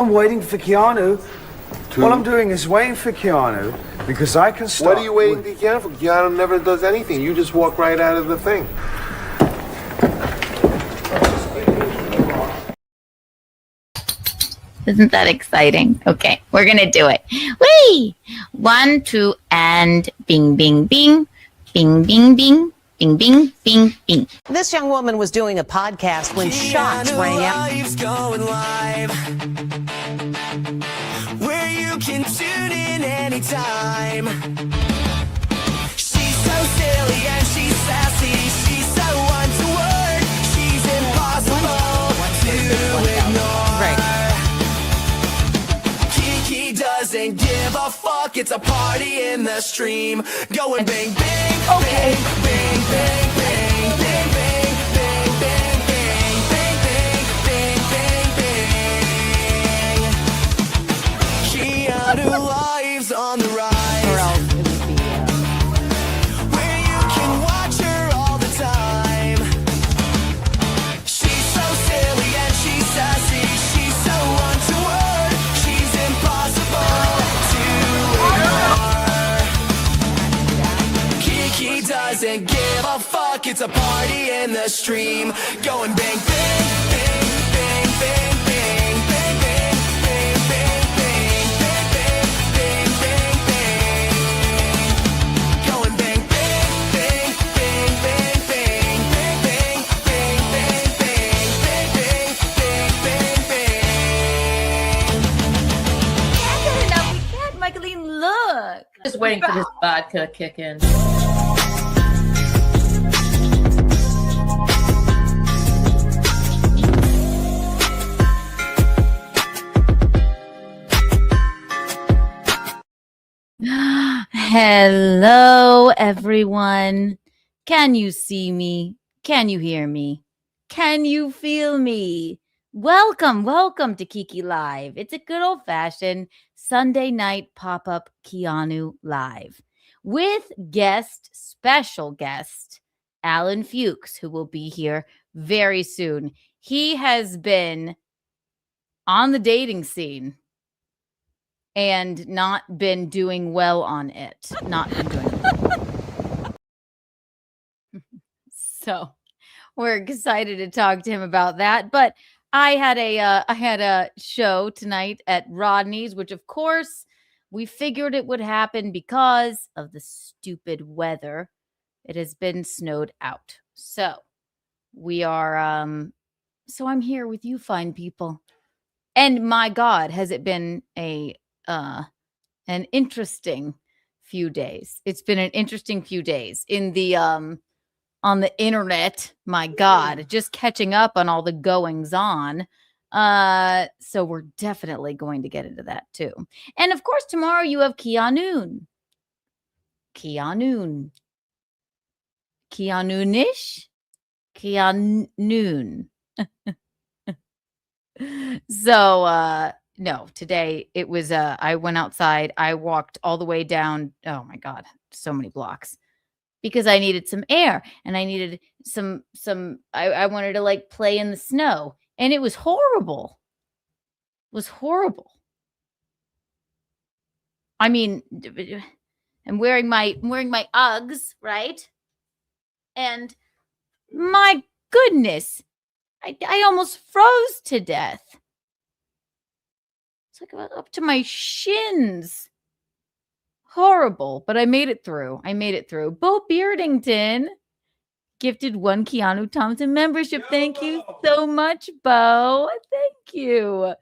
I'm waiting for Keanu. All I'm doing is waiting for Keanu because I can start. What are you waiting for Keanu for? Keanu never does anything. You just walk right out of the thing. Isn't that exciting? Okay, we're gonna do it. Whee! 1, 2, and bing, bing, bing, bing, bing, bing, bing, bing, bing, bing. This young woman was doing a podcast when shots rang out. Going live, where you can tune in anytime. She's so silly and she's sassy. She's so untoward. She's impossible to ignore. Right. Kiki doesn't give a fuck. It's a party in the stream. Going bang, bang, Okay. bang, bang, bang, bang, bang, bang, bang, bang, bang, bang, bang, bang, bang. Keanu lives on the rise, Or else it would be, where you can watch her all the time. She's so silly and she's sassy. She's so untoward. She's impossible to ignore. Kiki doesn't give a fuck. It's a party in the stream. Going bang, bang, bang, bang, bang, bang, bang, bang, bang, bang, bang, bang, bang, bang, bang, bang. Going bang, bang, bang, bang, bang, bang, bang, bang, bang, bang, bang, bang, bang, bang, bang. Good enough. We can't, Michaeline, look. Just waiting for this vodka to kick in. Hello, everyone. Can you see me? Can you hear me? Can you feel me? Welcome to Kiki Live. It's a good old-fashioned Sunday night pop-up Keanu Live with special guest, Alan Fuks, who will be here very soon. He has been on the dating scene and not been doing well on it. Not been doing well. So we're excited to talk to him about that. But I had a show tonight at Rodney's, which of course we figured it would happen because of the stupid weather. It has been snowed out. So we are so I'm here with you fine people. And my God, has it been an interesting few days. It's been an interesting few days in the on the internet. My God, just catching up on all the goings on. So we're definitely going to get into that too. And of course, tomorrow you have Keanu. Keanu-nish? Keanu. So no, today it was I went outside. I walked all the way down, oh my God, so many blocks, because I needed some air and I needed some I wanted to like play in the snow, and it was horrible. It was horrible. I mean, I'm wearing my Uggs, right? And my goodness, I almost froze to death. It's like up to my shins. Horrible, but I made it through. Bo Beardington gifted 1 Keanu Thompson membership. Thank you so much, Bo. Thank you.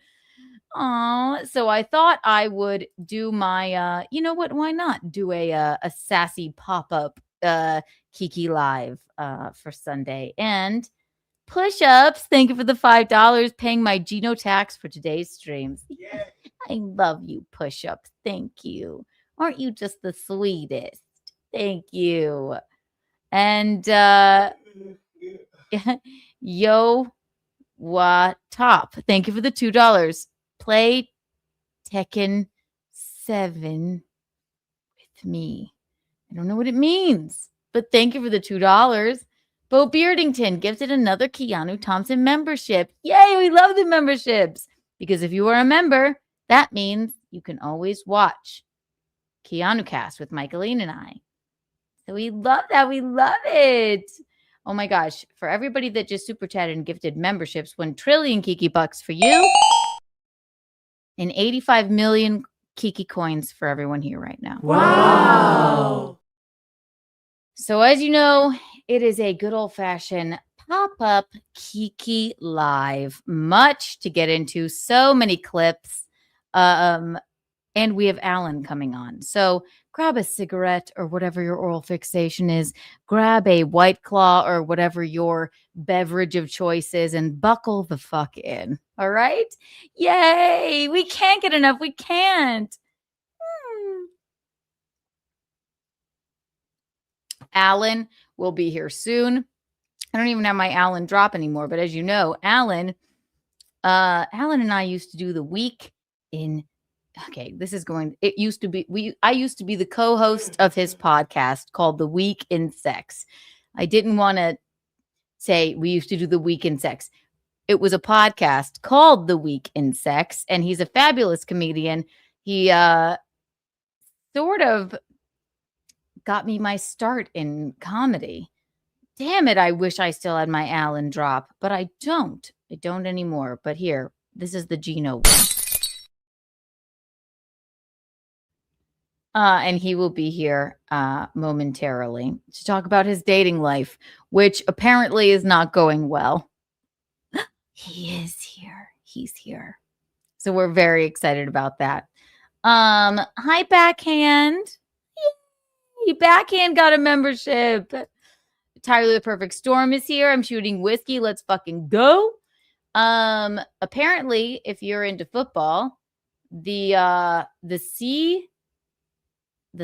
Oh, so I thought I would do my, you know what? Why not do a sassy pop-up Kiki Live for Sunday. And push-ups. Thank you for the $5, paying my Geno tax for today's streams. Yeah. I love you, push-ups. Thank you. Aren't you just the sweetest? Thank you. And Yo Wa Top. Thank you for the $2. Play Tekken 7 with me. I don't know what it means, but thank you for the $2. Bo Beardington gifted another Keanu Thompson membership. Yay, we love the memberships. Because if you are a member, that means you can always watch Keanu Cast with Michaeline and I. So we love that. We love it. Oh my gosh. For everybody that just super chatted and gifted memberships, 1 trillion Kiki bucks for you and 85 million Kiki coins for everyone here right now. Wow. So as you know, it is a good old-fashioned pop-up Kiki Live. Much to get into. So many clips. And we have Alan coming on. So grab a cigarette or whatever your oral fixation is. Grab a White Claw or whatever your beverage of choice is and buckle the fuck in. All right? Yay! We can't get enough. We can't. Alan will be here soon. I don't even have my Alan drop anymore, but as you know, Alan and I used to do the week in. Okay, this is going. It used to be I used to be the co-host of his podcast called The Week in Sex. I didn't want to say we used to do The Week in Sex. It was a podcast called The Week in Sex, and he's a fabulous comedian. He sort of got me my start in comedy. Damn it, I wish I still had my Alan drop, but I don't. I don't anymore. But here, this is the Gino one. And he will be here momentarily to talk about his dating life, which apparently is not going well. He is here. He's here. So we're very excited about that. Hi, Backhand. Yay! Backhand got a membership. Tyler the Perfect Storm is here. I'm shooting whiskey. Let's fucking go. Apparently, if you're into football, the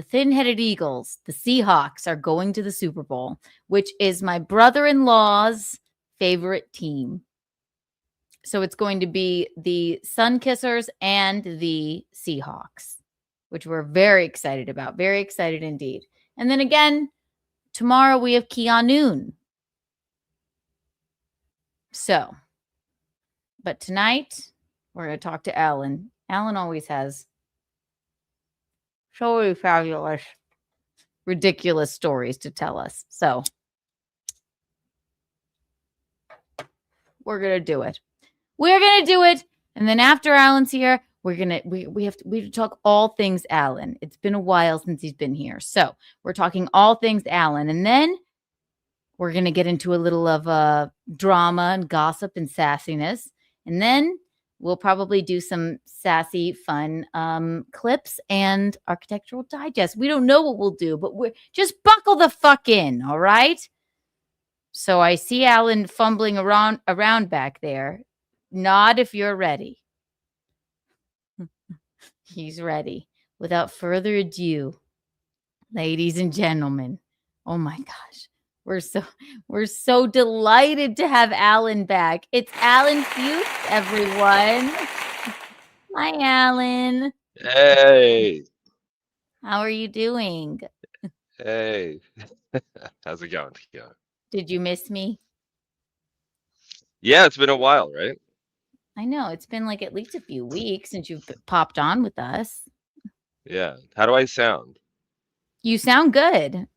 thin-headed Eagles, the Seahawks, are going to the Super Bowl, which is my brother-in-law's favorite team. So it's going to be the Sun Kissers and the Seahawks, which we're very excited about. Very excited indeed. And then again, tomorrow we have Keanu. So, but tonight we're going to talk to Alan. Alan always has so many fabulous, ridiculous stories to tell us. So we're going to do it. We're going to do it. And then after Alan's here, we have to talk all things Alan. It's been a while since he's been here. So we're talking all things Alan. And then we're going to get into a little of drama and gossip and sassiness. And then we'll probably do some sassy, fun clips and architectural digest. We don't know what we'll do, but we're just buckle the fuck in, all right? So I see Alan fumbling around back there. Nod if you're ready. He's ready. Without further ado, ladies and gentlemen, oh my gosh, we're so delighted to have Alan back. It's Alan Fuks, everyone. Hi, Alan. Hey, How are you doing? hey. How's it going? Did you miss me? Yeah, it's been a while, right? I know it's been like at least a few weeks since you've popped on with us. Yeah. How do I sound? You sound good.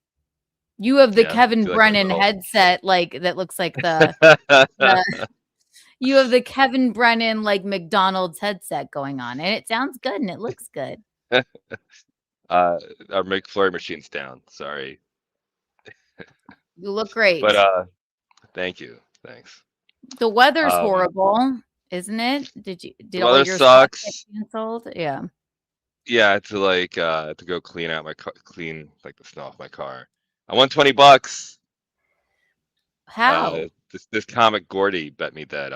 You have the Yeah, Kevin feel like a Brennan little- headset, like that looks like the you have the Kevin Brennan like McDonald's headset going on, and it sounds good and it looks good. Our McFlurry machine's down. Sorry. You look great. But thank you. Thanks. The weather's um, horrible, isn't it? Did The all weather your stuff get sucks. canceled? Yeah. Yeah, I had to go clean out my clean like the snow off my car. I won $20. How? This comic Gordy bet me that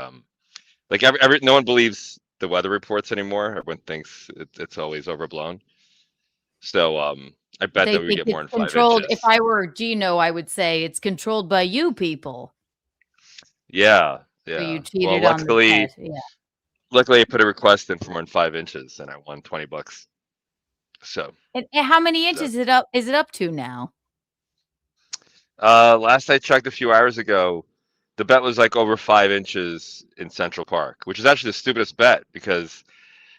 like every no one believes the weather reports anymore. Everyone thinks it's always overblown. So I bet They that we think get more than it's 5 controlled. inches. If I were Gino, I would say it's controlled by you people. Yeah, So yeah. you Well, cheated on the bet. Yeah. luckily I put a request in for more than 5 inches and I won $20. So And how many so inches is it up to now? last I checked a few hours ago, The bet was like over 5 inches in Central Park, which is actually the stupidest bet because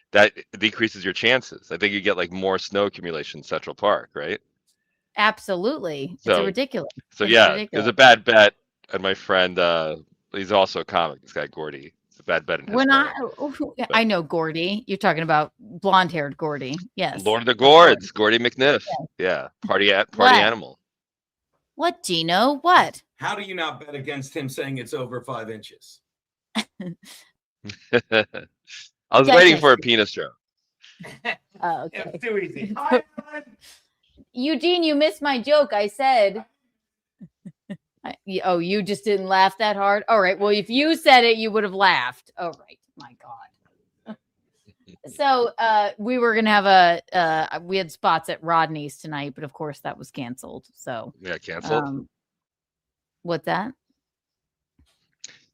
that decreases your chances. I think you get like more snow accumulation in Central Park, right? Absolutely. It's a So, ridiculous. so It's yeah, it was ridiculous. a bad bet. And my friend, he's also a comic. This guy Gordy. It's a bad bet in his When part. I know Gordy. You're talking about blonde-haired Gordy. Yes. Lord of the of course. Gourds, Gordy McNiff. Yeah, party What? animal. What, Gino? What? How do you not bet against him saying it's over 5 inches? I was Guys, waiting nice for a to- penis joke. Oh, okay. It's too easy. Eugene, you missed my joke. I said. Oh, you just didn't laugh that hard? All right. Well, if you said it, you would have laughed. All right. My God. So we were going to have we had spots at Rodney's tonight, but of course that was canceled. So Yeah, canceled. What's that?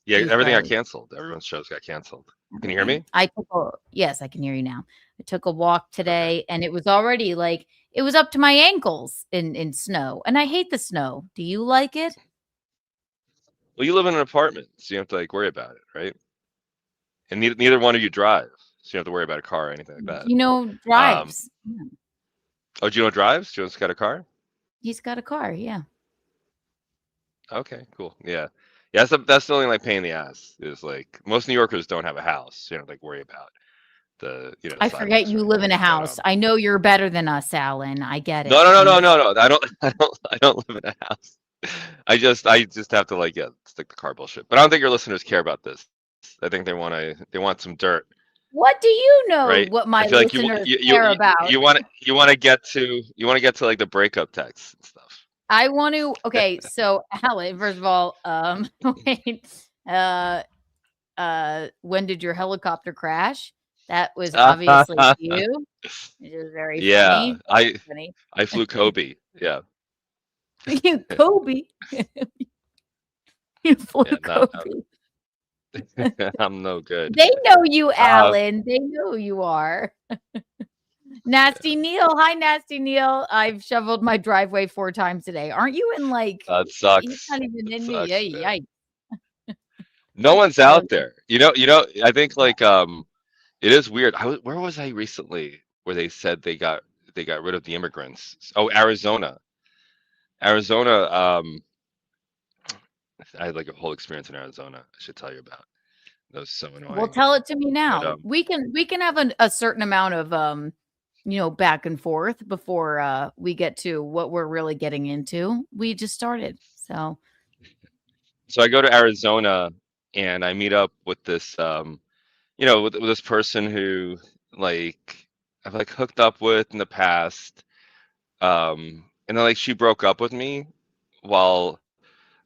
Yeah, You everything got froze. canceled. Everyone's shows got canceled. Can you hear me? Yes, I can hear you now. I took a walk today and it was already like, it was up to my ankles in snow. And I hate the snow. Do you like it? Well, you live in an apartment, so you don't have to like worry about it, right? And neither one of you drive, so you don't have to worry about a car or anything like that. Drives. Yeah. Oh, Gino drives? Gino's got a car? He's got a car. Yeah. Okay, cool. Yeah. Yeah, that's the only like pain in the ass is like most New Yorkers don't have a house, so you don't like worry about the I sidewalks forget or you live in a anything, but, house. I know you're better than us, Alan. I get it. No. I don't live in a house. I just have to like stick to car bullshit. But I don't think your listeners care about this. I think they want some dirt. What do you know? Right? What my I feel like listeners care about? You want to get to like the breakup texts and stuff. I want to. Okay, so Alan, first of all, wait. When did your helicopter crash? That was obviously you. It was very funny. Funny. I flew Kobe. Yeah. You Kobe. You flew Yeah, Kobe. I'm no good. They know you, Alan. They know who you are. Nasty Neil. Hi, Nasty Neil. I've shoveled my driveway 4 times today. Aren't you in like? That sucks. He's not even in Sucks, me. man. Yikes. No one's out there. You know. I think like it is weird. Where was I recently? Where they said they got rid of the immigrants. Oh, Arizona. I had like a whole experience in Arizona. I should tell you about. That was so annoying. Well, tell it to me now. But, we can have a certain amount of back and forth before we get to what we're really getting into. We just started, so I go to Arizona and I meet up with this with this person who like I've like hooked up with in the past. And then like she broke up with me while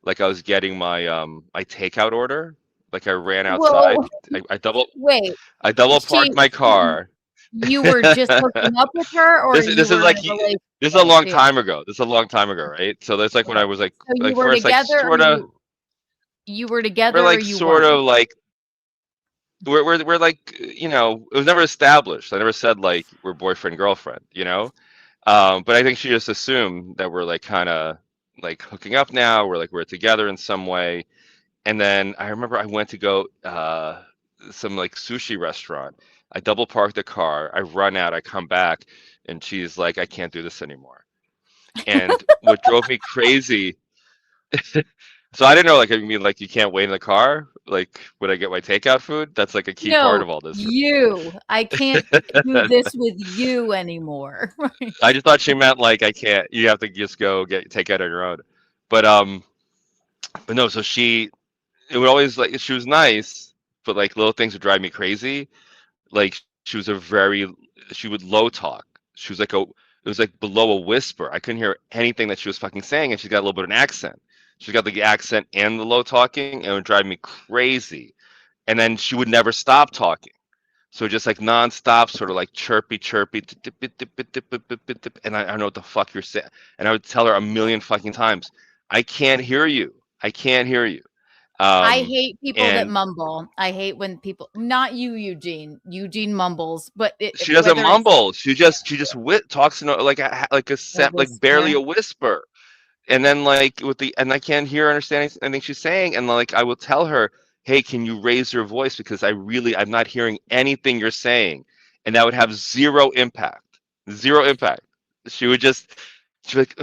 like I was getting my my takeout order. Like I ran outside. Whoa. I double She- parked my car. You were just hooking up with her, or This you is were like in a relationship? this is a long time ago. This is a long time ago, right? So that's like when I was like So you like were first like together. sort of You were together, we're like or you sort weren't? of like we're like it was never established. I never said like we're boyfriend girlfriend, but I think she just assumed that we're like kind of like hooking up now. We're together in some way. And then I remember I went to go some like sushi restaurant. I double parked the car. I run out. I come back, and she's like, "I can't do this anymore." And what drove me crazy. So I didn't know, like, I mean, like, you can't wait in the car, like, when I get my takeout food. That's like a key part of all this. I can't do this with you anymore. I just thought she meant like I can't. You have to just go get takeout on your own. But no. So it would always like she was nice, but like little things would drive me crazy. Like she would low talk. She was like it was like below a whisper. I couldn't hear anything that she was fucking saying, and she's got a little bit of an accent. She got the accent and the low talking, and it would drive me crazy. And then she would never stop talking. So just like nonstop, sort of like chirpy, and I don't know what the fuck you're saying. And I would tell her a million fucking times, I can't hear you. I can't hear you. I hate people that mumble. I hate when people, not you, Eugene. Eugene mumbles, but she doesn't mumble. She just talks in like a barely whisper. a whisper. and then like and I can't hear or understand anything she's saying, and like I will tell her, hey, can you raise your voice, because I'm not hearing anything you're saying, and that would have zero impact. She would just she'd be like,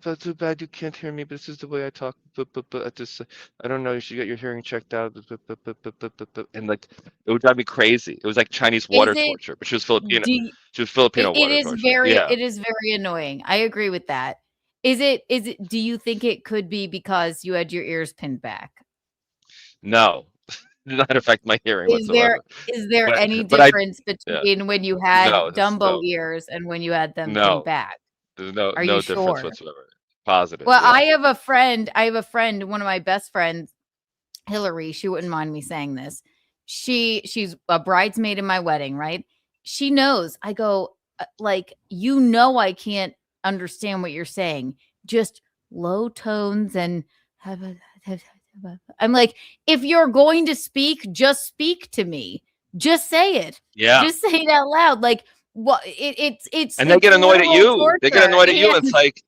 but too bad you can't hear me, but this is the way I talk, but I just I don't know, you should get your hearing checked out, and like it would drive me crazy. It was like Chinese Is water it torture, but she was Filipino. do you, She was Filipino it water is torture. very Yeah. it is very annoying. I agree with that. Is it do you think it could be because you had your ears pinned back? No, did not affect my hearing Is there whatsoever. is there But any but I difference yeah. between when you had No, Dumbo no, ears and when you had them pinned no. back? There's Are you no difference sure? whatsoever. Positive, Well, yeah. I have a friend, one of my best friends, Hillary, she wouldn't mind me saying this. She's a bridesmaid in my wedding, right? She knows. I go, like, I can't understand what you're saying. Just low tones and I'm like, if you're going to speak, just speak to me. Just say it. Yeah. Just say it out loud. Like, what And they it's get annoyed at literal you. They get torture. annoyed at you. Yeah. And it's like,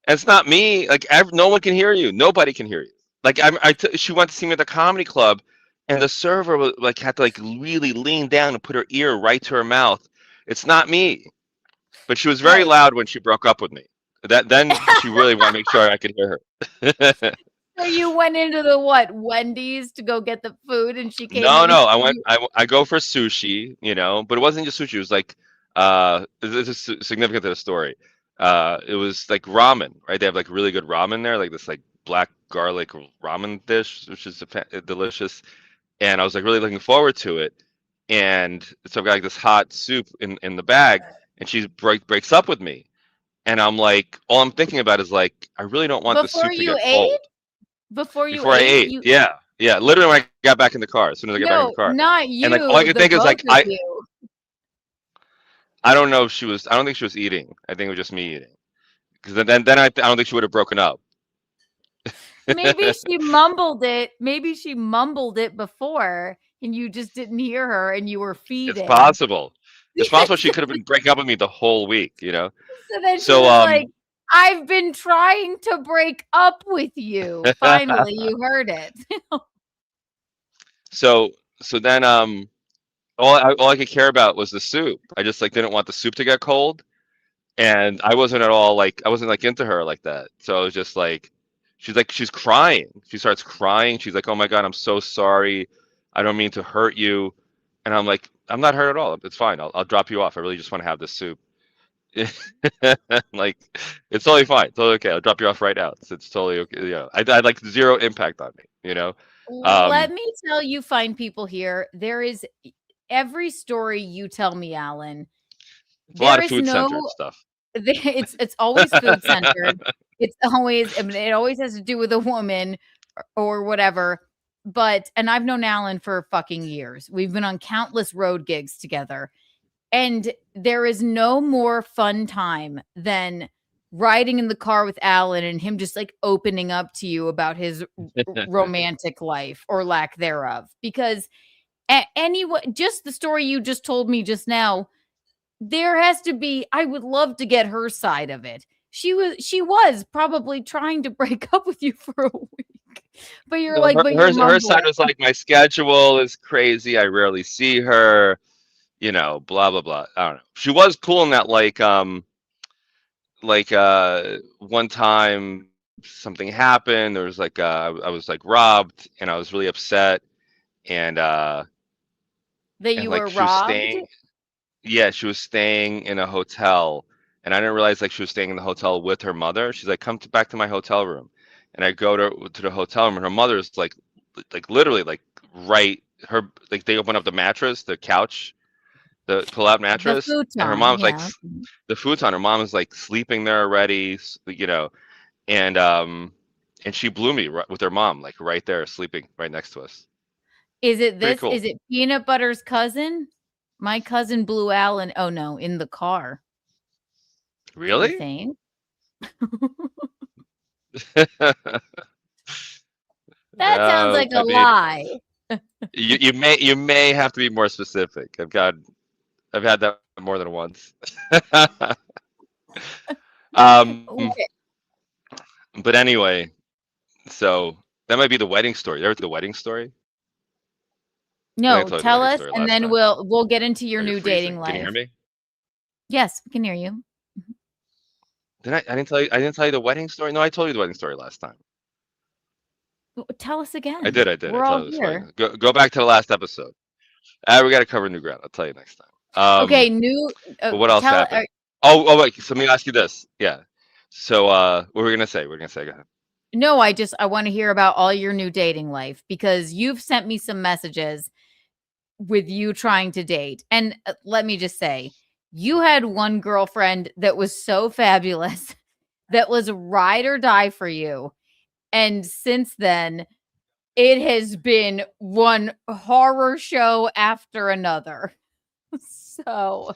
it's not me. Like, no one can hear you. Nobody can hear you. Like, she went to see me at the comedy club, and the server was like had to like really lean down and put her ear right to her mouth. It's not me. But she was very Right. loud when she broke up with me. Then she really wanted to make sure I could hear her. So you went into the what, Wendy's to go get the food and she came No, in no, you I go for sushi, but it wasn't just sushi. It was like, this is significant to the story. It was like ramen, right? They have like really good ramen there, like this like black garlic ramen dish, which is delicious. And I was like really looking forward to it. And so I've got like this hot soup in the bag, and she breaks up with me. And I'm like, all I'm thinking about is like, I really don't want the before soup to you get ate? cold. Before you Before I ate? ate, You yeah, yeah. Literally when I got back in the car, as soon as I got back in the no, car, not and like all I you, could the think is both like, of you. I don't know if she was. I don't think she was eating. I think it was just me eating. Because I don't think she would have broken up. Maybe she mumbled it. Maybe she mumbled it before and you just didn't hear her and you were It's feeding. possible. It's possible she could have been breaking up with me the whole week. So then she So was like, I've been trying to break up with you. Finally, you heard it. so so then all I could care about was the soup. I just like didn't want the soup to get cold, and I wasn't at all like I wasn't like into her like that. So it was just like she's crying. She starts crying. She's like, "Oh my God, I'm so sorry. I don't mean to hurt you." And I'm like, "I'm not hurt at all. It's fine. I'll drop you off. I really just want to have this soup." Like it's totally fine. Totally okay. I'll drop you off right now. It's totally okay. Yeah. I like zero impact on me. Let Um, me tell you, fine people here, there is every story you tell me, Alan, it's a lot there of is food centered no stuff. it's always food centered. It's always, I mean, it always has to do with a woman or whatever. But and I've known Alan for fucking years. We've been on countless road gigs together. And there is no more fun time than riding in the car with Alan and him just like opening up to you about his romantic life or lack thereof. Because anyway, just the story you just told me just now, there has to be, I would love to get her side of it. She was probably trying to break up with you for a week. But you're No, like, but you're her side mumbling. was like, my schedule is crazy. I rarely see her. Blah blah blah. I don't know. She was cool in that one time something happened. There was like I was like robbed, and I was really upset, and That and you like were she was robbed? staying. Yeah, she was staying in a hotel, and I didn't realize like she was staying in the hotel with her mother. She's like, "Come back to my hotel room," and I go to the hotel room, and her mother's like literally like right her like they open up the mattress, the couch, the pull-out The mattress, and her futon, mom's like yeah. the futon. Her mom is like sleeping there already, and she blew me with her mom like right there, sleeping right next to us. Is it Pretty this? cool. Is it Peanut Butter's cousin? My cousin blew Alan. Oh no, in the car. You Really? think? That sounds like I a mean, lie. you may have to be more specific. I've had that more than once. um, Okay. But anyway, so that might be the wedding story. There was the wedding story. I think I No, told you the tell wedding us, story and last then time. we'll get into your Or you're new dating freezing. Can you hear life. me? Yes, we can hear you. Did I didn't tell you. I didn't tell you the wedding story. No, I told you the wedding story last time. Tell us I again. did. I did. I We're all told you this. here. Go back to the last episode. We got to cover new ground. I'll tell you next time. Okay, new. But what else Tell. happened? Oh, wait. So let me ask you this. Yeah. So, what were we gonna say? We're gonna say. Go ahead. No, I want to hear about all your new dating life because you've sent me some messages with you trying to date. And let me just say, you had one girlfriend that was so fabulous that was ride or die for you. And since then, it has been one horror show after another. So,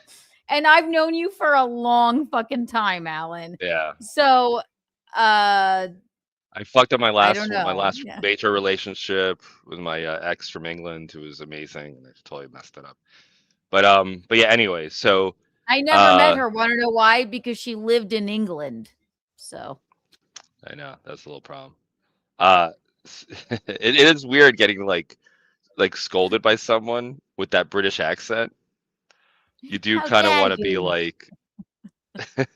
and I've known you for a long fucking time, Alan. Yeah. So, I fucked up my I don't last know. Yeah. major relationship with my ex from England, who was amazing, and I totally messed it up. But yeah. Anyway, so I never met her. Want to know why? Because she lived in England. So I know that's a little problem. Uh, it is weird getting like scolded by someone with that British accent. You do how kind of dare want to be you? like,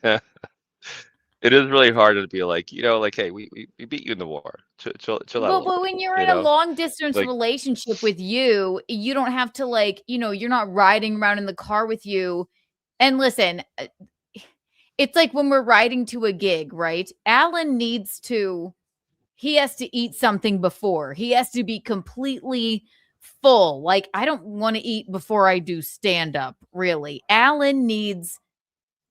it is really hard to be like, like, hey, we beat you in the war. Chill out a Well, little but bit, when you're in a long distance Like, relationship with you don't have to you're not riding around in the car with you. And listen, it's like when we're riding to a gig, right? Alan he has to eat something before. He has to be completely full. Like, I don't want to eat before I do stand up, really. Alan needs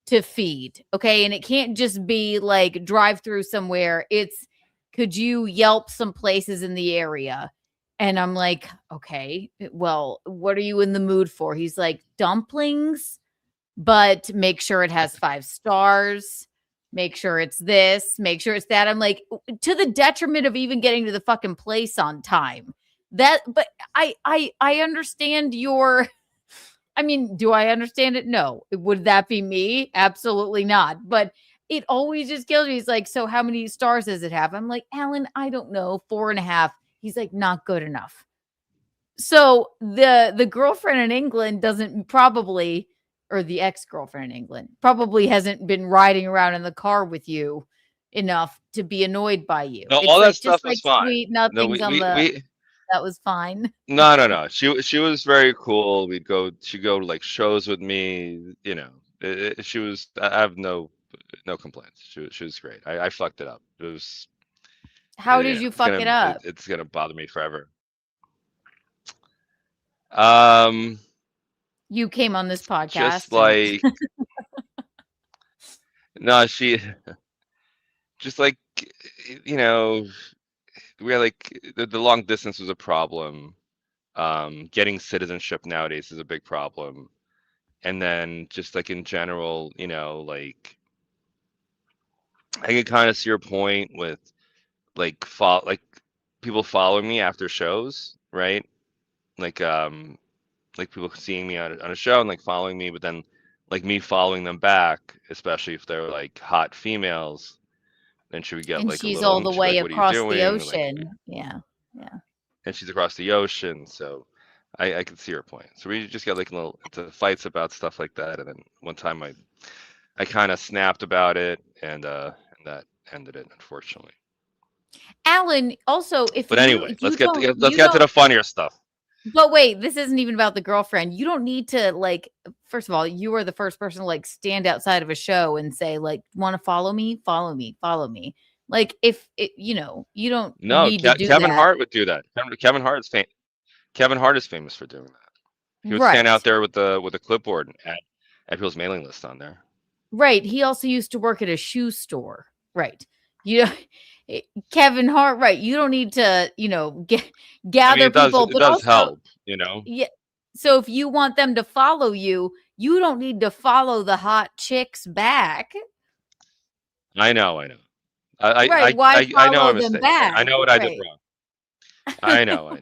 to feed. Okay. And it can't just be like drive through somewhere. It's could you Yelp some places in the area? And I'm like, okay, well, what are you in the mood for? He's like, dumplings, but make sure it has 5 stars. Make sure it's this, make sure it's that. I'm like, to the detriment of even getting to the fucking place on time. But I understand your I mean, do I understand it? No. Would that be me? Absolutely not. But it always just kills me. He's like, so how many stars does it have? I'm like, Alan, I don't know, 4.5. He's like, not good enough. So the girlfriend in England doesn't probably, or the ex-girlfriend in England probably hasn't been riding around in the car with you enough to be annoyed by you. no, It's all that like just stuff like is fine. sweet No, nothings on the we that was fine. no. She was very cool. She'd go to like shows with me. She was. I have no complaints. She was great. I fucked it up. It was. How did you fuck it up? It's gonna bother me forever. Um, You came on this podcast. just like no, she just like we had like the long distance was a problem. Getting citizenship nowadays is a big problem. And then just like in general, like I can kind of see your point with like people following me after shows, right? Like like people seeing me on a show and like following me, but then like me following them back, especially if they're like hot females, then she would get And like a she's little, all the she'd be way like, what are you across the doing? Like, ocean. Yeah. Yeah. and she's across the ocean, so I could see her point. So we just got like little into fights about stuff like that, and then one time I kind of snapped about it, and that ended it, unfortunately. Alan, also, But anyway, let's get you to the don't, funnier stuff. but wait, this isn't even about the girlfriend. You don't need to first of all, you are the first person to stand outside of a show and say want to follow me, follow me, follow me. Like if it, you don't No, need to do Kevin that. Hart would do that. Kevin Hart is famous for doing that. He would stand out Right. there with a clipboard and add people's mailing list on there. Right. He also used to work at a shoe store. Right. You know, Kevin Hart, right. You don't need to, gather people, It but does also help, yeah. So if you want them to follow you, you don't need to follow the hot chicks back. I know. Right. Why I know my follow them mistake. I back? know what I did Right. wrong. I know.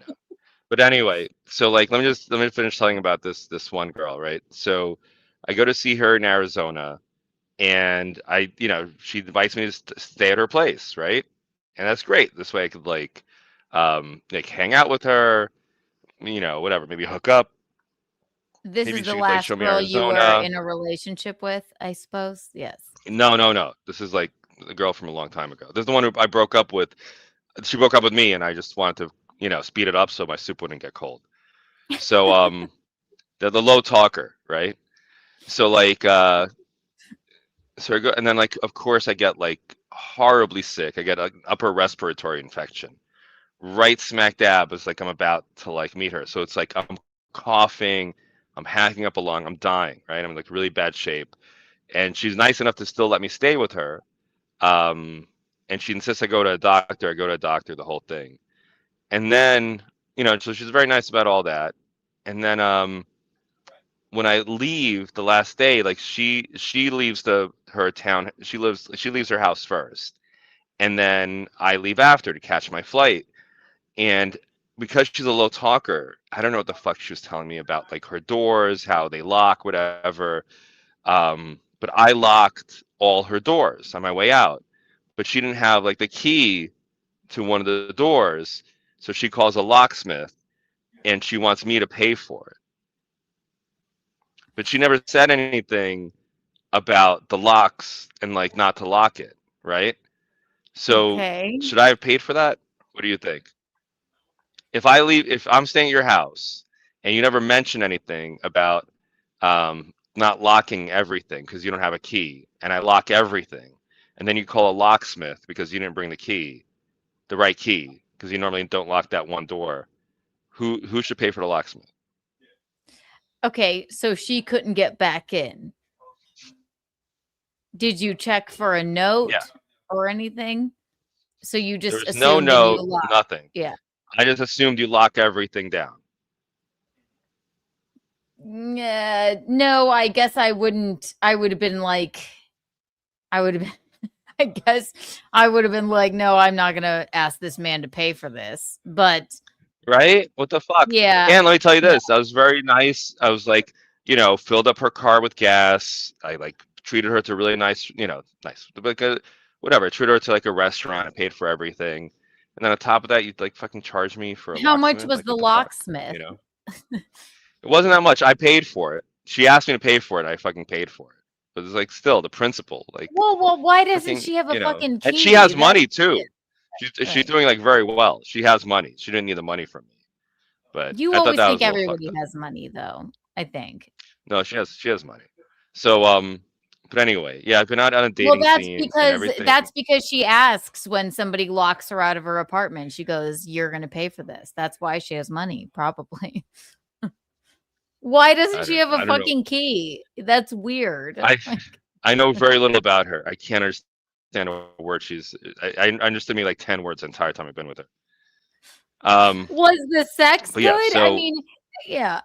But anyway, so like let me finish telling about this one girl, right? So I go to see her in Arizona, and she invites me to stay at her place, right? And that's great. This way I could like hang out with her, whatever, maybe hook up. This Maybe is the she'd like last show me girl you were Arizona. in a relationship with, I suppose. Yes. No. This is like the girl from a long time ago. This is the one who I broke up with. She broke up with me, and I just wanted to, speed it up so my soup wouldn't get cold. So the low talker, right? So like so I go, and then like of course I get like horribly sick. I get an upper respiratory infection right smack dab as like I'm about to like meet her. So it's like I'm coughing, I'm hacking up a lung, I'm dying, right? I'm in like really bad shape. And she's nice enough to still let me stay with her. And she insists I go to a doctor. I go to a doctor, the whole thing. And then, so she's very nice about all that. And then when I leave the last day, like she leaves her town. She leaves her house first. And then I leave after to catch my flight. And because she's a low talker, I don't know what the fuck she was telling me about like her doors, how they lock, whatever. But I locked all her doors on my way out. But she didn't have like the key to one of the doors. So she calls a locksmith and she wants me to pay for it. But she never said anything about the locks and like not to lock it, right? So Okay. should I have paid for that? What do you think? If I'm staying at your house and you never mention anything about not locking everything because you don't have a key, and I lock everything, and then you call a locksmith because you didn't bring the right key, because you normally don't lock that one door, who should pay for the locksmith? Okay, so she couldn't get back in. Did you check for a note Yeah. or anything? So you just There's no assumed and you note, locked. nothing. Yeah. I just assumed you lock everything down. No, I guess I wouldn't. I would have been like, I guess I would have been like, no, I'm not going to ask this man to pay for this. But Right? What the fuck? yeah. And let me tell you this, I was very nice. I was like, filled up her car with gas. I like treated her to really nice, nice, like whatever. Treated her to like a restaurant. I paid for everything. And then on top of that, you'd like fucking charge me for a How much locksmith? was Like, the what the fuck? locksmith? It wasn't that much. I paid for it. She asked me to pay for it. I fucking paid for it. But it's like still the principle. Like, Well, why doesn't fucking, she have a fucking key? and she has money too. Right. She's doing like very well. She has money. She didn't need the money from me. But You I thought always that think was a little everybody fucked up. has money, though. I think. No, she has money. So but anyway, yeah, I've been out on a Well, dating scene and everything. that's because she asks when somebody locks her out of her apartment. She goes, "You're going to pay for this." That's why she has money, probably. Why doesn't she have I a don't know. fucking key? That's weird. I know very little about her. I can't understand a word she's. I understood me like 10 words the entire time I've been with her. Was the sex But yeah, good? I so mean, yeah,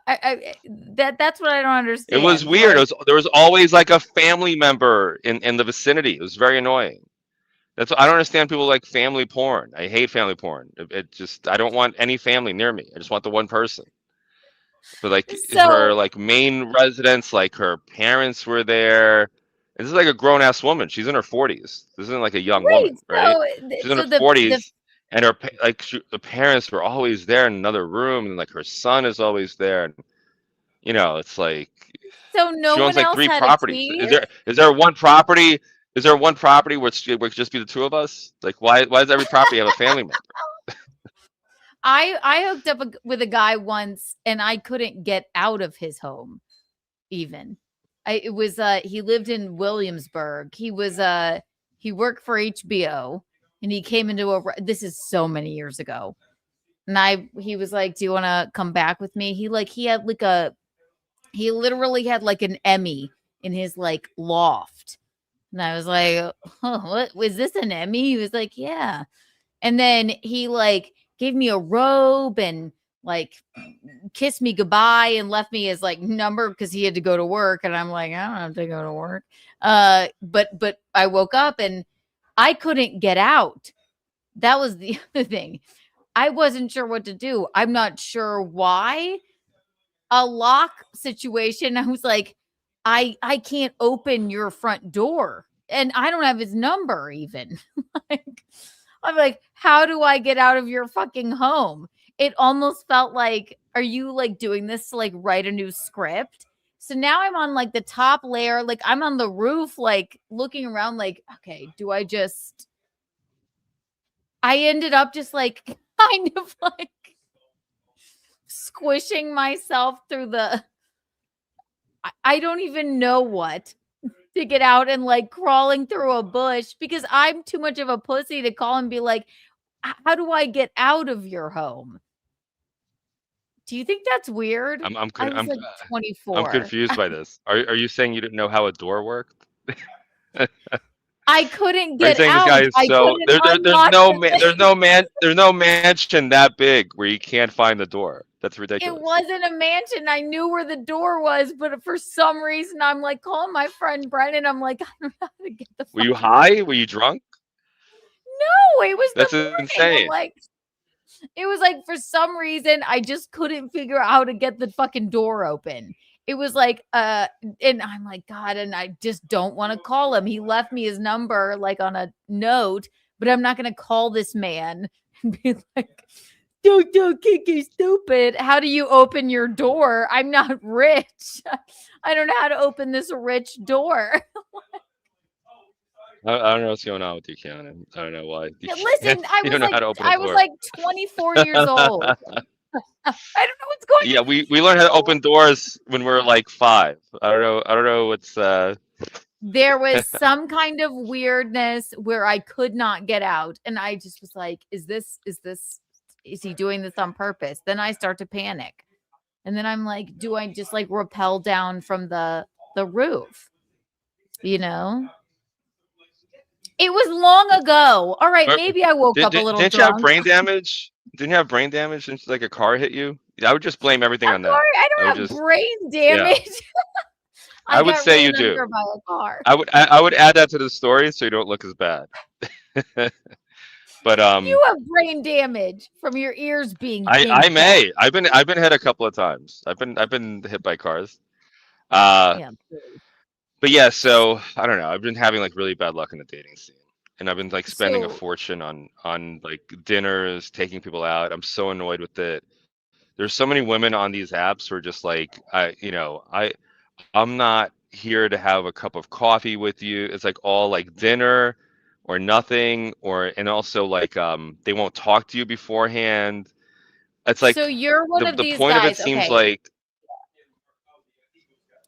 that's what I don't understand. it was weird. Like, There was always like a family member in the vicinity. It was very annoying. That's I don't understand people like family porn. I hate family porn. It just I don't want any family near me. I just want the one person. But like her so like main residence, like her parents were there. And this is like a grown ass woman. She's in her 40s. This isn't like a young woman, right? She's in her 40s, and the parents were always there in another room, and like her son is always there, and it's like so no she owns one like else 3 had a properties. key? Is there one property? Is there one property where it would just be the two of us? Like why does every property have a family member? I hooked up with a guy once, and I couldn't get out of his home. Even it was he lived in Williamsburg. He worked for HBO, and he came into this is so many years ago. And he was like, "Do you want to come back with me?" He literally had like an Emmy in his like loft. And I was like, "Oh, what was this, an Emmy?" He was like, "Yeah." And then he like gave me a robe and like kissed me goodbye and left me his like number because he had to go to work. And I'm like, I don't have to go to work. But I woke up and I couldn't get out. That was the other thing. I wasn't sure what to do. I'm not sure why. A lock situation. I was like, I can't open your front door, and I don't have his number even. Like, I'm like, how do I get out of your fucking home? It almost felt like, are you like doing this to like write a new script? So now I'm on like the top layer, like I'm on the roof, like looking around, like, okay, do I just, I ended up just like kind of like squishing myself through the, I don't even know what to get out and like crawling through a bush because I'm too much of a pussy to call and be like, how do I get out of your home? Do you think that's weird? I was like I'm 24. confused by this. Are you saying you didn't know how a door worked? I couldn't Are you get saying this guy out. is I so couldn't there's unlock no the thing. there's no mansion that big where you can't find the door. That's It ridiculous. wasn't a mansion. I knew where the door was, but for some reason, I'm like calling my friend Brennan. I'm like, I don't know how to get the Were you fucking. high? Were you drunk? No, it was the That's morning. I'm insane. like, it was like for some reason I just couldn't figure out how to get the fucking door open. It was like and I'm like, God, and I just don't want to call him. He left me his number like on a note, but I'm not gonna call this man and be like, don't Kiki stupid. How do you open your door? I'm not rich. I don't know how to open this rich door. I don't know what's going on with you, Keanu. I don't know why. Yeah, listen, You don't know how to open a I was door. like 24 years old. I don't know what's going Yeah, we learned how to open doors when we were like 5. I don't know what's There was some kind of weirdness where I could not get out. And I just was like, is he doing this on purpose? Then I start to panic. And then I'm like, do I just like rappel down from the roof? You know? It was long ago. All right, maybe I woke up a little didn't you have drunk. brain damage? Didn't you have brain damage since like a car hit you? I would just blame everything on that. I don't I would have just brain damage. I would got say you run do. over by a car. I would add that to the story so you don't look as bad. But You have brain damage from your ears being I pinched out. may. I've been hit a couple of times. I've been hit by cars. Yeah. But yeah, so I don't know. I've been having like really bad luck in the dating scene. And I've been like spending a So fortune on like dinners, taking people out. I'm so annoyed with it. There's so many women on these apps who are just like, I'm not here to have a cup of coffee with you. It's like all like dinner or nothing, and also like they won't talk to you beforehand. It's so like you're one of the these point of it guys. seems Okay. like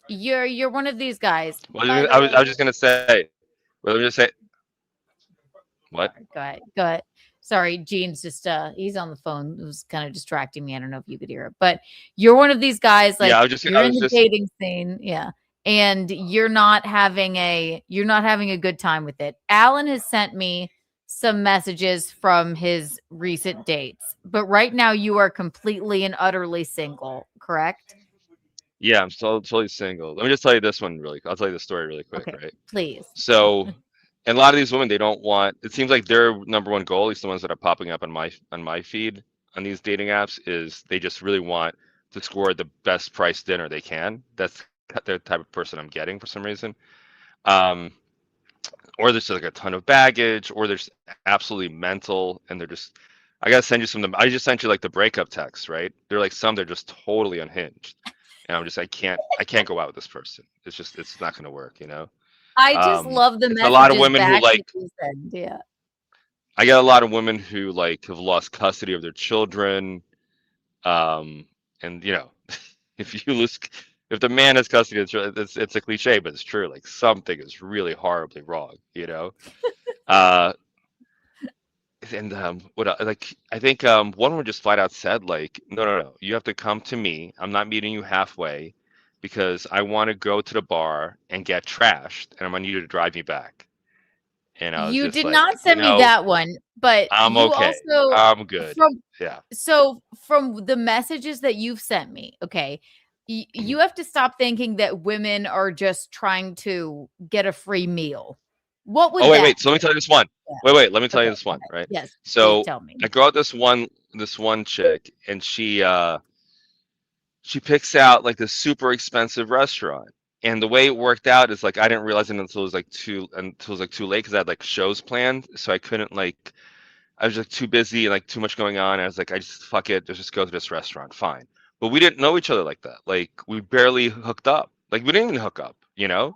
You're one of these guys. well, By the I way, was just gonna say, well, let me just say what? sorry, go ahead. Go ahead. Sorry, Gene's just he's on the phone. It was kind of distracting me. I don't know if you could hear it, but you're one of these guys, like Yeah, you're I in was the just dating scene, yeah, and you're not having a good time with it. Alan has sent me some messages from his recent dates, but right now you are completely and utterly single, correct? yeah, I'm still totally single. Let me just tell you this one really. I'll tell you the story really quick, Okay, right? please. So, and a lot of these women, they don't want. It seems like their number one goal, at least the ones that are popping up on my feed on these dating apps, is they just really want to score the best price dinner they can. That's the type of person I'm getting for some reason. Um, or there's like a ton of baggage, or there's absolutely mental, and they're just. I gotta send you some of them. I just sent you like the breakup text, right? They're like they're just totally unhinged, and I'm just I can't go out with this person. It's not gonna work, you know. I just love the It's a lot of messages women who back like. that you send. Yeah. I get a lot of women who like have lost custody of their children, and you know, if you lose, if the man has custody of the children, it's a cliche, but it's true. Like something is really horribly wrong, you know. Uh, and like I think one woman just flat out said like, no, you have to come to me. I'm not meeting you halfway, because I want to go to the bar and get trashed, and I'm gonna need you to drive me back. And I was You just did like, not send me that one, but I'm you okay. also I'm good. from Yeah. from the messages that you've sent me, okay, you have to stop thinking that women are just trying to get a free meal. What would Oh wait, that wait. So let me tell you this one. Yeah. Wait. Let me tell you Okay, this one. okay. Right. Yes, please So tell me. I go out this one chick, and she picks out like a super expensive restaurant, And the way it worked out is like I didn't realize it until it was like too late because I had like shows planned, so I couldn't like I was like too busy and like too much going on. I was like, I just fuck it, let's just go to this restaurant, fine. But we didn't know each other like that. Like we barely hooked up. Like we didn't even hook up, you know.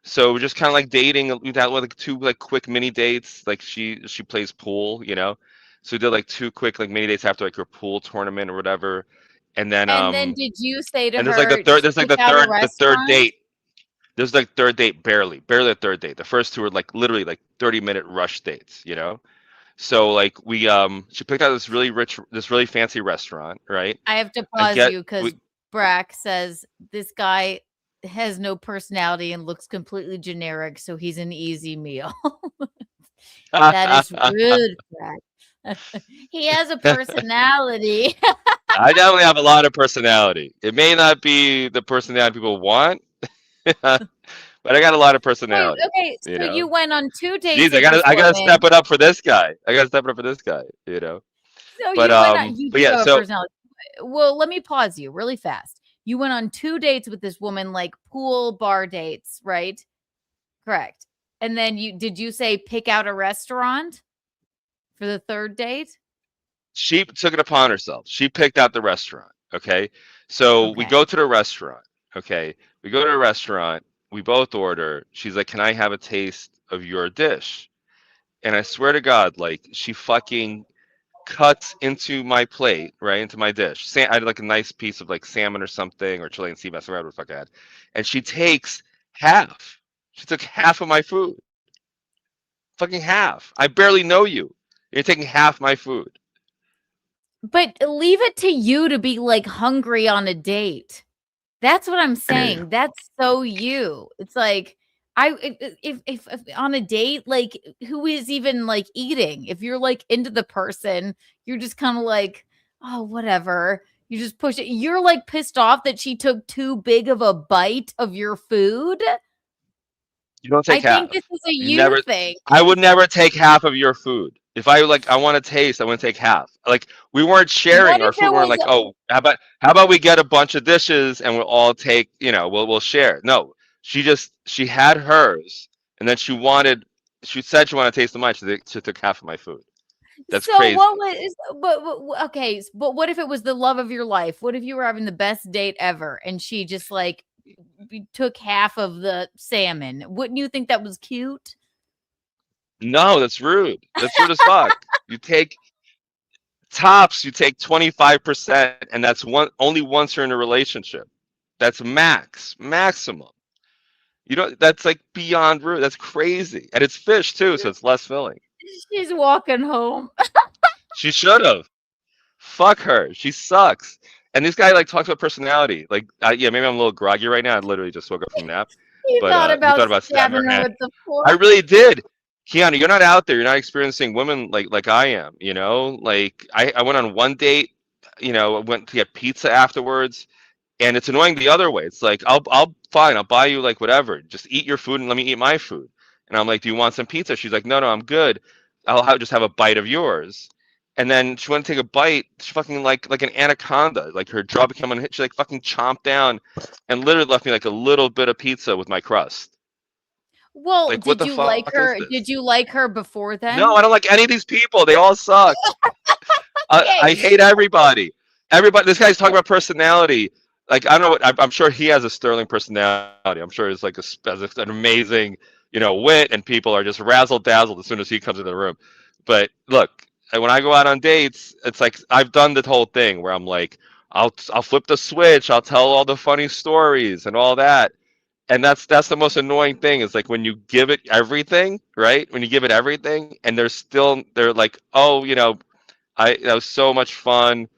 So we're just kind of like dating. We had like two like quick mini dates. Like she plays pool, you know. So we did like two quick like mini dates after like her pool tournament or whatever. And then And then did you say to and there's like her, the third there's like pick out a the third restaurant? date. There's like third date barely a third date. The first two were like literally like 30-minute rush dates, you know. So like we she picked out this really fancy restaurant, right? I have to I pause get you because we, Brack says this guy has no personality and looks completely generic, so he's an easy meal. That is rude, Brack. He has a personality. I definitely have a lot of personality. It may not be the personality people want, but I got a lot of Wait, personality. okay, You so you know, went on 2 dates jeez, with this I gotta woman. step it up for this guy. I gotta step it up for this guy. You know, So but you went on, you but do yeah. have a So personality. Well, let me pause you really fast. You went on 2 dates with this woman, like pool bar dates, right? Correct. And then did you say pick out a restaurant for the third date? she took it upon herself. She picked out the restaurant. Okay, so we Okay. go to the restaurant. Okay, we go to a restaurant. We both order. She's like, "Can I have a taste of your dish?" And I swear to God, like she fucking cuts into my plate, right, into my dish. I had like a nice piece of like salmon or something, or Chilean sea bass, whatever the fuck I had. And she takes half. She took half of my food. Fucking half. I barely know you. You're taking half my food. But leave it to you to be like hungry on a date. That's what I'm saying. That's so you. It's like if on a date, like who is even like eating? If you're like into the person, you're just kind of like, oh, whatever. You just push it. You're like pissed off that she took too big of a bite of your food. You don't I take half. think this is a You you never. thing. I would never take half of your food. If I like, I want to taste. I want to take half. Like we weren't What sharing our if food. it We weren't was like, oh, how about we get a bunch of dishes and we'll all take. You know, we'll share. No, she had hers, and then she wanted. She said she wanted to taste the mine. She took half of my food. That's so what crazy. was okay, but what if it was the love of your life? What if you were having the best date ever and she just like took half of the salmon? Wouldn't you think that was cute? No, that's rude. That's rude as fuck. You take tops. You take 25%, and that's only once you're in a relationship. That's maximum. You know, that's like beyond rude. That's crazy. And it's fish too, so it's less filling. She's walking home. She should have. Fuck her. She sucks. And this guy like talks about personality. Like, yeah, maybe I'm a little groggy right now. I literally just woke up from a nap. He But thought he about thought about stabbing stabbing her her hand. with the I fork. really did. Keanu, you're not out there. You're not experiencing women like I am. You know, like I went on one date. You know, I went to get pizza afterwards. And it's annoying the other way. It's like I'll fine, I'll buy you like whatever. Just eat your food and let me eat my food. And I'm like, do you want some pizza? She's like, no, I'm good. Just have a bite of yours. And then she went to take a bite. She fucking like an anaconda. Like her jaw became unhinged. She like fucking chomped down, and literally left me like a little bit of pizza with my crust. Well, Like what did the you like fuck is her? this? Did you like her before No, then? I don't like any of these people. They all suck. I Okay. hate everybody. Everybody. This guy's talking about personality. Like I don't know. I'm sure he has a sterling personality. I'm sure he's like has an amazing, wit, and people are just razzle dazzled as soon as he comes into the room. But look, when I go out on dates, it's like I've done the whole thing where I'm like, I'll flip the switch. I'll tell all the funny stories and all that. And that's the most annoying thing is like when you give it everything, right? When you give it everything, and they're like, oh, that was so much fun,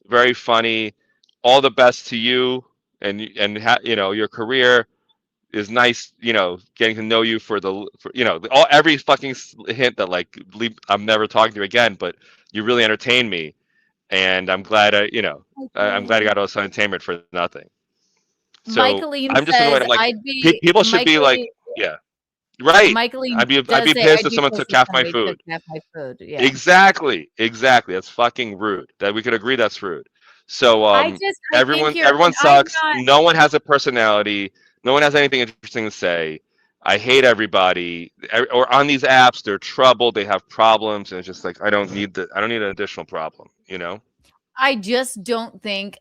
very funny. All the best to you, your career is nice. Getting to know you every fucking hint that like I'm never talking to you again, but you really entertain me, and I'm glad I'm glad I got all this entertainment for nothing. So Michaeline I'm just annoyed. says I'm like, I'd be people should be like, Michaeline. yeah, right. Michaeline I'd does be say pissed I'd if be someone pissed took if half my somebody took food. half my food. Yeah. Exactly. That's fucking rude. That we could agree that's rude. So I think everyone you're, and I'm sucks. not. No one has a personality. No one has anything interesting to say. I hate everybody. Or on these apps, they're troubled. They have problems, and it's just like I don't need an additional problem. You know. I just don't think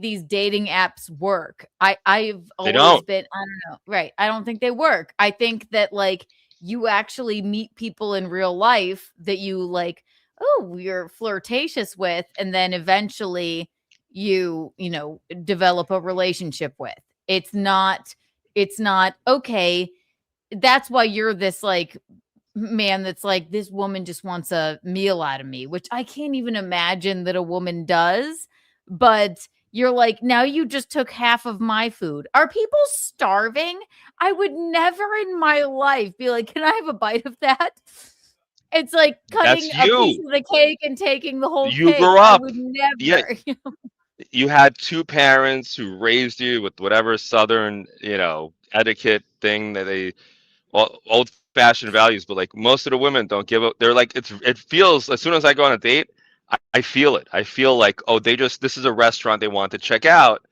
these dating apps work. I've They always don't. been, I don't know. Right. I don't think they work. I think that like you actually meet people in real life that you like, oh, you're flirtatious with, and then eventually you know, develop a relationship with. It's not okay. That's why you're this like man that's like, this woman just wants a meal out of me, which I can't even imagine that a woman does. But you're like, now you just took half of my food. Are people starving? I would never in my life be like, can I have a bite of that? It's like cutting That's a piece you. of the cake and taking the whole You cake. grew I up. would Yeah. never. You had two parents who raised you with whatever Southern, etiquette thing that they old fashioned values, but like most of the women don't give up. They're like, it feels as soon as I go on a date, I feel it. I feel like, oh, this is a restaurant they want to check out.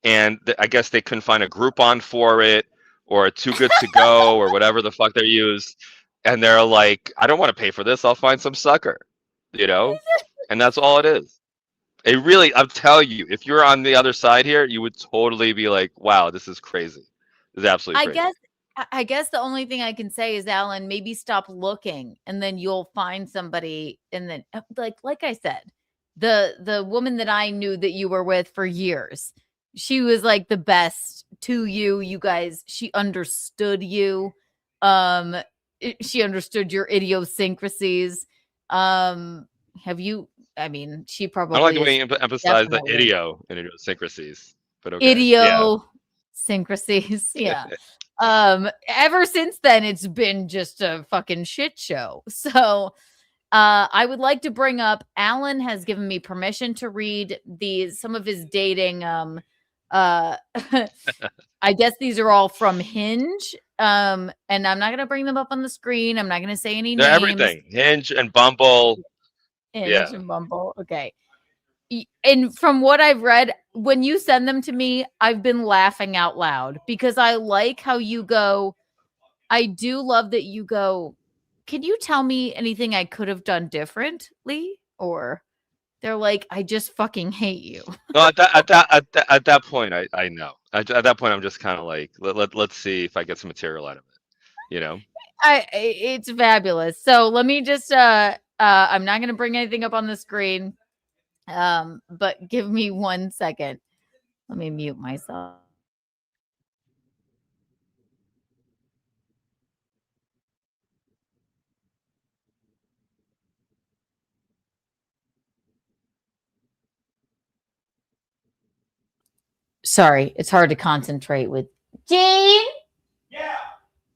And I guess they couldn't find a Groupon for it or a Too Good to Go or whatever the fuck they use. And they're like, I don't want to pay for this. I'll find some sucker, you know? And that's all it is. It really, I'm telling you, if you're on the other side here, you would totally be like, wow, this is crazy. This is absolutely I crazy. guess I guess the only thing I can say is, Alan, maybe stop looking and then you'll find somebody. And then like I said, the woman that I knew that you were with for years, she was like the best to you. You guys, she understood you. She understood your idiosyncrasies. Have you, I mean, she I don't like probably the way is you emphasize the definitely idiosyncrasies, but okay. Yeah. idiosyncrasies. Yeah. Ever since then, it's been just a fucking shit show. So, I would like to bring up, Alan has given me permission to read some of his dating. I guess these are all from Hinge. And I'm not gonna bring them up on the screen. I'm not gonna say any They're names. everything. Hinge and Bumble. Hinge Yeah. and Bumble. Okay. And from what I've read, when you send them to me, I've been laughing out loud because I like how you go. I do love that you go, can you tell me anything I could have done differently? Or they're like, I just fucking hate you. No, at that point, I know. At that point, I'm just kind of like, let's see if I get some material out of it. You know. It's fabulous. So let me just I'm not gonna bring anything up on the screen. But give me 1 second. Let me mute myself. Sorry, it's hard to concentrate with Gene. Yeah.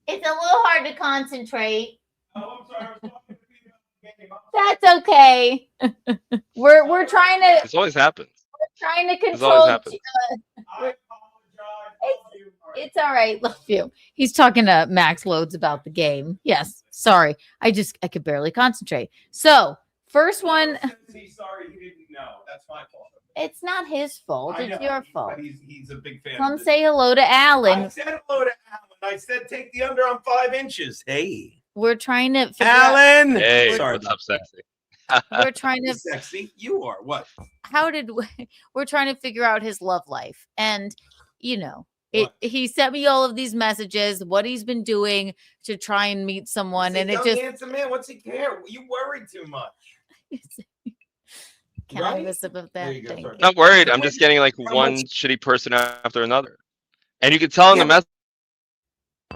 It's a little hard to concentrate. Oh, I'm sorry. I was talking to you about the game. That's okay. we're trying to This always happens. This control. always happens. I apologize. It's all right. Love you. He's talking to Max Loads about the game. Yes. Sorry. I could barely concentrate. So first one. He's sorry he didn't know. That's my fault. It's not his fault. I know, It's your fault. But he's a big fan. Come of this. say hello to Alan. I said hello to Alan. I said take the under on 5 inches. Hey. We're trying to figure out, Alan. Hey, Sorry what's up, sexy? we're trying to Sexy. You are. What? we're trying to figure out his love life. And he sent me all of these messages, what he's been doing to try and meet someone. He's a And it young, just handsome man. What's he care? You worry too much. Can I have a Right? sip of There that? you go, Thank sorry. you. Not worried. I'm just getting like one shitty person after another, and you can tell in the message.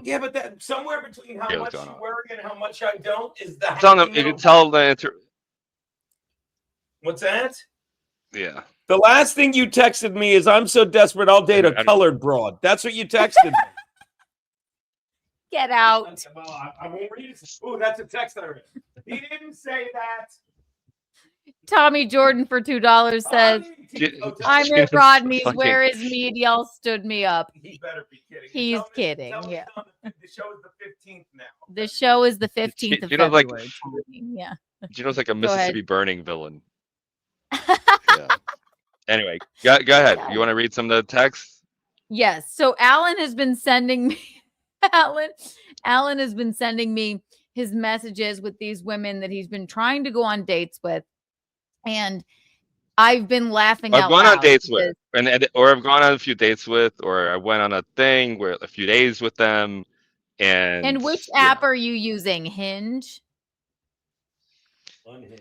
Yeah, but that somewhere between how Yeah, much what's you going on? worry and how much I don't is the. You can tell the answer. What's that? Yeah. The last thing you texted me is, "I'm so desperate, I'll date a colored broad." That's what you texted me. Get out. Well, I won't read it. Ooh, that's a text I read. He didn't say that. Tommy Jordan for $2 says, I'm at Rodney's. Where is me? Y'all stood me up. He better be kidding. He's kidding. Tell me Yeah. The show is the 15th now. The show is the 15th of You know, like- February. Tommy. Yeah. Gino's like a Go Mississippi Burning villain. Yeah. Anyway, go ahead. You want to read some of the text? Yes. So Alan has been sending me Alan has been sending me his messages with these women that he's been trying to go on dates with. And I've been laughing I've out gone on loud dates with, because or I've gone on a few dates with, or I went on a thing where a few days with them, and and which you app know, are you using? Hinge?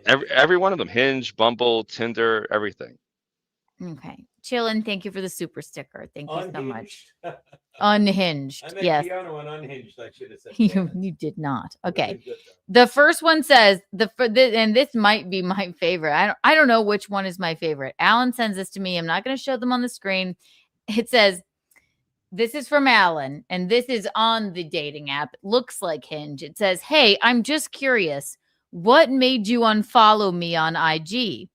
every one of them, Hinge, Bumble, Tinder, everything. Okay. Chillin, thank you for the super sticker. Thank you so much. Unhinged. Unhinged. I met Yes. Keanu on Unhinged. I should have said. You did not. Okay. Really good, The first one says and this might be my favorite. I don't know which one is my favorite. Alan sends this to me. I'm not going to show them on the screen. It says, this is from Alan, and this is on the dating app. It looks like Hinge. It says, "Hey, I'm just curious. What made you unfollow me on IG?"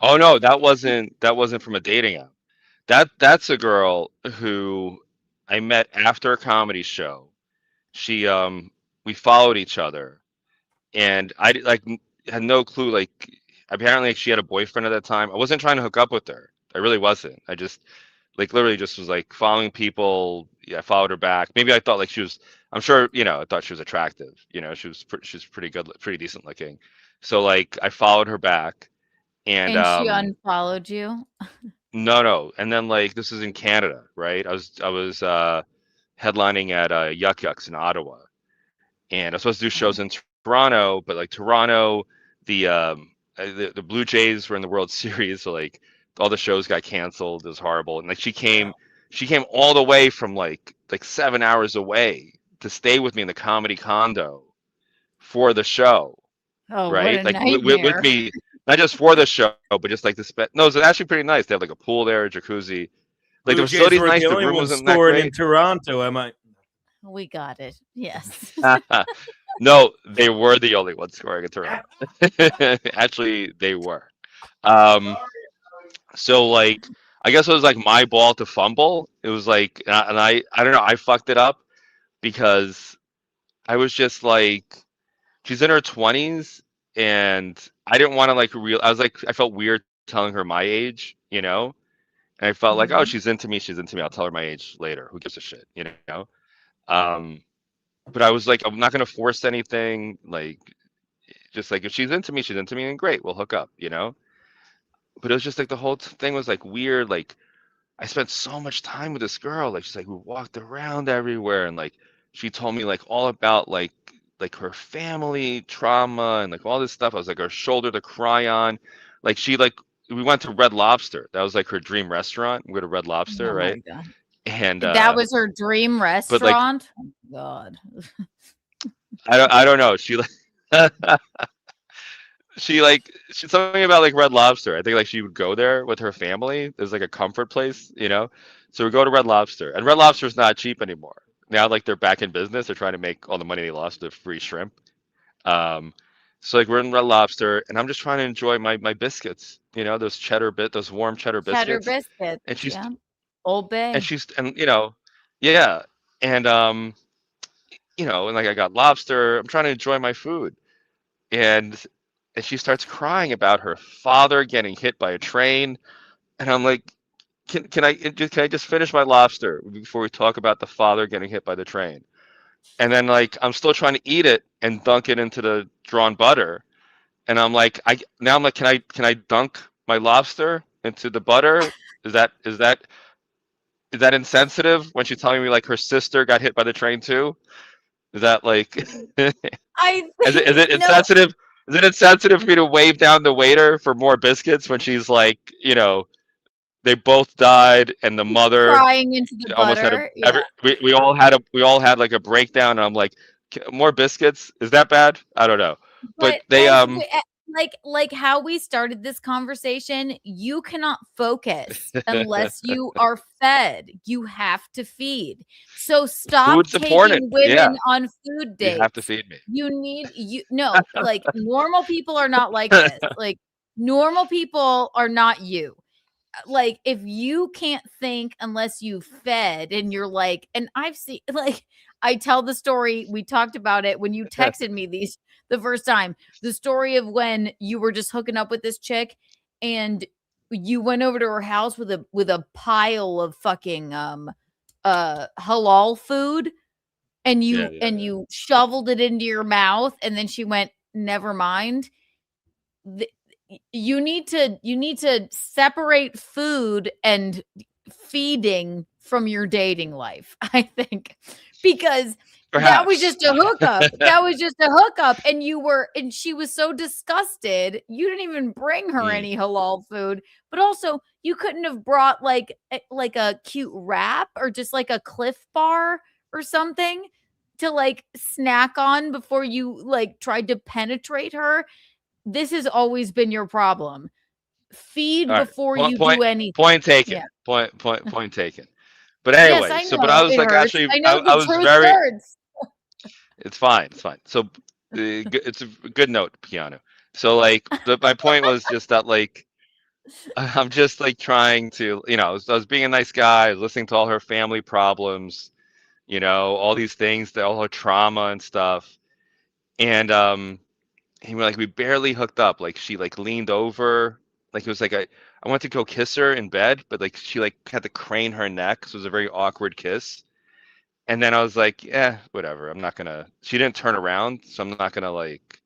Oh no, that wasn't from a dating app. That's a girl who I met after a comedy show. She we followed each other, and had no clue. Like, apparently she had a boyfriend at that time. I wasn't trying to hook up with her. I really wasn't. I just like literally just was like following people. Yeah, I followed her back. Maybe I thought like she was. I'm sure, I thought she was attractive. She's pretty good, pretty decent looking. So like I followed her back, and And she unfollowed you. no. And then like this is in Canada, right? I was headlining at Yuck Yucks in Ottawa, and I was supposed to do shows in Toronto, but like Toronto, the Blue Jays were in the World Series, so like all the shows got canceled. It was horrible, and like she came all the way from like 7 hours away to stay with me in the comedy condo for the show, Oh, what right? a Like with nightmare. me, not just for the show, but just like to spend. No, it's actually pretty nice. They have like a pool there, a jacuzzi. Like the Blue Jays facility's weren't nice. the The only room ones wasn't that scoring in great. Toronto, am I? We got it. Yes. No, they were the only ones scoring in Toronto. Actually, they were. Um, so like, I guess it was like my ball to fumble. It was like, and I don't know, I fucked it up because I was just like, she's in her 20s, and I didn't want to like real. I was like, I felt weird telling her my age, and I felt like, oh, Mhm. she's into me. She's into me. I'll tell her my age later. Who gives a shit, Um, but I was like, I'm not gonna force anything. Like, just like if she's into me, and great, we'll hook up. But it was just like the whole thing was like weird. Like I spent so much time with this girl. Like she's like we walked around everywhere, and like she told me like all about like her family trauma and like all this stuff. I was like her shoulder to cry on. Like we went to Red Lobster. That was like her dream restaurant. We go to Red Lobster, Oh my right? God. And That was her dream but like restaurant. Oh, God. I don't know. She like she's something about like Red Lobster. I think like she would go there with her family. There's like a comfort place. So we go to Red Lobster, and Red Lobster's not cheap anymore. Now like they're back in business. They're trying to make all the money they lost with free shrimp. Um, so like we're in Red Lobster, and I'm just trying to enjoy my biscuits. Those warm cheddar Cheddar biscuits. biscuits. And she's Yeah. Old and Bay. she's and yeah, and and like I got lobster. I'm trying to enjoy my food, and she starts crying about her father getting hit by a train, and I'm like, can I just finish my lobster before we talk about the father getting hit by the train? And then like I'm still trying to eat it and dunk it into the drawn butter, and I'm like, can I dunk my lobster into the butter? Is that insensitive when she's telling me like her sister got hit by the train too? Is that like I is it think is it no. insensitive? Is it insensitive for me to wave down the waiter for more biscuits when she's like, they both died, and the mother Crying into the almost had a butter. Yeah. we all had like a breakdown, and I'm like, more biscuits? Is that bad? I don't know. But But they as like how we started this conversation, you cannot focus unless you are fed. You have to feed. So stop food's important. taking Yeah, women on food you have to dates. feed me. You no, like normal people are not like this. Like normal people are not you. Like if you can't think unless you fed and you're like, and I've seen like I tell the story, we talked about it when you texted me these the first time, the story of when you were just hooking up with this chick and you went over to her house with a pile of fucking halal food, and you shoveled it into your mouth, and then she went, never mind. You need to separate food and feeding from your dating life, I think, because that was just a hookup. That was just a hookup. And she was so disgusted. You didn't even bring her any halal food, but also you couldn't have brought like a cute wrap or just like a Cliff Bar or something to like snack on before you like tried to penetrate her. This has always been your problem. Feed before you do anything. Point taken. Yeah. Point taken. But anyway, Yes, I know, but I was it like, hurts. actually, I know the I was truth very. hurts. It's fine. So it's a good note, Keanu. So like, my point was just that like, I'm just like trying to, I was being a nice guy, I was listening to all her family problems, all these things, all her trauma and stuff, and we barely hooked up. Like she like leaned over, like it was like I went to go kiss her in bed, but like she like had to crane her neck, so it was a very awkward kiss. And then I was like, yeah, whatever. I'm not gonna. She didn't turn around, so I'm not gonna like.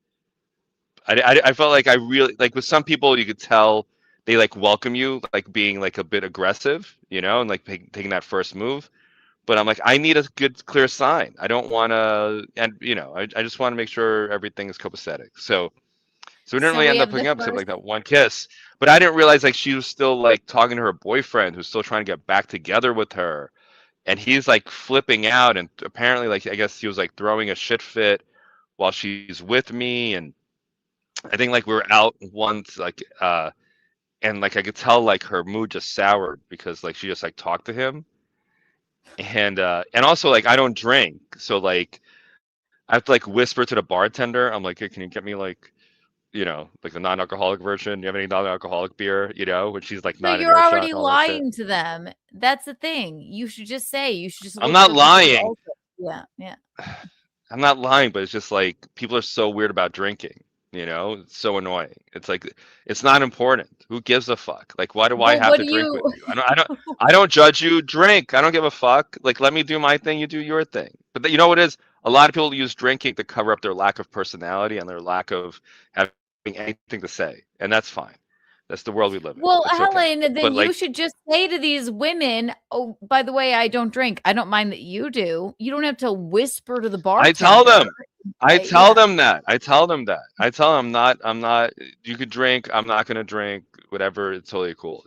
I felt like I really like with some people you could tell they like welcome you like being like a bit aggressive, and like taking that first move. But I'm like, I need a good clear sign. I don't want to, and I just want to make sure everything is copacetic. So we didn't really we end up have the hooking up except like first. that one kiss. But I didn't realize like she was still like talking to her boyfriend who's still trying to get back together with her. And he's like flipping out, and apparently like I guess he was like throwing a shit fit while she's with me. And I think like we were out once like and like I could tell like her mood just soured because like she just like talked to him. And also like I don't drink, so like I have to like whisper to the bartender. I'm like, hey, can you get me like like the non-alcoholic version? Do you have any non-alcoholic beer? Which she's like So not in you're earshot already and all that shit. lying to them. That's the thing. You should just I'm look not for people to lying. also- Yeah. I'm not lying, but it's just like people are so weird about drinking. It's so annoying. It's like it's not important. Who gives a fuck? Like, why do I Well, have what to do drink you with you? I don't judge you. Drink. I don't give a fuck. Like, let me do my thing. You do your thing. But you know what it is? A lot of people use drinking to cover up their lack of personality and their lack of having anything to say, and that's fine. That's the world we live in. Well, It's okay. Helen, then But you like, should just say to these women, "Oh, by the way, I don't drink. I don't mind that you do. You don't have to whisper to the I tell bartender." them. I Right? tell Yeah. them that. I tell them that. I tell them I'm not. You could drink. I'm not gonna drink. Whatever. It's totally cool.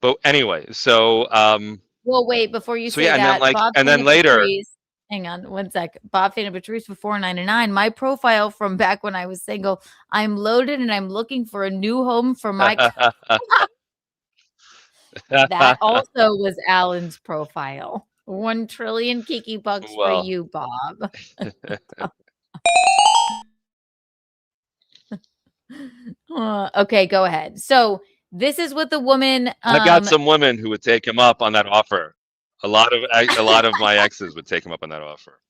But anyway, Well, wait, before you so say yeah, and then that, like, Bob and then Fana later, Patrice, hang on one sec. Bob Fana Patrice for $4.99. My profile from back when I was single. I'm loaded and I'm looking for a new home for my. That also was Alan's profile. 1 trillion Kiki bucks for well, you, Bob. Okay, go ahead. So this is what the woman. I've got some women who would take him up on that offer. A lot of my exes would take him up on that offer.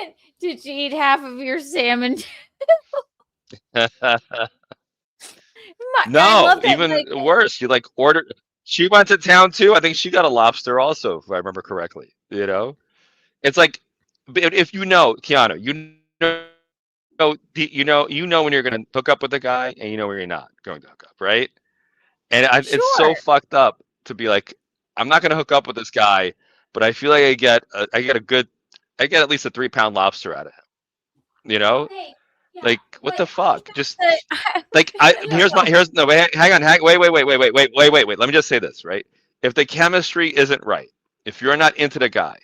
And did she eat half of your salmon? I No, love that. even Like, worse. She like ordered. She went to town too. I think she got a lobster also, if I remember correctly. It's like, if Keanu, when you're gonna hook up with a guy, and when you're not going to hook up, right? And it's so sure. fucked up to be like, I'm not gonna hook up with this guy, but I feel like I get at least a 3-pound lobster out of him. Hey, yeah, Like, what the but fuck? Just like no, wait. Let me just say this, right? If the chemistry isn't right, if you're not into the guy,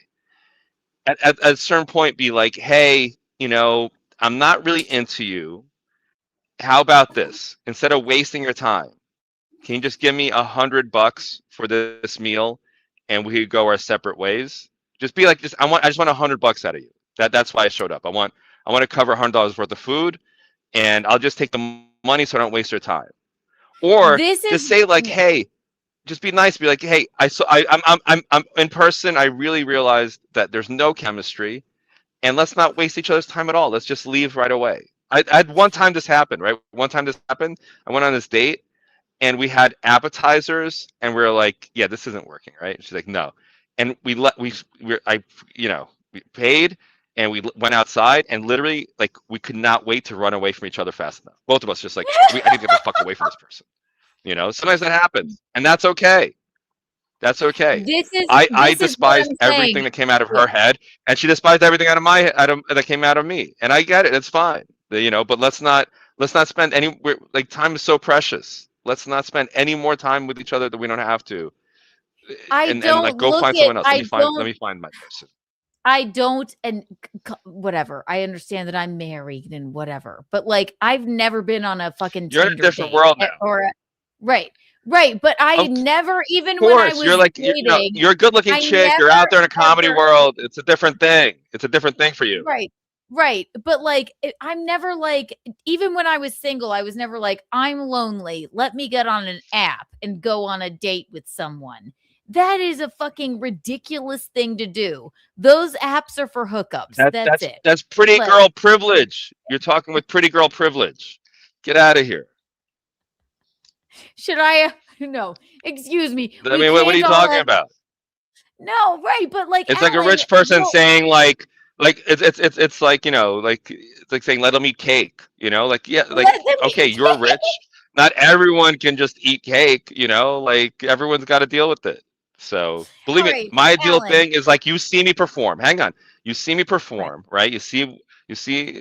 at a certain point, be like, hey, I'm not really into you. How about this? Instead of wasting your time, can you just give me $100 for this meal, and we could go our separate ways? Just be like, I just want $100 out of you. That's why I showed up. I want to cover $100 worth of food, and I'll just take the money so I don't waste your time. Or just say like, hey, just be nice. Be like, hey, I'm in person. I really realized that there's no chemistry, and let's not waste each other's time at all. Let's just leave right away. I had one time this happened, right? One time this happened. I went on this date, and we had appetizers, and we were like, yeah, this isn't working, right? She's like, no. And we paid, and we went outside, and literally, like, we could not wait to run away from each other fast enough. Both of us just like, I need to get the fuck away from this person. Sometimes that happens, and that's okay. That's okay. This is I this is what despised I'm everything saying. that came out of Yeah. her head, and she despised everything out of my that came out of me. And I get it; it's fine, But let's not spend like, time is so precious. Let's not spend any more time with each other that we don't have to. I And don't like, go look find at. someone else. I Let don't. me find my person. I don't, and whatever. I understand that I'm married and whatever, but like, I've never been on a fucking You're in a Tinder different date world now. right. But I Of never, even when I course, was you're like dating, you're a good-looking I chick. You're never out there in a comedy ever. world. It's a different thing. It's a different thing for you. Right. But like, I'm never like, even when I was single, I was never like, I'm lonely. Let me get on an app and go on a date with someone. That is a fucking ridiculous thing to do. Those apps are for hookups. That's it. That's pretty Like, girl privilege. You're talking with pretty girl privilege. Get out of here. should I? No, excuse me. I mean, what are you talking about? No, right, but like, It's like a Alan, rich person no, saying it's like, it's like saying let them eat cake. Like, yeah, like, let them okay, eat you're cake. rich. Not everyone can just eat cake. Like, everyone's got to deal with it. So believe All me, right, my ideal Alan. thing is like, you see me perform. Hang on, you see me perform, right? You see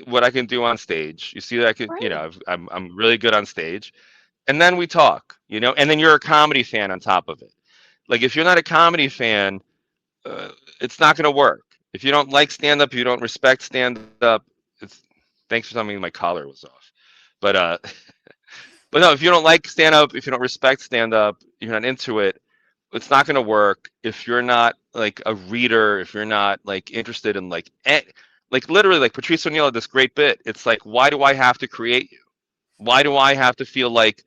what I can do on stage. You see that I can, Right. I'm really good on stage, and then we talk, and then you're a comedy fan on top of it. Like, if you're not a comedy fan, it's not going to work. If you don't like stand up, you don't respect stand up. It's Thanks for telling me my collar was off, but but no, if you don't like stand up, if you don't respect stand up, you're not into it. It's not going to work if you're not like a reader. If you're not like interested in like literally, like, Patrice O'Neill had this great bit. It's like, why do I have to create you? Why do I have to feel like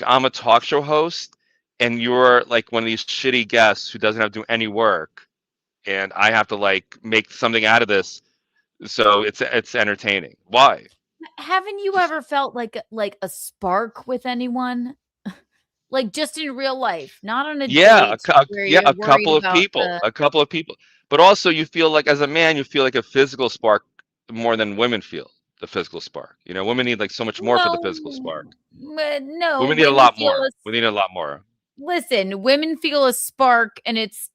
I'm a talk show host and you're like one of these shitty guests who doesn't have to do any work, and I have to like make something out of this so it's entertaining? Why? Haven't you ever felt like a spark with anyone? Like, just in real life, not on a Yeah, date where yeah, you're worried about the. a couple of people. But also, you feel like, as a man, you feel like a physical spark more than women feel the physical spark. Women need like so much more for the physical spark. No, Women need a women lot feel more. a. We need a lot more. Listen, women feel a spark, and it's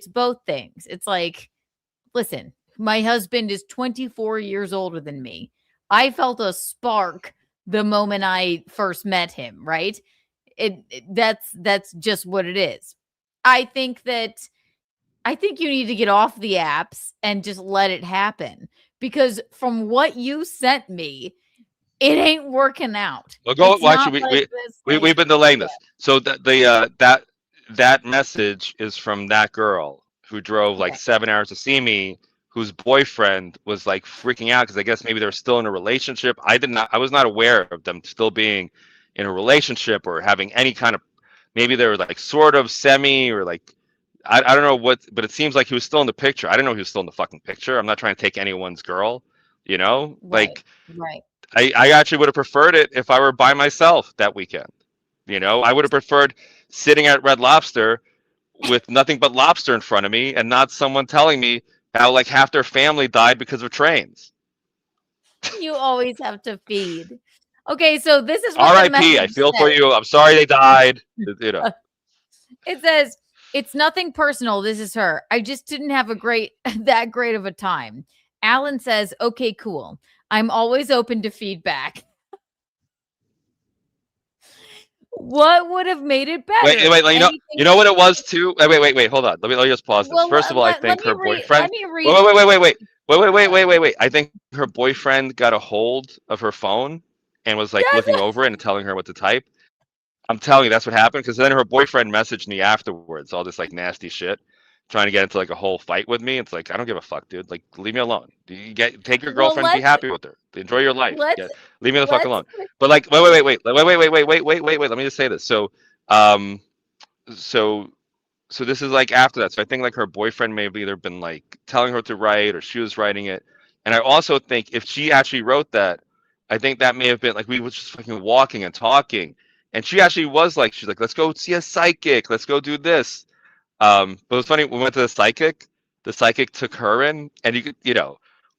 both things. It's like, listen, my husband is 24 years older than me. I felt a spark the moment I first met him, right? That's just what it is. I think you need to get off the apps and just let it happen, because from what you sent me, it ain't working out. Well, go. It's Well, not actually, like this, like, we've been delaying this. So that message is from that girl who drove like okay. 7 hours to see me, whose boyfriend was like freaking out because I guess maybe they're still in a relationship. I was not aware of them still being in a relationship or having any kind of. Maybe they were like sort of semi, or like, I don't know what, but it seems like he was still in the picture. I didn't know he was still in the fucking picture. I'm not trying to take anyone's girl, Right, like. right. I actually would have preferred it if I were by myself that weekend. I would have preferred sitting at Red Lobster with nothing but lobster in front of me and not someone telling me how like half their family died because of trains. You always have to feed. Okay, so this is what the R.I.P. I message feel for says. you. I'm sorry they died. It says, it's nothing personal. This is her. I just didn't have that great of a time. Alan says, okay, cool. I'm always open to feedback. What would have made it better? Wait. Anything. You know what it was too. Wait. Hold on. Let me just pause this. Well, First of all, I think her boyfriend. Let me read. Wait. I think her boyfriend got a hold of her phone and was like looking over it and telling her what to type. I'm telling you, that's what happened, because then her boyfriend messaged me afterwards, all this like nasty shit, trying to get into like a whole fight with me. It's like, I don't give a fuck, dude. Like, leave me alone. Take your Well, girlfriend, be happy with her, enjoy your life. let's Leave me the fuck let's alone. But like, wait. Let me just say this. So, so this is like after that. So I think like her boyfriend may have either been like telling her to write, or she was writing it. And I also think if she actually wrote that, I think that may have been like we were just fucking walking and talking. And she actually was like, she's like, let's go see a psychic. Let's go do this. But it was funny. We went to the psychic. The psychic took her in, and you could,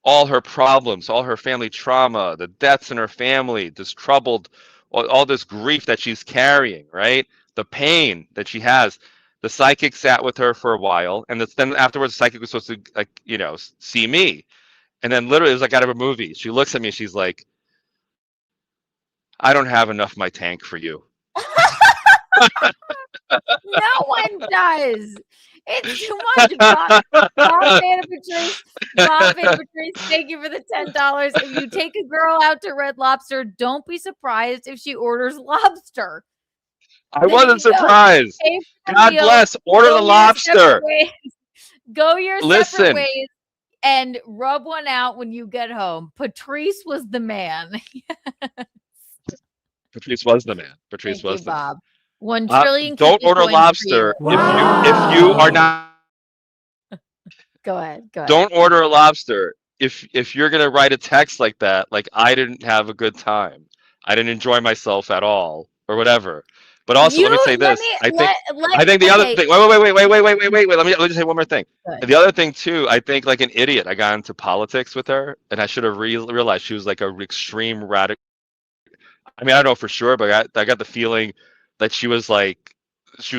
all her problems, all her family trauma, the deaths in her family, this troubled, all this grief that she's carrying, right? The pain that she has. The psychic sat with her for a while, and then afterwards, the psychic was supposed to see me, and then literally it was like out of a movie. She looks at me, she's like, "I don't have enough of my tank for you." No one does. It's too much. Bob Van Patrice, thank you for the $10. If you take a girl out to Red Lobster, don't be surprised if she orders lobster. I wasn't surprised. God bless. Order the lobster. Go your separate Listen. ways and rub one out when you get home. Patrice was the man. Patrice was the man. Patrice Thank was you, the man. Bob. 1 trillion. Don't Kiki order coins for lobster you. if you are not. Go ahead. Don't order a lobster if you're gonna write a text like that. Like, I didn't have a good time. I didn't enjoy myself at all, or whatever. But also, let me say this. I think the other thing. Wait. Let me just say one more thing. The other thing too. I think, like an idiot, I got into politics with her, and I should have realized she was like an extreme radical. I mean, I don't know for sure, but I got the feeling that she was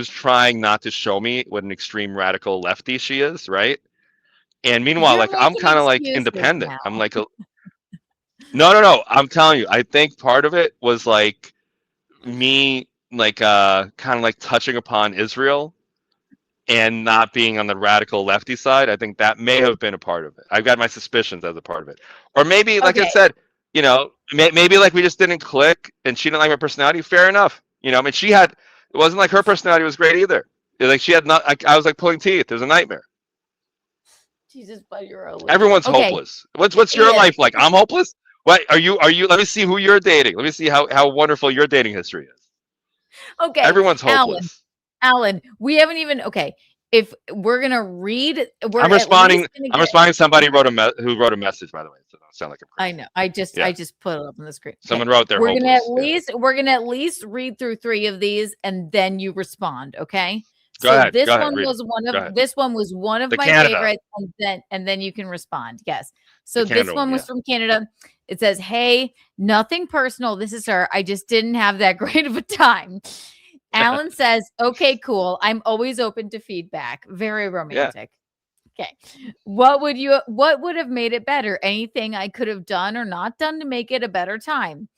trying not to show me what an extreme radical lefty she is, right? And meanwhile, You're like, I'm making kind of like excuses independent. now. I'm like, no. I'm telling you, I think part of it was like me, like, kind of like touching upon Israel and not being on the radical lefty side. I think that may have been a part of it. I've got my suspicions as a part of it, or maybe, like I said, maybe like we just didn't click, and she didn't like my personality. Fair enough. I mean, it wasn't like her personality was great either. Like, she had not. Like, I was like pulling teeth. It was a nightmare. Jesus, but you're a Everyone's hopeless. What's your life like? I'm hopeless. What are you? Let me see who you're dating. Let me see how wonderful your dating history is. Okay. Everyone's hopeless. Alan, we haven't even. Okay, if we're gonna read, I'm responding. I'm responding to somebody who wrote a message, by the way. So don't sound like a. I know. I just put it up on the screen. Someone wrote their. We're gonna at least read through 3 of these, and then you respond. Okay. Go ahead. This go one ahead, was one of my Canada. favorites, and then you can respond. Yes. So Canada this one was from Canada. It says, "Hey, nothing personal. This is her. I just didn't have that great of a time." Alan says, "Okay, cool. I'm always open to feedback." Very romantic. Yeah. Okay. What would have made it better? Anything I could have done or not done to make it a better time?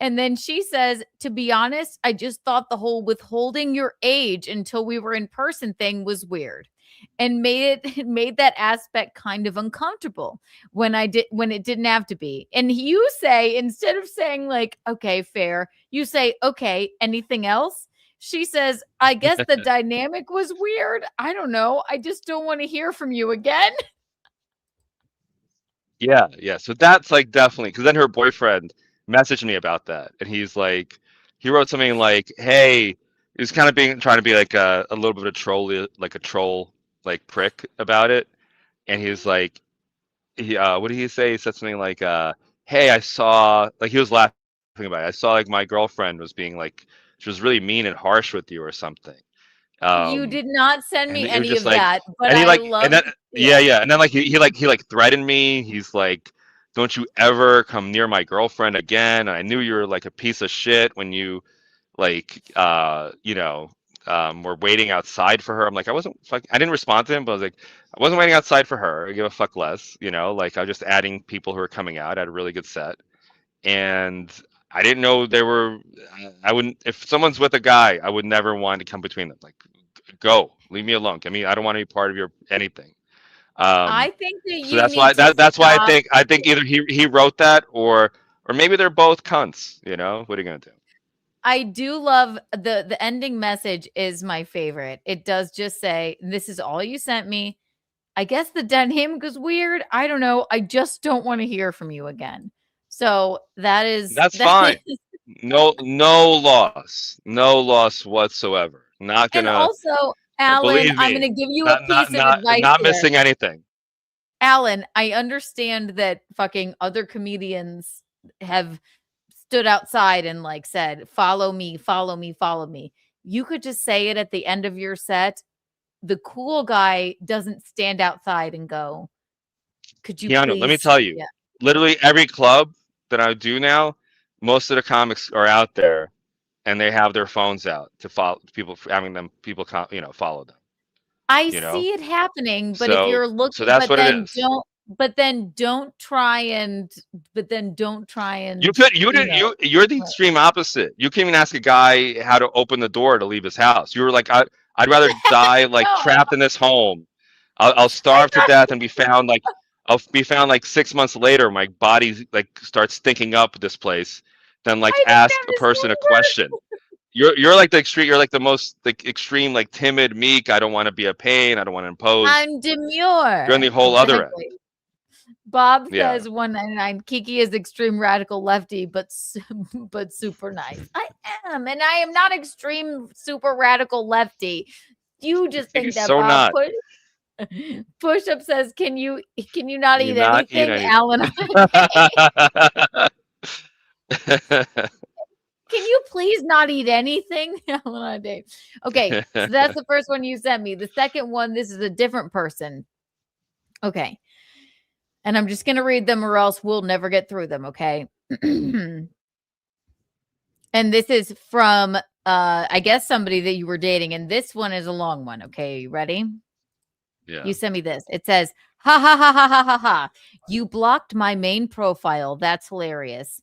And then she says, "To be honest, I just thought the whole withholding your age until we were in person thing was weird, and made that aspect kind of uncomfortable when it didn't have to be." And you say, instead of saying like, "Okay, fair," you say, "Okay, anything else?" She says, "I guess the dynamic was weird. I don't know. I just don't want to hear from you again." Yeah. So that's like definitely, because then her boyfriend messaged me about that, and he wrote something like, "Hey," he was kind of trying to be like a little bit of a troll, like prick about it, and he was like, what did he say? He said something like, "Hey, I saw," like, he was laughing about it. "I saw like my girlfriend was being like, she was really mean and harsh with you or something." You did not send me any of like, that, but and he I like, love and then and then like he threatened me. He's like, "Don't you ever come near my girlfriend again. I knew you were like a piece of shit when you like were waiting outside for her." I'm like, I didn't respond to him, but I was like, I wasn't waiting outside for her. I give a fuck less, like, I was just adding people who are coming out. I had a really good set, and I didn't know they were. I wouldn't, if someone's with a guy, I would never want to come between them. Like, go, leave me alone. I mean, I don't want to be part of your anything. I think that so that's why I think either he wrote that, or maybe they're both cunts. What are you gonna do? I do love the ending message is my favorite. It does just say, "This is all you sent me. I guess the dynamic was weird. I don't know. I just don't want to hear from you again." So that's fine. No loss whatsoever. Not gonna. And also, Alan, I'm gonna give you a piece of advice. Not here. missing anything. Alan, I understand that fucking other comedians have stood outside and like said, "Follow me, follow me, follow me." You could just say it at the end of your set. The cool guy doesn't stand outside and go, "Could you Keanu, let me please?" tell you, Yeah. literally every club that I do now, most of the comics are out there, and they have their phones out to follow people, having them people, follow them. I You know, see it happening, but if so you're so looking, that's what it is. but then don't try and, but then don't try You and, could you you did know, you're the extreme opposite. You can't even ask a guy how to open the door to leave his house. You were like, I'd rather die like no, trapped in this home. I'll I'm starve to not, death and be found like I'll be found like 6 months later. My body like starts stinking up this place. Than like I think ask I'm a the person a same person. question. You're like the extreme. You're like the most like extreme, like timid, meek. I don't want to be a pain. I don't want to impose. I'm You're on the demure. whole other end. Exactly. Bob Yeah. says 199. Kiki is extreme radical lefty, but but super nice. I am, and I am not extreme super radical lefty. You just think He's that, so Bob. not. Push up says, can you not You eat not eat anything, anything. Alan? Can you please not eat anything? Alan on a date. Okay, so that's the first one you sent me. The second one, this is a different person. Okay. And I'm just going to read them or else we'll never get through them, okay? And this is from I guess somebody that you were dating, and this one is a long one, okay? You ready? Yeah. You sent me this. It says, "Ha ha ha ha ha ha ha. You blocked my main profile. That's hilarious.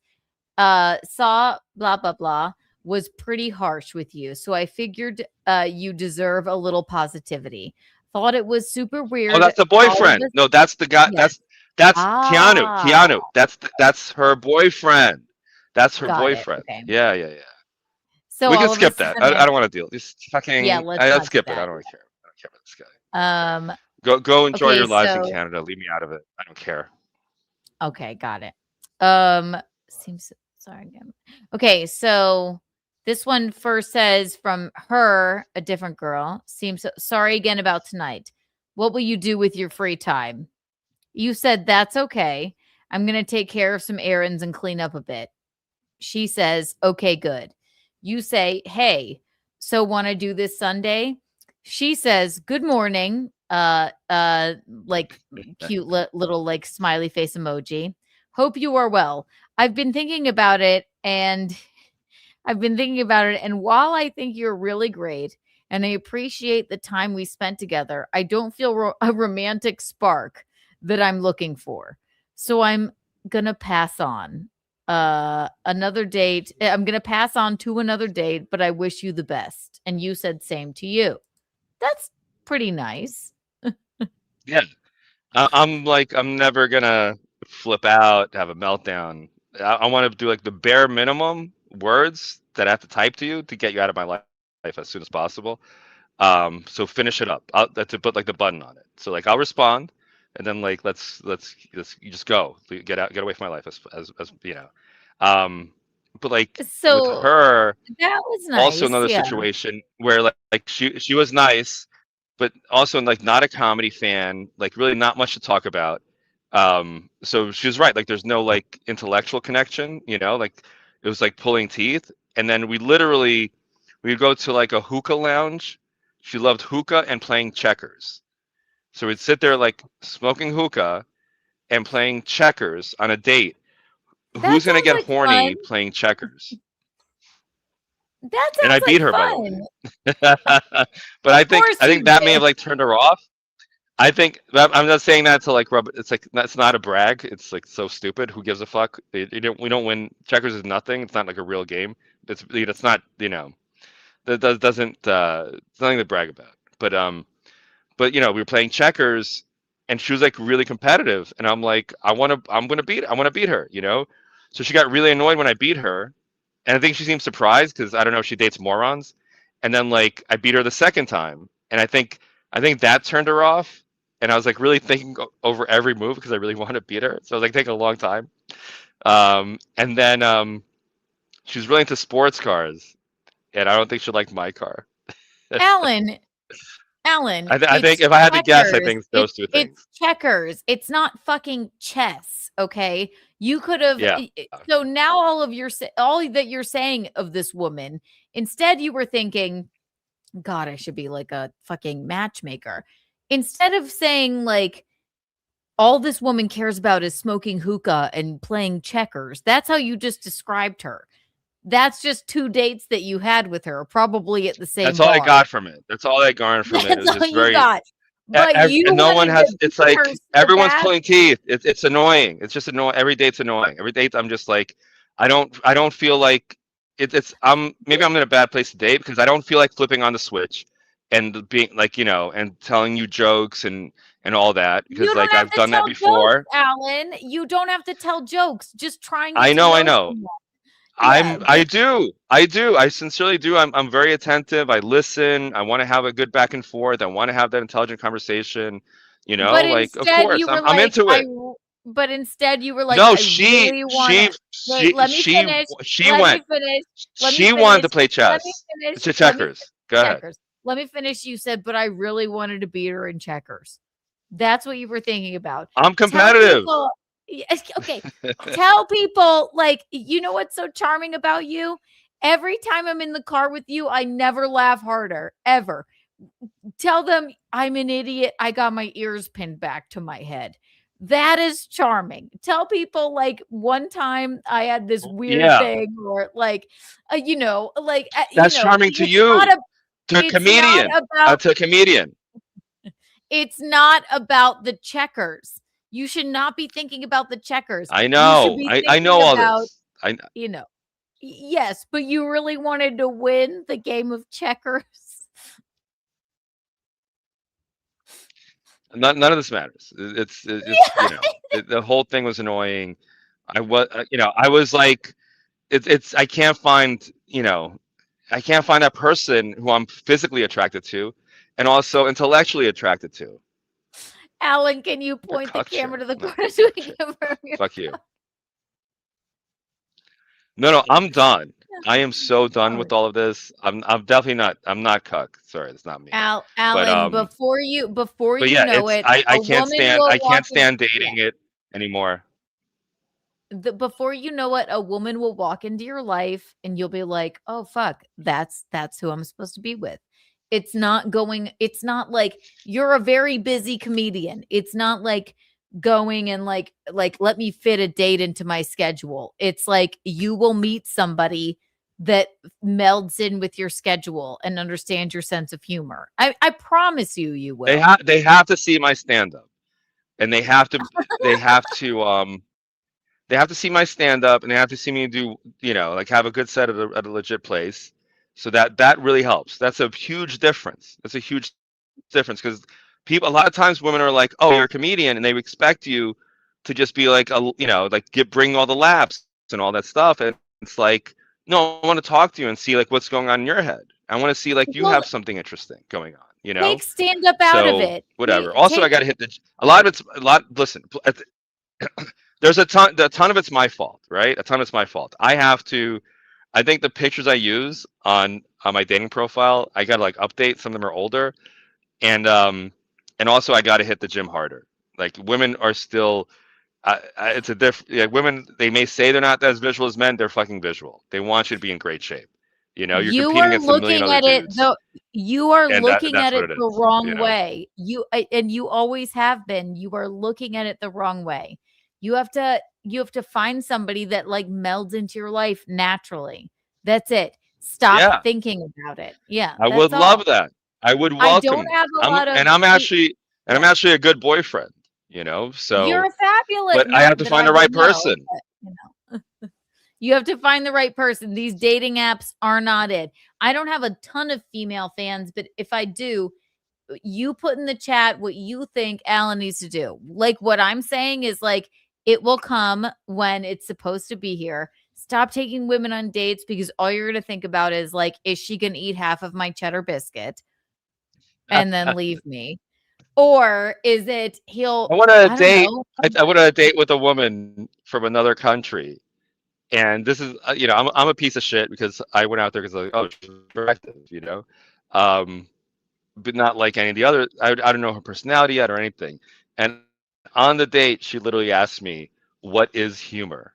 Saw blah blah blah was pretty harsh with you. So I figured you deserve a little positivity. Thought it was super Oh, weird. that's the All of boyfriend. us, No, that's the guy. yes. That's Keanu. Ah, Keanu. That's her boyfriend. That's her got it. boyfriend. Okay. Yeah, yeah, yeah. So We can all of a skip that. I sudden, don't want to deal. Just yeah, fucking. let's Let's not do skip it. I that. don't really care. I don't care about this guy. Um, Go enjoy okay, your lives in so Canada. Leave me out of it. I don't care. okay, got it. Seems sorry again. Okay, so this one first says from her, a different girl. Seems sorry again about tonight. What will you do with your free time? You said that's okay. I'm gonna take care of some errands and clean up a bit. She says, okay, good. You say, hey, so want to do this Sunday? She says, good morning. Like cute little like smiley face emoji. Hope you are well. I've been thinking about it and while I think you're really great and I appreciate the time we spent together, I don't feel a romantic spark that I'm looking for. So I'm going to pass on another date. I'm going to pass on to another date, but I wish you the best. And you said same to you. That's pretty nice. Yeah. I'm never gonna flip out, have a meltdown. I want to do like the bare minimum words that I have to type to you to get you out of my life as soon as possible. So finish it up. To put like the button on it. So like I'll respond, and then like let's you just go, get out, get away from my life as you know. But like with So her, that was also nice. another Yeah. situation where like she was nice, but also like not a comedy fan, like really not much to talk about. So she was right, like there's no like intellectual connection, like it was like pulling teeth. And then we'd go to like a hookah lounge. She loved hookah and playing checkers. So we'd sit there like smoking hookah and playing checkers on a date. That Who's gonna sounds get like horny fun. playing checkers? That And I sounds beat like her, by the fun. way. But I Of think course I think you that may have did. like turned her off. I think I'm not saying that to like rub. It's like that's not a brag. It's like so stupid. Who gives a fuck? We don't win. Checkers is nothing. It's not like a real game. It's not. That doesn't. It's nothing to brag about. But we were playing checkers, and she was like really competitive, and I'm like, I'm gonna beat her. So she got really annoyed when I beat her, and I think she seemed surprised because I don't know if she dates morons. And then like I beat her the second time, and I think that turned her off. And I was like really thinking over every move because I really wanted to beat her. So I was like taking a long time. And then she was really into sports cars, and I don't think she liked my car. Alan, Alan, I think it's if I had to guess, I checkers. think it's those two It's things. checkers. It's not fucking chess. Okay, you could have. Yeah. So now all that you're saying of this woman, instead you were thinking, God, I should be like a fucking matchmaker. Instead of saying like, all this woman cares about is smoking hookah and playing checkers. That's how you just described her. That's just 2 dates that you had with her, probably at the same That's all I bar. got from it. That's all I garnered from it. It That's was all just you very. got. But you And no one wanted has. to It's be like her so everyone's bad. pulling teeth. It's annoying. It's just annoying. Every date's annoying. Every date, I'm just like, I don't feel like it's. Maybe I'm in a bad place to date because I don't feel like flipping on the switch and being like, and telling you jokes and all that because You don't like have I've to done that tell before. jokes, Alan. You don't have to tell jokes. Just trying to I know. know I someone. Yeah, but do. I sincerely do. I'm very attentive. I listen. I want to have a good back and forth. I want to have that intelligent conversation. but Like of instead course, you were I'm like, into it. but instead you were like, No, I really want to. Wait, let me finish. she Let me went. finish. Let me She wanted finish. to play Let me chess. finish. To Let me checkers. Go ahead. checkers. Let me finish. You said, but I really wanted to beat her in checkers. That's what you were thinking about. I'm Tell competitive. people. Yes, okay. Tell people, like, you know what's so charming about you? Every time I'm in the car with you, I never laugh harder, ever. Tell them I'm an idiot. I got my ears pinned back to my head. That is charming. Tell people like one time I had this weird Yeah, thing, or like, that's charming to you. To a it's not comedian. about To a comedian. it's not about the checkers. You should not be thinking about the checkers. I You should know. be I know thinking all about, this. I you know, yes, but you really wanted to win the game of checkers. none of this matters. The whole thing was annoying. I was like, I can't find, I can't find that person who I'm physically attracted to, and also intellectually attracted to. Alan, can you Your point the cock camera to chair. the No, corner so we shit. can confirm your Fuck you. No, I'm done. I am so done with all of this. I'm definitely not. I'm not cuck. Sorry, that's not me. But Alan, before you yeah, know it, I a can't woman stand. will I walk can't in. stand dating it anymore. Before you know it, a woman will walk into your life and you'll be like, oh fuck, that's who I'm supposed to be with. It's not like you're a very busy comedian. It's not like going and like let me fit a date into my schedule. It's like you will meet somebody that melds in with your schedule and understands your sense of humor. I promise you will. They have to see my stand up, and they have to they have to see my stand up, and they have to see me do, like have a good set at a legit place. So that really helps. That's a huge difference. That's a huge difference because a lot of times women are like, "Oh, you're a comedian," and they expect you to just be like bring all the laughs and all that stuff. And it's like, no, I want to talk to you and see like what's going on in your head. I want to see like you Well, have something interesting going on. take stand up out of So it. whatever. Also, I got to hit a lot of it's a lot. Listen, there's a ton of it's my fault, right? A ton of it's my fault. I think the pictures I use on my dating profile, I gotta like update. Some of them are older, and also I gotta hit the gym harder. Like women are still, it's a women, they may say they're not as visual as men. They're fucking visual. They want you to be in great shape. You're You competing are against a million looking other at it dudes, though. You are and looking that's at what it it the is. wrong way. And you always have been. You are looking at it the wrong way. You have to find somebody that like melds into your life naturally. That's it. Stop Yeah, thinking about it. Yeah, I would that's all. love that. I would I don't welcome that. have a lot of I'm actually yeah. a good boyfriend. You're So, a fabulous, but I have not to that find I the would right know, person. but you have to find the right person. These dating apps are not it. I don't have a ton of female fans, but if I do, you put in the chat what you think Alan needs to do. Like what I'm saying is like it will come when it's supposed to be here. Stop taking women on dates because all you're going to think about is like, is she going to eat half of my cheddar biscuit and then leave me? Or is it I want to I don't date. know. I want to date with a woman from another country, and this is, I'm a piece of shit because I went out there because like, oh, she's attractive, um, but not like any of the other. I don't know her personality yet or anything. And on the date, she literally asked me, what is humor?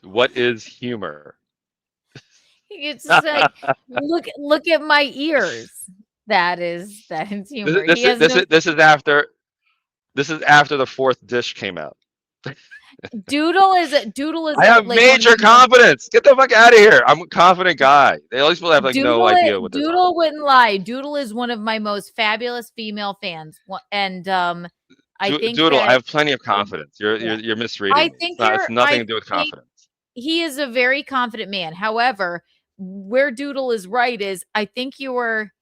What is humor? It's just like look at my ears. That is humor. He has no This is after the fourth dish came out. Doodle is I have like one of major the most confidence. Get the fuck out of here. I'm a confident guy. They always will have like no idea what they're talking Doodle wouldn't lie. Doodle is one of my most fabulous female fans. And I think Doodle, I that have plenty of confidence. You're yeah. you're misreading I me. think It's nothing to do with confidence. he is a very confident man. However, where Doodle is right is I think you're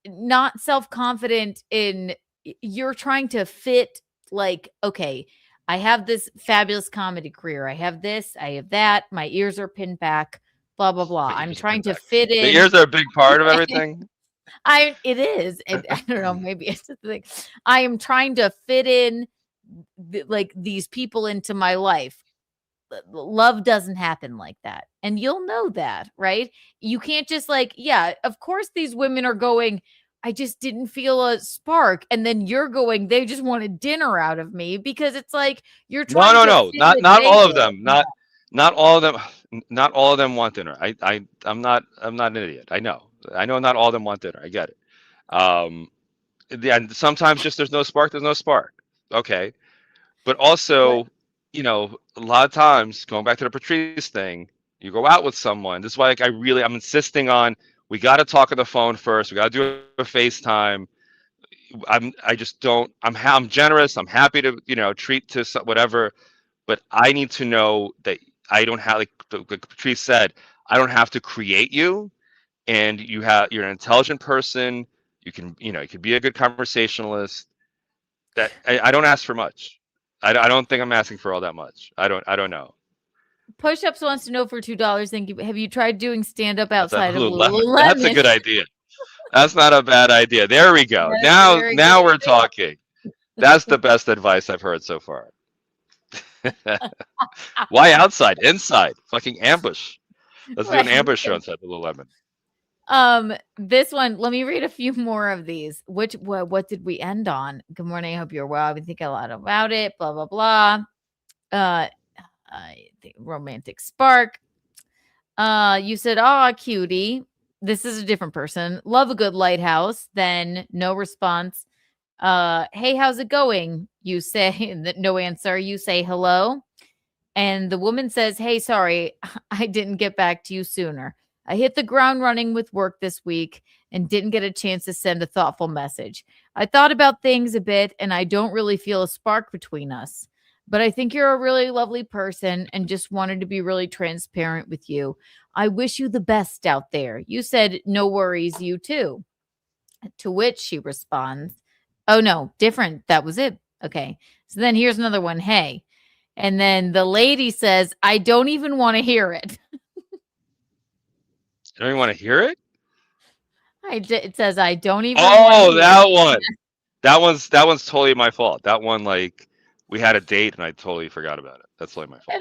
not self-confident in you're trying to fit like, okay, I have this fabulous comedy career. I have this, I have that. My ears are pinned back, blah, blah, blah. I'm trying to fit The in. ears are a big part of everything. It is. I don't know, maybe it's the thing. I am trying to fit in like these people into my life. Love doesn't happen like that. And you'll know that, right? You can't just like, yeah, of course these women are going, I just didn't feel a spark. And then you're going, they just wanted dinner out of me because it's like you're trying to No. fit what Not they all of did. them. Not all of them. Not all of them want dinner. I'm not an idiot. I know not all of them want dinner. I get it. And sometimes just there's no spark. There's no spark. Okay. But also, a lot of times, going back to the Patrice thing, you go out with someone. This is why, like, I'm insisting on, we got to talk on the phone first. We got to do a FaceTime. I'm generous. I'm happy to, treat to whatever, but I need to know that I don't have, like Patrice said, I don't have to create you, and you're an intelligent person. You can, you could be a good conversationalist. That I don't ask for much. I don't think I'm asking for all that much. I don't know. Push-ups wants to know for $2. Thank you. Have you tried doing stand-up That's a outside of Lululemon. Lululemon? That's a good idea. That's not a bad idea. There we go. That's Now very good. we're talking. That's the best advice I've heard so far. Why outside? Inside. Fucking ambush. Let's do an ambush show inside Lululemon. This one, let me read a few more of these. What did we end on? Good morning. I hope you're well. I've been thinking a lot about it. Blah, blah, blah. The romantic spark. You said, "Oh, cutie." This is a different person. Love a good lighthouse. Then no response. Hey, how's it going? You say no answer. You say hello. And the woman says, "Hey, sorry, I didn't get back to you sooner. I hit the ground running with work this week and didn't get a chance to send a thoughtful message. I thought about things a bit and I don't really feel a spark between us. But I think you're a really lovely person and just wanted to be really transparent with you. I wish you the best out there." You said, "No worries, you too." To which she responds, "Oh no, different. That was it." Okay. So then here's another one. "Hey." And then the lady says, "I don't even want to hear it." You don't even want to hear it? It says, "I don't even want to hear that it." one. That one's totally my fault. That one, like, we had a date and I totally forgot about it. That's totally my fault.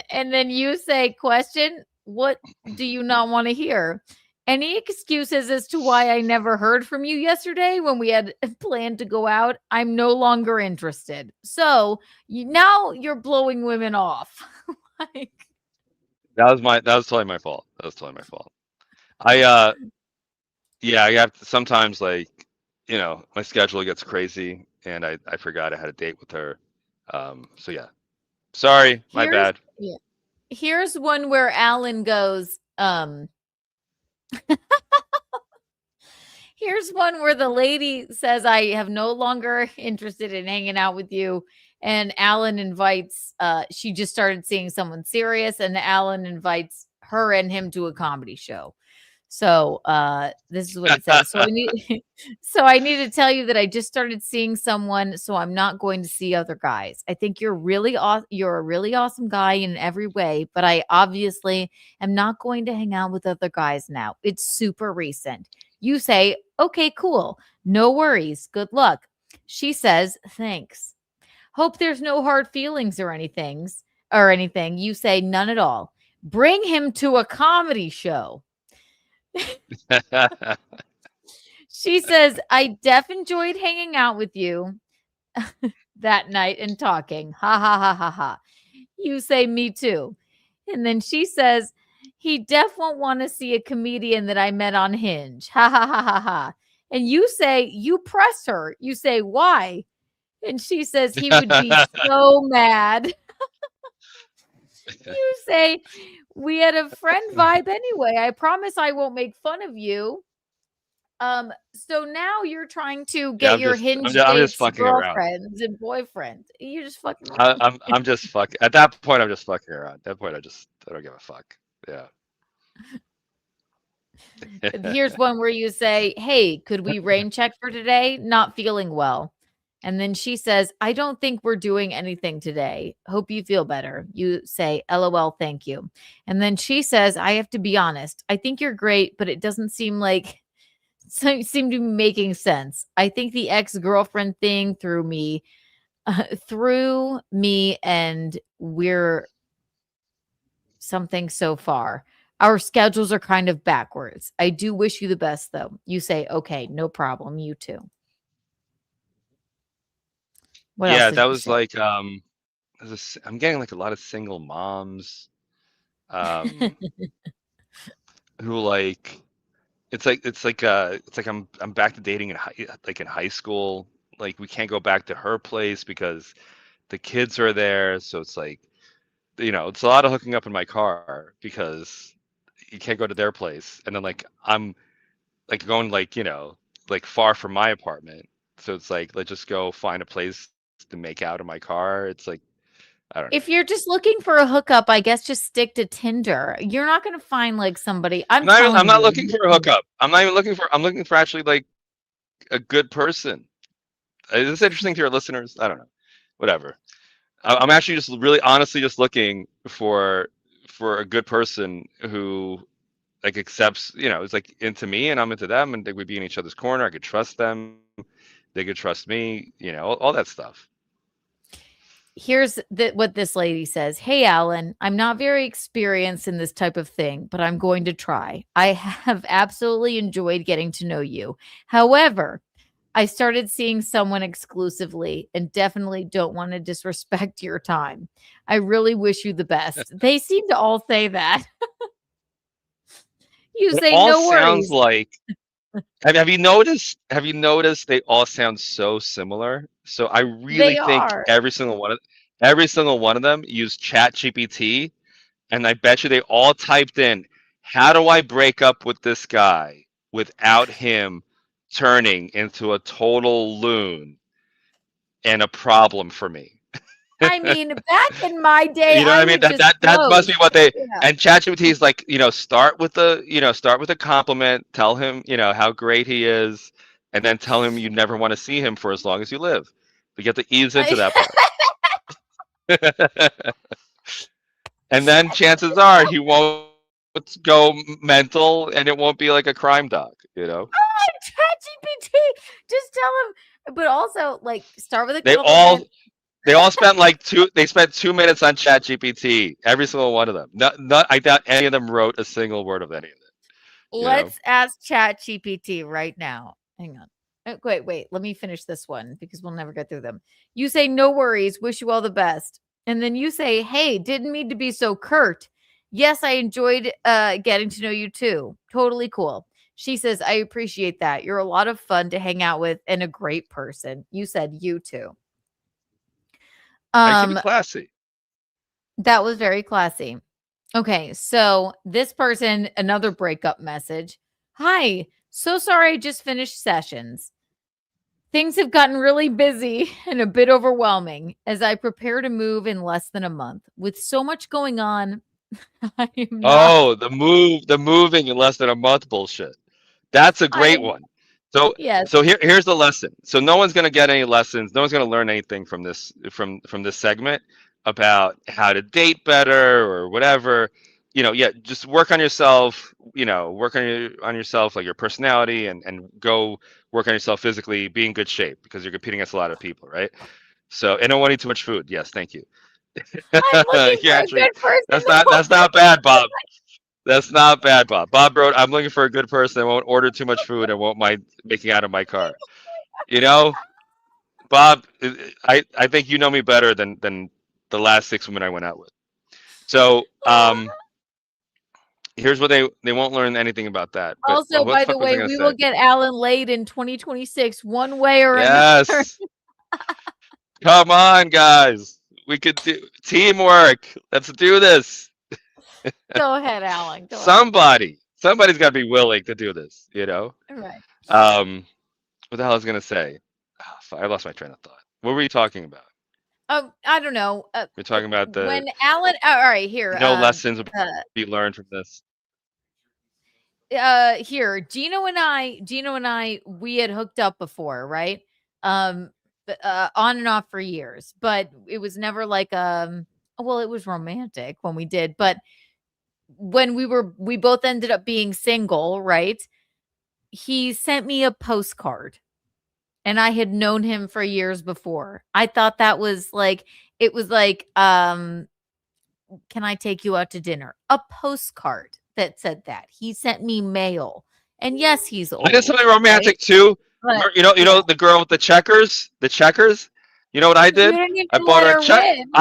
And then you say, "Question, what do you not want to hear? Any excuses as to why I never heard from you yesterday when we had planned to go out? I'm no longer interested." So now you're blowing women off. Like, That was totally my fault. That was totally my fault. I have to, sometimes, like, my schedule gets crazy and I forgot I had a date with her. So yeah. Sorry, my bad. Yeah. Here's one where Alan goes, here's one where the lady says, "I have no longer interested in hanging out with you." And Alan invites, she just started seeing someone serious, and Alan invites her and him to a comedy show. So this is what it says. So I need to tell you that I just started seeing someone, so I'm not going to see other guys. I think you're you're a really awesome guy in every way, but I obviously am not going to hang out with other guys now. It's super recent. You say, "Okay, cool. No worries. Good luck." She says, "Thanks. Hope there's no hard feelings or anything. You say, "None at all. Bring him to a comedy show." She says, "I def enjoyed hanging out with you." that night and talking. Ha ha ha ha ha. You say, me too. And then she says, he def won't want to see a comedian that I met on Hinge. Ha ha ha ha ha. And you say, you press her. You say, why? And she says, he would be so mad. You say, we had a friend vibe anyway. I promise I won't make fun of you. So now you're trying to get I'm your just, Hinge I'm dates, just fucking around. girlfriends, and boyfriends. You're just fucking around. I'm just fucking. At that point, I'm just fucking around. At that point, I don't give a fuck. Yeah. Here's one where you say, hey, could we rain check for today? Not feeling well. And then she says, I don't think we're doing anything today. Hope you feel better. You say, LOL, thank you. And then she says, I have to be honest. I think you're great, but it doesn't seem to be making sense. I think the ex-girlfriend thing threw me, and we're something so far. Our schedules are kind of backwards. I do wish you the best, though. You say, okay, no problem. You too. What else Yeah, did that you was say? like I'm getting like a lot of single moms um who like it's like I'm back to dating in high school. Like we can't go back to her place because the kids are there, so it's like it's a lot of hooking up in my car because you can't go to their place, and then like I'm like going like far from my apartment, so it's like let's just go find a place to make out in my car. It's like I don't know. If you're just looking for a hookup, I guess just stick to Tinder. You're not going to find like somebody. I'm I'm telling not you. looking for a hookup. I'm not even looking for. I'm looking for actually like a good person. Is this interesting to your listeners? I don't know. Whatever. I'm actually just really honestly just looking for a good person who like accepts, it's like into me and I'm into them, and they would be in each other's corner. I could trust them. They could trust me. All that stuff. Here's what this lady says. Hey, Alan, I'm not very experienced in this type of thing, but I'm going to try. I have absolutely enjoyed getting to know you. However, I started seeing someone exclusively and definitely don't want to disrespect your time. I really wish you the best. They seem to all say that. You It say, all no sounds worries. like. Have you noticed? Have you noticed they all sound so similar? So I really They think are. every single one of them use Chat GPT, and I bet you they all typed in, "How do I break up with this guy without him turning into a total loon and a problem for me?" I mean, back in my day, You know what I I mean? would That just that that must be ghost. what they. Yeah. And ChatGPT is like, start with a compliment, tell him, how great he is, and then tell him you never want to see him for as long as you live. We get to ease into that part. And then chances are he won't go mental and it won't be like a crime doc. ChatGPT. Just tell him. But also, like, start with a They all compliment. they all spent like they spent 2 minutes on ChatGPT, every single one of them. Not I doubt any of them wrote a single word of any of it. Let's ask ChatGPT right now. Hang on. Wait. Let me finish this one because we'll never get through them. You say, no worries. Wish you all the best. And then you say, hey, didn't mean to be so curt. Yes, I enjoyed getting to know you too. Totally cool. She says, I appreciate that. You're a lot of fun to hang out with and a great person. You said you too. I keep it classy. That was very classy. Okay, so this person, another breakup message. Hi, so sorry I just finished sessions. Things have gotten really busy and a bit overwhelming as I prepare to move in less than a month. With so much going on, I am not. Oh, the moving in less than a month bullshit. That's a great I one. So yes, so here's the lesson. So no one's gonna get any lessons. No one's gonna learn anything from this segment about how to date better or whatever. Yeah, just work on yourself. Work on yourself, like your personality, and go work on yourself physically. Be in good shape because you're competing against a lot of people, right? So and don't want to eat too much food. Yes, thank you. I'm looking Yeah, for a actually, good person. that's not bad, Bob. That's not bad, Bob. Bob wrote, "I'm looking for a good person that won't order too much food and won't mind making out of my car." You know, Bob, I think you know me better than the last 6 women I went out with. So here's what they won't learn anything about that. But Also, what the by the fuck was I way, gonna we say? will get Alan laid in 2026, one way or another. Yes. Come on, guys. We could do teamwork. Let's do this. Go ahead, Alan. Go ahead. Somebody's got to be willing to do this. You know. Right. What the hell I was gonna say? I lost my train of thought. What were you talking about? I don't know. We're talking about When Alan, all right, here. no lessons would Uh, be learned from this. here, Gino and I, we had hooked up before, right? On and off for years, but it was never like well, it was romantic when we did, but when we both ended up being single, right? He sent me a postcard, and I had known him for years before. I thought that was like, it was like, can I take you out to dinner? A postcard that said that. He sent me mail. And yes, he's old. I did something romantic right? too. But, You know the girl with the checkers. You know what I you did? didn't even I bought let her a her check. win.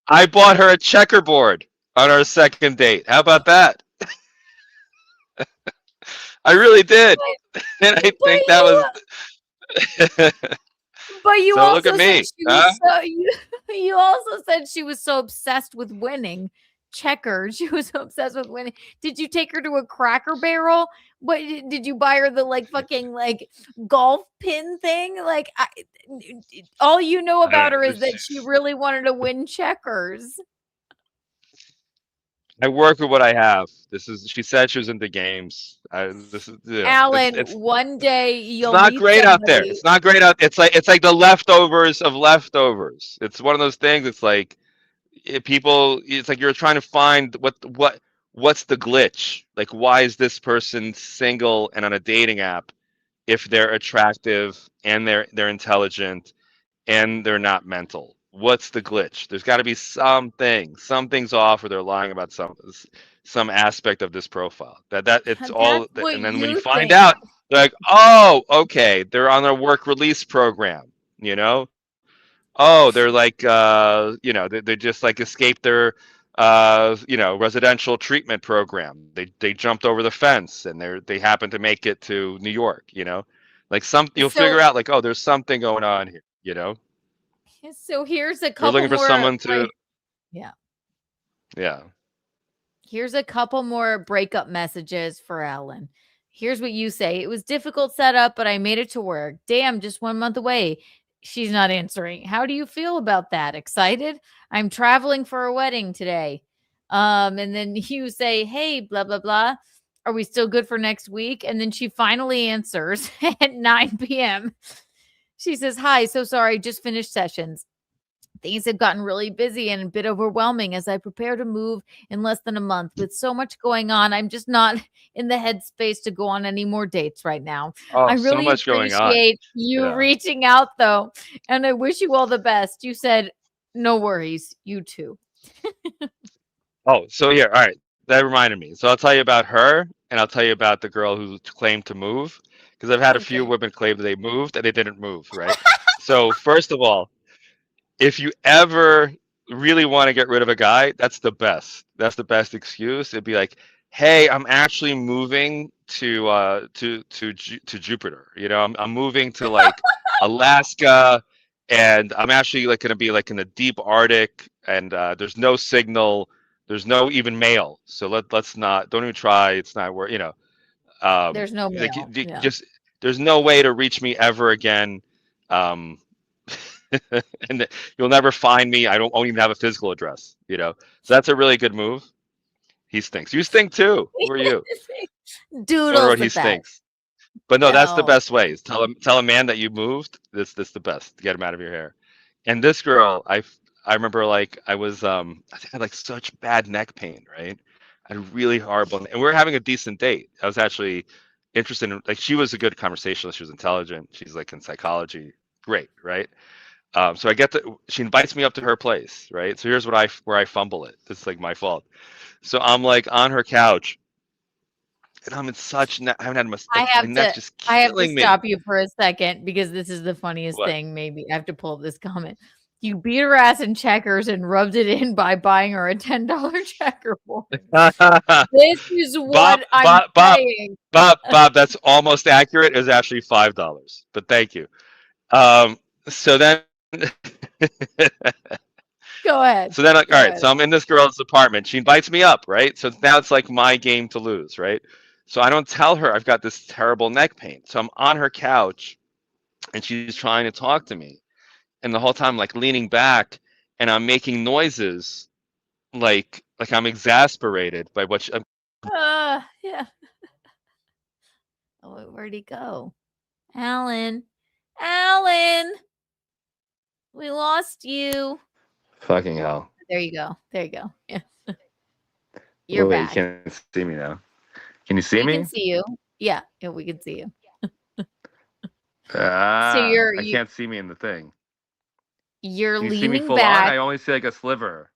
I bought her a checkerboard on our second date. How about that? I really did, and I think that was. But you So look also at said me, she was so you also said she was so obsessed with winning checkers. She was so obsessed with winning. Did you take her to a Cracker Barrel? What did you buy her the like fucking like golf pin thing? Like all you know about her is that she really wanted to win checkers. I work with what I have. She said she was into games. Alan, It's one day you'll not meet great out there. somebody. It's not great out. It's like the leftovers of leftovers. It's one of those things. It's like people. It's like you're trying to find what's the glitch. Like, why is this person single and on a dating app if they're attractive and they're intelligent and they're not mental? What's the glitch? There's got to be something. Something's off, or they're lying about some aspect of this profile. That it's all. That's what And then when you you find think. out, they're like, oh, okay, they're on a work release program. You know, oh, they're like, they just like escaped their, residential treatment program. They jumped over the fence and they happen to make it to New York. Like you'll figure So out like, oh, there's something going on here. so here's a They're couple looking for more someone to, yeah. yeah. Here's a couple more breakup messages for Alan. Here's what you say. It was difficult setup, but I made it to work. Damn, just 1 month away. She's not answering. How do you feel about that? Excited? I'm traveling for a wedding today. And then you say, hey, blah, blah, blah. Are we still good for next week? And then she finally answers at 9 p.m. She says, hi, so sorry, just finished sessions. Things have gotten really busy and a bit overwhelming as I prepare to move in less than a month. With so much going on, I'm just not in the headspace to go on any more dates right now. I Oh, so really much going on. appreciate you Yeah. reaching out, though, and I wish you all the best. You said, no worries, you too. Oh, so yeah, all right. That reminded me. So I'll tell you about her, and I'll tell you about the girl who claimed to move, because I've had a few Okay. women claim that they moved and they didn't move, right? So first of all, if you ever really want to get rid of a guy, that's the best. That's the best excuse. It'd be like, "Hey, I'm actually moving to Jupiter. I'm moving to like Alaska, and I'm actually like going to be like in the deep Arctic, and there's no signal, there's no even mail. So let's not, don't even try. It's not where There's no like mail. Yeah. just there's no way to reach me ever again." Um, and you'll never find me. I don't even have a physical address. So that's a really good move. He stinks. You stink too. Who are you? Doodles What he with that. stinks. But no, that's the No. best way. Is tell a man that you moved. This the best to get him out of your hair. And this girl, I remember like I was I think I had like such bad neck pain, right? I had really horrible, and we were having a decent date. I was actually interested in, like, she was a good conversationalist. She was intelligent. She's like in psychology. Great, right? So she invites me up to her place, right? So here's where I fumble it. This is like my fault. So I'm like on her couch, and I'm in such I haven't had my I like have my neck to just I have to killing me. stop you for a second because this is the funniest What? thing. Maybe I have to pull up this comment. You beat her ass in checkers and rubbed it in by buying her a $10 checkerboard. This is Bob, what I'm Bob, Bob, saying. Bob. That's almost accurate. It was actually $5, but thank you. So then. Go ahead. So then, like, Go all right. ahead. So I'm in this girl's apartment. She invites me up, right? So now it's like my game to lose, right? So I don't tell her I've got this terrible neck pain. So I'm on her couch, and she's trying to talk to me, and the whole time, like leaning back, and I'm making noises, like I'm exasperated by what she, Yeah. Oh, where'd he go? Alan. Alan. We lost you. fucking hell. There you go. There you go. Yeah. You're Wait, back. you can't see me now. Can you see We me? can see you. Yeah, we can see you. Ah, So you're I can't see me in the thing. you're Can you see me leaning full on? back. I only see like a sliver.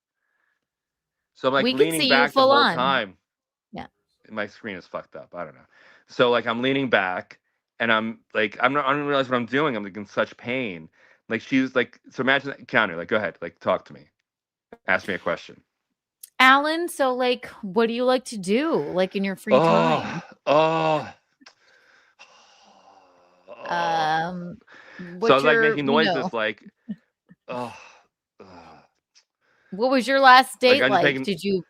So I'm like We can leaning see you back the full whole on. time. Yeah. My screen is fucked up. I don't know. So like I'm leaning back and I'm like I don't realize what I'm doing. I'm like in such pain. Like she's like so imagine that Keanu, like go ahead, like talk to me. Ask me a question. Alan, so like what do you like to do like in your free time? Oh. Um So I what's was like your, making noises like oh, oh. what was your last Like date I'm just like? making Did you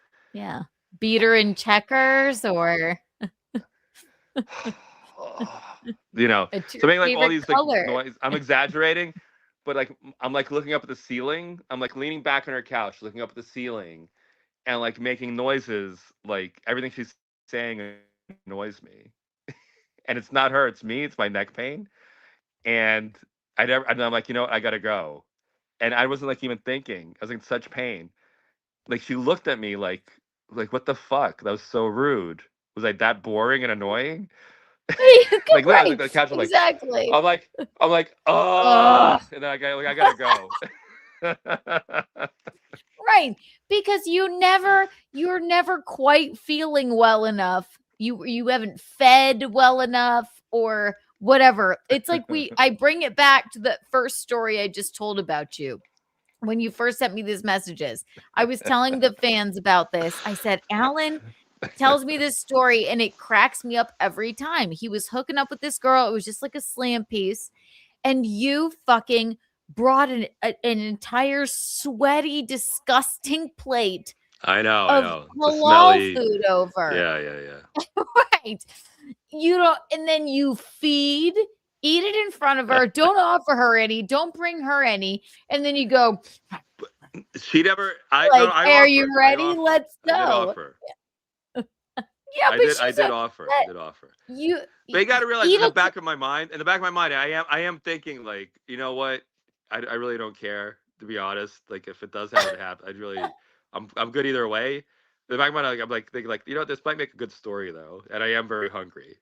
beat her in checkers or you know, what's your so making like all favorite these like color? noise. I'm exaggerating, but like I'm like looking up at the ceiling. I'm like leaning back on her couch, looking up at the ceiling, and like making noises. Like everything she's saying annoys me, and it's not her, it's me. It's my neck pain, and and I'm like, you know what, I gotta go, and I wasn't like even thinking. I was in such pain. Like she looked at me like what the fuck? That was so rude. Was I that boring and annoying? Like literally, I was like Right. on the couch. I'm like, Exactly. I'm like, I'm like, Ugh. and then I gotta go. Right. Because you're never quite feeling well enough. You haven't fed well enough or whatever. It's like I bring it back to the first story I just told about you. When you first sent me these messages, I was telling the fans about this. I said, Alan tells me this story and it cracks me up every time. He was hooking up with this girl. It was just like a slam piece. And you fucking brought an entire sweaty, disgusting plate I of know. The halal smelly. food over. Yeah. Right. You don't, and then you eat it in front of her. Don't offer her any. Don't bring her any. And then you go, She never. like, I are offered. you I ready? offered. Let's I did go. offer. Yeah, but I she's did offer. I did offer. you But you got to realize eat in the a back of my mind, I am thinking like, you know what? I really don't care, to be honest. Like if it does happen to happen, I'm good either way. In the back of my mind, I'm like thinking like, you know what, this might make a good story though, and I am very hungry.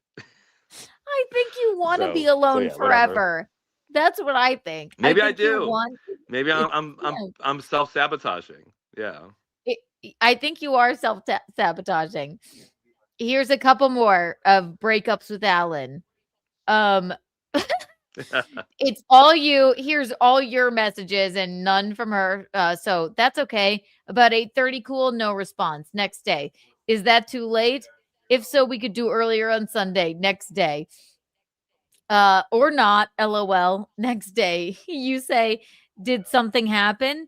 I think you want to be So alone yeah, whatever. forever. That's what I think. Maybe I think you do. want Maybe yeah. I'm self-sabotaging. Yeah. I think you are self-sabotaging. Here's a couple more of breakups with Alan. It's all you. Here's all your messages and none from her. So that's okay. About 8:30, cool, no response. Next day. Is that too late? If so, we could do earlier on Sunday, next day. Or not, LOL. Next day. You say, did something happen?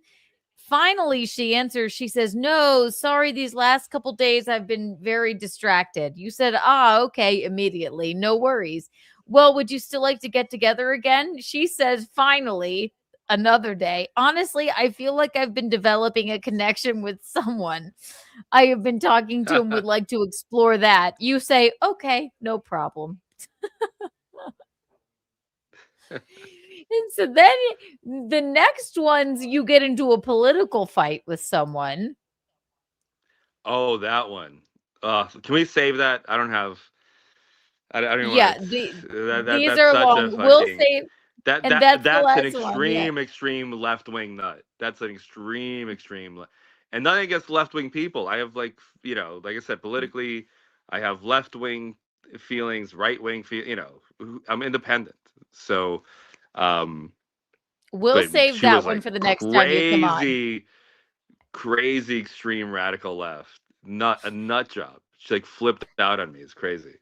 Finally, she answers. She says, no, sorry, these last couple days I've been very distracted. You said, okay, immediately. No worries. Well, would you still like to get together again? She says, finally, another day. Honestly, I feel like I've been developing a connection with someone. I have been talking to him, would like to explore that. You say, okay, no problem. And so then the next ones, you get into a political fight with someone. Oh, that one. Can we save that? I don't have. I don't Yeah, want these that's are such a long. We'll fucking save, that and that that's the that's an last one. Yeah. extreme left wing nut. That's an and nothing against left wing people. I have like like I said, politically, I have left wing feelings, right wing I'm independent. So, We'll but save she that was one like for the next time you come on. crazy extreme radical left, a nut job. She like flipped out on me. It's crazy.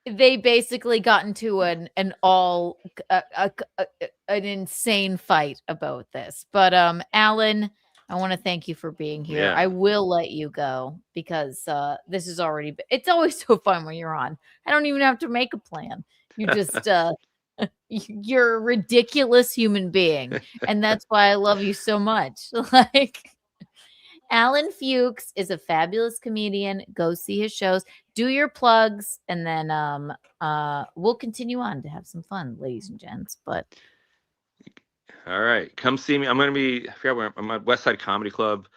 They basically got into an insane fight about this. But Alan, I want to thank you for being here. Yeah. I will let you go because this is already it's always so fun when you're on. I don't even have to make a plan. You just you're a ridiculous human being, and that's why I love you so much. Like, Alan Fuks is a fabulous comedian. Go see his shows, do your plugs, and then we'll continue on to have some fun, ladies and gents. But All right, come see me. I'm gonna be. I forgot where I'm at West Side Comedy Club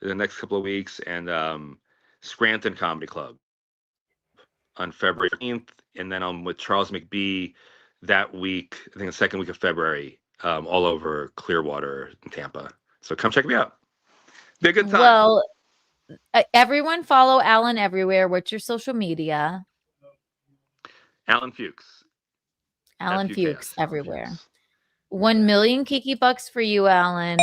in the next couple of weeks, and Scranton Comedy Club on February 15th, and then I'm with Charles McBee that week. I think the second week of February, all over Clearwater and Tampa. So come check me out. Be a good time. well, everyone follow Alan everywhere. What's your social media? Alan Fuks. Alan FUKS, Fuks Alan everywhere. Fuks. 1 million Kiki bucks for you, Alan.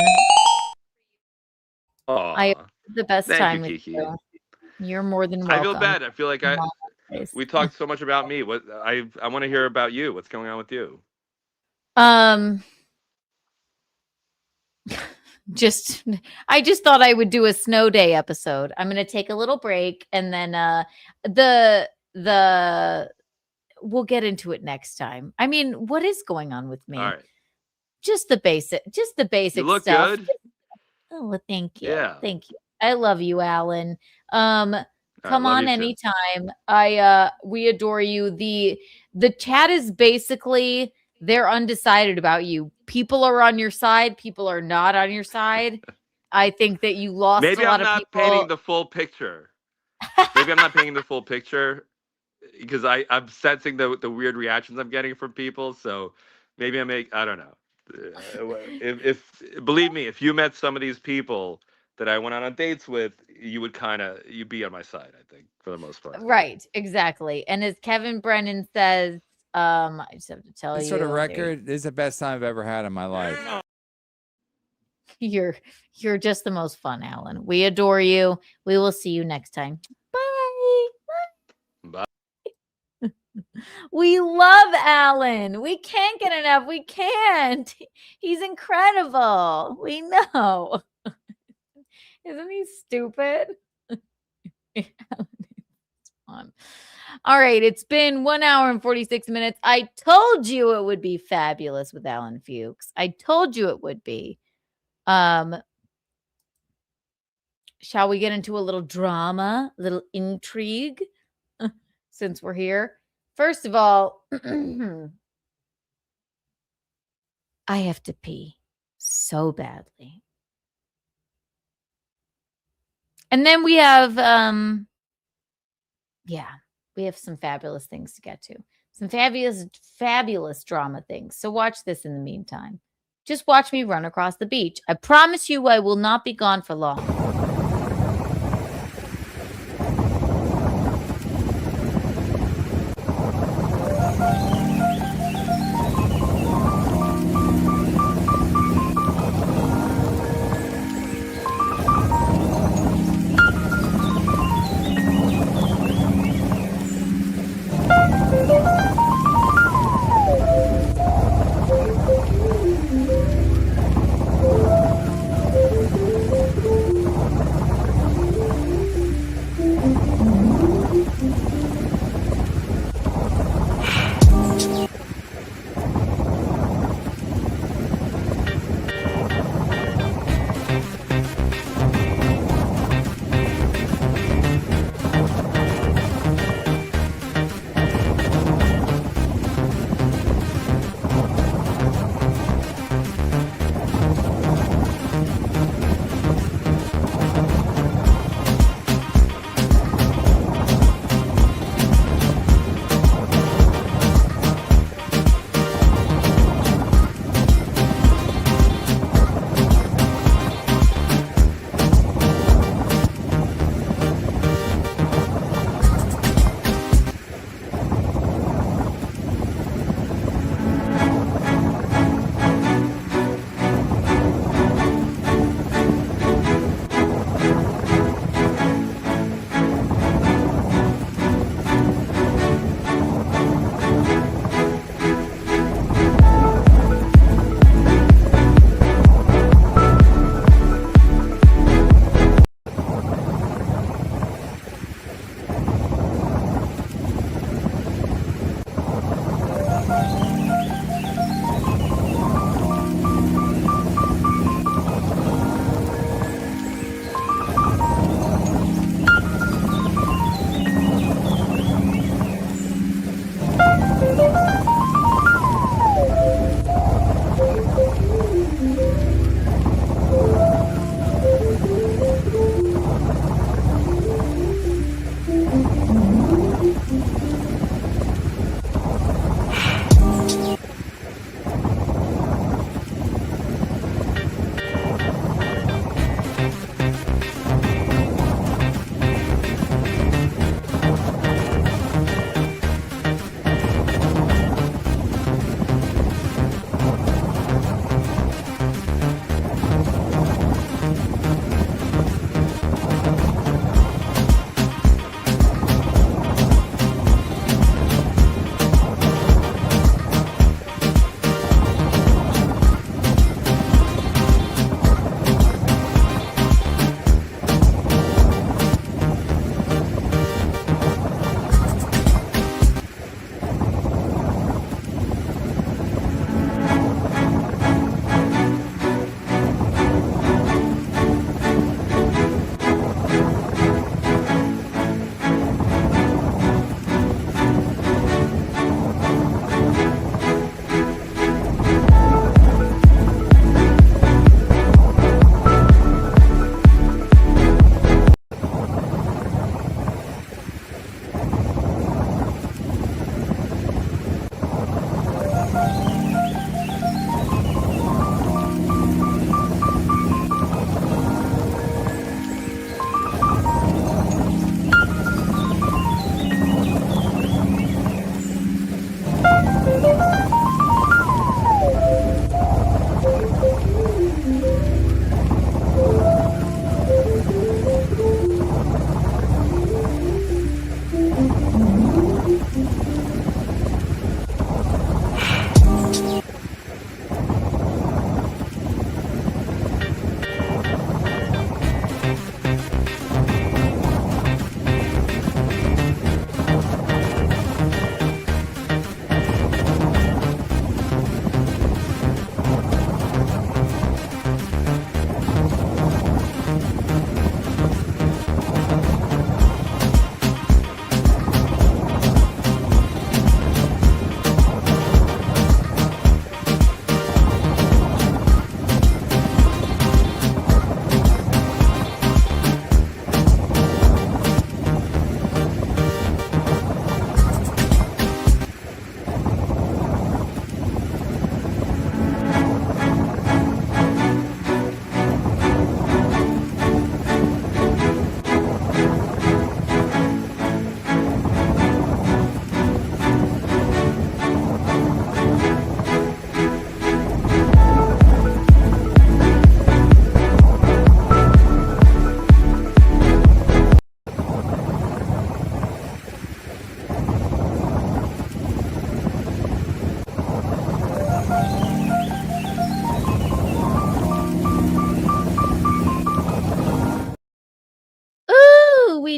Aw, I had the best thank time you, with Kiki. you. You're more than welcome. I feel bad. I feel like Come on, guys. we talked so much about me. What I want to hear about you. What's going on with you? I just thought I would do a snow day episode. I'm gonna take a little break and then the we'll get into it next time. I mean, what is going on with me? All right. Just the basic You look stuff. good. Oh, well, thank you. Yeah. Thank you. I love you, Alan. Come love on you too. anytime. We adore you. The chat is basically they're undecided about you. People are on your side, people are not on your side. I think that you lost Maybe a lot I'm not of people. painting the full picture. Maybe I'm not painting the full picture because I'm sensing the weird reactions I'm getting from people. So maybe I don't know. If believe me, if you met some of these people that I went on dates with, you'd be on my side, I think, for the most part. Right, exactly. And as Kevin Brennan says, I just have to tell This you, sort of record is the best time I've ever had in my life. You're just the most fun, Alan. We adore you. We will see you next time. Bye. Bye. We love Alan. We can't get enough. We can't. He's incredible. We know. Isn't he stupid? All right, it's been 1 hour and 46 minutes. I told you it would be fabulous with Alan Fuks. I told you it would be. Shall we get into a little drama, a little intrigue since we're here? First of all, I have to pee so badly. And then we have we have some fabulous things to get to. Some fabulous drama things. So watch this in the meantime. Just watch me run across the beach. I promise you I will not be gone for long.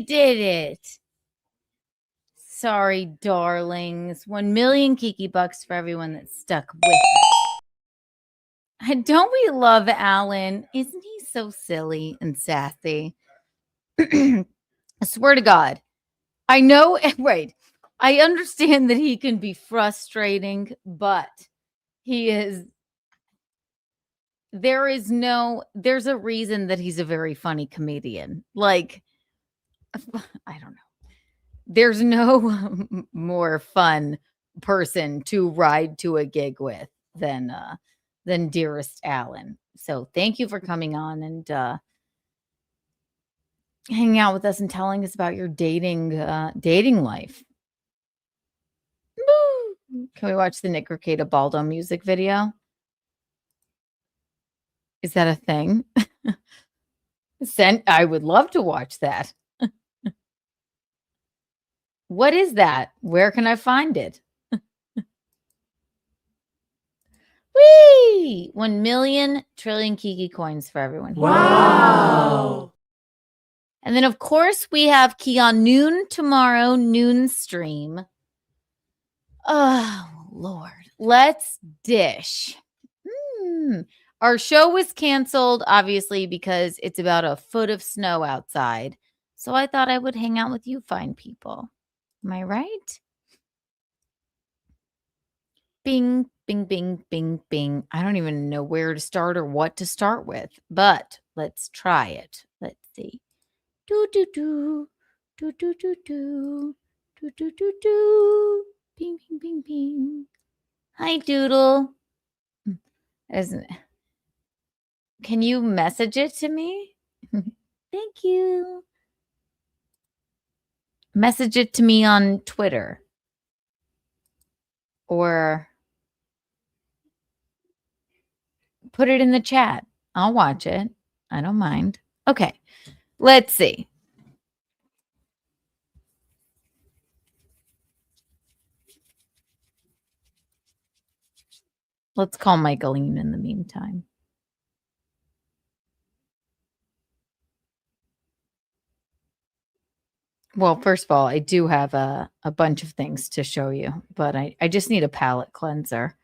did it. Sorry, darlings. 1 million Kiki bucks for everyone that stuck with us. And don't we love Alan? Isn't he so silly and sassy? I swear to God. I know, right. I understand that he can be frustrating, but he is. There's a reason that he's a very funny comedian. Like, I don't know. There's no more fun person to ride to a gig with than dearest Alan. So thank you for coming on and hanging out with us and telling us about your dating life. Woo! Can we watch the Nick Ricada Baldo music video? Is that a thing? I would love to watch that. What is that? Where can I find it? Whee! 1 million trillion Kiki coins for everyone. Wow. And then, of course, we have Keanu tomorrow, noon stream. Oh, Lord. Let's dish. Our show was canceled, obviously, because it's about a foot of snow outside. So I thought I would hang out with you fine people. Am I right? Bing, bing, bing, bing, bing. I don't even know where to start or what to start with, but let's try it. Let's see. Do, do, do. Do, do, do, do. Do, do, do, do. Bing, bing, bing, bing. Hi, Doodle. Can you message it to me? Thank you. Message it to me on Twitter. Or put it in the chat. I'll watch it. I don't mind. Okay. Let's see. Let's call Michaeline in the meantime. Well, first of all, I do have a bunch of things to show you, but I just need a palette cleanser.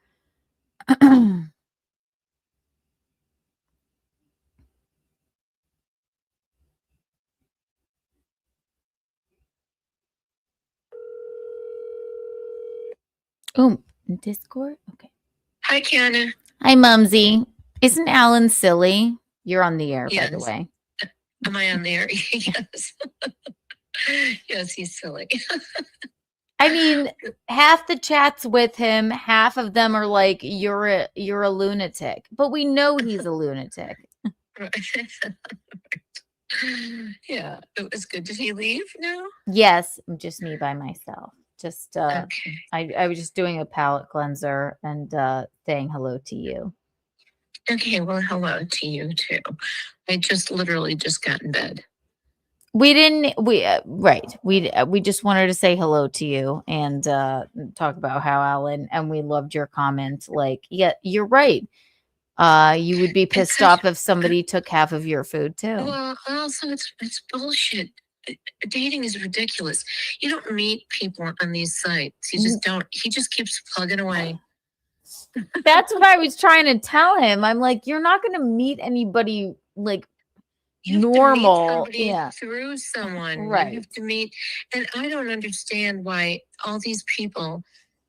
Oh, Discord? Okay. Hi, Keanu. Hi, Mumsy. Isn't Alan silly? You're on the air, by the Yes. way. Am I on there? Yes. Yes, he's silly. I mean, half the chats with him, half of them are like, you're a lunatic. But we know he's a lunatic. Yeah, it was good. Did he leave now? Yes, just me by myself. Just Okay. I was just doing a palette cleanser and saying hello to you. Okay, well, hello to you too. I literally just got in bed. We just wanted to say hello to you and talk about how Alan, and we loved your comment. Like, yeah, you're right. You would be pissed off if somebody took half of your food too. Well, also it's bullshit. Dating is ridiculous. You don't meet people on these sites. You just don't. He just keeps plugging away. That's what I was trying to tell him. I'm like, you're not going to meet anybody like normal. Yeah, through someone. Right. You have to meet, and I don't understand why all these people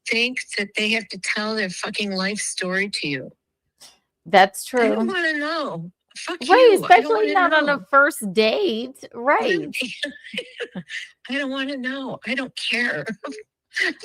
think that they have to tell their fucking life story to you. That's true. I don't want to know. Fuck right, you. especially not on a first date. Right. I don't want to know. I don't care.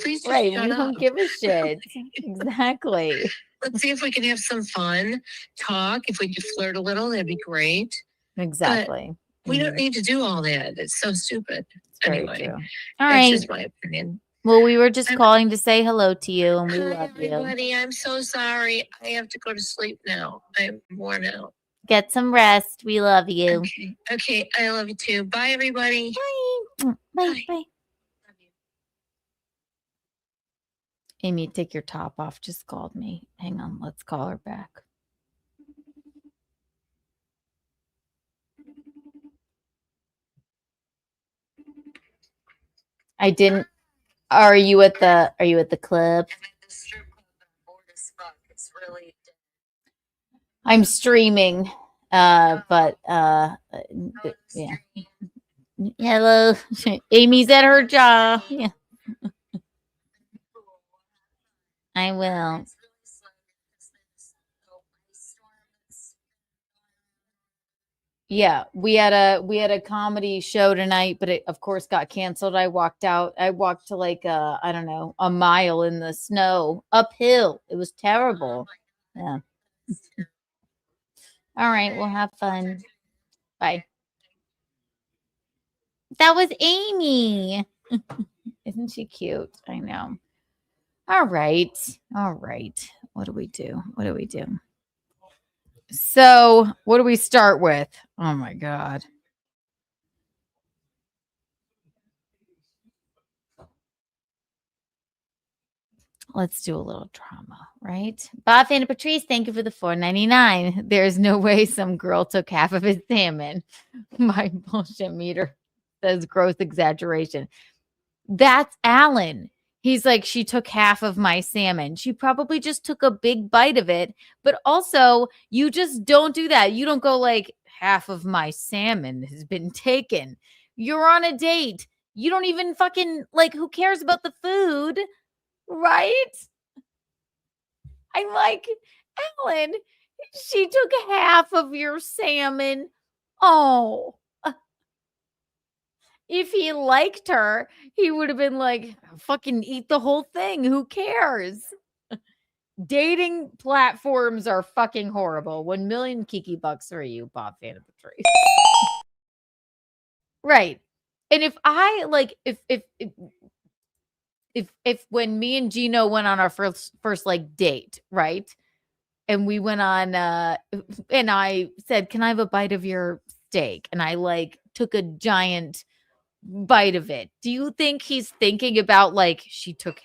Please just right. shut We up. don't give a shit. Exactly. Let's see if we can have some fun, talk. If we could flirt a little, that'd be great. Exactly. But we don't need to do all that. It's so stupid. Anyway, all that's right. just my opinion. Well, we were just calling to say hello to you, and we Hi, love you. everybody. I'm so sorry. I have to go to sleep now. I'm worn out. Get some rest. We love you. Okay. I love you too. Bye, everybody. Bye. Bye. Bye. Amy, take your top off. Just called me. Hang on. Let's call her back. I didn't. Are you at the club? I'm streaming. But yeah. Hello. Amy's at her job. Yeah. I will. Yeah, we had a comedy show tonight, but it of course got canceled. I walked out. I walked to like I don't know, a mile in the snow uphill. It was terrible. Yeah. All right, we'll have fun. Bye. That was Amy. Isn't she cute? I know. All right. All right. What do we do? What do we do? So, what do we start with? Oh my God. Let's do a little drama, right? Bob and Patrice, thank you for the $4.99. There's no way some girl took half of his salmon. My bullshit meter says gross exaggeration. That's Alan. He's like, she took half of my salmon. She probably just took a big bite of it. But also, you just don't do that. You don't go like, half of my salmon has been taken. You're on a date. You don't even fucking, like, who cares about the food? Right? I'm like, Alan, she took half of your salmon. Oh. If he liked her, he would have been like, fucking eat the whole thing. Who cares? Dating platforms are fucking horrible. 1 million Kiki bucks for you, Bob Fan of Patrice. Right. And if I like if when me and Gino went on our first like date, right? And we went on and I said, "Can I have a bite of your steak?" And I like took a giant bite of it. Do you think he's thinking about like she took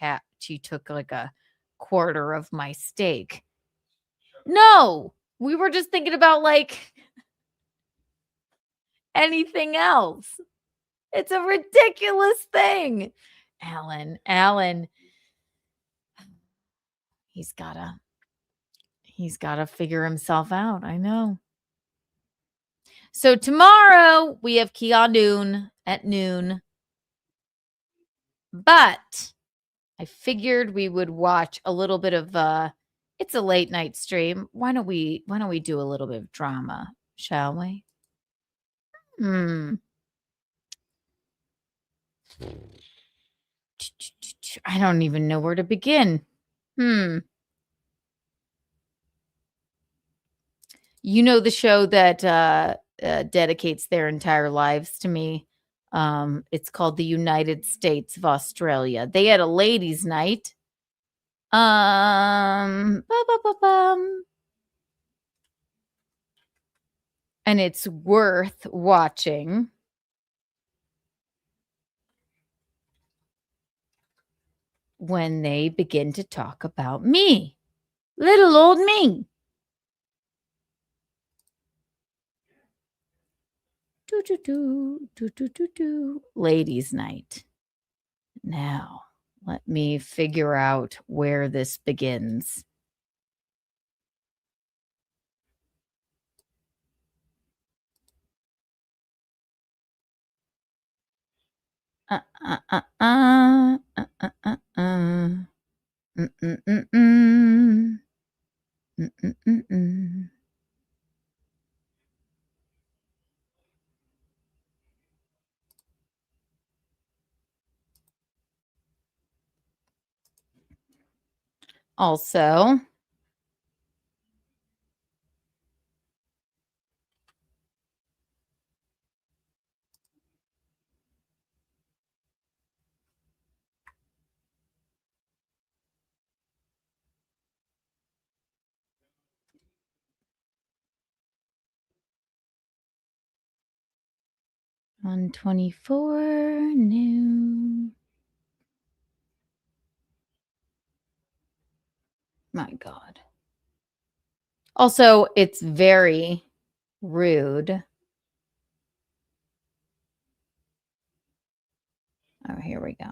like a quarter of my steak? No. We were just thinking about like anything else. It's a ridiculous thing. Alan, he's gotta figure himself out. I know. So tomorrow we have Keanu at noon. But I figured we would watch a little bit of it's a late night stream. Why don't we do a little bit of drama, shall we? I don't even know where to begin. You know the show that dedicates their entire lives to me. It's called The United States of Australia. They had a ladies' night. And it's worth watching. When they begin to talk about me. Little old me. Ladies' night. Now, let me figure out where this begins. Also, on 24 new. My God. Also, it's very rude. Oh, here we go.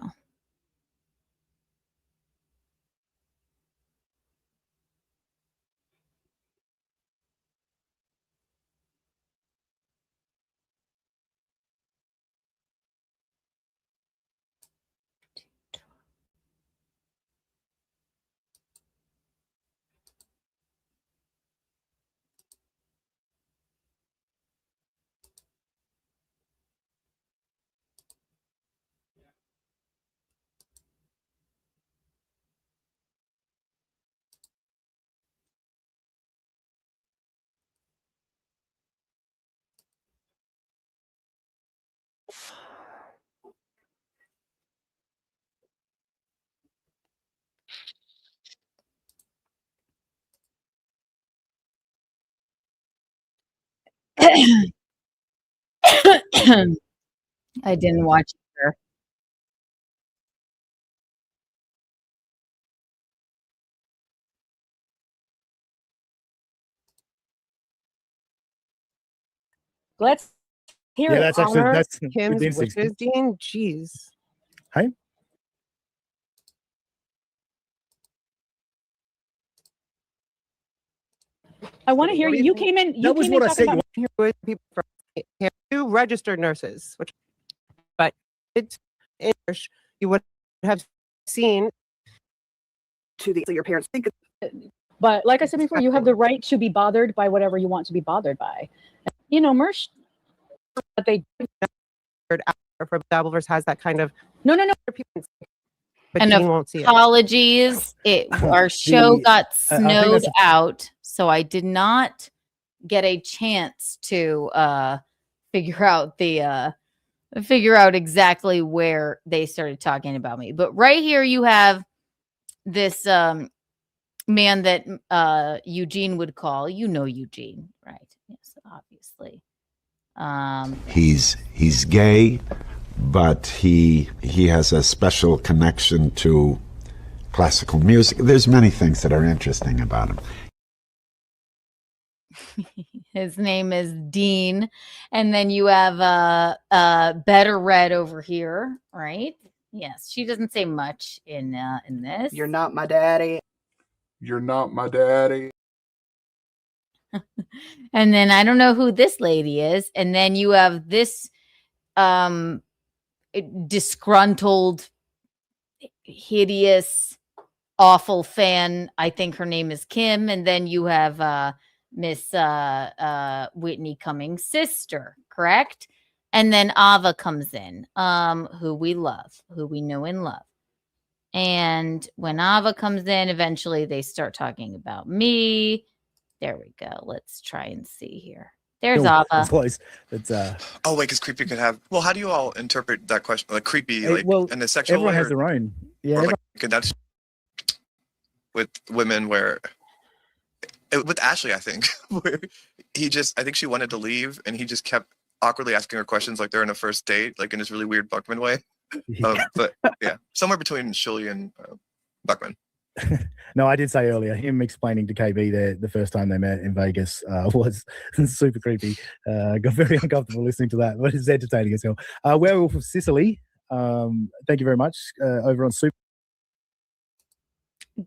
I didn't watch her. Let's hear Yeah, it. that's actually Honor that's Kim's good instincts. wishes, Dean. Jeez. Hey, I want to hear you. You came in. You that was came what in I talking said. about here with people from two registered nurses, which, but it's English. You would have seen to the your parents think. But like I said before, you have the right to be bothered by whatever you want to be bothered by. You know, Mersh, but they for Dabbleverse has that kind of no. But And Dean won't see it. apologies. Our show got I think snowed that's out, so I did not get a chance to figure out exactly where they started talking about me. But right here you have this man that Eugene would call. You know Eugene, right? Yes, obviously. He's gay, but he has a special connection to classical music. There's many things that are interesting about him. His name is Dean, and then you have Better Red over here, right? Yes, she doesn't say much in this. You're not my daddy. You're not my daddy. And then I don't know who this lady is, and then you have this disgruntled, hideous, awful fan. I think her name is Kim, and then you have Miss Whitney Cummings' sister, correct? And then Ava comes in, who we love, who we know and love. And when Ava comes in, eventually they start talking about me. There we go. Let's try and see here. There's cool. Ava. That's close. That's Oh wait, because creepy could have. Well, how do you all interpret that question? Like creepy, hey, like well, in a sexual everyone way, has or, their own. Yeah, or like that's with women where with Ashley, I think, where I think she wanted to leave, and he just kept awkwardly asking her questions like they're in a first date, like in this really weird Buckman way. But yeah, somewhere between Shirley and Buckman. No, I did say earlier, him explaining to KB the first time they met in Vegas was super creepy. Got very uncomfortable listening to that, but it's entertaining as hell. Werewolf of Sicily, thank you very much. Over on Super.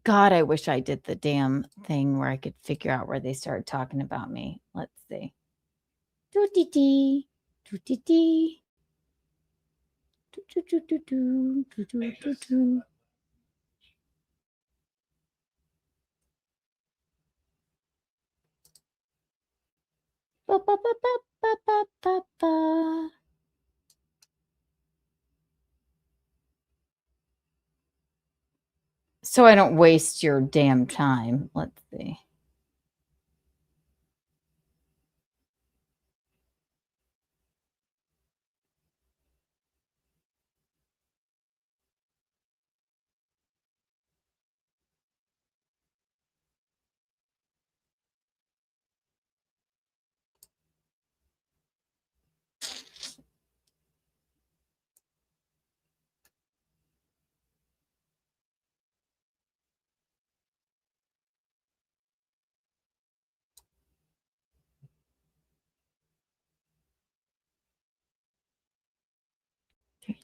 God, I wish I did the damn thing where I could figure out where they started talking about me. Let's see. Do-dee-dee. Do-dee-dee. Do-do-do-do-do. Do-do-do-do. Ba-ba-ba-ba-ba-ba-ba. So I don't waste your damn time. Let's see. $327.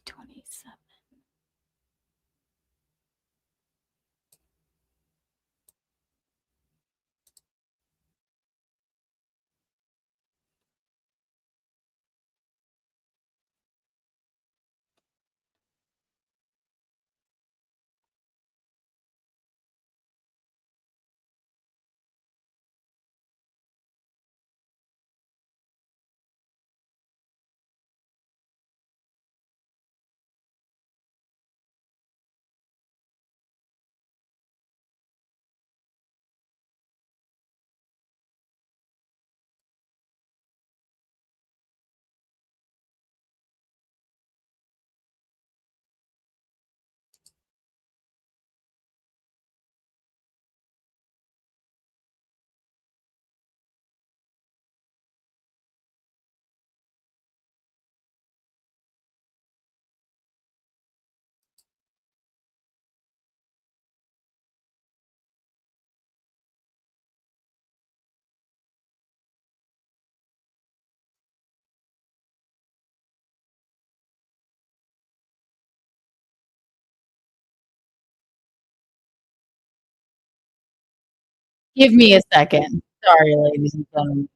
Give me a second. Sorry, ladies and gentlemen.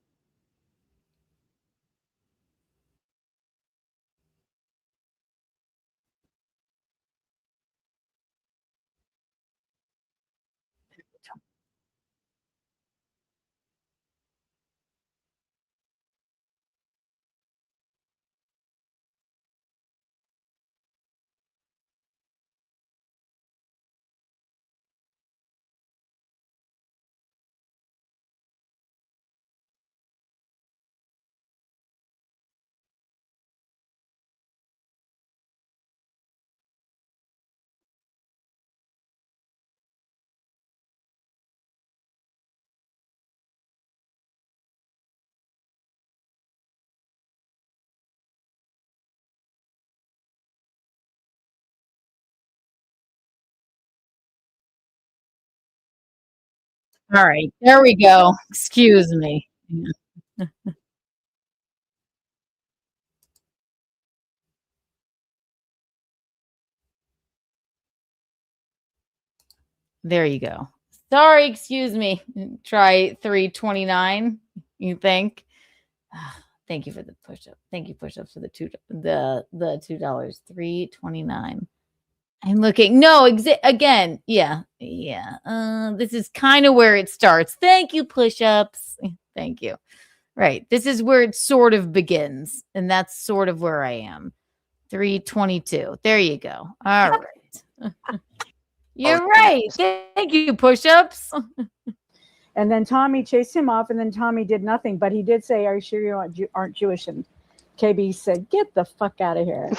All right, there we go. Excuse me. There you go. Sorry, excuse me. Try 329. You think? Thank you for the push up. Thank you, push ups for the $2. 329. I'm looking. No, again. Yeah. This is kind of where it starts. Thank you, push ups. Thank you. Right. This is where it sort of begins. And that's sort of where I am. 322. There you go. All right. You're right. Thank you, push ups. And then Tommy chased him off, and then Tommy did nothing. But he did say, "Are you sure you aren't Jewish?" And KB said, "Get the fuck out of here."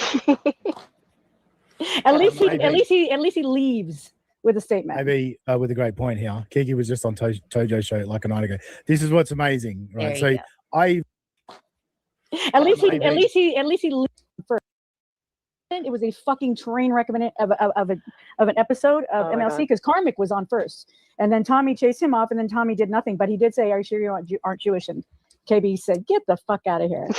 At least he leaves with a statement. Maybe with a great point here. Kiki was just on Tojo's show like a night ago. This is what's amazing, right? So I at least he leaves first. It was a fucking train wreck of an episode of MLC because Karmic was on first, and then Tommy chased him off, and then Tommy did nothing. But he did say, "Are you sure you aren't Jewish?" And KB said, "Get the fuck out of here."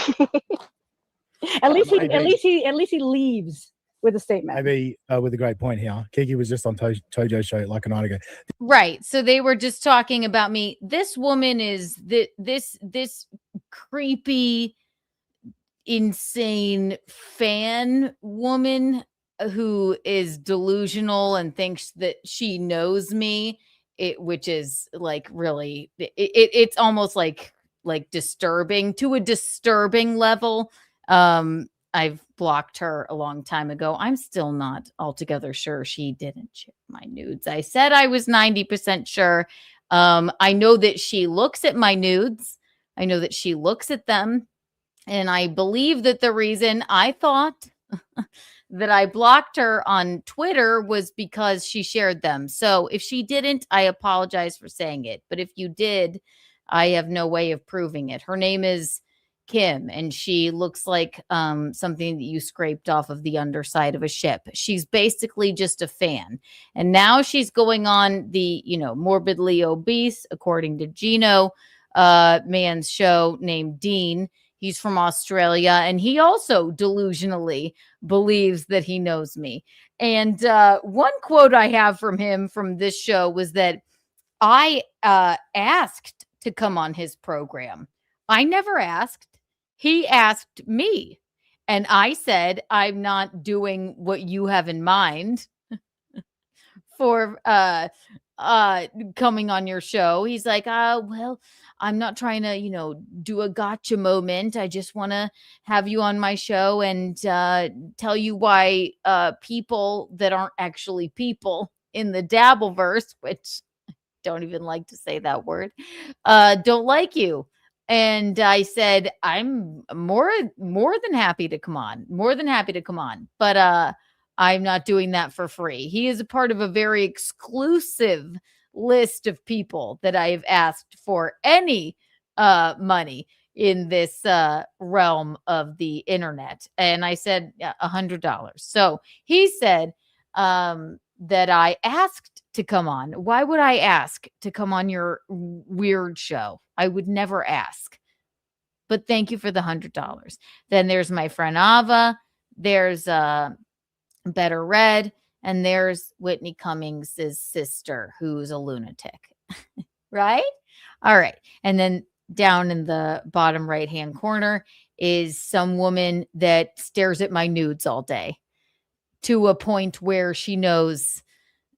At least he leaves with a statement. Maybe with a great point here. Kiki was just on Tojo's show like a night ago. Right. So they were just talking about me. This woman is this creepy, insane fan woman who is delusional and thinks that she knows me, which is like really it's almost like disturbing to a disturbing level. I've blocked her a long time ago. I'm still not altogether sure she didn't share my nudes. I said I was 90% sure. I know that she looks at my nudes. I know that she looks at them. And I believe that the reason I thought that I blocked her on Twitter was because she shared them. So if she didn't, I apologize for saying it. But if you did, I have no way of proving it. Her name is Kim, and she looks like something that you scraped off of the underside of a ship. She's basically just a fan. And now she's going on the, morbidly obese, according to Gino, man's show named Dean. He's from Australia, and he also delusionally believes that he knows me. And one quote I have from him from this show was that I asked to come on his program. I never asked. He asked me. And I said, I'm not doing what you have in mind for coming on your show. He's like, well, I'm not trying to, do a gotcha moment. I just want to have you on my show and tell you why people that aren't actually people in the Dabbleverse, which I don't even like to say that word, don't like you. And I said, I'm more than happy to come on. But I'm not doing that for free. He is a part of a very exclusive list of people that I have asked for any money in this realm of the internet. And I said $100. So he said that I asked to come on. Why would I ask to come on your weird show? I would never ask. But thank you for the $100. Then there's my friend Ava. There's Better Red, and there's Whitney Cummings' sister, who's a lunatic. Right? All right. And then down in the bottom right-hand corner is some woman that stares at my nudes all day to a point where she knows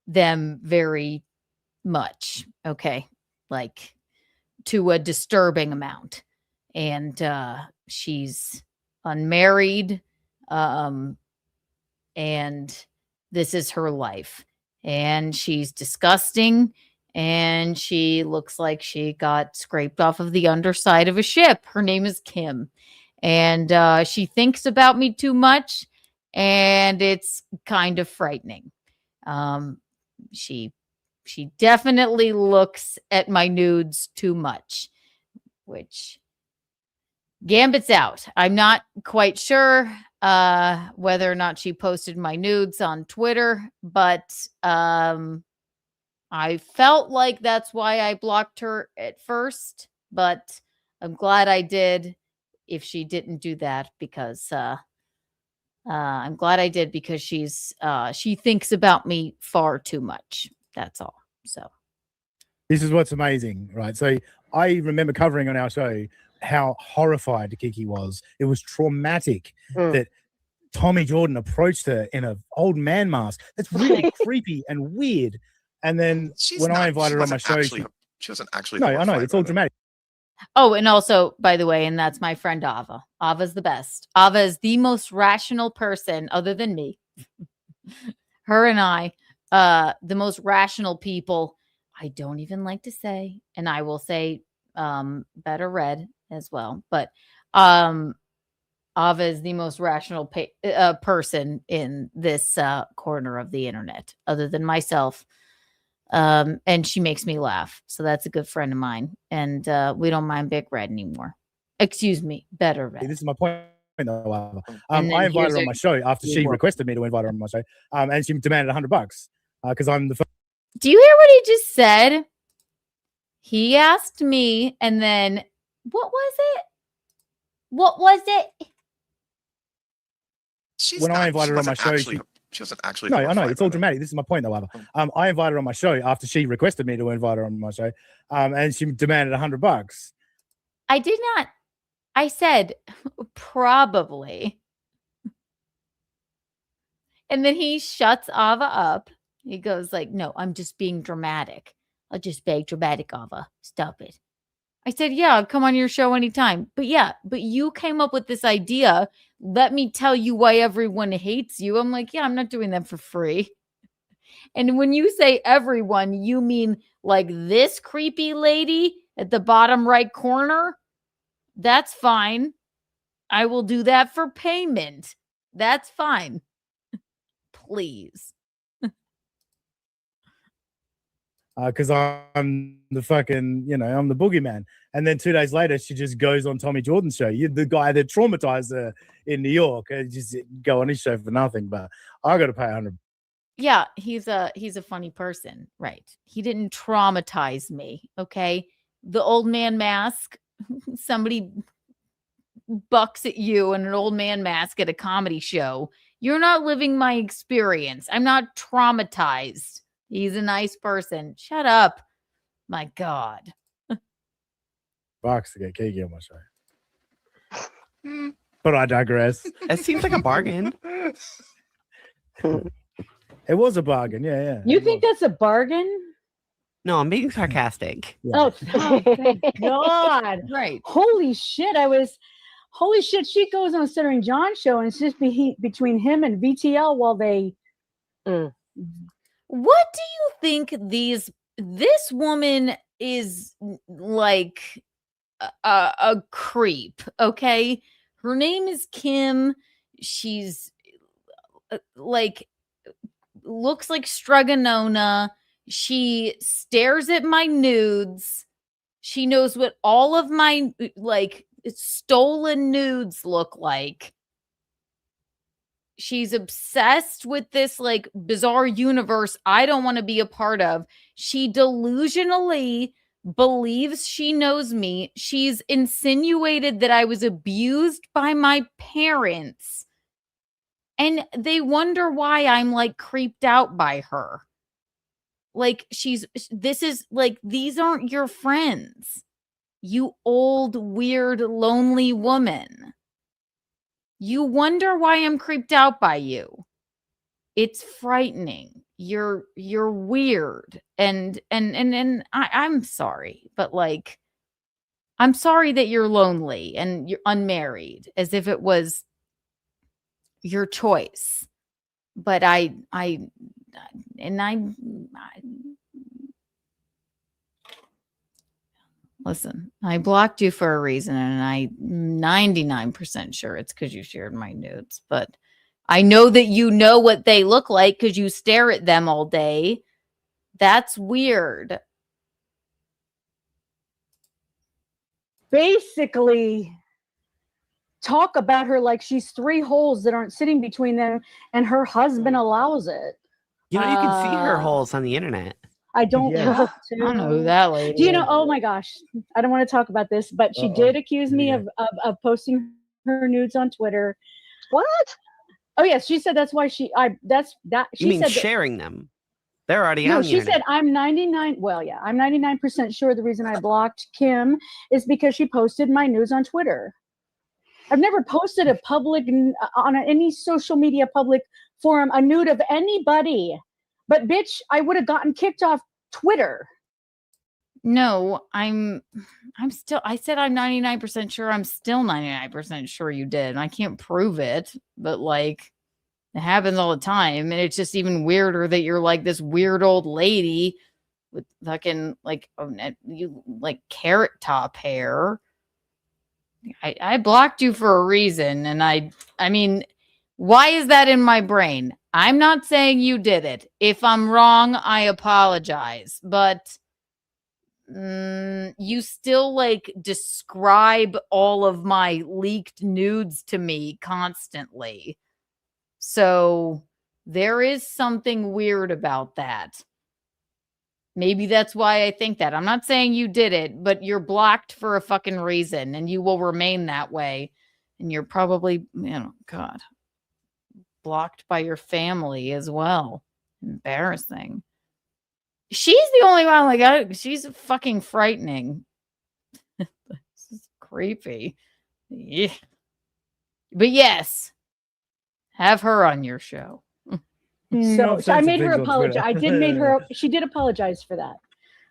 them very much. Okay. Like to a disturbing amount. And she's unmarried. And this is her life. And she's disgusting. And she looks like she got scraped off of the underside of a ship. Her name is Kim. And she thinks about me too much. And it's kind of frightening. She definitely looks at my nudes too much, which Gambit's out. I'm not quite sure whether or not she posted my nudes on Twitter, but I felt like that's why I blocked her at first, but I'm glad I did if she didn't do that because I'm glad I did because she thinks about me far too much. That's all. So This is what's amazing, right? So I remember covering on our show how horrified Kiki was. It was traumatic that Tommy Jordan approached her in an old man mask. That's really creepy and weird. And then when I invited her on my show, she wasn't actually. no, I know horrified it's all by that. dramatic. Oh, and also, by the way, and that's my friend Ava. Ava's the best. Ava is the most rational person other than me. Her and I, the most rational people. I don't even like to say, and I will say better read as well. But Ava is the most rational person in this corner of the internet, other than myself. And she makes me laugh. So that's a good friend of mine. And we don't mind Big Red anymore. Excuse me, Better Red. This is my point, though. Ava. And then I invited here's her on a my show after she reward. requested me to invite her on my show, and she demanded $100 because I'm the first. Do you hear what he just said? He asked me, and then what was it? What was it? When I invited her on my show, she wasn't actually. no, I know horrified it's by all that. dramatic. This is my point, though. Ava. I invited her on my show after she requested me to invite her on my show, and she demanded $100. I did not. I said probably. And then he shuts Ava up. He goes like, no, I'm just being dramatic. I'll just be dramatic, Ava. Stop it. I said, yeah, I'll come on your show anytime. But you came up with this idea. Let me tell you why everyone hates you. I'm like, yeah, I'm not doing that for free. And when you say everyone, you mean like this creepy lady at the bottom right corner? That's fine. I will do that for payment. That's fine. Please. Because I'm the fucking, I'm the boogeyman. And then 2 days later, she just goes on Tommy Jordan's show. You're the guy that traumatized her in New York. And just go on his show for nothing. But I got to pay $100. Yeah, he's a funny person, right? He didn't traumatize me, okay? The old man mask, somebody bucks at you in an old man mask at a comedy show. You're not living my experience. I'm not traumatized. He's a nice person. Shut up. My God. Bucks to get Kiki on my show. But I digress. It seems like a bargain. It was a bargain. Yeah. You think that's a bargain? No, I'm being sarcastic. Oh, thank God. Right. Holy shit. Holy shit. She goes on Stuttering John show and it's just between him and VTL while they. What do you think this woman is like a creep, okay? Her name is Kim. She's like looks like Struganona. She stares at my nudes. She knows what all of my like stolen nudes look like. She's obsessed with this like bizarre universe I don't want to be a part of. She delusionally believes she knows me. She's insinuated that I was abused by my parents. And they wonder why I'm like creeped out by her. Like this is like, these aren't your friends. You old, weird, lonely woman. You wonder why I'm creeped out by you. It's frightening. You're weird. And I'm sorry, but like, I'm sorry that you're lonely and you're unmarried, as if it was your choice. But listen, I blocked you for a reason, and I'm 99% sure it's because you shared my nudes. But I know that you know what they look like because you stare at them all day. That's weird. Basically, talk about her like she's three holes that aren't sitting between them, and her husband allows it. You know, you can see her holes on the internet. I don't Yeah. want I don't know who that lady Do you know? is. Oh my gosh, I don't want to talk about this, but she did accuse me of posting her nudes on Twitter. What? Oh yes, she said that's why she. She You mean said sharing them? They're already no, on the she internet. said I'm 99. Well, yeah, I'm 99% sure the reason I blocked Kim is because she posted my nudes on Twitter. I've never posted a public on any social media public forum a nude of anybody, but bitch, I would have gotten kicked off Twitter. No, I'm still, I said I'm 99% sure. I'm still 99% sure you did. I can't prove it, but like, it happens all the time. And it's just even weirder that you're like this weird old lady with fucking like, you like carrot top hair. I blocked you for a reason. And I mean, why is that in my brain? I'm not saying you did it. If I'm wrong, I apologize. But you still like describe all of my leaked nudes to me constantly. So there is something weird about that. Maybe that's why I think that. I'm not saying you did it, but you're blocked for a fucking reason, and you will remain that way. And you're probably, God, blocked by your family as well. Embarrassing. She's the only one, like, she's fucking frightening. This is creepy. Yeah. But yes, have her on your show. So I made her apologize. I did make her. She did apologize for that,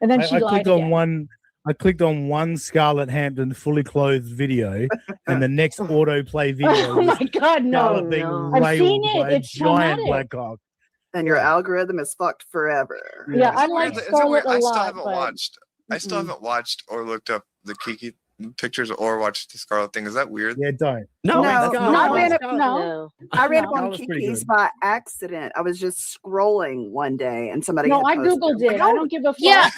and then she I lied clicked on again. I clicked on one Scarlett Hampton fully clothed video, and the next autoplay video. Oh my God, no! Scarlett being I've seen railed it. by a It's giant traumatic. black cock. And your algorithm is fucked forever. Yeah, I like Is it Scarlett weird? a I still lot, haven't but watched. I still haven't watched or looked up the Kiki pictures or watched the Scarlet thing. Is that weird? Yeah, don't. No, that's I ran up, no. I ran up That on was pretty Kiki's good. by accident. I was just scrolling one day and somebody. No, had I posted googled I'm it. like, I oh, don't give a fuck. Yeah.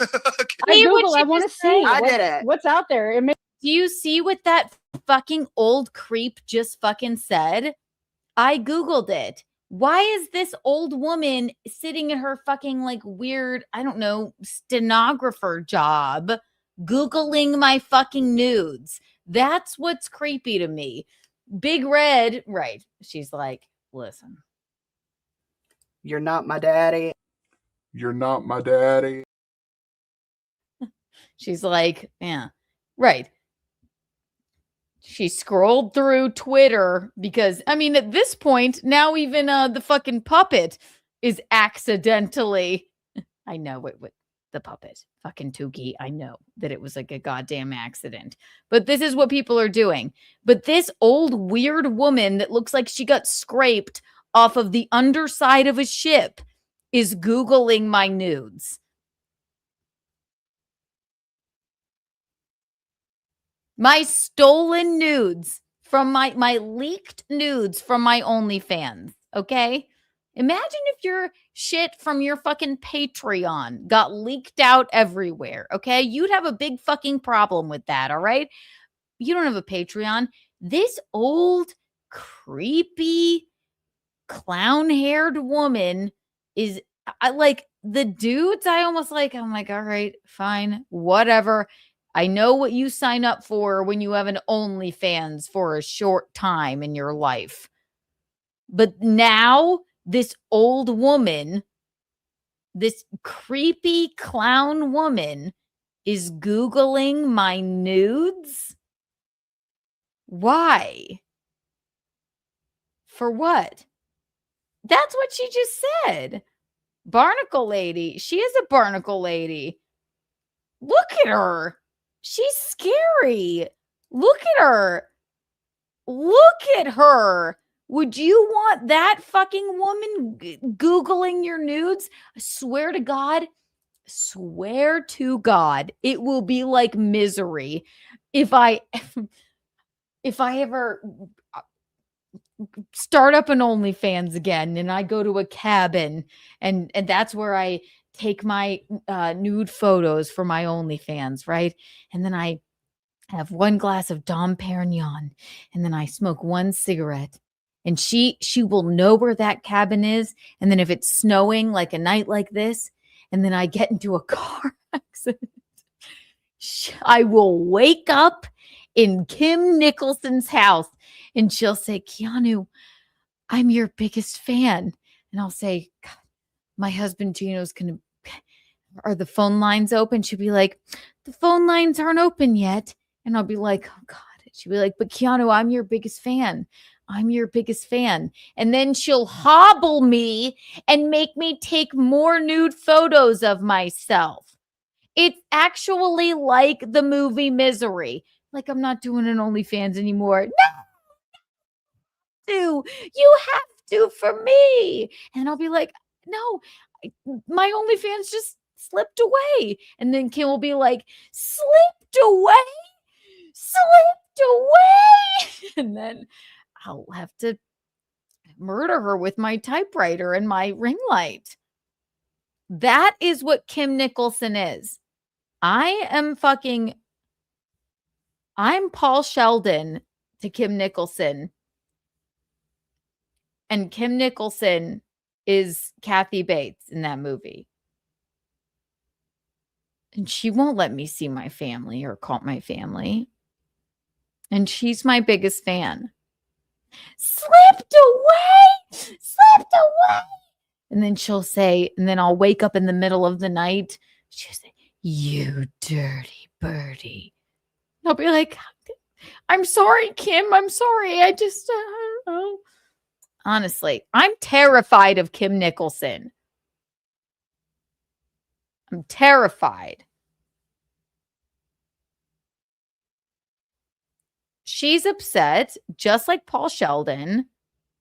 I See what Google. she I want to just said? see. I did it. What's out there? It Do you see what that fucking old creep just fucking said? I Googled it. Why is this old woman sitting in her fucking like weird, I don't know, stenographer job Googling my fucking nudes? That's what's creepy to me. Big Red, right. She's like, listen. You're not my daddy. You're not my daddy. She's like, yeah, right. She scrolled through Twitter because, I mean, at this point, now even the fucking puppet is accidentally, I know what the puppet, fucking Tukey, I know that it was like a goddamn accident. But this is what people are doing. But this old weird woman that looks like she got scraped off of the underside of a ship is Googling my nudes. My stolen nudes from my leaked nudes from my OnlyFans. Okay. Imagine if your shit from your fucking Patreon got leaked out everywhere. Okay. You'd have a big fucking problem with that. All right. You don't have a Patreon. This old, creepy, clown haired woman is like the dudes. I almost like, I'm like, all right, fine, whatever. I know what you sign up for when you have an OnlyFans for a short time in your life. But now this old woman This creepy clown woman is Googling my nudes. Why? For what? That's what she just said. Barnacle lady. She is a barnacle lady. Look at her. She's scary. Look at her. Look at her. Would you want that fucking woman Googling your nudes? I swear to God, it will be like Misery if I ever start up an OnlyFans again and I go to a cabin and that's where I take my nude photos for my OnlyFans, right? And then I have one glass of Dom Perignon and then I smoke one cigarette. And she will know where that cabin is. And then if it's snowing like a night like this, and then I get into a car accident, I will wake up in Kim Nicholson's house and she'll say, Keanu, I'm your biggest fan. And I'll say, God, my husband Gino's going to, are the phone lines open? She'll be like, the phone lines aren't open yet. And I'll be like, oh God. She'll be like, but Keanu, I'm your biggest fan. I'm your biggest fan. And then she'll hobble me and make me take more nude photos of myself. It's actually like the movie Misery. Like, I'm not doing an OnlyFans anymore. No, you have to for me. And I'll be like, no, my OnlyFans just slipped away. And then Kim will be like, slipped away? Slipped away? And then I'll have to murder her with my typewriter and my ring light. That is what Kim Nicholson is. I'm Paul Sheldon to Kim Nicholson. And Kim Nicholson is Kathy Bates in that movie. And she won't let me see my family or call my family. And she's my biggest fan. Slipped away! Slipped away! And then she'll say, and then I'll wake up in the middle of the night. She'll say, you dirty birdie. And I'll be like, I'm sorry, Kim. I'm sorry. I just, I don't know. Honestly, I'm terrified of Kim Nicholson. I'm terrified. She's upset, just like Paul Sheldon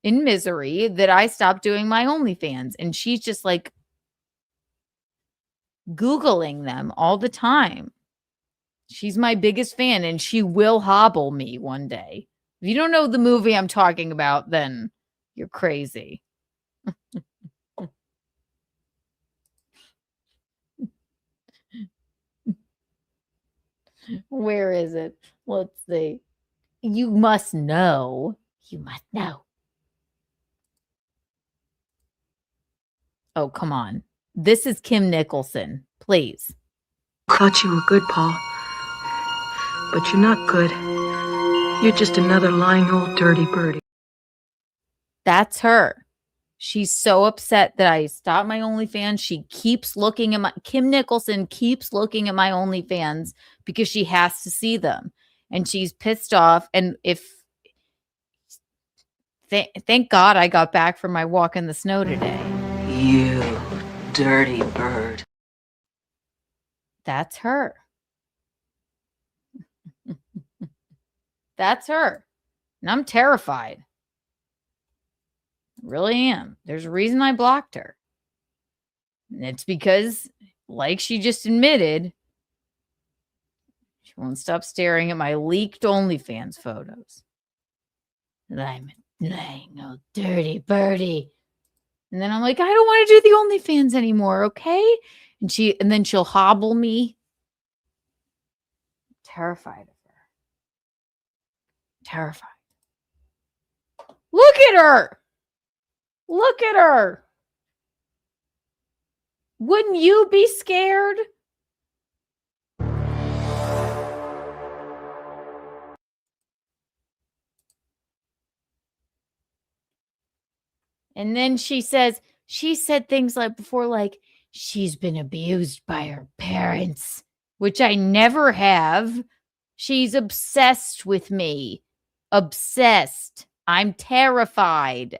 in Misery, that I stopped doing my OnlyFans. And she's just like Googling them all the time. She's my biggest fan and she will hobble me one day. If you don't know the movie I'm talking about, then you're crazy. Where is it? Let's see. You must know. You must know. Oh, come on. This is Kim Nicholson. Please. Thought you were good, Paul. But you're not good. You're just another lying old dirty birdie. That's her. She's so upset that I stopped my OnlyFans. She keeps looking at Kim Nicholson keeps looking at my OnlyFans because she has to see them. And she's pissed off. And thank God I got back from my walk in the snow today. You dirty bird. That's her. That's her. And I'm terrified. Really am. There's a reason I blocked her. And it's because, like she just admitted, she won't stop staring at my leaked OnlyFans photos. I'm a lying old dirty birdie. And then I'm like, I don't want to do the OnlyFans anymore, okay? And then she'll hobble me. I'm terrified of her. Terrified. Look at her. Look at her. Wouldn't you be scared? And then she said things like before, like, she's been abused by her parents, which I never have. She's obsessed with me. Obsessed. I'm terrified.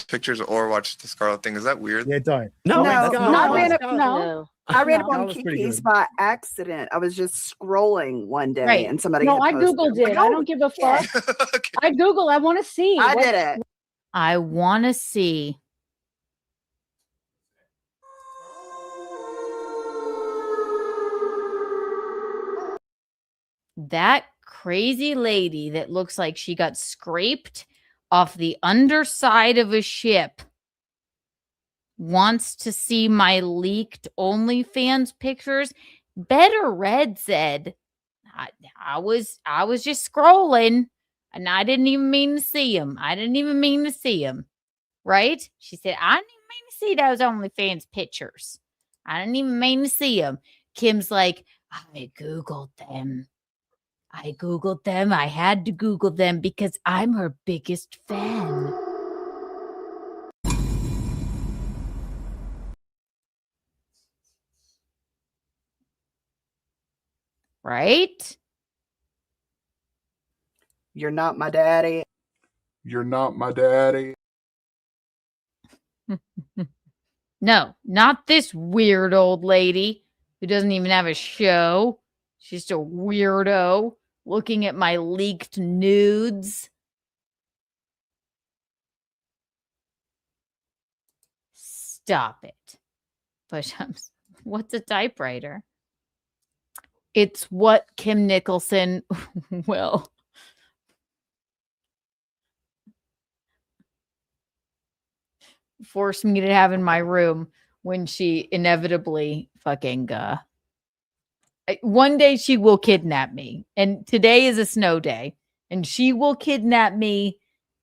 Pictures or watch the Scarlet thing. Is that weird? Yeah, don't. No, That's no, not- I ran it. No. I read it That on was pretty Kiki's good. by accident. I was just scrolling one day Right. and somebody. No, had I posted Googled I'm it. like, I oh, don't give a yeah. fuck. I Google. I want to see. I What- did it. I want to see. That crazy lady that looks like she got scraped off the underside of a ship wants to see my leaked OnlyFans pictures. Better Red said, I was just scrolling and I didn't even mean to see him. I didn't even mean to see him. Right? She said, I didn't even mean to see those OnlyFans pictures. I didn't even mean to see them. Kim's like, I Googled them. I had to Google them because I'm her biggest fan. Right? You're not my daddy. You're not my daddy. No, not this weird old lady who doesn't even have a show. She's just a weirdo looking at my leaked nudes. Stop it. Push-ups. What's a typewriter? It's what Kim Nicholson will. Force me to have in my room when she inevitably fucking one day she will kidnap me. And today is a snow day and she will kidnap me.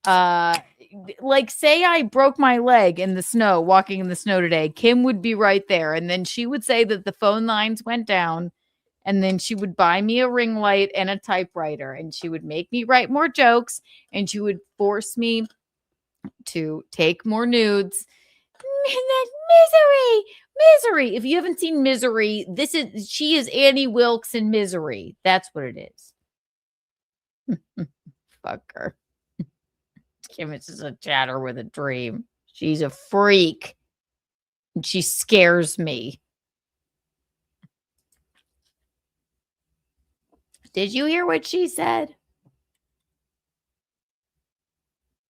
Like say I broke my leg in the snow walking in the snow today, Kim would be right there and then she would say that the phone lines went down and then she would buy me a ring light and a typewriter and she would make me write more jokes and she would force me to take more nudes. Misery. If you haven't seen Misery, she is Annie Wilkes in Misery. That's what it is. Fuck her. Kim is just a chatter with a dream. She's a freak. And she scares me. Did you hear what she said?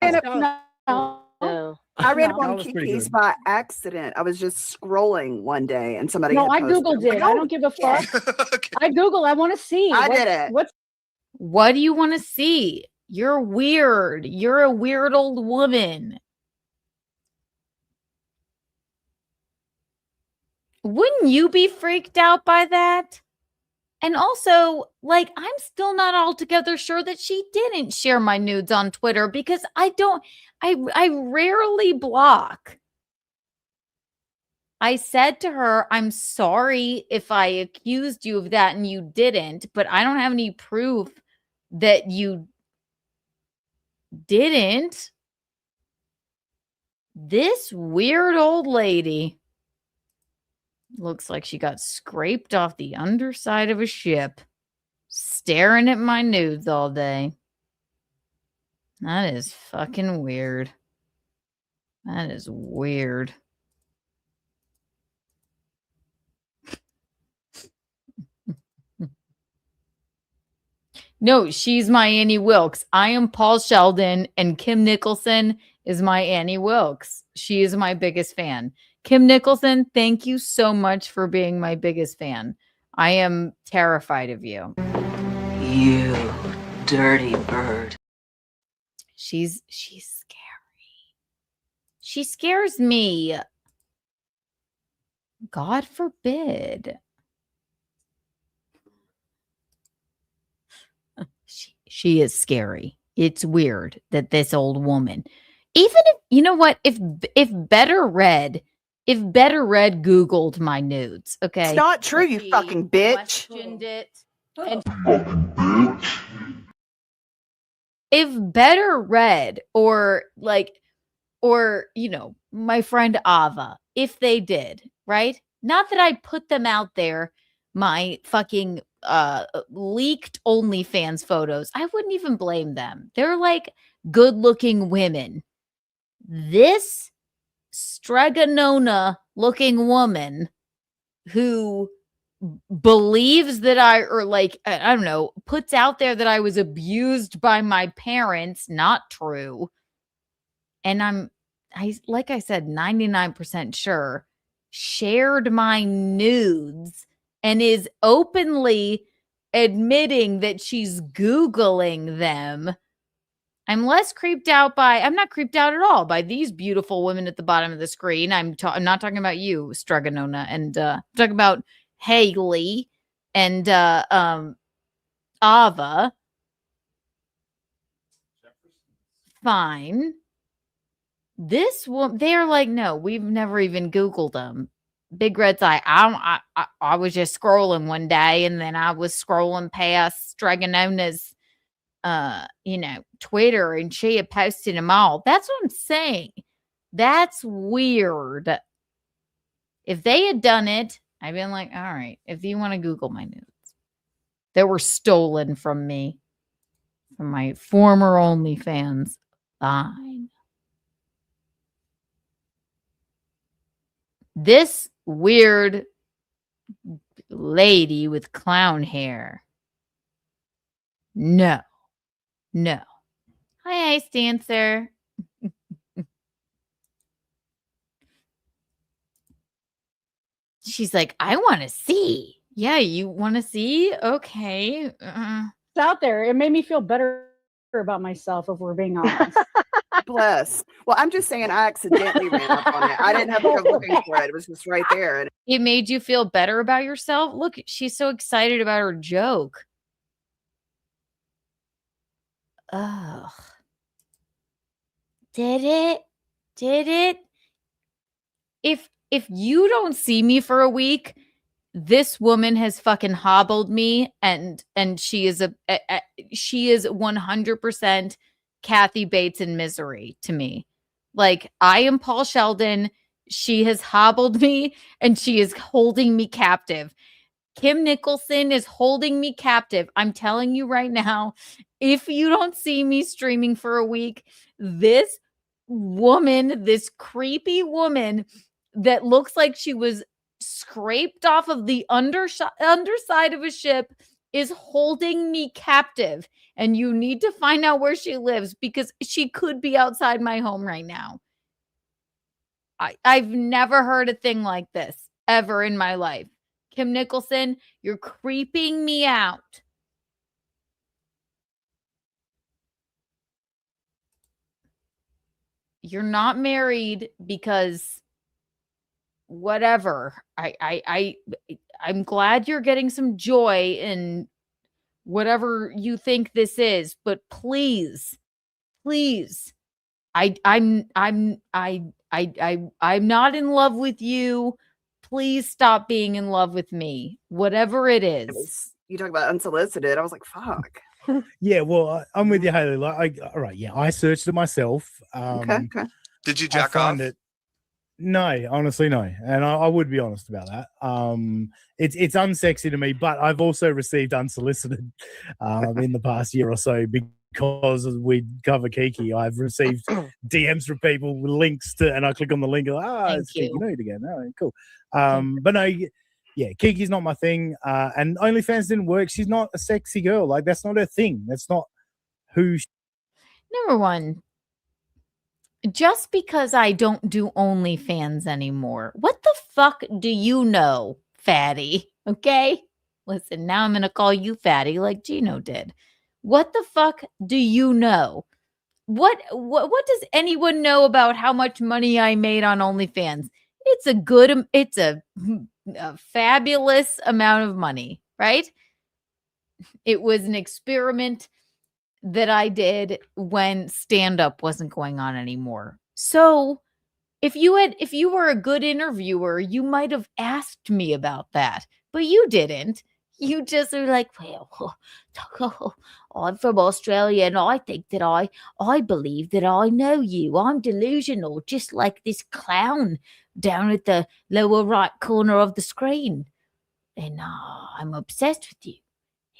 No. I read it That on was pretty Kiki's good. by accident. I was just scrolling one day and somebody. No, had I posted Googled I'm it. like, I oh, don't give a yeah. fuck. I Google. I want to see. I did it. What do you want to see? You're weird. You're a weird old woman. Wouldn't you be freaked out by that? And also, like, I'm still not altogether sure that she didn't share my nudes on Twitter because I rarely block. I said to her, I'm sorry if I accused you of that and you didn't, but I don't have any proof that you didn't. This weird old lady looks like she got scraped off the underside of a ship, staring at my nudes all day. That is fucking weird. That is weird. No, she's my Annie Wilkes. I am Paul Sheldon, and Kim Nicholson is my Annie Wilkes. She is my biggest fan. Kim Nicholson, thank you so much for being my biggest fan. I am terrified of you. You dirty bird. She's scary. She scares me. God forbid. She is scary. It's weird that this old woman, even if you know what, if Better Red Googled my nudes, okay, It's not true, you she fucking bitch. questioned it, and if Better Red or you know my friend Ava, if they did, right? Not that I put them out there, my fucking leaked OnlyFans photos. I wouldn't even blame them. They're like good-looking women. This Stregonona looking woman who believes that I don't know, puts out there that I was abused by my parents, not true. And like I said, 99% sure, shared my nudes and is openly admitting that she's Googling them. I'm not creeped out at all by these beautiful women at the bottom of the screen. I'm not talking about you, Stregonona, and I'm talking about Haley and Ava. Fine. This one, they're like, no, we've never even Googled them. Big Red's like, I was just scrolling one day, and then I was scrolling past Stregonona's Twitter, and she had posted them all. That's what I'm saying. That's weird. If they had done it, I'd been like, all right, if you want to Google my nudes that were stolen from me, from my former OnlyFans, fine. This weird lady with clown hair. No. Hi, Ice Dancer. She's like, I want to see. Yeah, you want to see? Okay. It's out there. It made me feel better about myself, if we're being honest. Bless. Well, I'm just saying I accidentally ran up on it. I didn't have to go looking for it. It was just right there. And it made you feel better about yourself? Look, she's so excited about her joke. Ugh. Did it? If you don't see me for a week, this woman has fucking hobbled me, and she is 100% Kathy Bates in Misery to me. Like, I am Paul Sheldon. She has hobbled me, and she is holding me captive. Kim Nicholson is holding me captive. I'm telling you right now, if you don't see me streaming for a week, this woman, this creepy woman that looks like she was scraped off of the underside of a ship is holding me captive. And you need to find out where she lives, because she could be outside my home right now. I've never heard a thing like this ever in my life. Kim Nicholson, you're creeping me out. You're not married because whatever. I'm glad you're getting some joy in whatever you think this is, but please, I'm not in love with you. Please stop being in love with me. Whatever it is. You talk about unsolicited. I was like, fuck. Yeah, well, I'm with you, Haley. Like, all right, yeah, I searched it myself. Okay. Did you jack off? No, honestly, no. And I would be honest about that. It's unsexy to me, but I've also received unsolicited in the past year or so because we cover Kiki. I've received DMs from people with links to, and I click on the link and it's Kiki Nude again. Oh, cool. But no, yeah, Kiki's not my thing. And OnlyFans didn't work. She's not a sexy girl. Like, that's not her thing. That's not who Number one, just because I don't do OnlyFans anymore, what the fuck do you know, fatty? Okay? Listen, now I'm going to call you fatty like Gino did. What the fuck do you know? What does anyone know about how much money I made on OnlyFans? It's a fabulous amount of money, right? It was an experiment that I did when stand-up wasn't going on anymore. So if you were a good interviewer, you might have asked me about that, but you didn't. You just are like, well, I'm from Australia, and I think that I believe that I know you. I'm delusional, just like this clown down at the lower right corner of the screen. And I'm obsessed with you.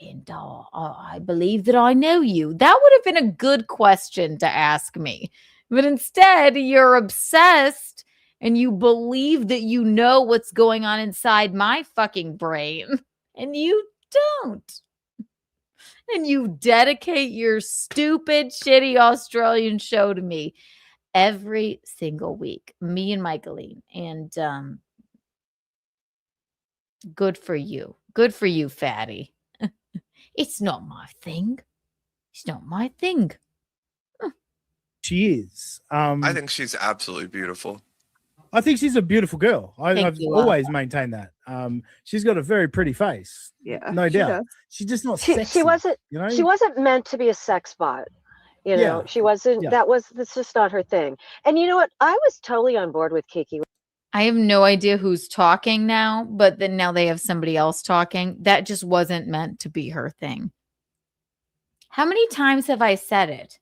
And I believe that I know you. That would have been a good question to ask me. But instead, you're obsessed and you believe that you know what's going on inside my fucking brain. And you don't. And you dedicate your stupid, shitty Australian show to me every single week. Me and Michaeline. And good for you. Good for you, fatty. It's not my thing. It's not my thing. She is. I think she's absolutely beautiful. I think she's a beautiful girl. I've you, always maintained that. She's got a very pretty face. Yeah, no she doubt. does. She's just not She sexy. wasn't. You know? She wasn't meant to be a sex bot. You know, Yeah, she wasn't. yeah. That's just not her thing. And you know what? I was totally on board with Kiki. I have no idea who's talking now, but then now they have somebody else talking. That just wasn't meant to be her thing. How many times have I said it?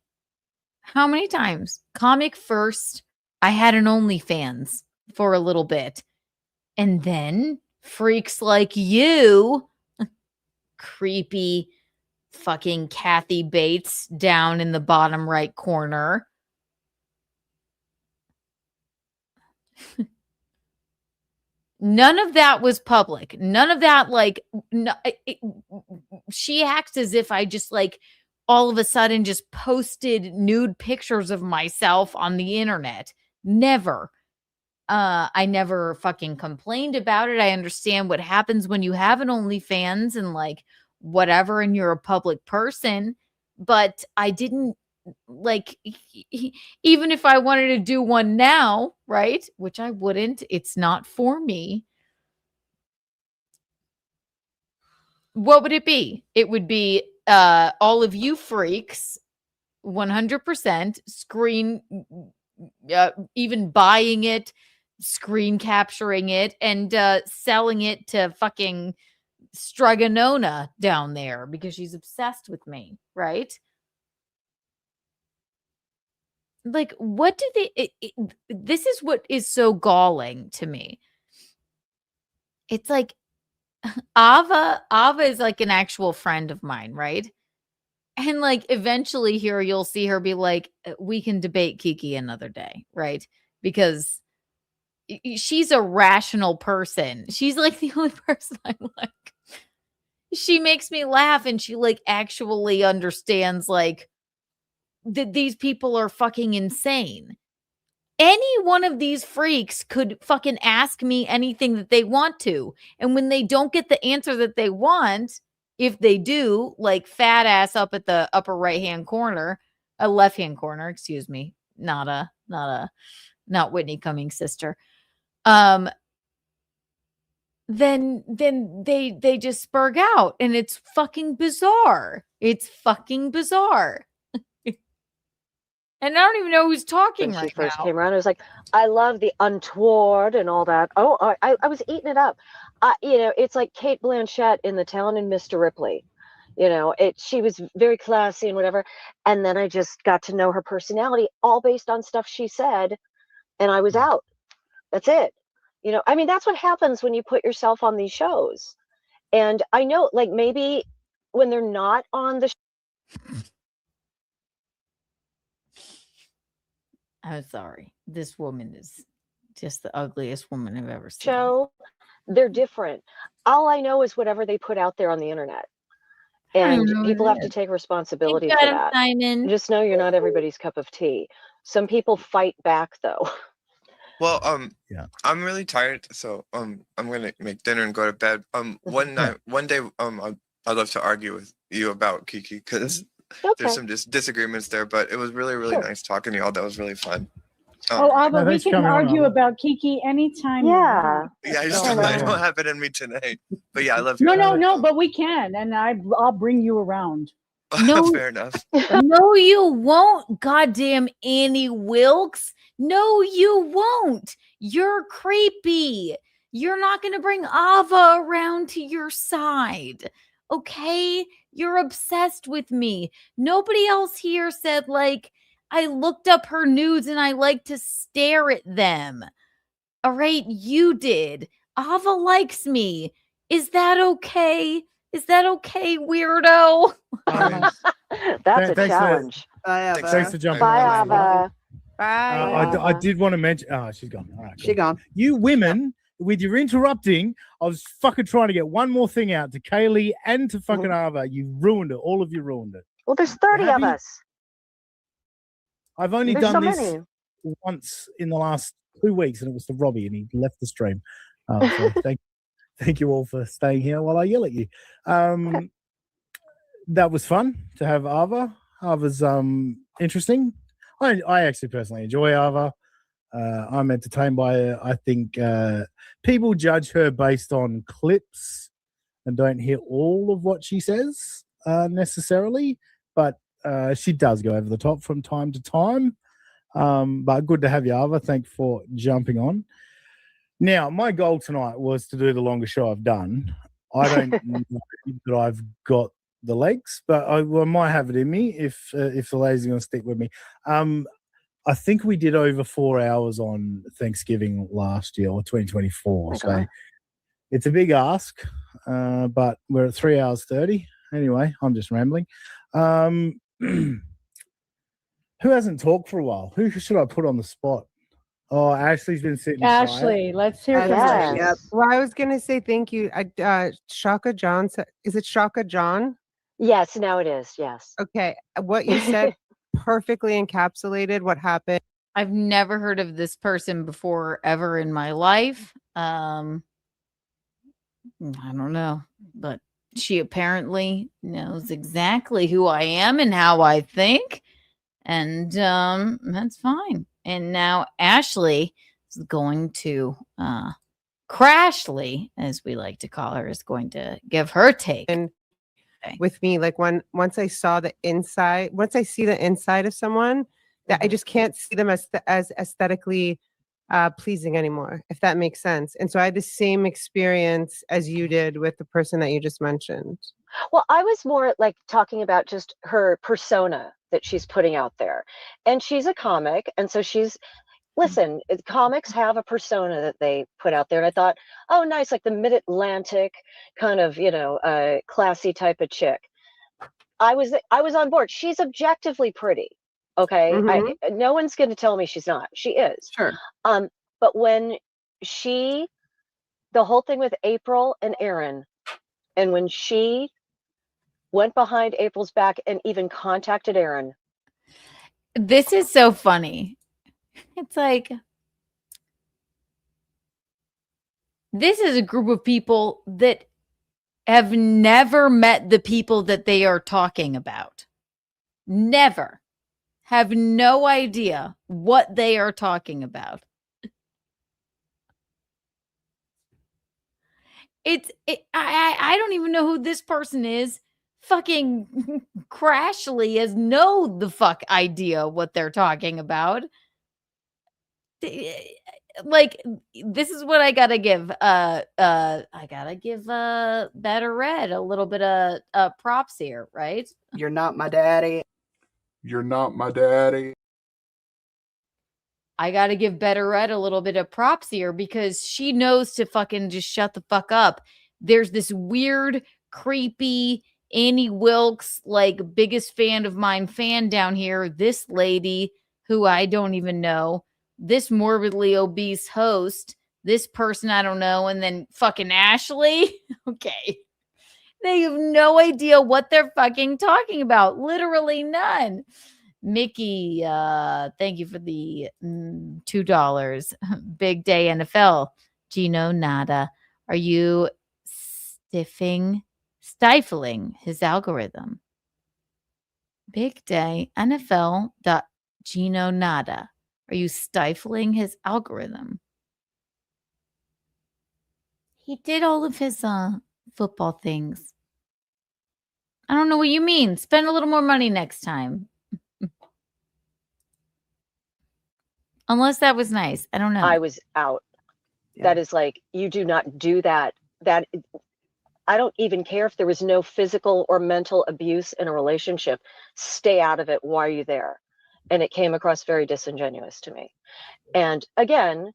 How many times? Comic first, I had an OnlyFans for a little bit. And then freaks like you, creepy fucking Kathy Bates down in the bottom right corner. None of that was public. None of that, like, no, she acts as if I just, like, all of a sudden just posted nude pictures of myself on the internet. Never. I never fucking complained about it. I understand what happens when you have an OnlyFans and, like, whatever, and you're a public person. But I didn't, like, even if I wanted to do one now, right? Which I wouldn't. It's not for me. What would it be? It would be all of you freaks, 100% screen, even buying it, screen capturing it, and selling it to fucking Struganona down there because she's obsessed with me, right? Like, what do they this is what is so galling to me. It's like Ava is like an actual friend of mine, right? And like eventually here you'll see her be like, we can debate Kiki another day, right? Because she's a rational person. She's like the only person I like. She makes me laugh, and she like actually understands like that these people are fucking insane. Any one of these freaks could fucking ask me anything that they want to. And when they don't get the answer that they want, if they do, like fat ass up at the upper right-hand corner, a left-hand corner, excuse me, not Whitney Cummings' sister. Then they just spurg out, and it's fucking bizarre. It's fucking bizarre. And I don't even know who's talking When she right first now. came around, I was like, I love the untoward and all that. Oh, I was eating it up. You know, it's like Kate Blanchett in The Talented Mr. Ripley. You know, she was very classy and whatever. And then I just got to know her personality all based on stuff she said, and I was out. That's it. You know, I mean, that's what happens when you put yourself on these shows. And I know, like, maybe when they're not on the I'm sorry. This woman is just the ugliest woman I've ever seen. show, they're different. All I know is whatever they put out there on the internet. And people have to take responsibility for that. Simon. Just know you're not everybody's cup of tea. Some people fight back though. Well, I'm really tired, so I'm gonna make dinner and go to bed. One day, I'd love to argue with you about Kiki because there's some disagreements there, but it was really nice talking to y'all. That was really fun. Ava, we can argue about Kiki anytime. Yeah. Yeah, I don't have it in me tonight, but yeah, I love you. No, but we can, and I'll bring you around. No, fair enough. No, you won't. Goddamn Annie Wilkes. No, you won't. You're creepy. You're not going to bring Ava around to your side. Okay? You're obsessed with me. Nobody else here said, like, I looked up her nudes and I like to stare at them. All right? You did. Ava likes me. Is that okay? Is that okay, weirdo? That's a Thanks challenge. Thanks for jumping Bye, on. Ava. I did want to mention. Oh, she's gone. All right, She gone. You women, with your interrupting, I was fucking trying to get one more thing out to Kaylee and to fucking Ava. You ruined it. All of you ruined it. Well, there's 30 of us. I've only There's done so this many. once in the last 2 weeks, and it was to Robbie, and he left the stream. So thank you all for staying here while I yell at you. That was fun to have Ava. Ava's interesting. I actually personally enjoy Ava. I'm entertained by her. I think people judge her based on clips and don't hear all of what she says necessarily, but she does go over the top from time to time. But good to have you, Ava. Thanks for jumping on. Now, my goal tonight was to do the longest show I've done. I don't know that I've got the legs, but I might have it in me if the ladies are going to stick with me. I think we did over 4 hours on Thanksgiving last year, or 2024. So it's a big ask, but we're at 3 hours 30. Anyway, I'm just rambling. Who hasn't talked for a while? Who should I put on the spot? Oh, Ashley's been sitting Ashley, let's hear from Ashley, Ashley. Well, I was going to say thank you. Shaka John, is it Shaka John? Yes, now it is. Yes. Okay. What you said perfectly encapsulated what happened. I've never heard of this person before ever in my life. I don't know, but she apparently knows exactly who I am and how I think, and that's fine. And now Ashley is going to Crashly, as we like to call her, is going to give her take. And with me, like once I saw the inside, once I see the inside of someone, that I just can't see them as aesthetically pleasing anymore, if that makes sense. And so I had the same experience as you did with the person that you just mentioned. Well, I was more like talking about just her persona that she's putting out there. And she's a comic. And so listen, comics have a persona that they put out there. And I thought, oh, nice, like the mid-Atlantic kind of, classy type of chick. I was on board. She's objectively pretty. Okay. Mm-hmm. No one's going to tell me she's not. She is. Sure. But when the whole thing with April and Aaron, and when she went behind April's back and even contacted Aaron. This is so funny. It's like, this is a group of people that have never met the people that they are talking about. Never. Have no idea what they are talking about. I don't even know who this person is. Fucking Crashly has no the fuck idea what they're talking about. Like, this is what I gotta give. I gotta give Better Red a little bit of props here, right? You're not my daddy. You're not my daddy. I got to give Better Red a little bit of props here because she knows to fucking just shut the fuck up. There's this weird, creepy Annie Wilkes, like, biggest fan of mine fan down here. This lady who I don't even know. This morbidly obese host. This person I don't know. And then fucking Ashley. Okay. They have no idea what they're fucking talking about. Literally none. Mickey, thank you for the $2. Big day NFL. Gino Nada. Are you stifling his algorithm? Big day NFL. Gino Nada. Are you stifling his algorithm? He did all of his football things. I don't know what you mean. Spend a little more money next time. Unless that was nice. I don't know. I was out. That is like, you do not do that. That I don't even care if there was no physical or mental abuse in a relationship. Stay out of it. Why are you there? And it came across very disingenuous to me. And again,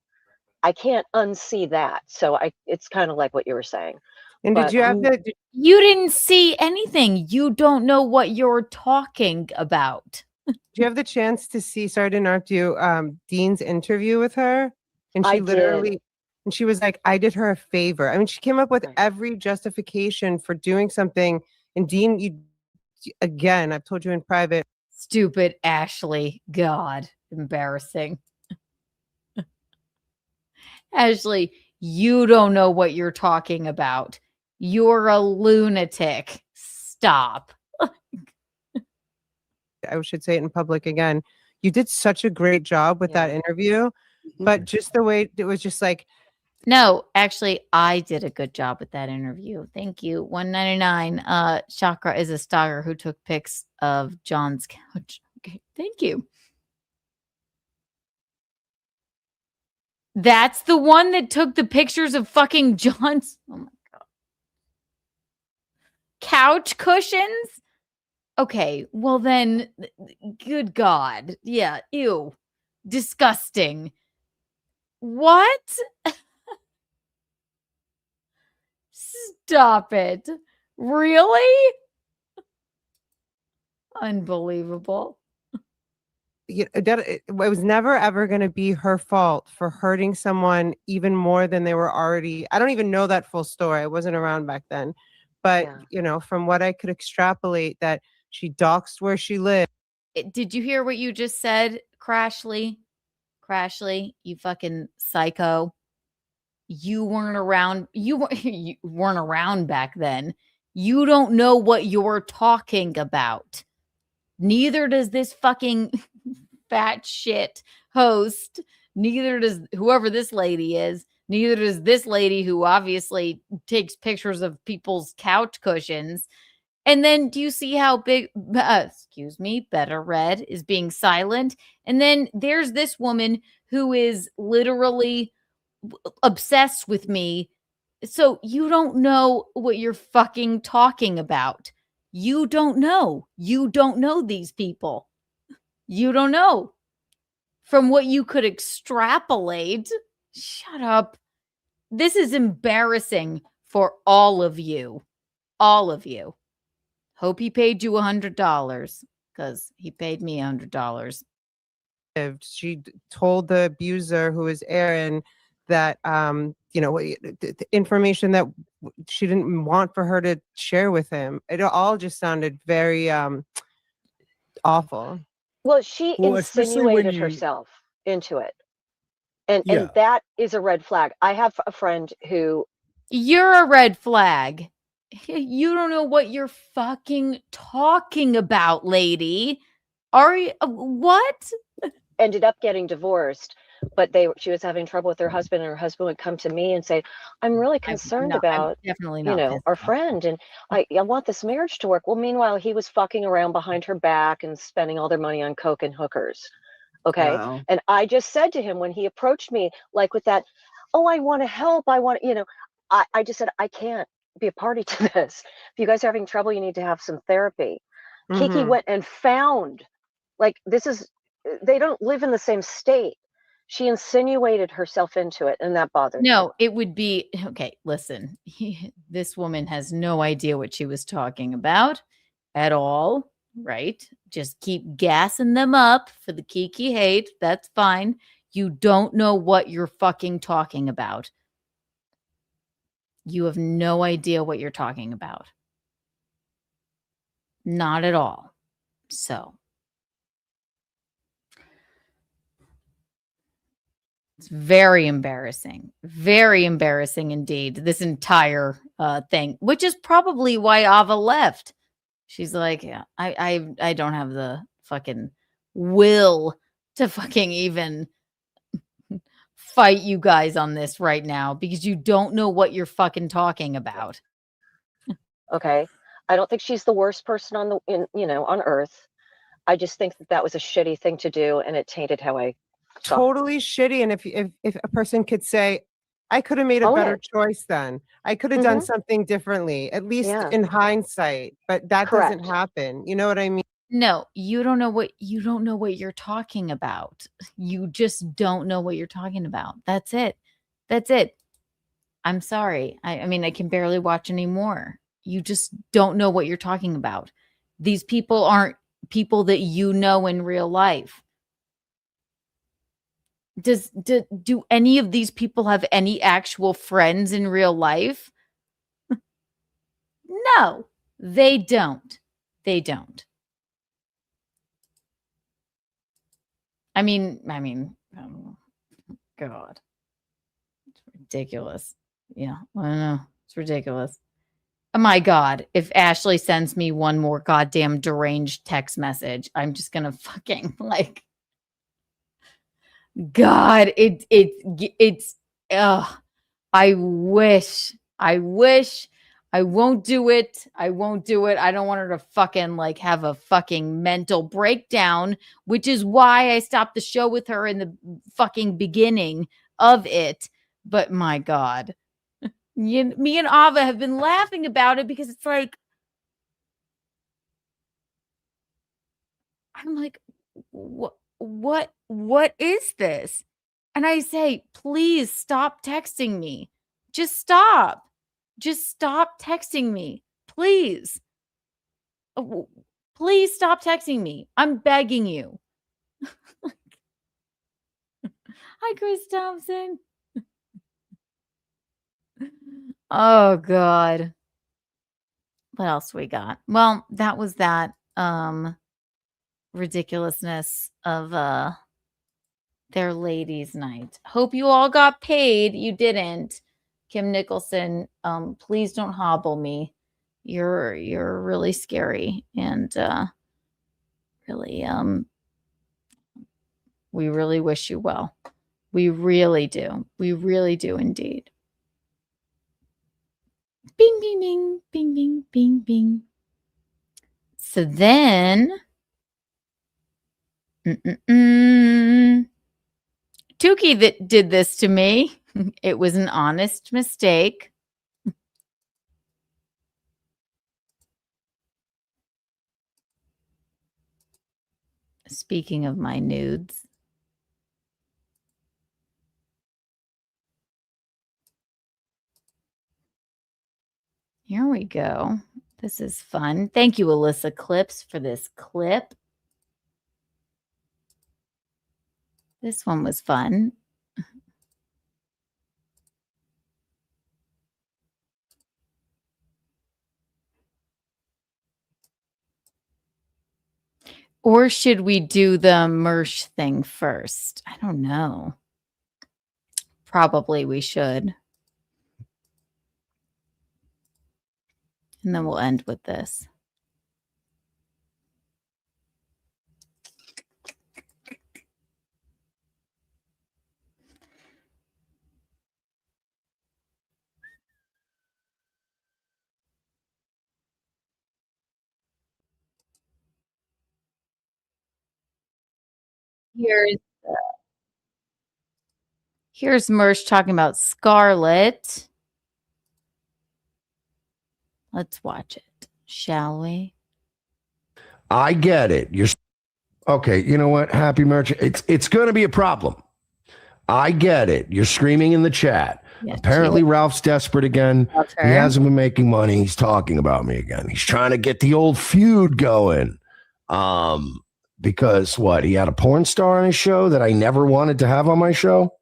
I can't unsee that. So it's kind of like what you were saying. And But, did you have the? You didn't see anything. You don't know what you're talking about. Do you have the chance to see? Sorry to interrupt you. Dean's interview with her, and she I literally, did. and she was like, "I did her a favor." I mean, she came up with every justification for doing something. And Dean, you again, I've told you in private. Stupid Ashley. God, embarrassing. Ashley, you don't know what you're talking about. You're a lunatic. Stop. I should say it in public again. You did such a great job with that interview, but just the way it was just like. No, actually, I did a good job with that interview. Thank you. 199. Chakra is a stalker who took pics of John's couch. Okay, thank you. That's the one that took the pictures of fucking John's. Oh my God. Couch cushions? Okay, well then, good God. Yeah, ew. Disgusting. What? Stop it. Really? Unbelievable. It was never ever going to be her fault for hurting someone even more than they were already. I don't even know that full story. I wasn't around back then. But, from what I could extrapolate, that she doxed where she lived. Did you hear what you just said, Crashly? Crashly, you fucking psycho. You weren't around. You weren't around back then. You don't know what you're talking about. Neither does this fucking fat shit host. Neither does whoever this lady is. Neither does this lady who obviously takes pictures of people's couch cushions. And then do you see how big, Better Red is being silent? And then there's this woman who is literally obsessed with me. So you don't know what you're fucking talking about. You don't know. You don't know these people. You don't know. From what you could extrapolate. Shut up. This is embarrassing for all of you. All of you. Hope he paid you $100 because he paid me $100. She told the abuser, who is Aaron, that the information that she didn't want for her to share with him. It all just sounded very awful. Well, she especially when insinuated you- herself into it. And Yeah. that is a red flag. I have a friend who. You're a red flag. You don't know what you're fucking talking about, lady. Are you? What? Ended up getting divorced, but she was having trouble with her husband, and her husband would come to me and say, I'm really concerned about definitely not our friend, and I want this marriage to work. Well, meanwhile, he was fucking around behind her back and spending all their money on coke and hookers. Okay. Wow. And I just said to him when he approached me, like with that, oh, I want to help, I want, I just said, I can't be a party to this. If you guys are having trouble, you need to have some therapy. Kiki went and found, like, they don't live in the same state. She insinuated herself into it, and that bothered me. No, it would be okay. Listen, this woman has no idea what she was talking about at all, right? Just keep gassing them up for the Kiki hate. That's fine. You don't know what you're fucking talking about. You have no idea what you're talking about. Not at all. So. It's very embarrassing indeed, this entire thing, which is probably why Ava left. She's like, yeah, I don't have the fucking will to fucking even fight you guys on this right now because you don't know what you're fucking talking about. Okay. I don't think she's the worst person on earth. I just think that was a shitty thing to do, and it tainted how I totally shitty. And if a person could say, I could have made a Oh, better yeah. choice then. I could have done Mhm. something differently, at least Yeah. in hindsight, but that doesn't Correct. happen. You know what I mean? No, you don't know what you're talking about. You just don't know what you're talking about. That's it. That's it. I'm sorry. I mean, I can barely watch anymore. You just don't know what you're talking about. These people aren't people that you know in real life. Do any of these people have any actual friends in real life? No, they don't. They don't. I mean, oh, God, it's ridiculous. Yeah, I don't know. It's ridiculous. Oh my God, if Ashley sends me one more goddamn deranged text message, I'm just gonna fucking like, God, it's, ugh. I wish. I won't do it. I won't do it. I don't want her to fucking like have a fucking mental breakdown, which is why I stopped the show with her in the fucking beginning of it. But my God, me and Ava have been laughing about it because it's like, I'm like, what is this? And I say, please stop texting me. Just stop. Just stop texting me. Please. Please stop texting me. I'm begging you. Hi, Chris Thompson. Oh God. What else we got? Well, that was that ridiculousness of their ladies' night. Hope you all got paid. You didn't. Kim Nicholson, please don't hobble me. You're really scary and really we really wish you well. We really do. We really do indeed. Bing bing bing bing bing bing bing. So then Tukey that did this to me. It was an honest mistake. Speaking of my nudes. Here we go. This is fun. Thank you, Alyssa Clips, for this clip. This one was fun. Or should we do the Mersh thing first? I don't know. Probably we should. And then we'll end with this. Here's Mersh talking about Scarlet. Let's watch it, shall we? I get it. You're okay. You know what? Happy merchant. It's going to be a problem. I get it. You're screaming in the chat. Yes, Apparently, Ralph's desperate again. He hasn't been making money. He's talking about me again. He's trying to get the old feud going. Because what? He had a porn star on his show that I never wanted to have on my show.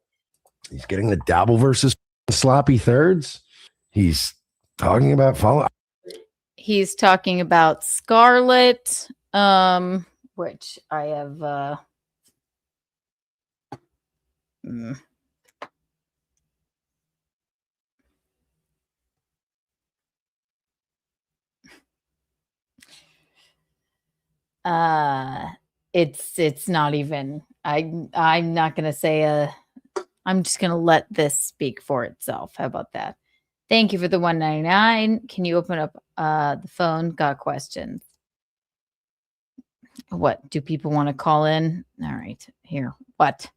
He's getting the dabble versus sloppy thirds. He's talking about follow. He's talking about Scarlet, which I have it's not even I'm not gonna say I'm just gonna let this speak for itself. How about that? Thank you for the $1.99. Can you open up the phone? Got questions. What do people want to call in? All right, here. What?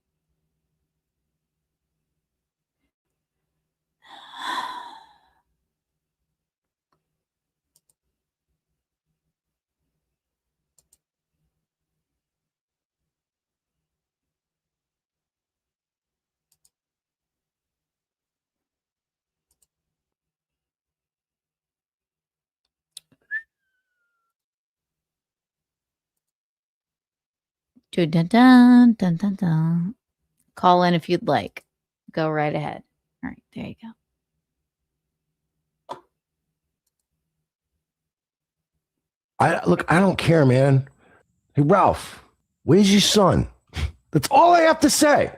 Dun, dun, dun, dun, dun, dun. Call in if you'd like. Go right ahead. All right, there you go. I don't care, man. Hey, Ralph, where's your son? That's all I have to say.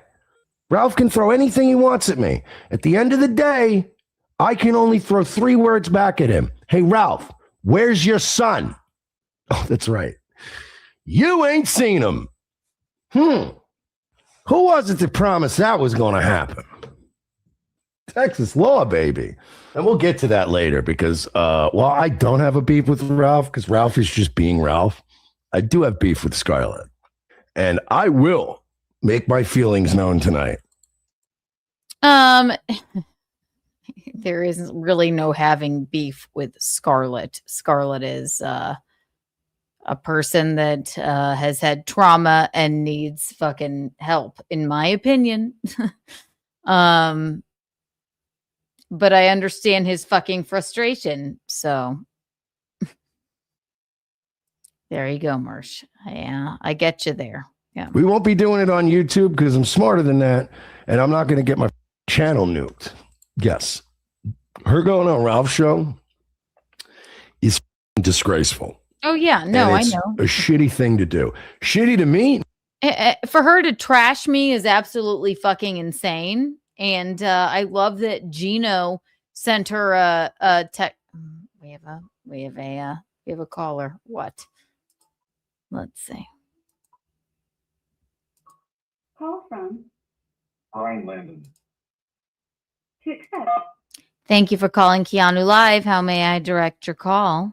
Ralph can throw anything he wants at me. At the end of the day, I can only throw 3 words back at him. Hey, Ralph, where's your son? Oh, that's right. You ain't seen him. Who was it that promised that was going to happen? Texas law, baby. And we'll get to that later because, while I don't have a beef with Ralph because Ralph is just being Ralph, I do have beef with Scarlett. And I will make my feelings known tonight. There isn't really no having beef with Scarlett. Scarlett is a person that has had trauma and needs fucking help, in my opinion. But I understand his fucking frustration. So there you go, Mersh. Yeah, I get you there. Yeah. We won't be doing it on YouTube because I'm smarter than that. And I'm not going to get my channel nuked. Yes. Her going on Ralph's show is disgraceful. Oh, yeah. No, And I it's know. a shitty thing to do. Shitty to me. For her to trash me is absolutely fucking insane. And I love that Gino sent her a text. We have a caller. What? Let's see. Call from Brian Landon. to accept. Thank you for calling Keanu Live. How may I direct your call?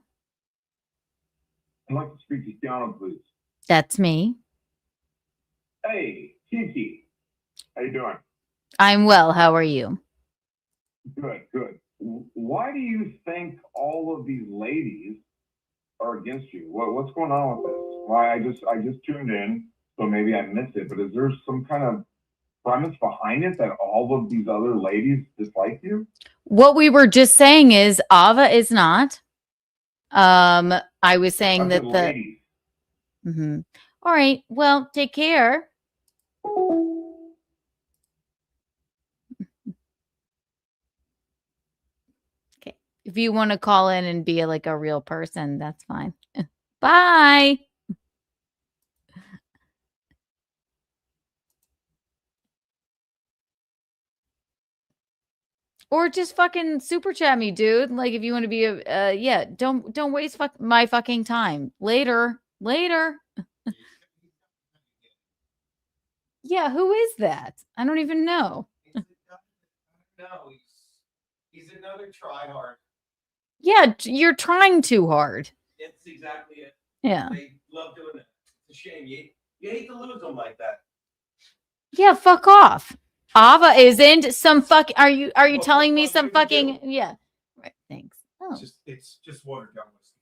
I'd like to speak to Keanu, please. That's me. Hey, Kiki. How you doing? I'm well. How are you? Good, good. Why do you think all of these ladies are against you? What's going on with this? Why I just tuned in, so maybe I missed it, but is there some kind of premise behind it that all of these other ladies dislike you? What we were just saying is Ava is not. I was saying I that said the ladies. Mhm. All right. Well, take care. Okay. If you want to call in and be like a real person, that's fine. Bye. Or just fucking super chat me, dude. Like if you want to be a yeah, don't waste my fucking time. Later. Yeah, who is that? I don't even know. No, he's another tryhard. Yeah, you're trying too hard. It's exactly it. Yeah. They love doing it. It's a shame. You hate to lose them like that. Yeah, fuck off. Ava isn't some fuck. Are you telling me some fucking yeah? Right. Thanks. Oh. It's just watered down whiskey.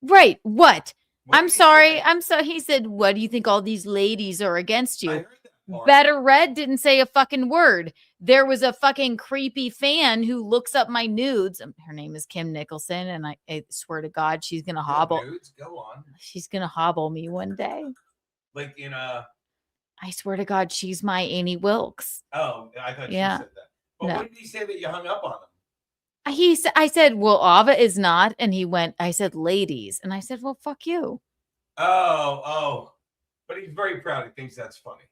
Right. What? I'm sorry. He said, "What do you think all these ladies are against you?" Better Red didn't say a fucking word. There was a fucking creepy fan who looks up my nudes. Her name is Kim Nicholson, and I swear to God, she's gonna hobble. Nudes, go on. She's gonna hobble me one day. Like in a. I swear to God, she's my Annie Wilkes. Oh, I thought Yeah. you said that. But No. what did he say that you hung up on him? I said, well, Ava is not. And he went, I said, ladies. And I said, well, fuck you. Oh. But he's very proud. He thinks that's funny.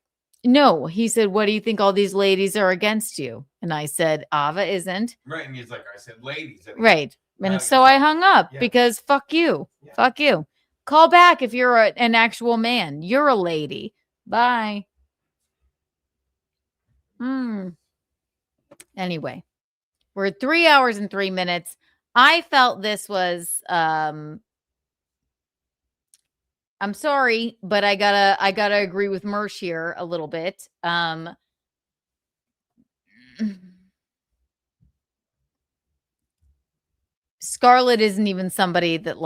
No, he said, what do you think all these ladies are against you? And I said, Ava isn't. Right. And he's like, I said ladies. And Right. And so I hung up because fuck you. Yeah. Fuck you. Call back if you're an actual man. You're a lady. Bye. Anyway, we're at 3 hours and 3 minutes. I felt this was I'm sorry, but I gotta agree with Mersh here a little bit. Scarlett isn't even somebody that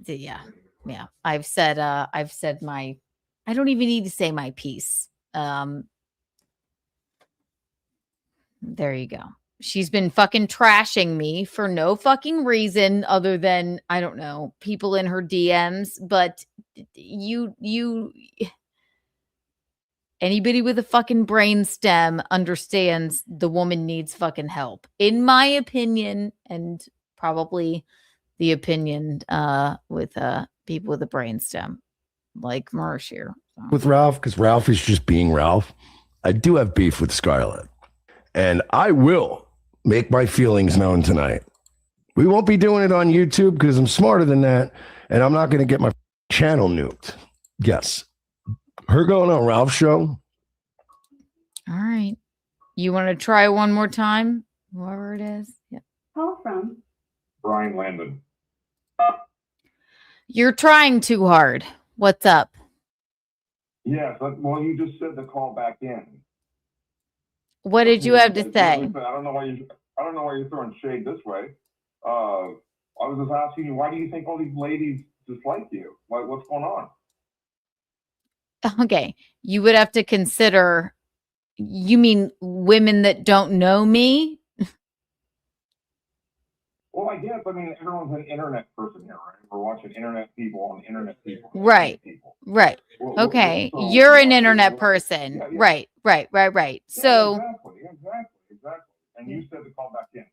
yeah. I've said my I don't even need to say my piece. There you go. She's been fucking trashing me for no fucking reason other than, I don't know, people in her DMs. But Anybody with a fucking brain stem understands the woman needs fucking help, in my opinion, and probably the opinion with people with a brain stem like Marsh here. With Ralph, because Ralph is just being Ralph. I do have beef with Scarlett, and I will make my feelings known tonight. We won't be doing it on YouTube because I'm smarter than that, and I'm not going to get my channel nuked. Yes. Her going on Ralph's show. All right. You want to try one more time? Whoever it is. Yeah. Call from Brian Landon. You're trying too hard. What's up? Yes, well, you just said to call back in. What did you have to say? I don't know why you're throwing shade this way. I was just asking you, why do you think all these ladies dislike you? What's going on? Okay. You would have to consider, you mean women that don't know me? Well, I guess, I mean, everyone's an internet person here, right? We're watching internet people on internet people. Right. Right. Okay. You're an internet person. Right. So, Exactly. And you said to call back in.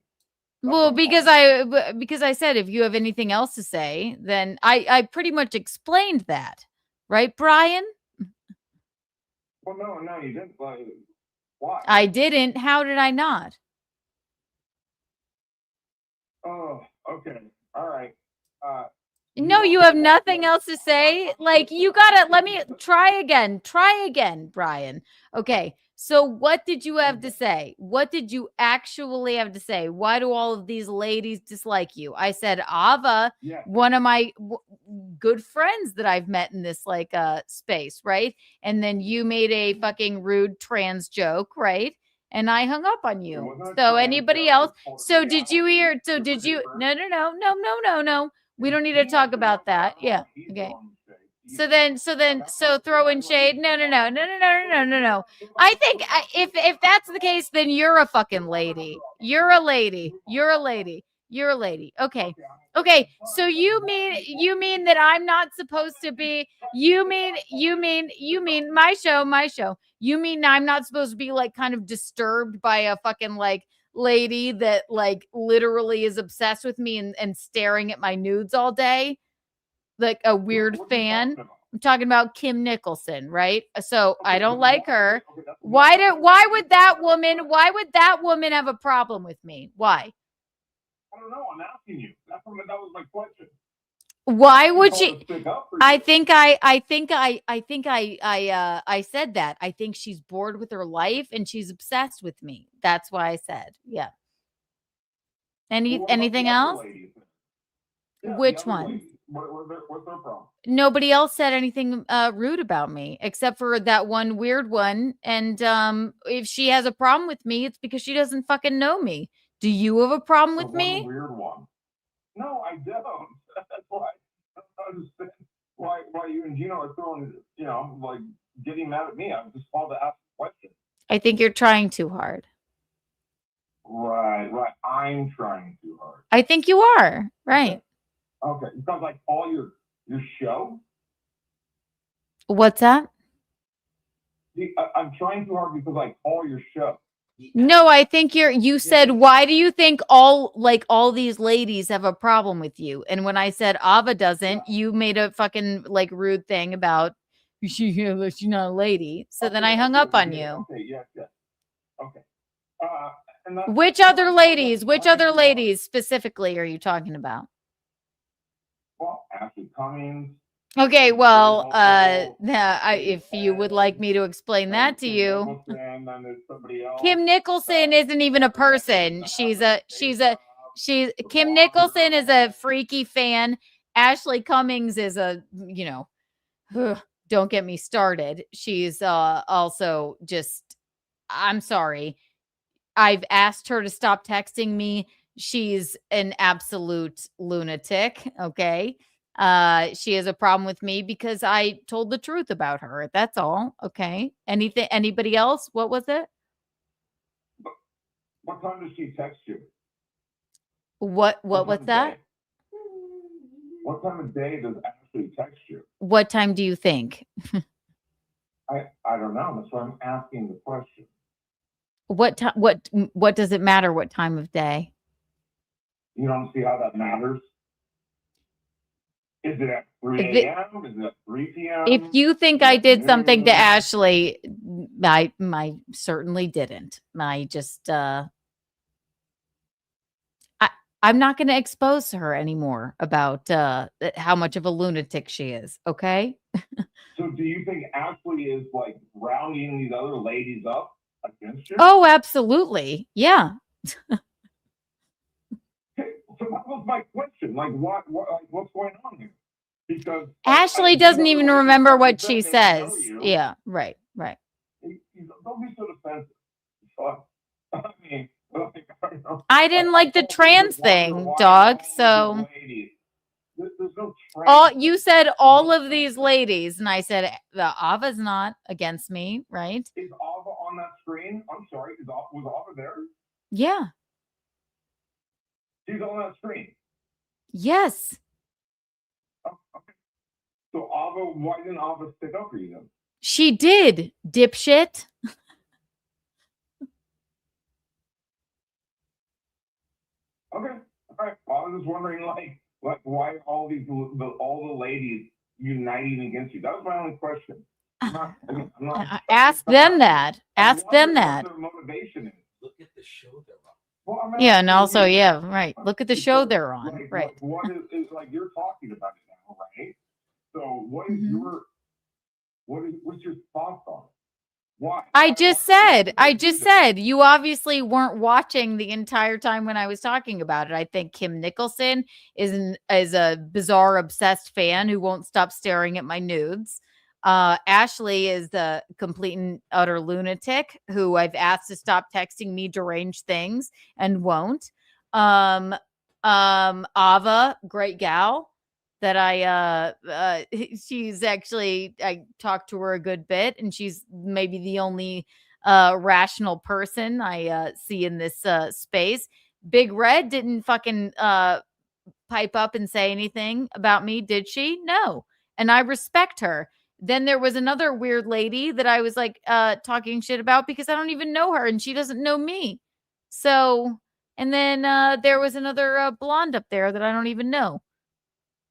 well, because I said if you have anything else to say, then I pretty much explained that. Right, Brian? Well, no, you didn't. Why? I didn't. How did I not? Oh, okay. All right. No, you have nothing else to say. Like, you gotta let me try again. Try again, Brian. Okay. So what did you have to say? What did you actually have to say? Why do all of these ladies dislike you? I said Ava, one of my good friends that I've met in this like space, right? And then you made a fucking rude trans joke, right? And I hung up on you. So anybody else? So did you hear? So did you? No. We don't need to talk about that. Yeah. Okay. So throw in shade. No. I think if that's the case, then you're a fucking lady. You're a lady. Okay. So you mean that I'm not supposed to be? You mean my show. You mean I'm not supposed to be like kind of disturbed by a fucking like lady that like literally is obsessed with me and staring at my nudes all day? Like a weird fan. I'm talking about Kim Nicholson, right? So I don't like her. Why would that woman have a problem with me? Why? I don't know. I'm asking you. That was my question. Why would she? I said that. I think she's bored with her life and she's obsessed with me. That's why I said, yeah. Anything else? Which one? What's their problem? Nobody else said anything rude about me except for that one weird one. And if she has a problem with me, it's because she doesn't fucking know me. Do you have a problem with me? Weird one. No, I don't. That's why I don't understand why you and Gino are throwing, like getting mad at me. I'm just called to ask a question. I think you're trying too hard. Right. I'm trying too hard. I think you are. Right. Okay. Because I call your show? What's that? I'm trying too hard because I call your show. No, I think you said, why do you think all these ladies have a problem with you? And when I said Ava doesn't, you made a fucking like rude thing about she's not a lady. So then I hung up on you. Okay, yes. Okay. Which other ladies specifically are you talking about? Well, Ashley Cummings. Okay, well, if you would like me to explain that to you, Kim Nicholson isn't even a person. Kim Nicholson is a freaky fan. Ashley Cummings is don't get me started. She's also just, I'm sorry. I've asked her to stop texting me. She's an absolute lunatic. Okay. She has a problem with me because I told the truth about her. That's all. Okay. Anybody else? What was it? What time does she text you? What's that? What time of day does Ashley text you? What time do you think? I don't know. That's why I'm asking the question. What time? What does it matter? What time of day? You don't see how that matters? Is it at 3 If it- a.m.? Is it at 3 p.m.? If you think I did something to Ashley, I certainly didn't. I just I'm not going to expose her anymore about how much of a lunatic she is. Okay. So do you think Ashley is like rounding these other ladies up against you? Oh, absolutely. Yeah. So that was my question. Like, like, what's going on here? Because Ashley doesn't even remember what she says. Yeah. Right. Right. Don't be so defensive. So, I mean, like, I don't know. I didn't like the trans thing, dog. So There's no all you said, all of these ladies, and I said the Ava's not against me, right? Is Ava on that screen? I'm sorry. Was Ava there? Yeah. She's on that screen. Yes. So Ava, why didn't Ava stick up for you then? She did, dipshit. Okay. All right. Well, I was just wondering, like why all the ladies uniting against you? That was my only question. I'm not, Ask them that. Ask them that. What their motivation is. Look at the show they're on. Well, Yeah, and also, yeah, right. Look at the show they're on. Like, Right. What is like you're talking about it now, right? So what is your what's your thoughts on it? Why? I just said, you obviously weren't watching the entire time when I was talking about it. I think Kim Nicholson is a bizarre, obsessed fan who won't stop staring at my nudes. Ashley is the complete and utter lunatic who I've asked to stop texting me deranged things and won't. Ava, great gal that she's actually, I talked to her a good bit, and she's maybe the only rational person I see in this space. Big Red didn't fucking pipe up and say anything about me, did she? No. And I respect her. Then there was another weird lady that I was like talking shit about because I don't even know her and she doesn't know me. So, and then there was another blonde up there that I don't even know.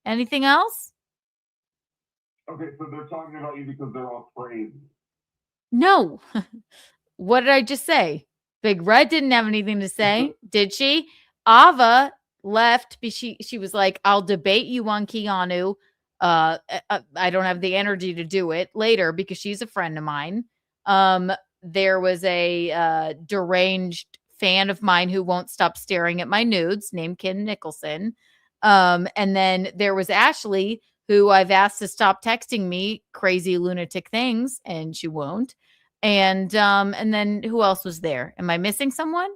Anything else? Okay, so they're talking about you because they're all crazy. No. What did I just say? Big Red didn't have anything to say, did she? Ava left because she was like, I'll debate you on Keanu. I don't have the energy to do it later because she's a friend of mine. There was a deranged fan of mine who won't stop staring at my nudes named Kim Nicholson. And then there was Ashley, who I've asked to stop texting me crazy lunatic things, and she won't. And then who else was there? Am I missing someone?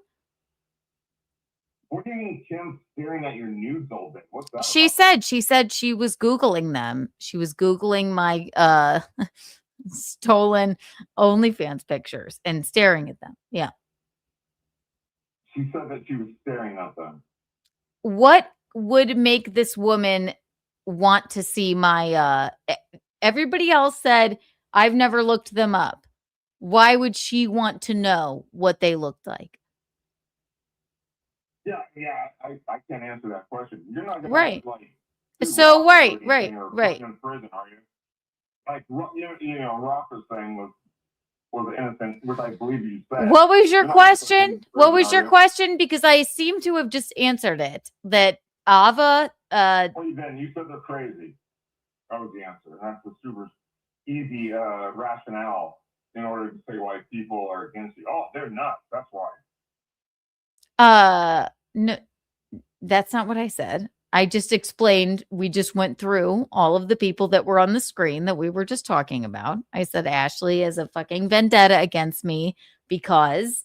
What do you mean Kim staring at your nudes all day? What's that? She said she was Googling them. She was Googling my stolen OnlyFans pictures and staring at them. Yeah. She said that she was staring at them. What would make this woman want to see my everybody else said I've never looked them up. Why would she want to know what they looked like? Yeah, I can't answer that question. You're not gonna Right. like So right. in prison, are you? Like Rafa's thing was innocent, which I believe you said. What was your You're not gonna put him in question? What prison, was are your you? question? Because I seem to have just answered it. That Ava Well, then you said they're crazy. That was the answer. And that's a super easy rationale in order to say why people are against you. Oh, they're nuts. That's why. No, that's not what I said. I just explained, we just went through all of the people that were on the screen that we were just talking about. I said Ashley is a fucking vendetta against me because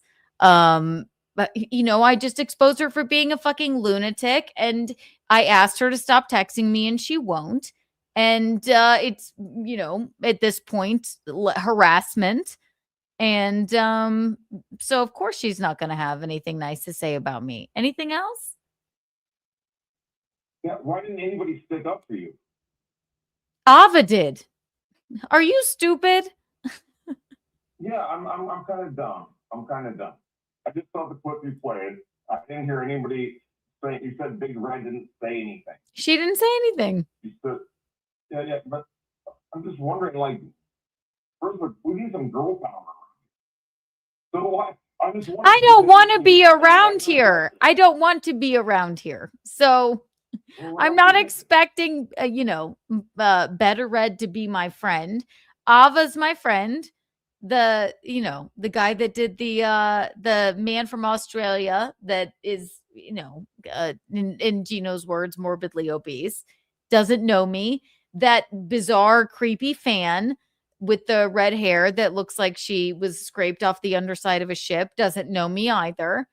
but I just exposed her for being a fucking lunatic, and I asked her to stop texting me and she won't. And it's at this point harassment. And so of course she's not going to have anything nice to say about me. Anything else? Yeah, why didn't anybody stick up for you? Ava did. Are you stupid? Yeah, I'm kind of dumb. I'm kind of dumb. I just saw the clip you played. I didn't hear anybody say. You said Big Red didn't say anything. She didn't say anything. You said, yeah, but I'm just wondering, like, first, we need some girl power. So I'm just wondering. I don't want to be around here. I don't want to be around here. So I'm not expecting, Better Red to be my friend. Ava's my friend. The guy that did the man from Australia that is, in Gino's words, morbidly obese, doesn't know me. That bizarre, creepy fan with the red hair that looks like she was scraped off the underside of a ship doesn't know me either.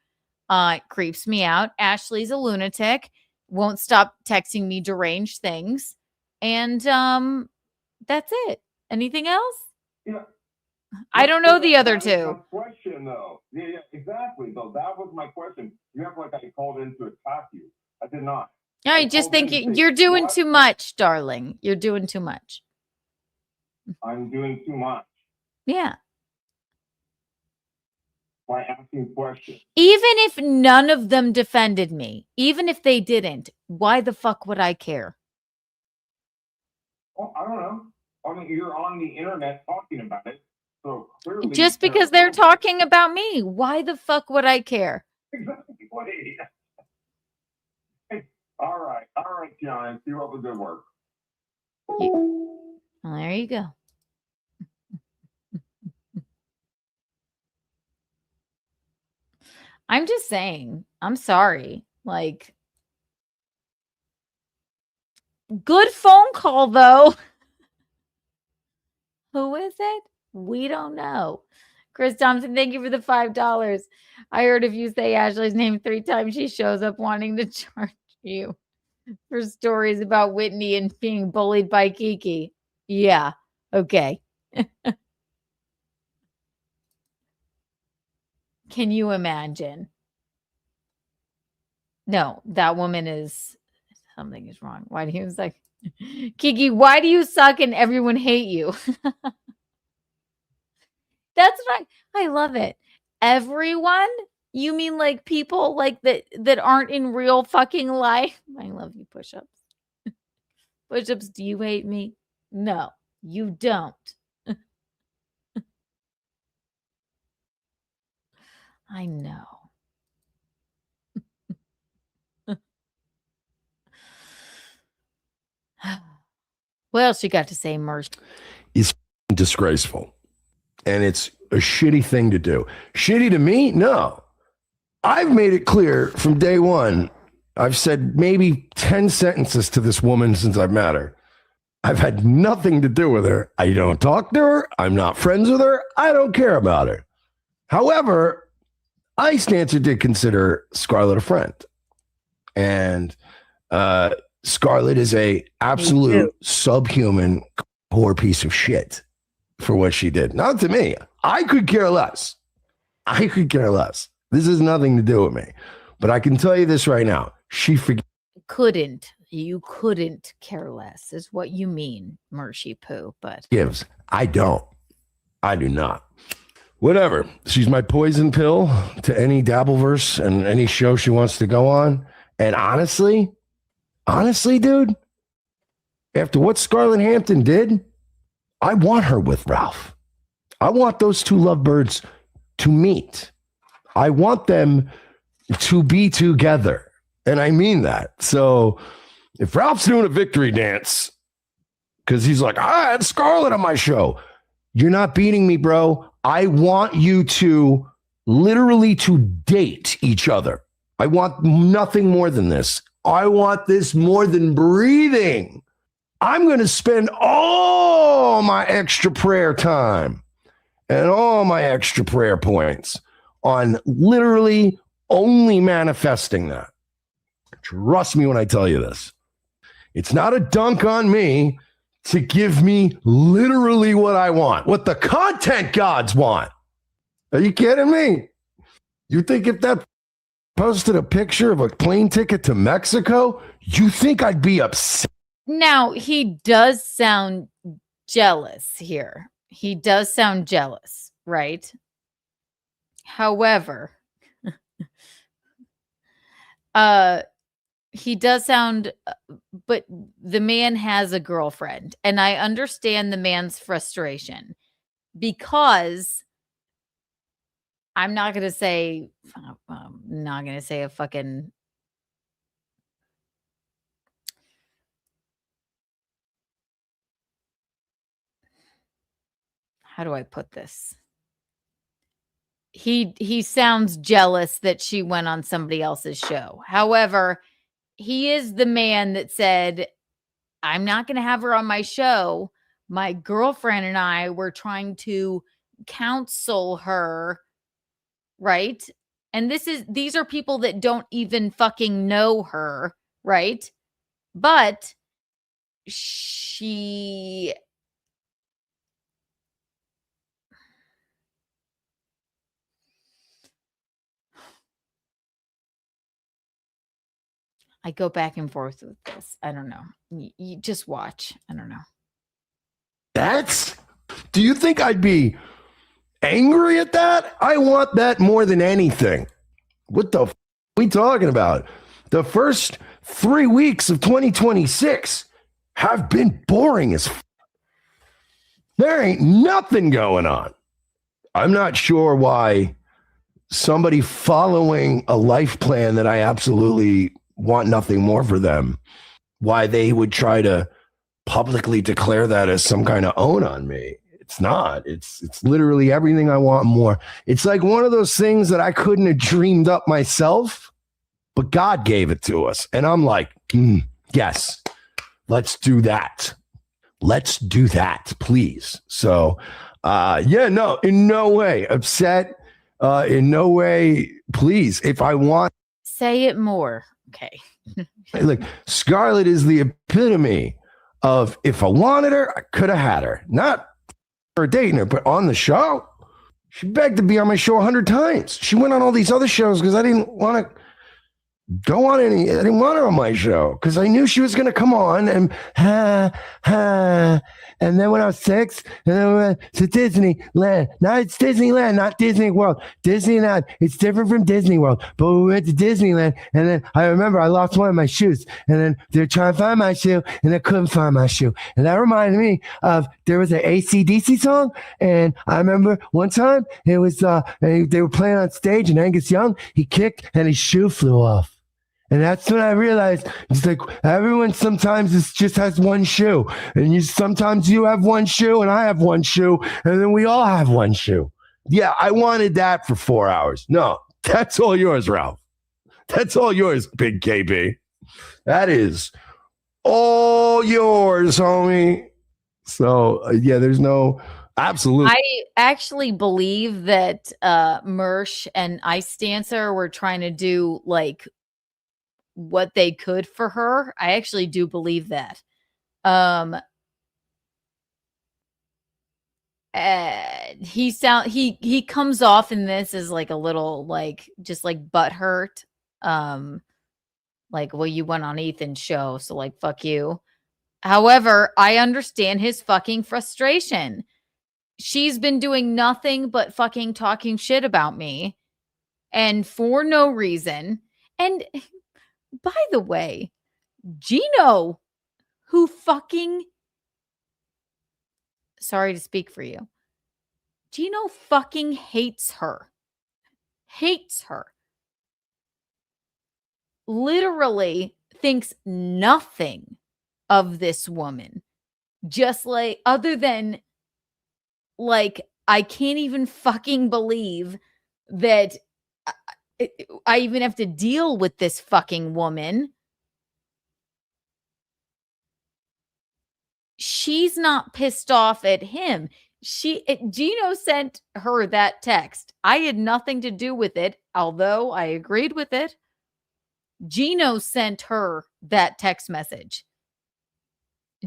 It creeps me out. Ashley's a lunatic, won't stop texting me deranged things. And that's it. Anything else? Yeah. I don't know the other two. Question though. Yeah, exactly. Though that was my question. You have like I called in to attack you. I did not. I just think you're doing too much, darling. You're doing too much. I'm doing too much Yeah. by asking questions. Even if none of them defended me, even if they didn't, why the fuck would I care? Well, I don't know. I mean, you're on the internet talking about it, so clearly. Just because they're talking about me, why the fuck would I care? Exactly. All right, John. Keep up the good work. Well, there you go. I'm just saying, I'm sorry. Like, good phone call, though. Who is it? We don't know. Chris Thompson, thank you for the $5. I heard if you say Ashley's name 3 times, she shows up wanting to charge you for stories about Whitney and being bullied by Kiki. Yeah. Okay. Can you imagine? No, that woman is, something is wrong. Why do you like, Kiki, why do you suck and everyone hate you? That's right. I love it. Everyone? You mean like people like that aren't in real fucking life? I love you, push-ups. Push-ups, do you hate me? No, you don't. I know. What else you got to say, Mercy? Is disgraceful. And it's a shitty thing to do. Shitty to me? No. I've made it clear from day one. I've said maybe 10 sentences to this woman since I've met her. I've had nothing to do with her. I don't talk to her. I'm not friends with her. I don't care about her. However, I Stancer did consider Scarlett a friend. And Scarlett is a absolute subhuman poor piece of shit for what she did. Not to me. I could care less. I could care less. This has nothing to do with me. But I can tell you this right now. She Couldn't. You couldn't care less is what you mean, Mercy Poo. But gives. I don't. I do not. Whatever. She's my poison pill to any Dabbleverse and any show she wants to go on. And honestly, dude, after what Scarlett Hampton did, I want her with Ralph. I want those two lovebirds to meet. I want them to be together. And I mean that. So if Ralph's doing a victory dance because he's like, I had Scarlett on my show, you're not beating me, bro. I want you to literally to date each other. I want nothing more than this. I want this more than breathing. I'm going to spend all my extra prayer time and all my extra prayer points on literally only manifesting that. Trust me when I tell you this. It's not a dunk on me to give me literally what I want, what the content gods want. Are you kidding me? You think if that posted a picture of a plane ticket to Mexico, you think I'd be upset? now he does sound jealous here. He does sound jealous. right? However, he does sound, but the man has a girlfriend, and I understand the man's frustration because I'm not gonna say, not gonna say a fucking. How do I put this? He sounds jealous that she went on somebody else's show. However, he is the man that said, I'm not going to have her on my show. My girlfriend and I were trying to counsel her, right? And these are people that don't even fucking know her, right? But she I go back and forth with this. I don't know. You just watch. I don't know. Do you think I'd be angry at that? I want that more than anything. What the f are we talking about? The first 3 weeks of 2026 have been boring as f. There ain't nothing going on. I'm not sure why somebody following a life plan that I absolutely want nothing more for them, why they would try to publicly declare that as some kind of own on me. It's not. It's literally everything I want more. It's like one of those things that I couldn't have dreamed up myself, but God gave it to us. And I'm like, yes, let's do that. Let's do that, please. So, no, in no way upset. In no way, please. If I want, say it more. Okay. like Scarlett is the epitome of if I wanted her, I could have had her. Not for dating her, but on the show. She begged to be on my show 100 times. She went on all these other shows because I didn't want to go on any. I didn't want her on my show because I knew she was going to come on and and then when I was 6, and then we went to Disneyland. Now it's Disneyland, not Disney World. Disneyland, it's different from Disney World. But we went to Disneyland, and then I remember I lost one of my shoes, and then they're trying to find my shoe, and I couldn't find my shoe. And that reminded me of there was an AC/DC song, and I remember one time it was they were playing on stage, and Angus Young, he kicked, and his shoe flew off. And that's when I realized it's like everyone sometimes just has one shoe. And sometimes you have one shoe and I have one shoe. And then we all have one shoe. Yeah, I wanted that for 4 hours. No, that's all yours, Ralph. That's all yours, Big KB. That is all yours, homie. So, there's no absolute. I actually believe that Mersh and Ice Dancer were trying to do like what they could for her. I actually do believe that. He comes off in this as like a little like just like butthurt. Like, well, you went on Ethan's show, so like fuck you. However, I understand his fucking frustration. She's been doing nothing but fucking talking shit about me and for no reason. And by the way, Gino, who fucking, sorry to speak for you, Gino fucking hates her. Hates her. Literally thinks nothing of this woman. Just like, other than, like, I can't even fucking believe that I even have to deal with this fucking woman. She's not pissed off at him. Gino sent her that text. I had nothing to do with it, although I agreed with it. Gino sent her that text message.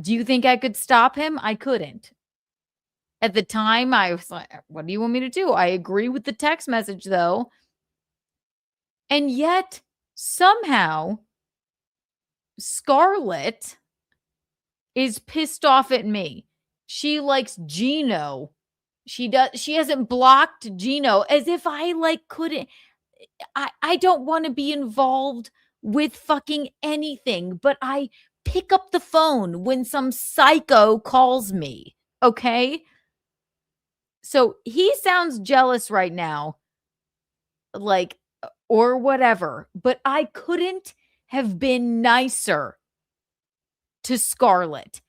Do you think I could stop him? I couldn't. At the time, I was like, what do you want me to do? I agree with the text message, though. And yet, somehow, Scarlett is pissed off at me. She likes Gino She hasn't blocked Gino, as if I like couldn't. I don't want to be involved with fucking anything, but I pick up the phone when some psycho calls me. Okay? So he sounds jealous right now, like, or whatever, but I couldn't have been nicer to Scarlett.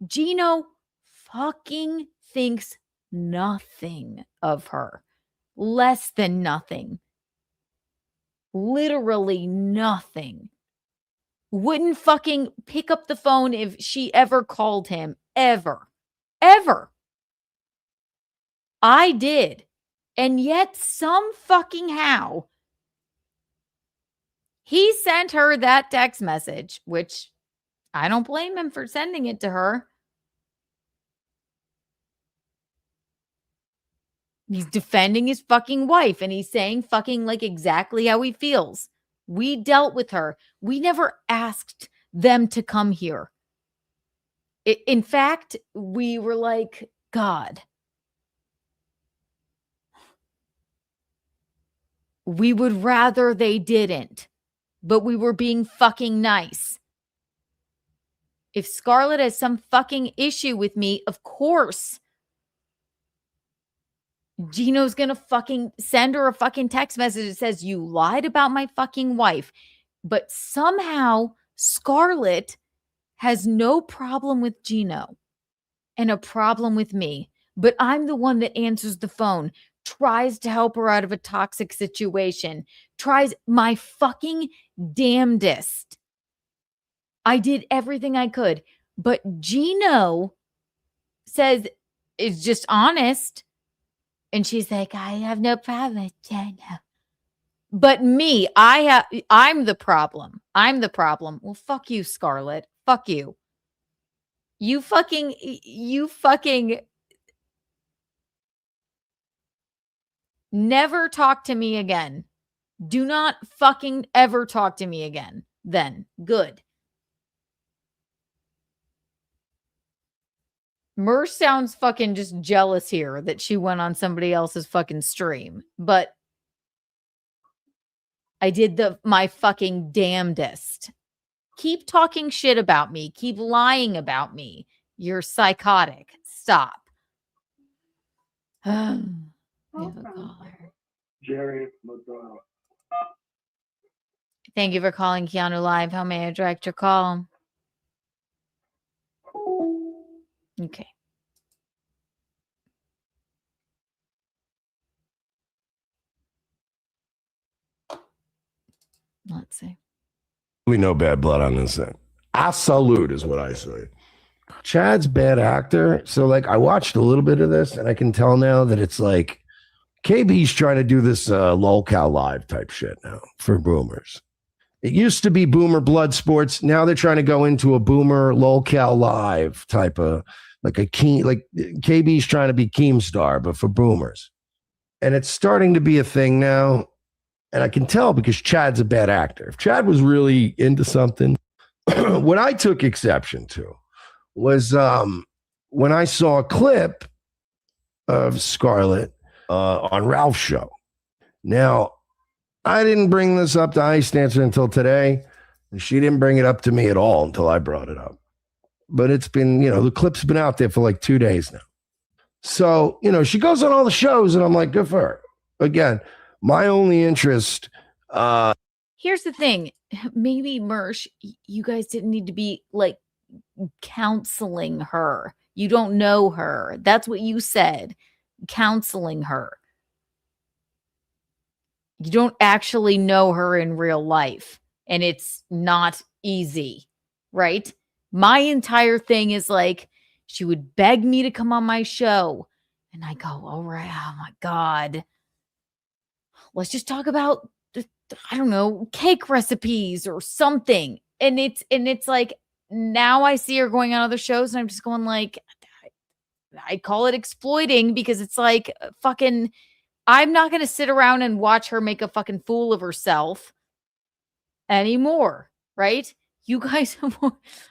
Gino fucking thinks nothing of her. Less than nothing. Literally nothing. Wouldn't fucking pick up the phone if she ever called him. Ever. Ever. I did. And yet some fucking how he sent her that text message, which I don't blame him for sending it to her. He's defending his fucking wife and he's saying fucking like exactly how he feels. We dealt with her. We never asked them to come here. In fact, we were like, God, we would rather they didn't, but we were being fucking nice. If Scarlett has some fucking issue with me, of course, Gino's gonna fucking send her a fucking text message that says, you lied about my fucking wife. But somehow Scarlett has no problem with Gino and a problem with me. But I'm the one that answers the phone, tries to help her out of a toxic situation, tries my fucking damnedest. I did everything I could. But Gino says, it's just honest. And she's like, I have no problem with Gino. But me, I'm the problem. I'm the problem. Well, fuck you, Scarlett. Fuck you. You fucking never talk to me again. Do not fucking ever talk to me again. Then good. Merce sounds fucking just jealous here that she went on somebody else's fucking stream. But I did my fucking damnedest. Keep talking shit about me. Keep lying about me. You're psychotic. Stop. I have a caller. Jerry McDonald. Thank you for calling Keanu Live. How may I direct your call? Okay. Let's see. We know bad blood on this thing. Absolute is what I say. Chad's bad actor. So like I watched a little bit of this and I can tell now that it's like KB's trying to do this lolcow live type shit now for boomers. It used to be boomer blood sports. Now they're trying to go into a boomer lolcow live type of like a key, like KB's trying to be Keemstar, but for boomers. And it's starting to be a thing now. And I can tell because Chad's a bad actor. If Chad was really into something, what I took exception to was when I saw a clip of Scarlett on Ralph's show. Now, I didn't bring this up to Ice Dancer until today. And she didn't bring it up to me at all until I brought it up. But it's been, the clip's been out there for like 2 days now. So, she goes on all the shows and I'm like, good for her. Again, my only interest. Here's the thing. Maybe Mersh, you guys didn't need to be like counseling her. You don't know her. That's what you said. Counseling her. You don't actually know her in real life. And it's not easy, right? My entire thing is like, she would beg me to come on my show. And I go, all right, oh my God. Let's just talk about, I don't know, cake recipes or something. And it's like, now I see her going on other shows and I'm just going like, I call it exploiting because it's like fucking, I'm not going to sit around and watch her make a fucking fool of herself anymore, right? You guys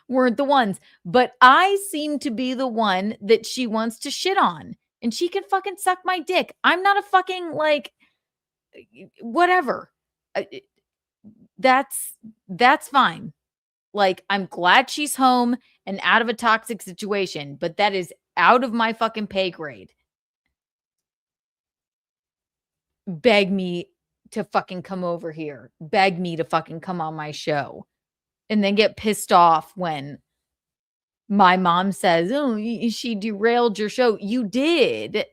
weren't the ones, but I seem to be the one that she wants to shit on. and she can fucking suck my dick. I'm not a fucking like whatever. That's fine. Like, I'm glad she's home and out of a toxic situation, but that is out of my fucking pay grade. Beg me to fucking come over here. Beg me to fucking come on my show. And then get pissed off when my mom says, "Oh, she derailed your show." You did.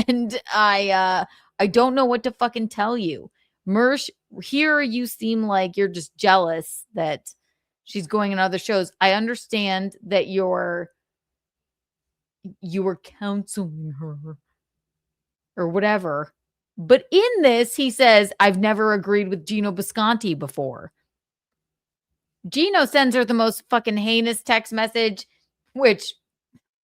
And I don't know what to fucking tell you. Mersh, here you seem like you're just jealous that she's going on other shows. I understand that you were counseling her or whatever. But in this, he says, I've never agreed with Gino Bisconti before. Gino sends her the most fucking heinous text message, which,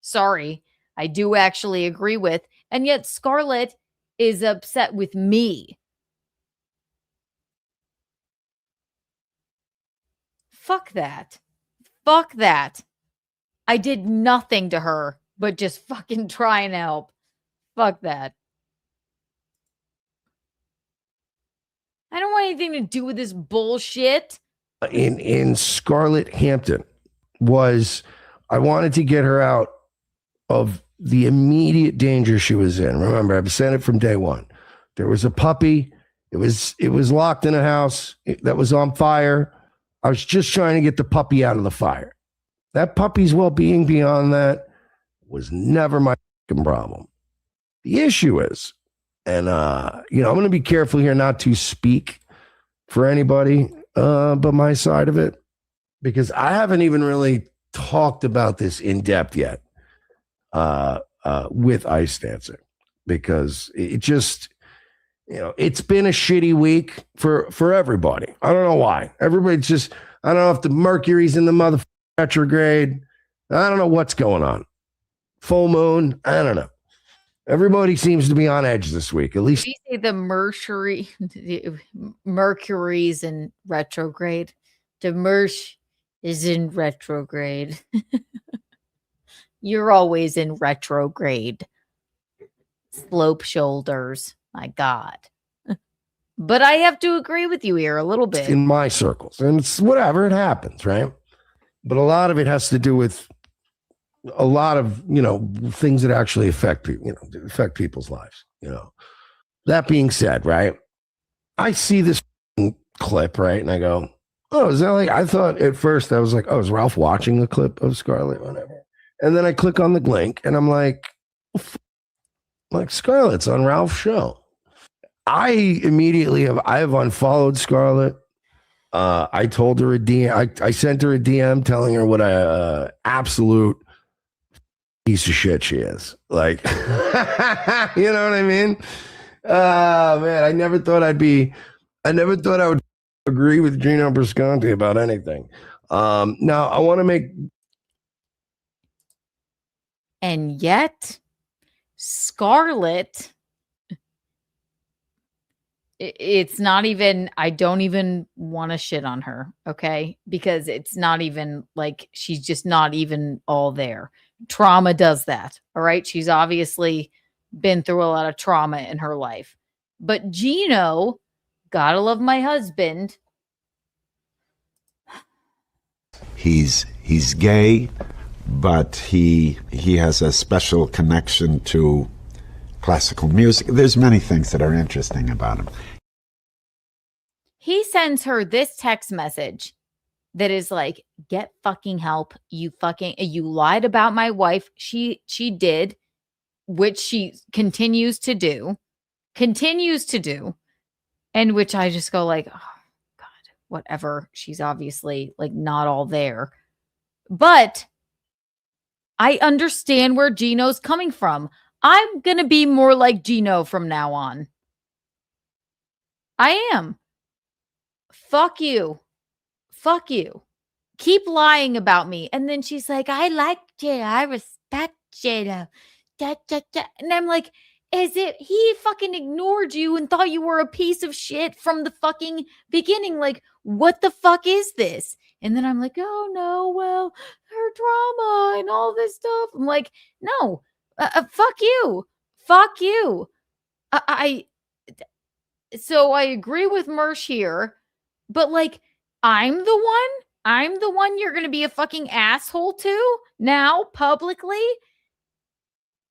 sorry, I do actually agree with. And yet Scarlett is upset with me. Fuck that. Fuck that. I did nothing to her but just fucking try and help. Fuck that. I don't want anything to do with this bullshit. In Scarlett Hampton was, I wanted to get her out of the immediate danger she was in. Remember, I've said it from day one. There was a puppy. It was locked in a house that was on fire. I was just trying to get the puppy out of the fire. That puppy's well-being beyond that was never my problem. The issue is, and I'm going to be careful here not to speak for anybody but my side of it, because I haven't even really talked about this in depth yet with ice dancing, because it just, it's been a shitty week for everybody. I don't know why. Everybody's just, I don't know if the Mercury's in the mother retrograde. I don't know what's going on. Full moon. I don't know. Everybody seems to be on edge this week. At least Did you say the Mercury's in retrograde? The Mersh is in retrograde. You're always in retrograde. Slope shoulders. My God. But I have to agree with you here a little bit. in my circles, and it's whatever, it happens, right? But a lot of it has to do with a lot of things that actually affect people's lives. That being said, right, I see this clip, right, and I go, oh, is that like, I thought at first I was like, oh, is Ralph watching the clip of Scarlett, whatever? And then I click on the link and I'm like Scarlett's on Ralph's show. I have unfollowed Scarlett. I told her a DM. I sent her a DM telling her what a absolute piece of shit she is. Like, you know what I mean? Man, I never thought I would agree with Gino Bisconti about anything. Now I want to make. And yet, Scarlett, it's not even, I don't even want to shit on her, okay? Because it's not even like, she's just not even all there. Trauma does that, all right? She's obviously been through a lot of trauma in her life. But Gino, gotta love my husband. He's gay, but he has a special connection to classical music. There's many things that are interesting about him. He sends her this text message that is like, get fucking help. You lied about my wife. She did, which she continues to do, and which I just go like, oh God, whatever. She's obviously like not all there, but I understand where Gino's coming from. I'm going to be more like Gino from now on. I am. Fuck you. Fuck you. Keep lying about me. And then she's like, I like Jada. I respect Jada. And I'm like, he fucking ignored you and thought you were a piece of shit from the fucking beginning. Like, what the fuck is this? And then I'm like, oh no, well, her drama and all this stuff. I'm like, no, fuck you. Fuck you. So I agree with Mersh here, but like, I'm the one you're going to be a fucking asshole to now publicly.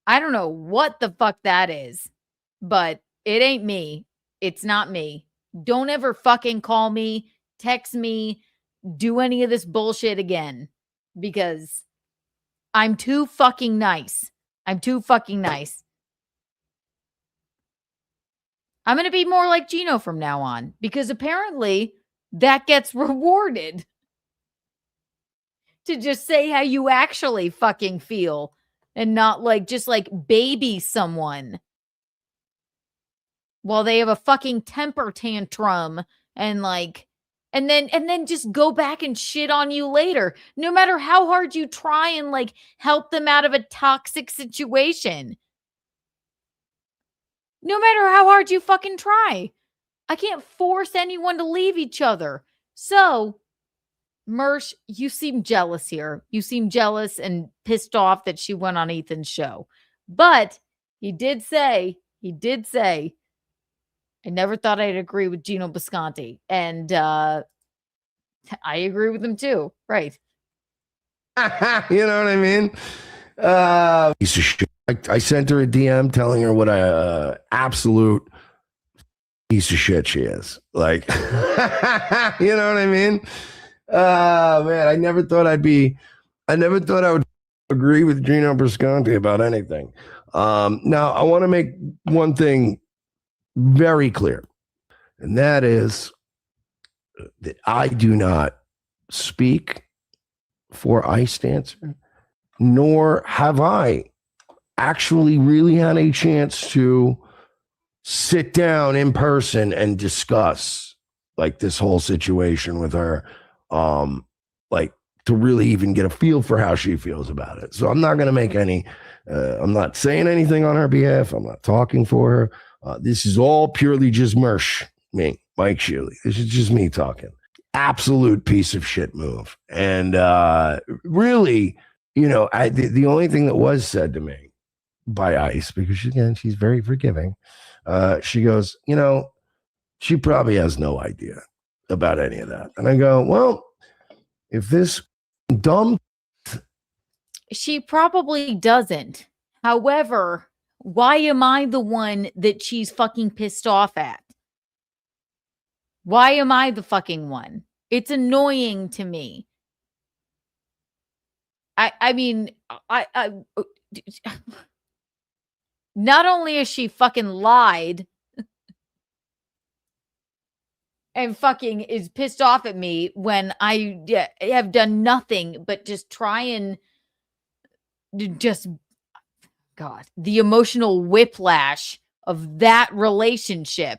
I don't know what the fuck that is, but it ain't me. It's not me. Don't ever fucking call me, text me, do any of this bullshit again, because I'm too fucking nice. I'm too fucking nice. I'm going to be more like Gino from now on, because apparently that gets rewarded. To just say how you actually fucking feel and not like just like baby someone while they have a fucking temper tantrum and like and then just go back and shit on you later, no matter how hard you try and like help them out of a toxic situation. No matter how hard you fucking try. I can't force anyone to leave each other. So, Mersh, you seem jealous here. You seem jealous and pissed off that she went on Ethan's show. But he did say, I never thought I'd agree with Gino Bisconti. And I agree with him too. Right. You know what I mean? Piece of shit. I sent her a DM telling her what a absolute piece of shit she is. Like, you know what I mean? Man, I never thought I would agree with Gino Bisconti about anything. Now, I want to make one thing very clear, and that is that I do not speak for Ice Dancer, nor have I actually really had a chance to sit down in person and discuss like this whole situation with her, like to really even get a feel for how she feels about it. So I'm not going to make any, I'm not saying anything on her behalf. I'm not talking for her. This is all purely just Mersh, me, Mike Shealy. This is just me talking. Absolute piece of shit move. And really, you know, the only thing that was said to me by Ice, because she's very forgiving. She goes, you know, she probably has no idea about any of that. And I go, well, if this dumb. She probably doesn't. However, why am I the one that she's fucking pissed off at? Why am I the fucking one? It's annoying to me. I mean, not only has she fucking lied and fucking is pissed off at me when I have done nothing but just try and just, God, the emotional whiplash of that relationship.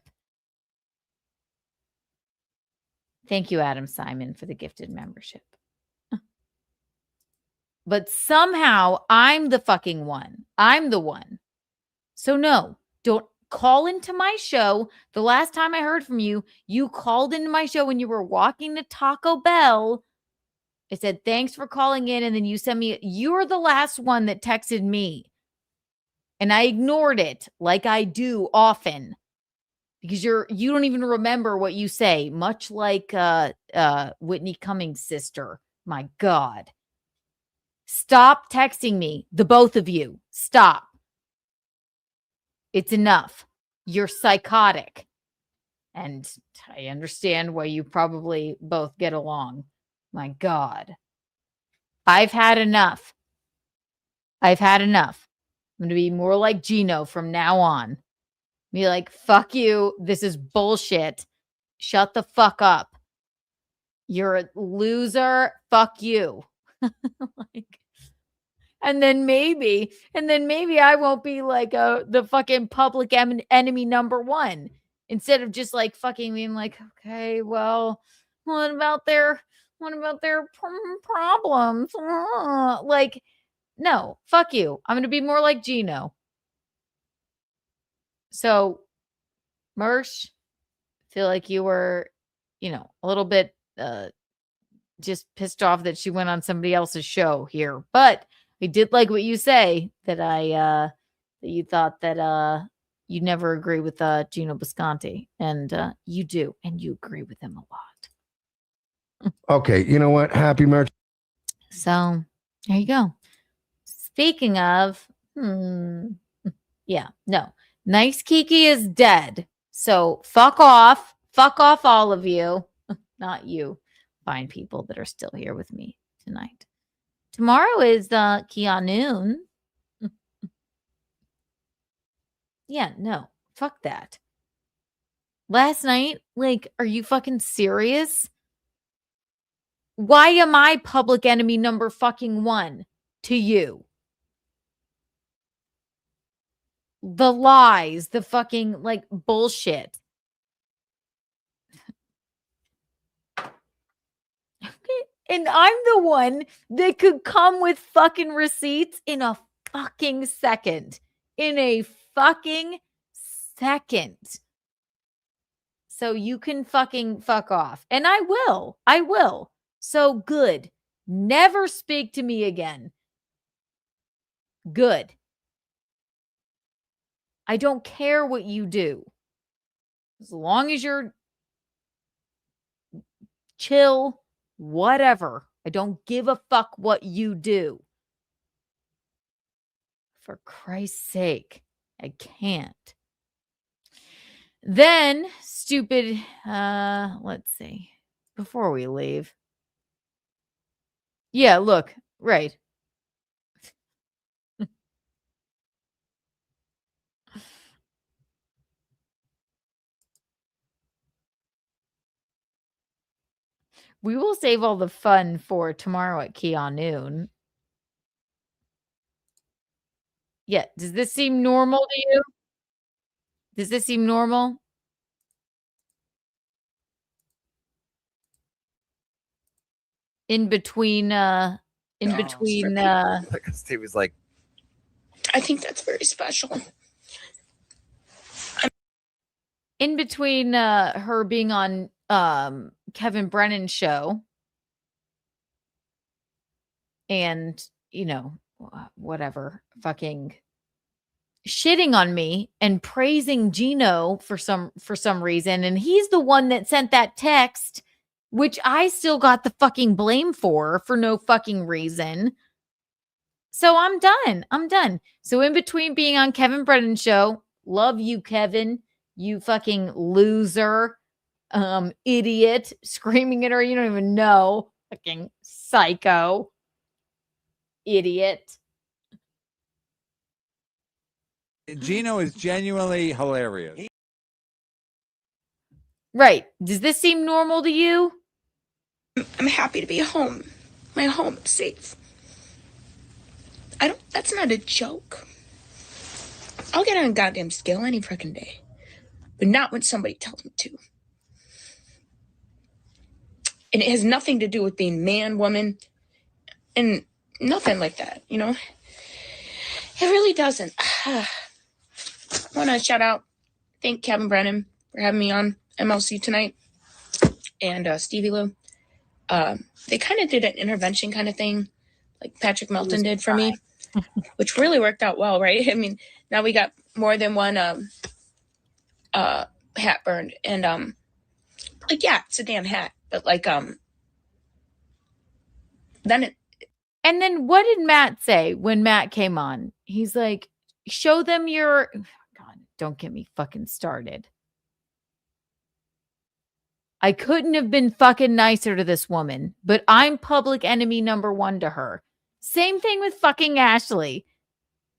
Thank you, Adam Simon, for the gifted membership. But somehow I'm the fucking one. I'm the one. So no, don't call into my show. The last time I heard from you, you called into my show when you were walking to Taco Bell. I said, thanks for calling in. And then you sent me, you're the last one that texted me. And I ignored it like I do often. Because you don't even remember what you say, much like Whitney Cummings' sister. My God. Stop texting me, the both of you. Stop. It's enough. You're psychotic. And I understand why you probably both get along. My God. I've had enough. I've had enough. I'm going to be more like Gino from now on. Be like, fuck you. This is bullshit. Shut the fuck up. You're a loser. Fuck you. Like, and then maybe I won't be like the fucking public enemy number one. Instead of just like fucking being like, okay, well, what about their problems? Like, no, fuck you. I'm gonna be more like Gino. So, Mersh, feel like you were, you know, a little bit just pissed off that she went on somebody else's show here. But I did like what you say, that that you thought that you never agree with Gino Bisconti, and you do, and you agree with him a lot. Okay, you know what? Happy merch. So there you go. Speaking of, yeah, no, Nice Kiki is dead. So fuck off, all of you. Not you, fine people that are still here with me tonight. Tomorrow is Keanu. Yeah, no, fuck that. Last night, like, are you fucking serious? Why am I public enemy number fucking 1 to you? The lies, the fucking, like, bullshit. And I'm the one that could come with fucking receipts in a fucking second. In a fucking second. So you can fucking fuck off. And I will. I will. So good. Never speak to me again. Good. I don't care what you do. As long as you're chill, whatever. I don't give a fuck what you do. For Christ's sake, I can't. Then, stupid, let's see. Before we leave. Yeah, look, right. We will save all the fun for tomorrow at Keanu. Yeah, does this seem normal to you? Does this seem normal? In between Steve was like, I think that's very special. in between her being on Kevin Brennan's show and, you know, whatever, fucking shitting on me and praising Gino for some reason, and he's the one that sent that text, which I still got the fucking blame for no fucking reason. So I'm done. So in between being on Kevin Brennan's show, love you, Kevin, you fucking loser, idiot, screaming at her, you don't even know, fucking psycho, idiot. Gino is genuinely hilarious. Right. Does this seem normal to you? I'm happy to be home. My home is safe. That's not a joke. I'll get on a goddamn scale any freaking day. But not when somebody tells me to. And it has nothing to do with being man, woman, and nothing like that, you know? It really doesn't. I want to shout out, thank Kevin Brennan for having me on MLC tonight. And Stevie Lou. They kind of did an intervention kind of thing, like Patrick Melton did for me, which really worked out well, right? I mean, now we got more than one hat burned. And like, yeah, it's a damn hat. But like and then what did Matt say when Matt came on? He's like, show them your God, don't get me fucking started. I couldn't have been fucking nicer to this woman, but I'm public enemy number 1 to her. Same thing with fucking Ashley.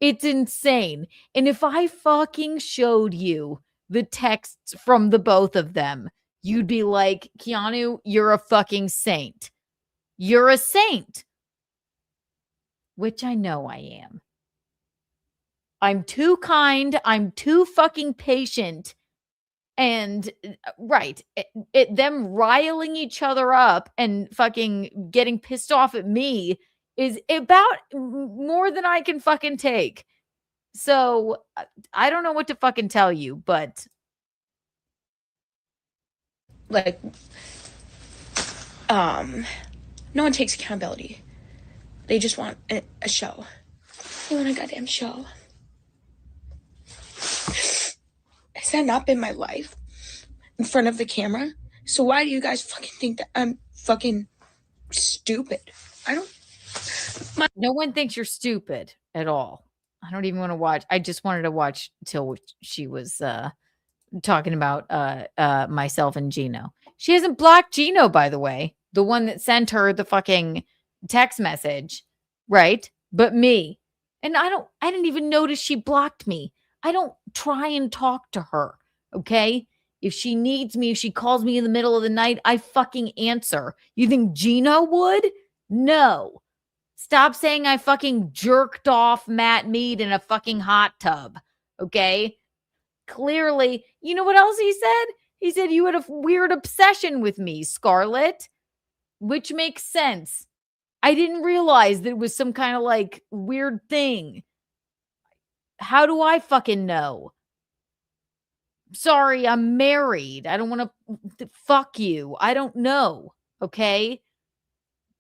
It's insane. And if I fucking showed you the texts from the both of them, you'd be like, Keanu, you're a fucking saint. You're a saint. Which I know I am. I'm too kind. I'm too fucking patient. And right, them riling each other up and fucking getting pissed off at me is about more than I can fucking take. So I don't know what to fucking tell you, but like, no one takes accountability. They just want a show. They want a goddamn show. Has that not been my life in front of the camera? So why do you guys fucking think that I'm fucking stupid? I don't. No one thinks you're stupid at all. I don't even want to watch. I just wanted to watch till she was talking about myself and Gino. She hasn't blocked Gino, by the way, the one that sent her the fucking text message, right? But me. And I didn't even notice she blocked me. I don't try and talk to her, okay? If she needs me, if she calls me in the middle of the night, I fucking answer. You think Gino would? No. Stop saying I fucking jerked off Matt Mead in a fucking hot tub, okay? Clearly, you know what else he said? He said you had a weird obsession with me, Scarlett, which makes sense. I didn't realize that it was some kind of like weird thing. How do I fucking know? Sorry, I'm married. I don't want to fuck you. I don't know, okay?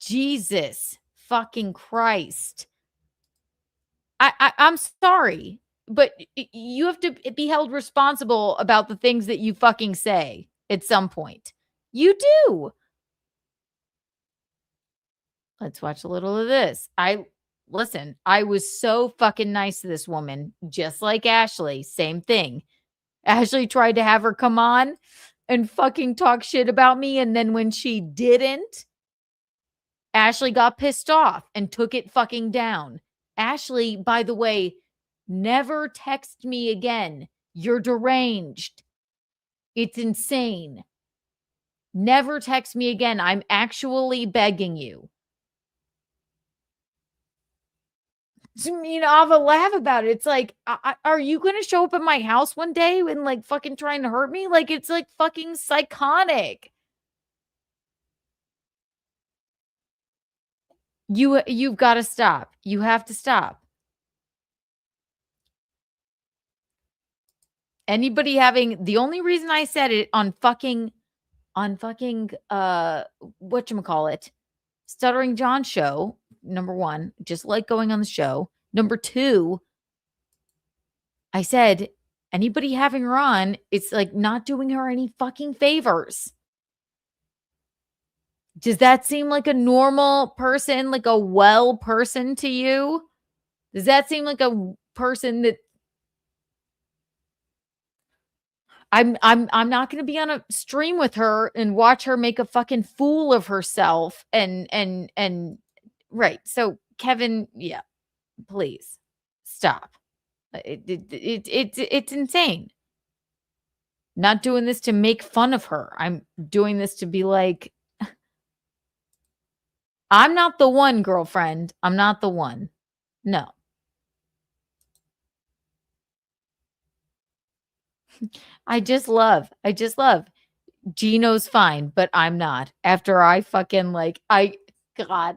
Jesus fucking Christ. I'm sorry, but you have to be held responsible about the things that you fucking say at some point. You do. Let's watch a little of this. Listen, I was so fucking nice to this woman, just like Ashley. Same thing. Ashley tried to have her come on and fucking talk shit about me. And then when she didn't, Ashley got pissed off and took it fucking down. Ashley, by the way, never text me again. You're deranged. It's insane. Never text me again. I'm actually begging you. You know, I have a laugh about it. It's like, are you going to show up at my house one day and like fucking trying to hurt me? Like, it's like fucking psychotic. You've got to stop. You have to stop. Anybody having, the only reason I said it on fucking whatchamacallit, Stuttering John show, number one, just like going on the show. Number two, I said, anybody having her on, it's like not doing her any fucking favors. Does that seem like a normal person, like a well person to you? Does that seem like a person that I'm not going to be on a stream with her and watch her make a fucking fool of herself and right. So Kevin, yeah, please stop. It's insane. Not doing this to make fun of her. I'm doing this to be like, I'm not the one, girlfriend. I'm not the one. No. I just love Gino's fine, but I'm not. After I fucking God,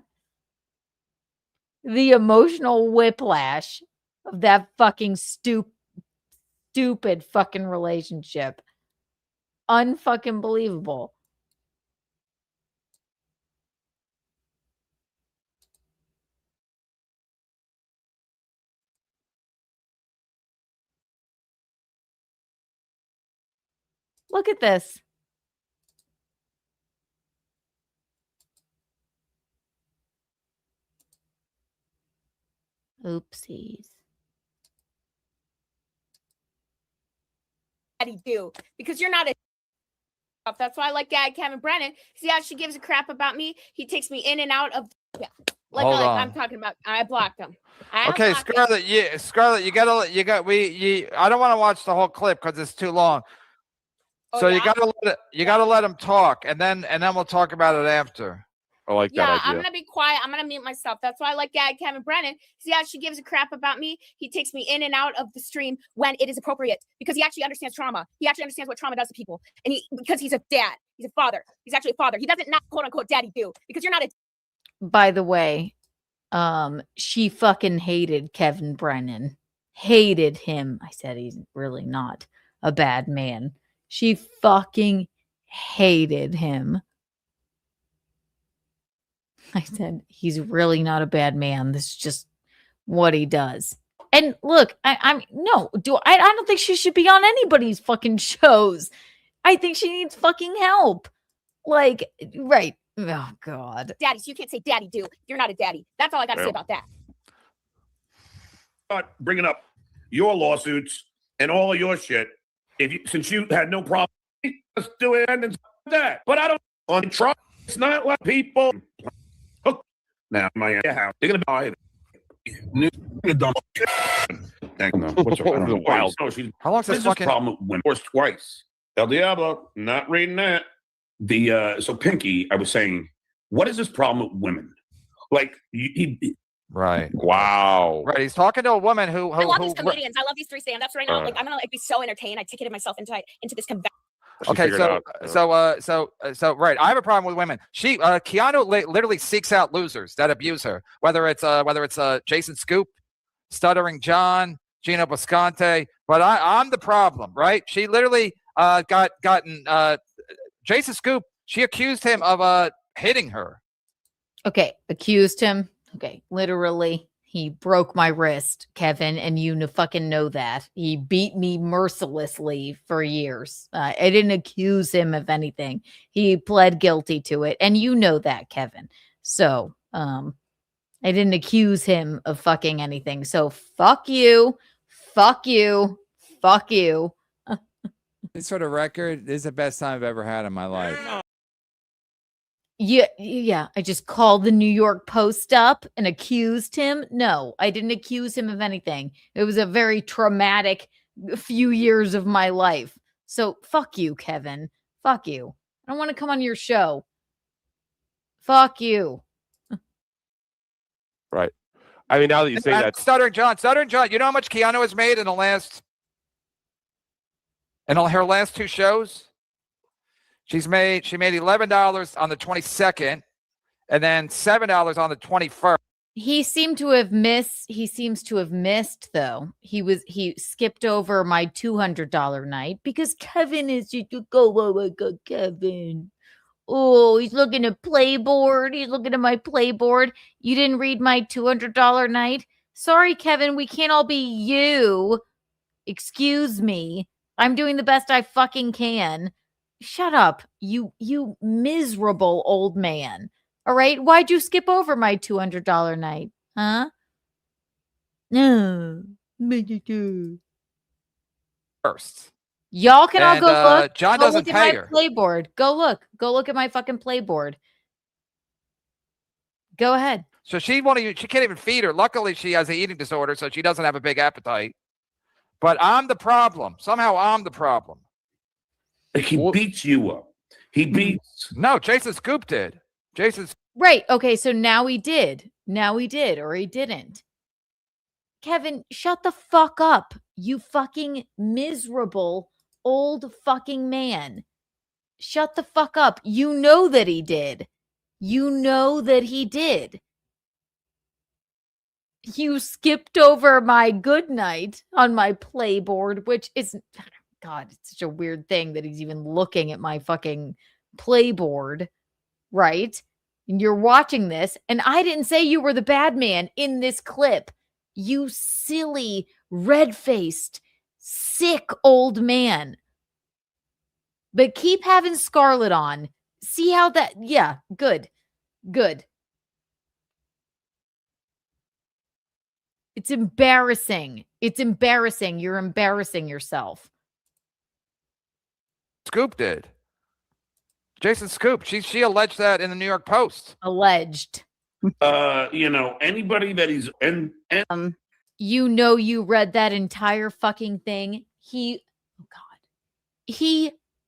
the emotional whiplash of that fucking stupid fucking relationship. Unfucking believable. Look at this. Oopsies. Daddy do because you're not a. That's why I like Dad Kevin Brennan. See how she gives a crap about me. He takes me in and out of. Yeah, Hold on. I'm talking about. I blocked him. Okay, Scarlett, you gotta, I don't want to watch the whole clip because it's too long. Oh, So yeah? you gotta let him talk, and then we'll talk about it after. I like Yeah, that idea. I'm gonna be quiet. I'm gonna mute myself. That's why I like Dad Kevin Brennan. See how she gives a crap about me. He takes me in and out of the stream when it is appropriate because he actually understands trauma. He actually understands what trauma does to people, and because he's a dad, he's a father. He's actually a father. He doesn't not quote unquote daddy do because you're not a. By the way, she fucking hated Kevin Brennan. Hated him. I said he's really not a bad man. She fucking hated him. I said, he's really not a bad man. This is just what he does. And look, I don't think she should be on anybody's fucking shows. I think she needs fucking help. Like, right. Oh, God. Daddy, so you can't say daddy, do. You're not a daddy. That's all I got to say Well. about that. Start bringing up your lawsuits and all of your shit. Since you had no problem, let's do it and that. But I don't on Trump. It's not like people. Now my house, they're gonna buy it. What's wild? How long's this fucking problem with women? Forced twice. El Diablo, not reading that. So Pinky, I was saying, what is this problem with women? Like right. Wow. Right. He's talking to a woman who I love these comedians. I love these three stand-ups right now. Like I'm gonna be so entertained. I ticketed myself into this convention. Okay, so right. I have a problem with women. Keanu literally seeks out losers that abuse her. Whether it's Jason Scoop, Stuttering John, Gino Boscante, but I'm the problem, right? She literally gotten Jason Scoop. She accused him of hitting her. Okay, accused him. Okay, literally. He broke my wrist, Kevin, and you fucking know that. He beat me mercilessly for years. I didn't accuse him of anything. He pled guilty to it, and you know that, Kevin. So, I didn't accuse him of fucking anything. So, fuck you. Fuck you. Fuck you. Just for the record, this is the best time I've ever had in my life. Yeah. I just called the New York Post up and accused him. No, I didn't accuse him of anything. It was a very traumatic few years of my life. So fuck you, Kevin. Fuck you. I don't want to come on your show. Fuck you. Right. I mean, now that you say that, Stuttering John, you know how much Keanu has made in her last two shows? She made $11 on the 22nd, and then $7 on the 21st. He seemed to have missed. He seems to have missed though. He skipped over my $200 night because Kevin is Kevin. Oh, he's looking at Playboard. He's looking at my Playboard. You didn't read my $200 night. Sorry, Kevin. We can't all be you. Excuse me. I'm doing the best I fucking can. Shut up, you miserable old man. All right? Why'd you skip over my $200 night? Huh? No. First. Y'all can all go look. John Go doesn't look at pay my her. Playboard. Go look at my fucking Playboard. Go ahead. So she can't even feed her. Luckily, she has an eating disorder, so she doesn't have a big appetite. But I'm the problem. Somehow I'm the problem. He beats you up. He beats. No, Jason Scoop did. Right. Okay. So now he did. Or he didn't. Kevin, shut the fuck up. You fucking miserable old fucking man. Shut the fuck up. You know that he did. You skipped over my good night on my Playboard, which is, God, it's such a weird thing that he's even looking at my fucking Playboard, right? And you're watching this, and I didn't say you were the bad man in this clip. You silly, red-faced, sick old man. But keep having Scarlet on. See how that, yeah, good. It's embarrassing. You're embarrassing yourself. Scoop did. Jason Scoop. She alleged that in the New York Post. Alleged. Anybody that he's you read that entire fucking thing. He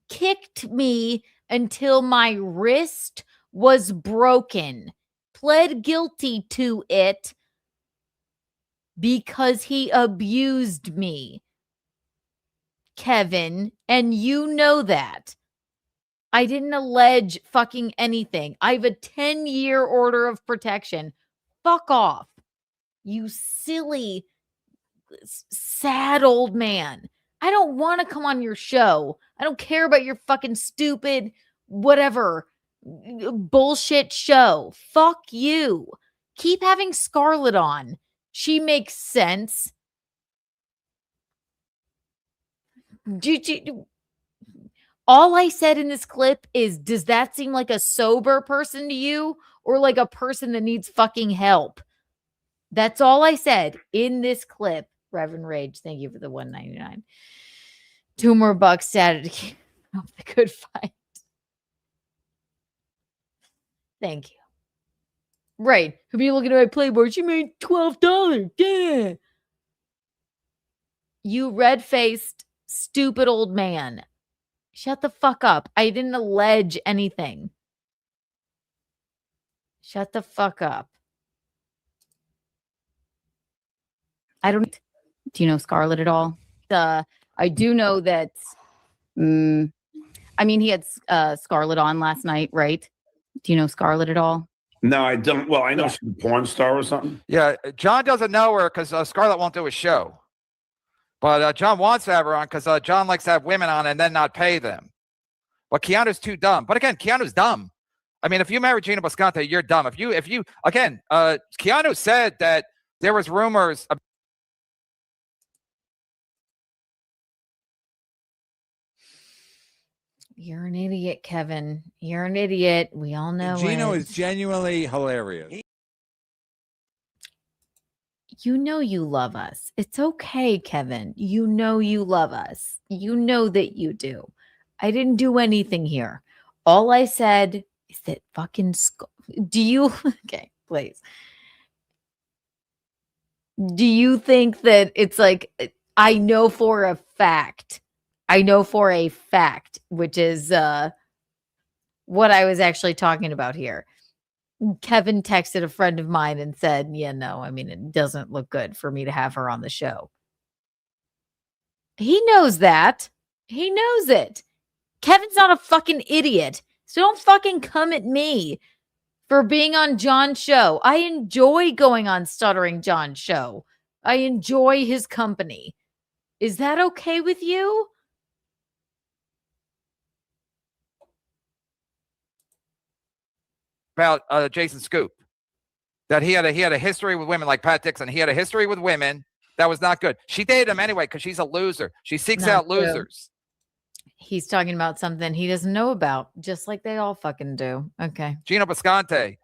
kicked me until my wrist was broken. Pled guilty to it because he abused me. Kevin, and you know that. I didn't allege fucking anything. I have a 10-year order of protection. Fuck off. You silly, sad old man. I don't want to come on your show. I don't care about your fucking stupid, whatever, bullshit show. Fuck you. Keep having Scarlet on. She makes sense. All I said in this clip is, does that seem like a sober person to you or like a person that needs fucking help? That's all I said in this clip. Reverend Rage, thank you for the $1.99. 2 more bucks added to keep up the good fight. Thank you. Right. If you looking at my Playboy, she made $12. Yeah. You red-faced, stupid old man. Shut the fuck up. I didn't allege anything. Shut the fuck up. I don't. Do you know Scarlett at all? I do know that. I mean, he had Scarlett on last night, right? Do you know Scarlett at all? No, I don't. Well, I know she's a porn star or something. Yeah, John doesn't know her because Scarlett won't do a show. But John wants to have her on because John likes to have women on and then not pay them. But Keanu's too dumb. But again, Keanu's dumb. I mean, if you marry Gina Boscante, you're dumb. If you again, Keanu said that there was rumors. You're an idiot, Kevin. You're an idiot. We all know Gino it. is genuinely hilarious. You know you love us. It's okay, Kevin. You know you love us. You know that you do. I didn't do anything here. All I said is that fucking do you okay, please. Do you think that it's like I know for a fact, which is what I was actually talking about here. Kevin texted a friend of mine and said, yeah, no, I mean, it doesn't look good for me to have her on the show. He knows that. He knows it. Kevin's not a fucking idiot. So don't fucking come at me for being on John's show. I enjoy going on Stuttering John's show. I enjoy his company. Is that okay with you? About Jason Scoop, that he had a history with women like Pat Dixon. He had a history with women that was not good. She dated him anyway because she's a loser. She seeks out losers. He's talking about something he doesn't know about, just like they all fucking do. Okay. Gina Boscante.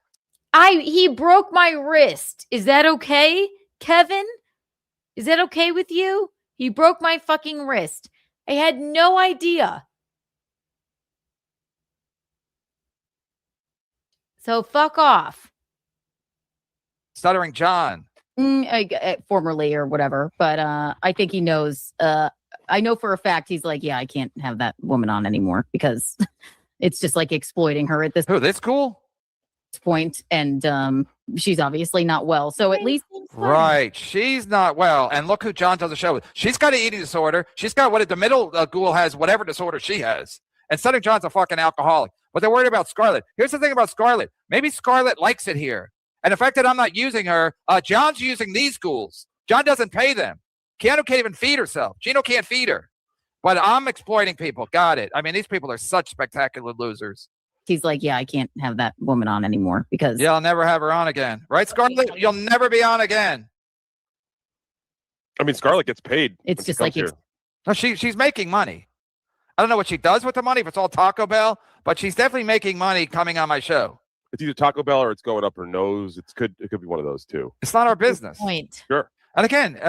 He broke my wrist. Is that okay, Kevin? Is that okay with you? He broke my fucking wrist. I had no idea. So fuck off. Stuttering John. Formerly or whatever, but I think he knows. I know for a fact he's like, yeah, I can't have that woman on anymore because it's just like exploiting her at this. Oh, that's cool. Point, and she's obviously not well. So at least right, she's not well. And look who John does a show with. She's got an eating disorder. She's got what the middle ghoul has, whatever disorder she has. And Stuttering John's a fucking alcoholic. But they're worried about Scarlett. Here's the thing about Scarlett. Maybe Scarlett likes it here. And the fact that I'm not using her, John's using these ghouls. John doesn't pay them. Keanu can't even feed herself. Gino can't feed her. But I'm exploiting people. Got it. I mean, these people are such spectacular losers. He's like, yeah, I can't have that woman on anymore because... Yeah, I'll never have her on again. Right, Scarlett? You'll never be on again. I mean, Scarlett gets paid. It's just like... No, she's making money. I don't know what she does with the money, if it's all Taco Bell, but she's definitely making money coming on my show. It's either Taco Bell or it's going up her nose. It could be one of those two. It's not our business. Point. Sure. And again,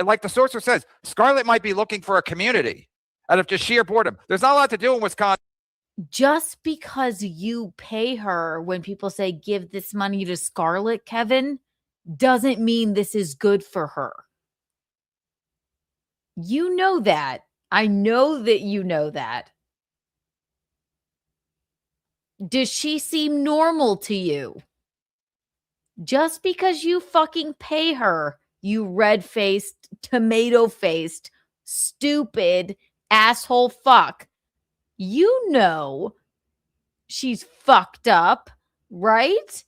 like the sorcerer says, Scarlett might be looking for a community out of just sheer boredom. There's not a lot to do in Wisconsin. Just because you pay her when people say give this money to Scarlett, Kevin, doesn't mean this is good for her. You know that. I know that you know that. Does she seem normal to you? Just because you fucking pay her, you red-faced, tomato-faced, stupid, asshole fuck. You know she's fucked up, right?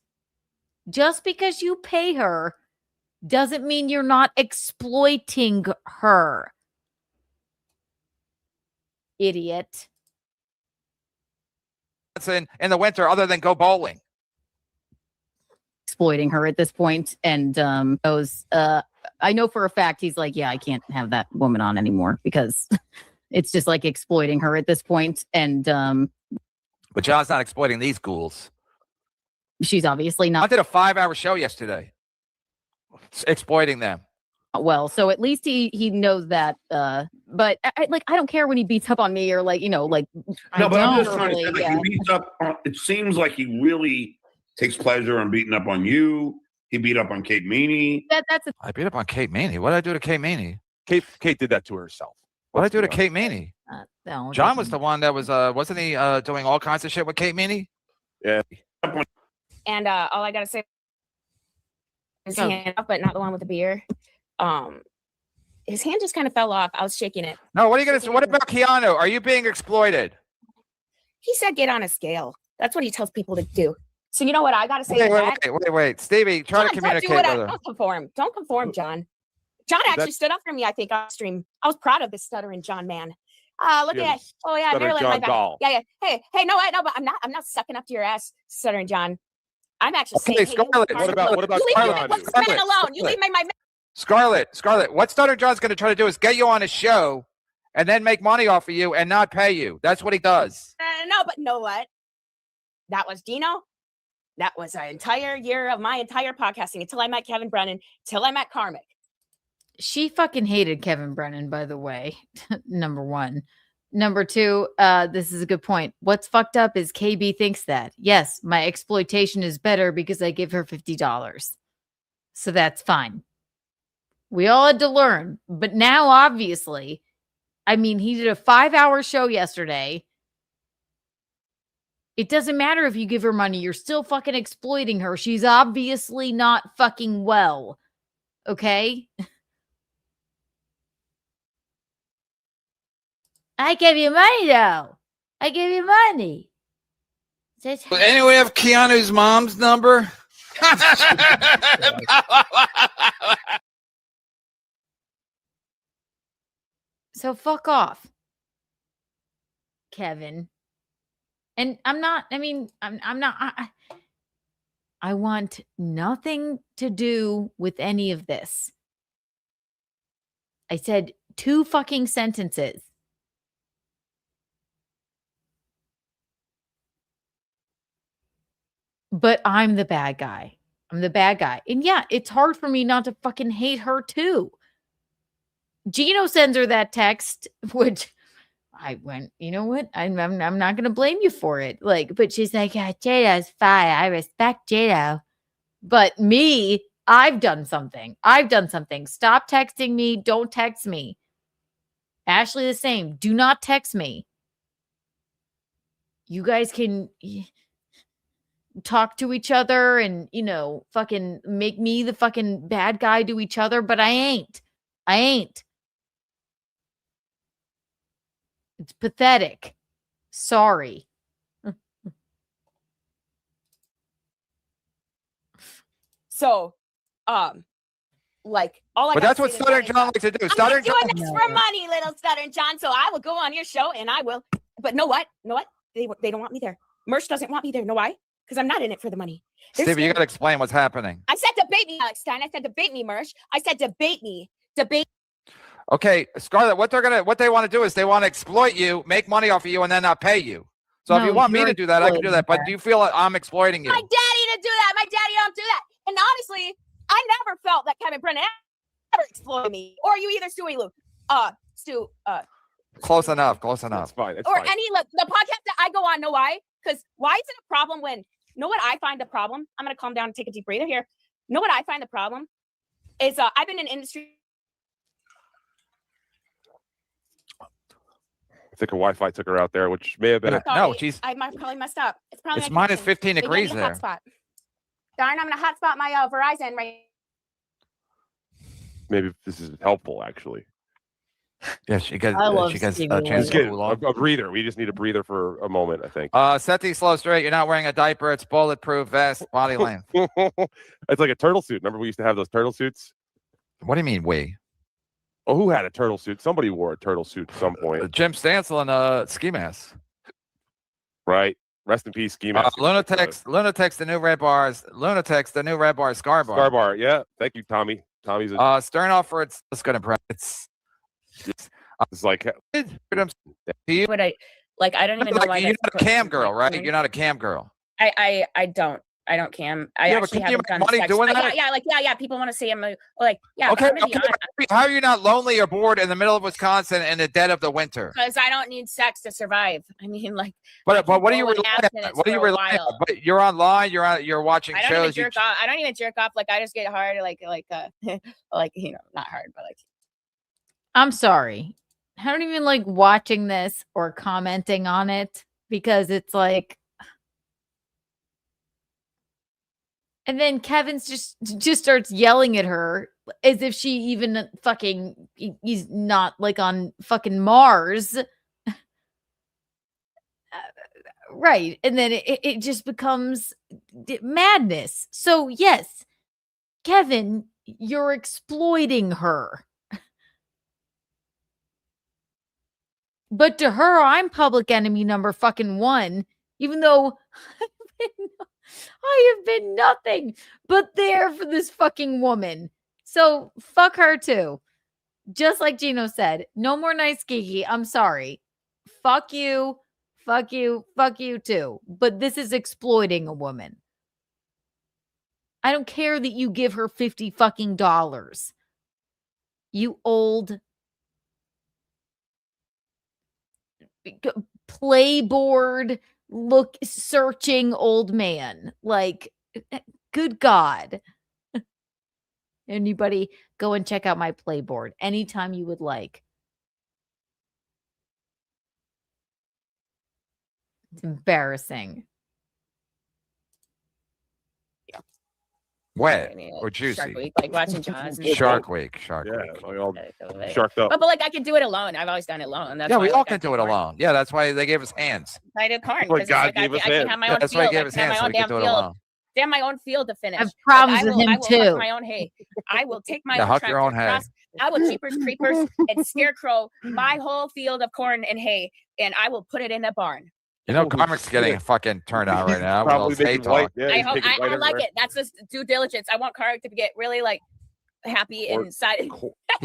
Just because you pay her doesn't mean you're not exploiting her. Idiot. In the winter, other than go bowling. Exploiting her at this point, and I know for a fact he's like, yeah, I can't have that woman on anymore because It's just like exploiting her at this point, and But John's not exploiting these ghouls. she's obviously I not did a 5-hour show yesterday, exploiting them. well. So at least he knows that. But I don't care when he beats up on me or like No, but I'm just trying to say, like, he beats up. It seems like he really takes pleasure in beating up on you. He beat up on Kate Meany. I beat up on Kate Meany. What did I do to Kate Meany? Kate did that to herself. What did I do to Kate Meany? No, John was the one that was wasn't he doing all kinds of shit with Kate Meany? Yeah. And all I gotta say is hand up, but not the one with the beer. His hand just kind of fell off. I was shaking it. No, what are you gonna say? What about Keanu? Are you being exploited? He said get on a scale. That's what he tells people to do. So you know what I gotta say to that? Wait. Stevie, try to John, communicate don't do with it. her. Don't conform. Don't conform, John. John actually stood up for me, I think, on stream. I was proud of this stuttering John man. Look at that. Oh yeah, stuttering Marilyn, my John back. doll. Yeah. Hey, no, but I'm not sucking up to your ass, stuttering John. I'm actually Okay, saying, Scarlett. hey, What about you leave Keanu? my man alone. You leave my man. Scarlett, what Stutter John's gonna try to do is get you on his show and then make money off of you and not pay you. That's what he does. No, but know what? That was Dino. That was an entire year of my entire podcasting until I met Kevin Brennan, till I met Karmic. She fucking hated Kevin Brennan, by the way. Number one. Number two, this is a good point. What's fucked up is KB thinks that. Yes, my exploitation is better because I give her $50. So that's fine. We all had to learn. But now, obviously, I mean, he did a 5-hour show yesterday. It doesn't matter if you give her money. You're still fucking exploiting her. She's obviously not fucking well. Okay? I gave you money, though. I gave you money. Anyway, have Keanu's mom's number? So fuck off, Kevin. And I'm not, I mean, I'm not, I want nothing to do with any of this. I said 2 fucking sentences. But I'm the bad guy. I'm the bad guy. And yeah, it's hard for me not to fucking hate her too. Gino sends her that text, which I went, you know what? I'm not going to blame you for it. Like, but she's like, yeah, Jada's fine. I respect Jada. But me, I've done something. Stop texting me. Don't text me. Ashley, the same. Do not text me. You guys can talk to each other and, you know, fucking make me the fucking bad guy to each other, but I ain't. It's pathetic. Sorry. So, like all I. But that's what Stuttering John likes to do. I'm Stuttering not John. doing this for money, little Stuttering John. So I will go on your show and I will. But know what? They don't want me there. Merch doesn't want me there. Know why? Because I'm not in it for the money. Stevie, you got to explain what's happening. I said debate me, Alex Stein. I said debate me, Merch. I said debate me. Okay, Scarlett, what they want to do is they want to exploit you, make money off of you, and then not pay you. So if you want me to do that, I can do that. But do you feel like I'm exploiting you? My daddy to do that. My daddy don't do that. And honestly, I never felt that Kevin Brennan ever exploited me. Or you either Stewie Lou. Stu. Close enough. That's fine. Or any the podcast that I go on. Know why? Because why is it a problem when? Know what I find the problem? I'm gonna calm down and take a deep breather here. Know what I find the problem is? I've been in industry. I think her Wi-Fi took her out there, which may have been. No, she's. I might probably messed up. It's probably. It's my minus connection. 15 Maybe I degrees need a there. hotspot. Darn, I'm gonna hotspot my Verizon right. Maybe this is helpful, actually. Yeah, she gets Just a chance to get cool off. a breather. We just need a breather for a moment, I think. Set these slow straight. You're not wearing a diaper. It's bulletproof vest, body length. It's like a turtle suit. Remember we used to have those turtle suits? What do you mean we? Oh, who had a turtle suit? Somebody wore a turtle suit at some point. Jim Stansel and ski mask. Right. Rest in peace, ski mask. Lunatics, the new red bars. Lunatics, the new red bar, Scar bar. Scar bar, yeah. Thank you, Tommy. Tommy's Stern offer. It's good impression. It's I was like, Do you? But I like I don't even know why You're that's not a cam like, girl, right? doing. You're not a cam girl. I don't cam. I Yeah, but actually can you haven't make done money sex. doing Yeah, that? yeah, like yeah. People want to say I'm like yeah. Okay, But I'm gonna be okay. honest. How are you not lonely or bored in the middle of Wisconsin in the dead of the winter? Because I don't need sex to survive. I mean, like. But what are you go in relying on? abstinence What are you for a relying on? while. But you're online. You're watching I don't even shows. jerk off. I don't even jerk off. Like I just get hard. Like like not hard, but like. I'm sorry. I don't even like watching this or commenting on it because it's like. And then Kevin's just starts yelling at her as if she even fucking he's not like on fucking Mars. Right. And then it just becomes madness. So yes, Kevin, you're exploiting her. But to her, I'm public enemy number fucking 1, even though I have been nothing but there for this fucking woman. So fuck her too. Just like Gino said, no more nice Kiki. I'm sorry. Fuck you. Fuck you. Fuck you too. But this is exploiting a woman. I don't care that you give her $50 fucking dollars. You old playboard look searching old man. Like, good God. Anybody go and check out my playboard anytime you would like. It's embarrassing. Wet or Shark juicy? Week, like watching Jaws. And Shark stuff. Week. Shark yeah, Week. like all But, sharked up. but like I could do it alone. I've always done it alone. That's Yeah, why, we like, all I can do it corn. alone. Yeah, that's why they gave us hands. I did corn Well, because God like, I gave us can hands. have my Yeah, own that's why he field. gave I us can have hands my so own we could damn do it field. alone. They have my own field to finish. I have problems with him I will too. huck my own hay. I will take my Yeah, own huck tractor your own hay. across. I will jeepers creepers and scarecrow my whole field of corn and hay, and I will put it in a barn. You know, Carmen's getting fucking turned out right now with all Probably this hate making white. talk. Yeah, I he's hope making white I like everywhere. it. That's just due diligence. I want Carrick to get really like happy Or- inside. He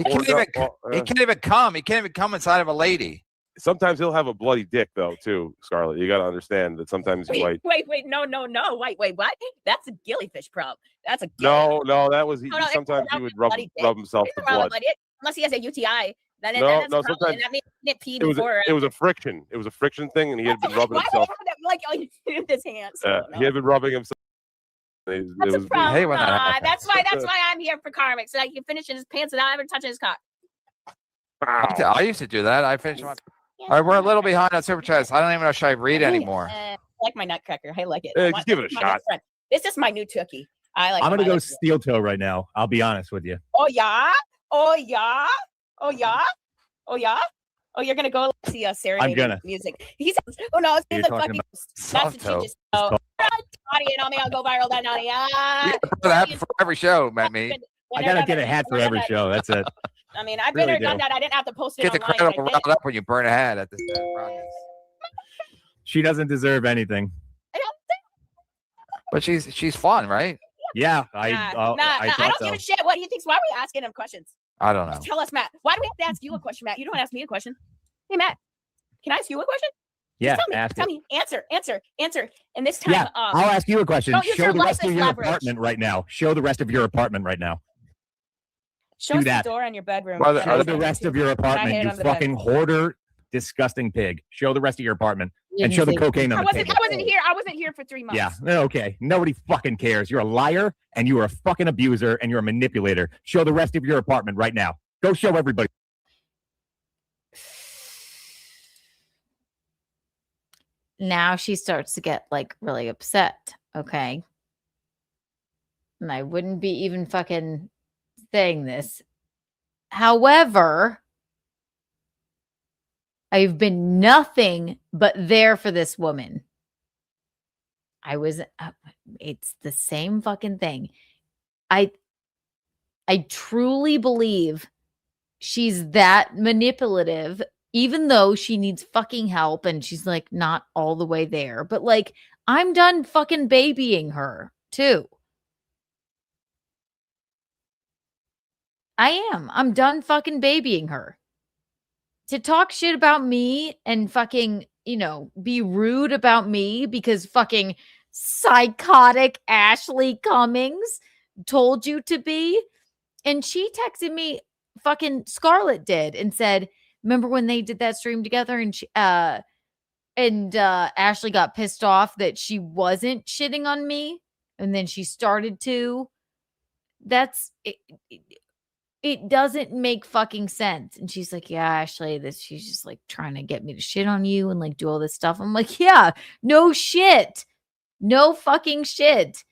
can't even. He can't even come. He can't even come inside of a lady. Sometimes he'll have a bloody dick though, too, Scarlett. You got to understand that sometimes he's white. Wait, no, wait, what? That's a gillyfish probe. That's a No, that was No, sometimes he it's would not rub bloody dick. himself It's to not about blood. bloody dick. Unless he has a UTI, then No, that's no, a problem. sometimes And that made pee It was before. it was a friction. It was a friction thing, and he had been rubbing Why would himself. he have that, like with his hands? He had been rubbing himself. That's It a was problem. hate when that happens. That's why I'm here for Carmick, so I can finish in his pants without ever touching his cock. I used to do that. I finished my. All right, we're a little behind on super chats. I don't even know should I read anymore. I like my nutcracker. I like it. just give it a My shot. best friend. This is my new tookie. I like. I'm gonna my go little- steel toe right now. I'll be honest with you. Oh yeah. Oh yeah. Oh yeah. Oh yeah. Oh, you're gonna go see us serenading gonna. music. He's oh no, it's You're the talking fucking about that's soft what toe. you just know. Naughty and on me, I'll go viral that naughty. You gotta put that for every show, me. I gotta get a hat for every show. That's it. I mean, I've been Really there, done do. that. I didn't have to post it Get the online. credit but I riled did. up when you burn a hat at the broadcast. She doesn't deserve anything. But she's fun, right? Yeah, Nah, I I thought don't so. give a shit. What do you think? Why are we asking him questions? I don't know. Tell us, Matt. Why do we have to ask you a question, Matt? You don't ask me a question. Hey, Matt, can I ask you a question? Yeah, Just ask tell it. me. Answer. And this time, Yeah, I'll ask you a question. don't use Show your the rest of lifeless your leverage. apartment right now. Show the rest of your apartment right now. show do us that. the door on your bedroom. Well, and Show I'll the send it rest to of your And I apartment, hid it you under the bed. fucking hoarder, disgusting pig. Show the rest of your apartment and Didn't show the say- cocaine on I the wasn't. table. I wasn't here for 3 months. Yeah, okay. Nobody fucking cares. You're a liar and you are a fucking abuser and you're a manipulator. Show the rest of your apartment right now. Go show everybody. Now she starts to get like really upset. Okay. And I wouldn't be even fucking saying this. However, I've been nothing but there for this woman. I was, it's the same fucking thing. I truly believe she's that manipulative, even though she needs fucking help and she's like not all the way there. But like, I'm done fucking babying her too. I am. I'm done fucking babying her. to talk shit about me and fucking, be rude about me because fucking psychotic Ashley Cummings told you to be. And she texted me, fucking Scarlett did, and said, remember when they did that stream together and Ashley got pissed off that she wasn't shitting on me and then she started to. That's it. It doesn't make fucking sense. And she's like, yeah, Ashley, she's just like trying to get me to shit on you and like do all this stuff. I'm like, yeah, no shit. No fucking shit.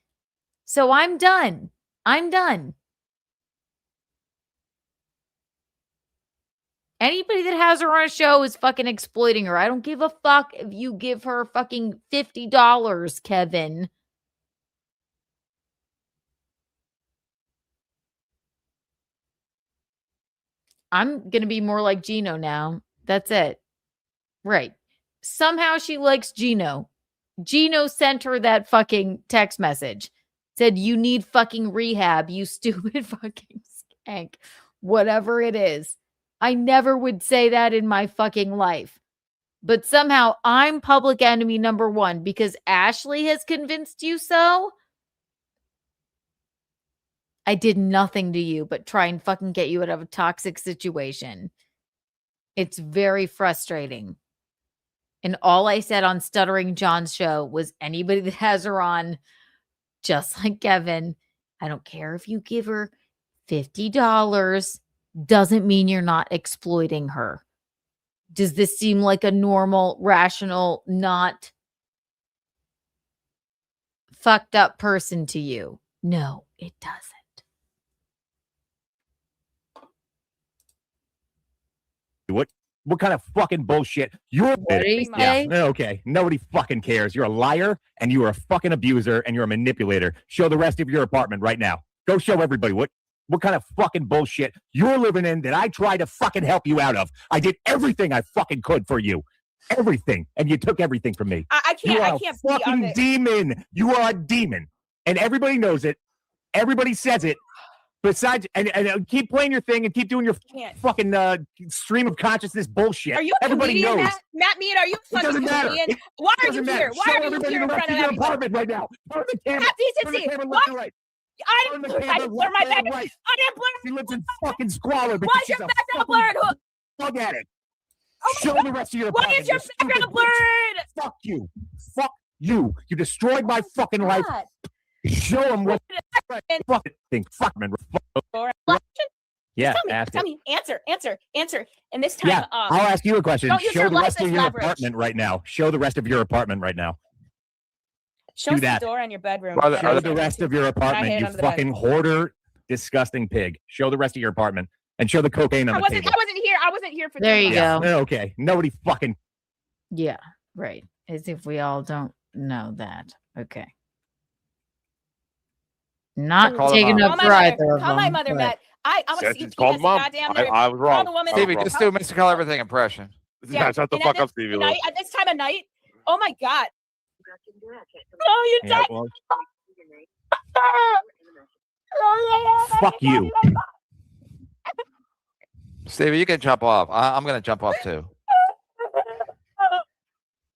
So I'm done. I'm done. Anybody that has her on a show is fucking exploiting her. I don't give a fuck if you give her fucking $50, Kevin. I'm going to be more like Gino now. That's it. Right. Somehow she likes Gino. Gino sent her that fucking text message. Said, you need fucking rehab, you stupid fucking skank. Whatever it is. I never would say that in my fucking life. But somehow I'm public enemy number one because Ashley has convinced you so. I did nothing to you but try and fucking get you out of a toxic situation. It's very frustrating. And all I said on Stuttering John's show was anybody that has her on, just like Kevin, I don't care if you give her $50, doesn't mean you're not exploiting her. Does this seem like a normal, rational, not fucked up person to you? No, it doesn't. What kind of fucking bullshit? You're okay. Nobody fucking cares. You're a liar and you are a fucking abuser and you're a manipulator. Show the rest of your apartment right now. Go show everybody what kind of fucking bullshit you're living in that I tried to fucking help you out of. I did everything I fucking could for you. Everything. And you took everything from me. I can't fucking demon. You are a demon. And everybody knows it. Everybody says it. Besides, and keep playing your thing and keep doing your fucking stream of consciousness bullshit. Are you a Everybody comedian, knows. Matt Mead? Are you a fucking comedian? Why are you here? Why are you here in front of everybody? Apartment right now. Turn the camera. Have decency. What? Right. I didn't blur my back. I didn't blur. She lives in fucking squalor. Why's your background blurred? Look at it. Show the rest of your Why apartment. is your background blurred? Fuck you. Fuck you. You destroyed my fucking life. Show them what fucking think. Fuck man. Yeah, tell me. Answer. And this time, I'll ask you a question. Don't use Show your the life rest as of your leverage. apartment right now. Show the rest of your apartment right now. Show us that. the door on your bedroom. Show the rest of your I apartment, hid you under the bed. fucking hoarder, disgusting pig. Show the rest of your apartment and show the cocaine on I the wasn't table. here. I wasn't here for There this. you go. Okay. Nobody fucking. Yeah, right. As if we all don't know that. Okay. Not Call taking them up Call for my either mother. of Call my them. mother, but- Matt. I want to Said see it's called this mom. goddamn I was Call wrong. the woman. Stevie, just do Mr. Call Everything impression. Yeah, shut the and fuck at up, this Stevie. night- At this time of night. Oh my god. Oh, you died. Fuck you. Stevie, you can jump off. I'm going to jump off too.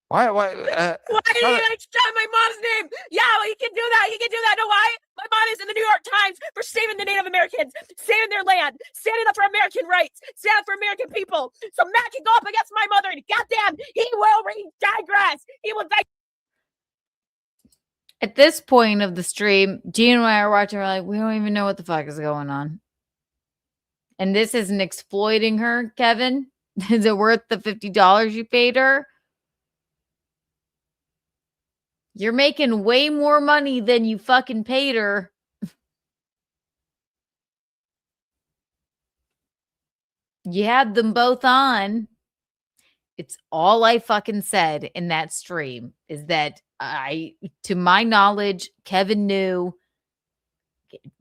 Why? Why did you shout my mom's name? Yeah, well, you can do that. You can do that. Know why? My mom is in the New York Times for saving the Native Americans, saving their land, standing up for American rights, standing up for American people. So Matt can go up against my mother, and goddamn, he will digress. He will digress. At this point of the stream, Gene and I are watching. We're like, we don't even know what the fuck is going on. And this isn't exploiting her, Kevin. Is it worth the $50 you paid her? You're making way more money than you fucking paid her. You had them both on. It's all I fucking said in that stream is that to my knowledge, Kevin knew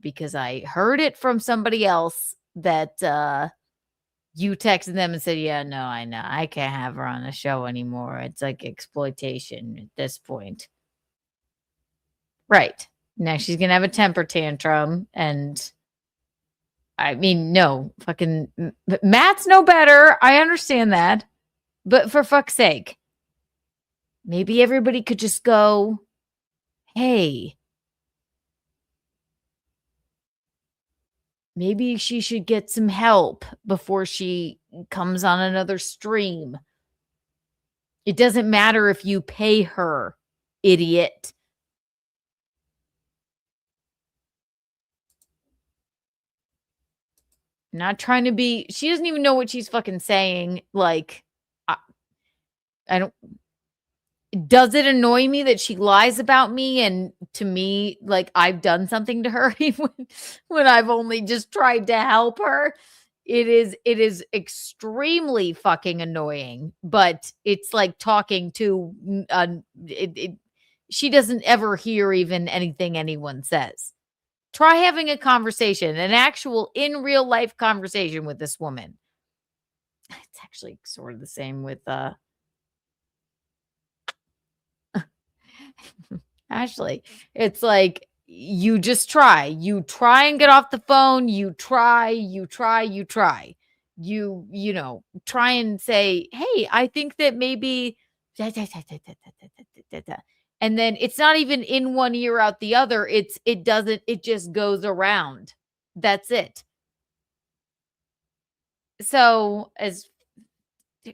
because I heard it from somebody else that you texted them and said, yeah, no, I know. I can't have her on the show anymore. It's like exploitation at this point. Right. Now she's going to have a temper tantrum and I mean, no, fucking Matt's no better. I understand that. But for fuck's sake, maybe everybody could just go, hey, maybe she should get some help before she comes on another stream. It doesn't matter if you pay her, idiot. Not trying to be, she doesn't even know what she's fucking saying. Like, I don't, does it annoy me that she lies about me? And to me, like, I've done something to her when I've only just tried to help her. It is extremely fucking annoying, but it's like talking to, she doesn't ever hear even anything anyone says. Try having a conversation, an actual in real life conversation with this woman. It's actually sort of the same with Ashley. It's like you just try. You try and get off the phone. You try. You know, try and say, hey, I think that maybe and then it's not even in one ear out the other. It just goes around. That's it. So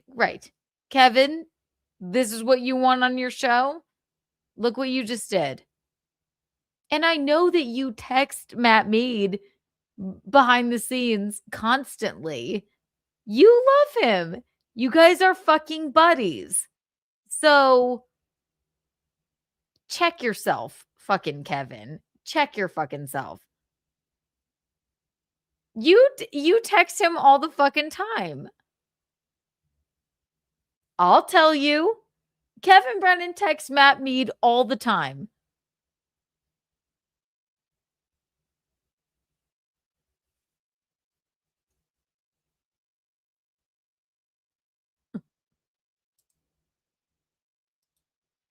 right. Kevin, this is what you want on your show? Look what you just did. And I know that you text Matt Mead behind the scenes constantly. You love him. You guys are fucking buddies. So check yourself, fucking Kevin. Check your fucking self. You text him all the fucking time. I'll tell you. Kevin Brennan texts Matt Mead all the time.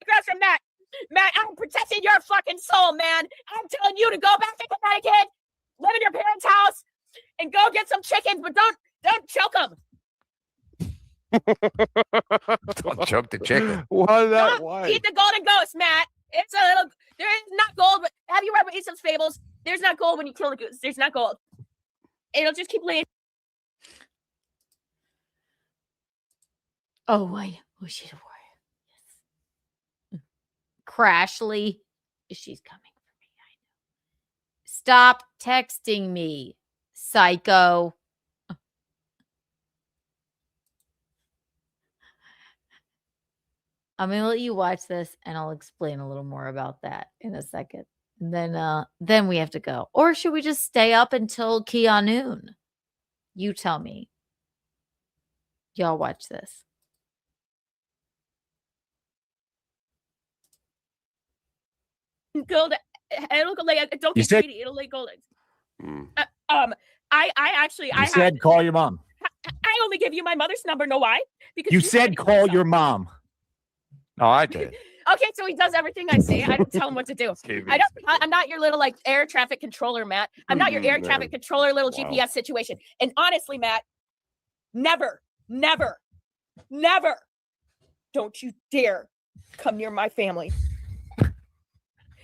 Across from Matt. Matt, I'm protecting your fucking soul, man. I'm telling you to go back to Connecticut, live in your parents' house, and go get some chickens, but don't choke them. Don't choke the chicken. Don't eat the golden ghost, Matt. It's a little. There is not gold, but have you read Aesop's fables? There's not gold when you kill the goose. There's not gold. It'll just keep laying. Oh, I know she's a warrior. Yes. Crashly. She's coming for me. I know. Stop texting me, psycho. I'm gonna let you watch this and I'll explain a little more about that in a second. And then we have to go. Or should we just stay up until Keanu? You tell me. Y'all watch this. Gold. It'll go lay. Don't get greedy. It'll lay gold eggs. I said call your mom. I only give you my mother's number. Know why? Because You said call your mom. No, I did. Okay, so he does everything I say. I don't tell him what to do. I'm not your little like air traffic controller, Matt. I'm not your air traffic controller little GPS situation. And honestly, Matt, never, don't you dare come near my family.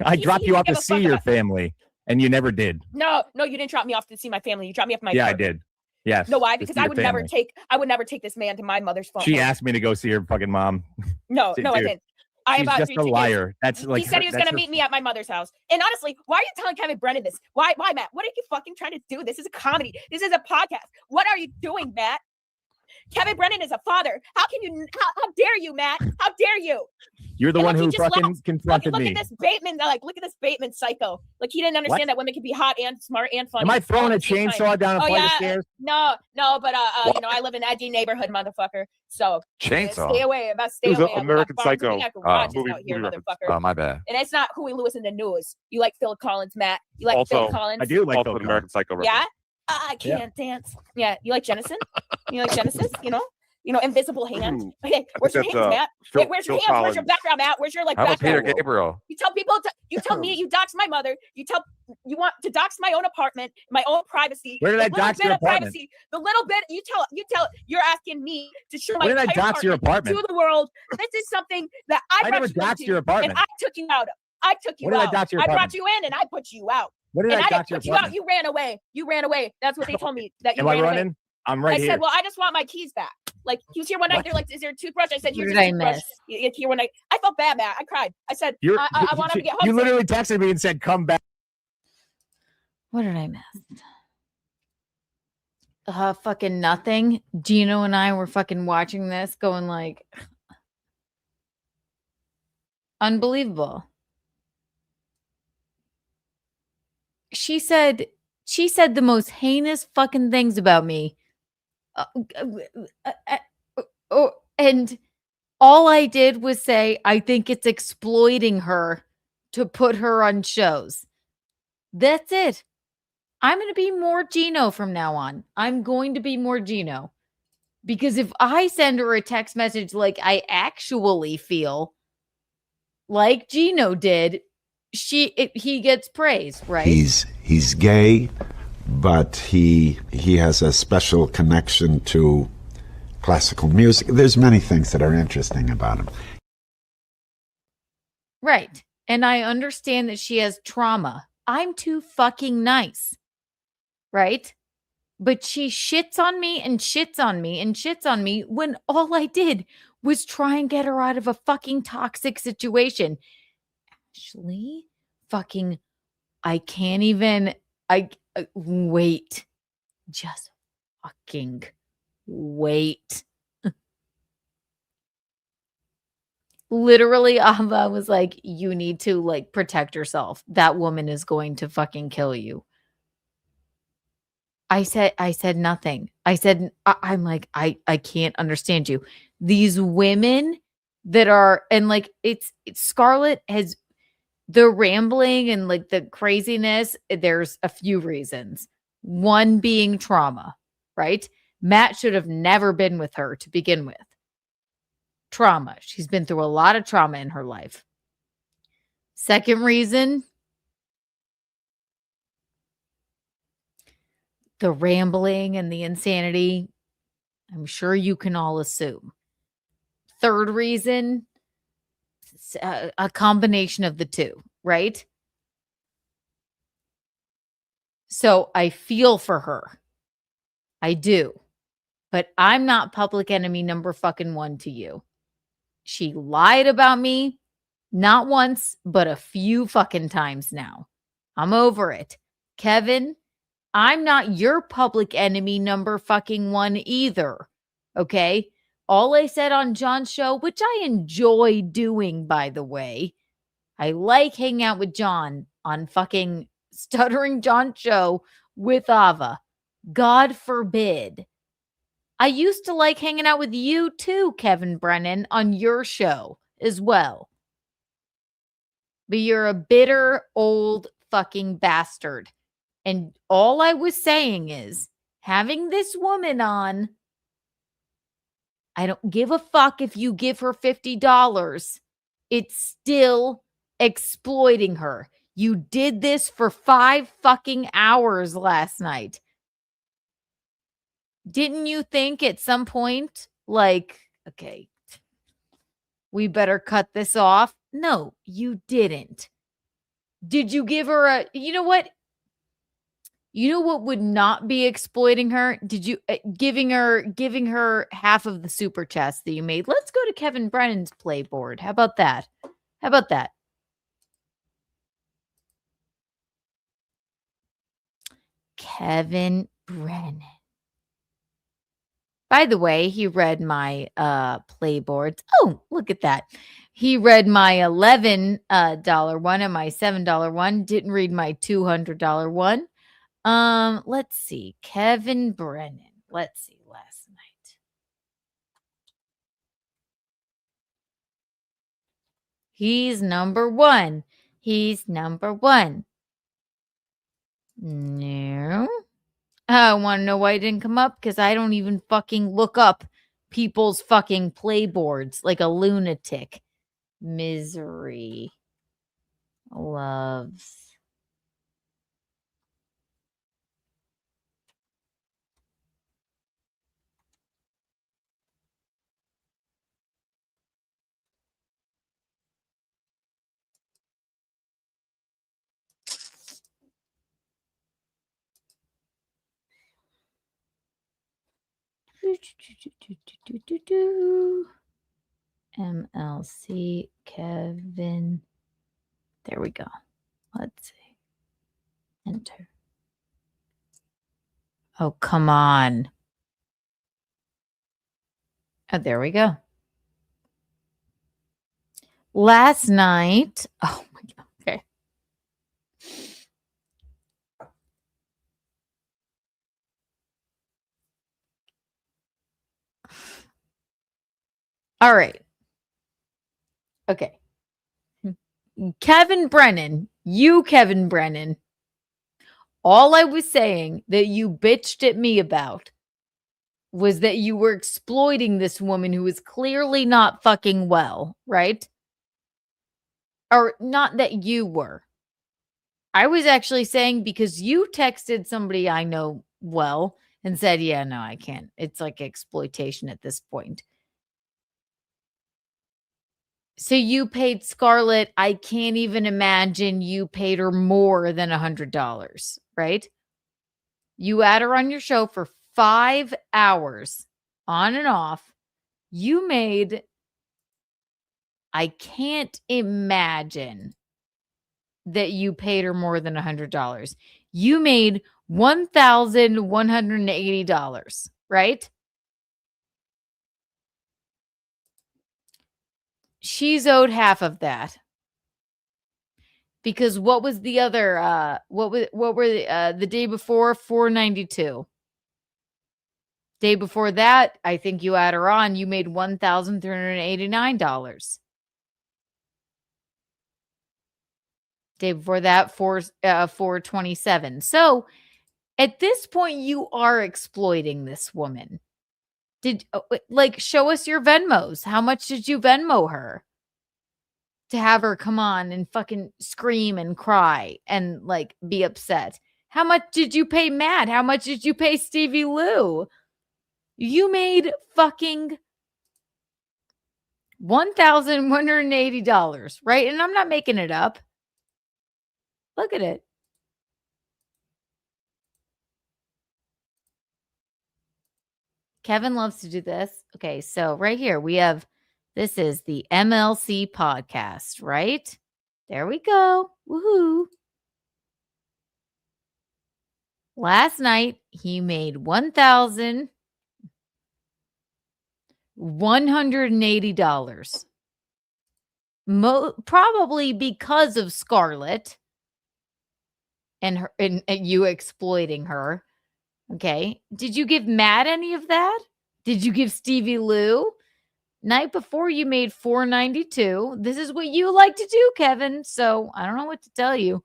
I dropped you off to see your family, and you never did. No, you didn't drop me off to see my family. You dropped me off my. Yeah, apartment. I did. Yes. No, why? Because I would never family. take this man to my mother's phone. She asked me to go see her fucking mom. No, Dude, I didn't. I she's have just a liar. That's like he said he was going to meet me at my mother's house. And honestly, why are you telling Kevin Brennan this? Why, Matt? What are you fucking trying to do? This is a comedy. This is a podcast. What are you doing, Matt? Kevin Brennan is a father. How can you? How dare you, Matt? How dare you? You're the one who fucking confronted look me. Look at this Bateman. Look at this Bateman psycho. Like he didn't understand that women can be hot and smart and funny. Am I throwing a chainsaw down a flight of stairs? No, but I live in an edgy neighborhood, motherfucker. So chainsaw. Stay away. Stay away. American Psycho movie here, motherfucker. Oh, my bad. And it's not Huey Lewis in the news. You like Phil Collins, Matt? You like Phil Collins? I do like also Phil American Psycho. Yeah. I can't dance. Yeah. You like Genesis? You like Genesis? You know? invisible hand. Okay, I where's your think hands, that's, Matt? Phil- Where's your Phil hands? Where's your Collins. background, Matt? Where's your How about Peter background? Gabriel? You tell people, you tell me you dox my mother. You want to dox my own apartment, my own privacy. Where did the I little dox bit your of apartment? privacy, the little bit you're asking me to show my Where did I entire dox your apartment? to the world. This is something that I I brought never you doxed into, your apartment. and I took you out of. I took you Where did I out. dox your I brought apartment? you in, and I put you out. Where did And I I didn't dox your put you out. apartment? You ran away. You ran away. That's what they told me. That you Am I ran running? away. I'm right I here. said, well, I just want my keys back. Like, he was here one night. What? They're like, is there a toothbrush? I said, What here's did a I toothbrush. miss? Here one night. I felt bad, Matt. I cried. I said, I want him to get home. You literally texted me and said, "Come back." What did I miss? Fucking nothing. Gino and I were fucking watching this going like, unbelievable. She said the most heinous fucking things about me. And all I did was say, I think it's exploiting her to put her on shows. That's it. I'm going to be more Gino from now on. I'm going to be more Gino. Because if I send her a text message like I actually feel like Gino did, he gets praise, right? He's gay, but he has a special connection to classical music. There's many things that are interesting about him. Right. And I understand that she has trauma. I'm too fucking nice. Right? But she shits on me and shits on me and shits on me when all I did was try and get her out of a fucking toxic situation. Ashley, fucking, I can't even, wait. Just fucking wait. Literally, Ava was like, you need to like protect yourself. That woman is going to fucking kill you. I said nothing. I said, I'm like, I can't understand you. These women that are, and like, it's Scarlett has the rambling and like the craziness. There's a few reasons. One being trauma, right? Matt should have never been with her to begin with. Trauma. She's been through a lot of trauma in her life. Second reason, the rambling and the insanity. I'm sure you can all assume. Third reason, a combination of the two, right? So I feel for her. I do. But I'm not public enemy number fucking one to you. She lied about me, not once, but a few fucking times now. I'm over it. Kevin, I'm not your public enemy number fucking one either. Okay? All I said on John's show, which I enjoy doing, by the way. I like hanging out with John on fucking Stuttering John's show with Ava. God forbid. I used to like hanging out with you too, Kevin Brennan, on your show as well. But you're a bitter old fucking bastard. And all I was saying is, having this woman on, I don't give a fuck if you give her $50. It's still exploiting her. You did this for 5 fucking hours last night. Didn't you think at some point, like, okay, we better cut this off? No, you didn't. Did you give her a, you know what? You know what would not be exploiting her? Did you giving her half of the super chats that you made? Let's go to Kevin Brennan's playboard. How about that? How about that? Kevin Brennan. By the way, he read my playboards. Oh, look at that. He read my $11 one and my $7 one. Didn't read my $200 one. Let's see. Kevin Brennan. Let's see last night. He's number one. He's number one. No. I want to know why it didn't come up because I don't even fucking look up people's fucking playboards like a lunatic. Misery loves. MLC Kevin. There we go. Let's see. Enter. Oh, come on. Oh, there we go. Last night. Oh my God. Okay. All right. Okay. Kevin Brennan, Kevin Brennan. All I was saying that you bitched at me about was that you were exploiting this woman who is clearly not fucking well, right? Or not that you were. I was actually saying because you texted somebody I know well and said, yeah, no, I can't. It's like exploitation at this point. So you paid Scarlett. I can't even imagine you paid her more than $100, right? You had her on your show for 5 hours on and off. You made, I can't imagine that you paid her more than $100. You made $1,180, right? She's owed half of that. Because what was the other what were the day before? $492. Day before that, I think you had her on, you made $1,389. Day before that, $427. So at this point, you are exploiting this woman. Show us your Venmos. How much did you Venmo her to have her come on and fucking scream and cry and like be upset? How much did you pay Matt? How much did you pay Stevie Lou? You made fucking $1,180, right? And I'm not making it up. Look at it. Kevin loves to do this. Okay, so right here we have, this is the MLC podcast, right? There we go. Woohoo. Last night, he made $1,180. Probably because of Scarlett and her and you exploiting her. Okay. Did you give Matt any of that? Did you give Stevie Lou? Night before you made $492. This is what you like to do, Kevin. So I don't know what to tell you.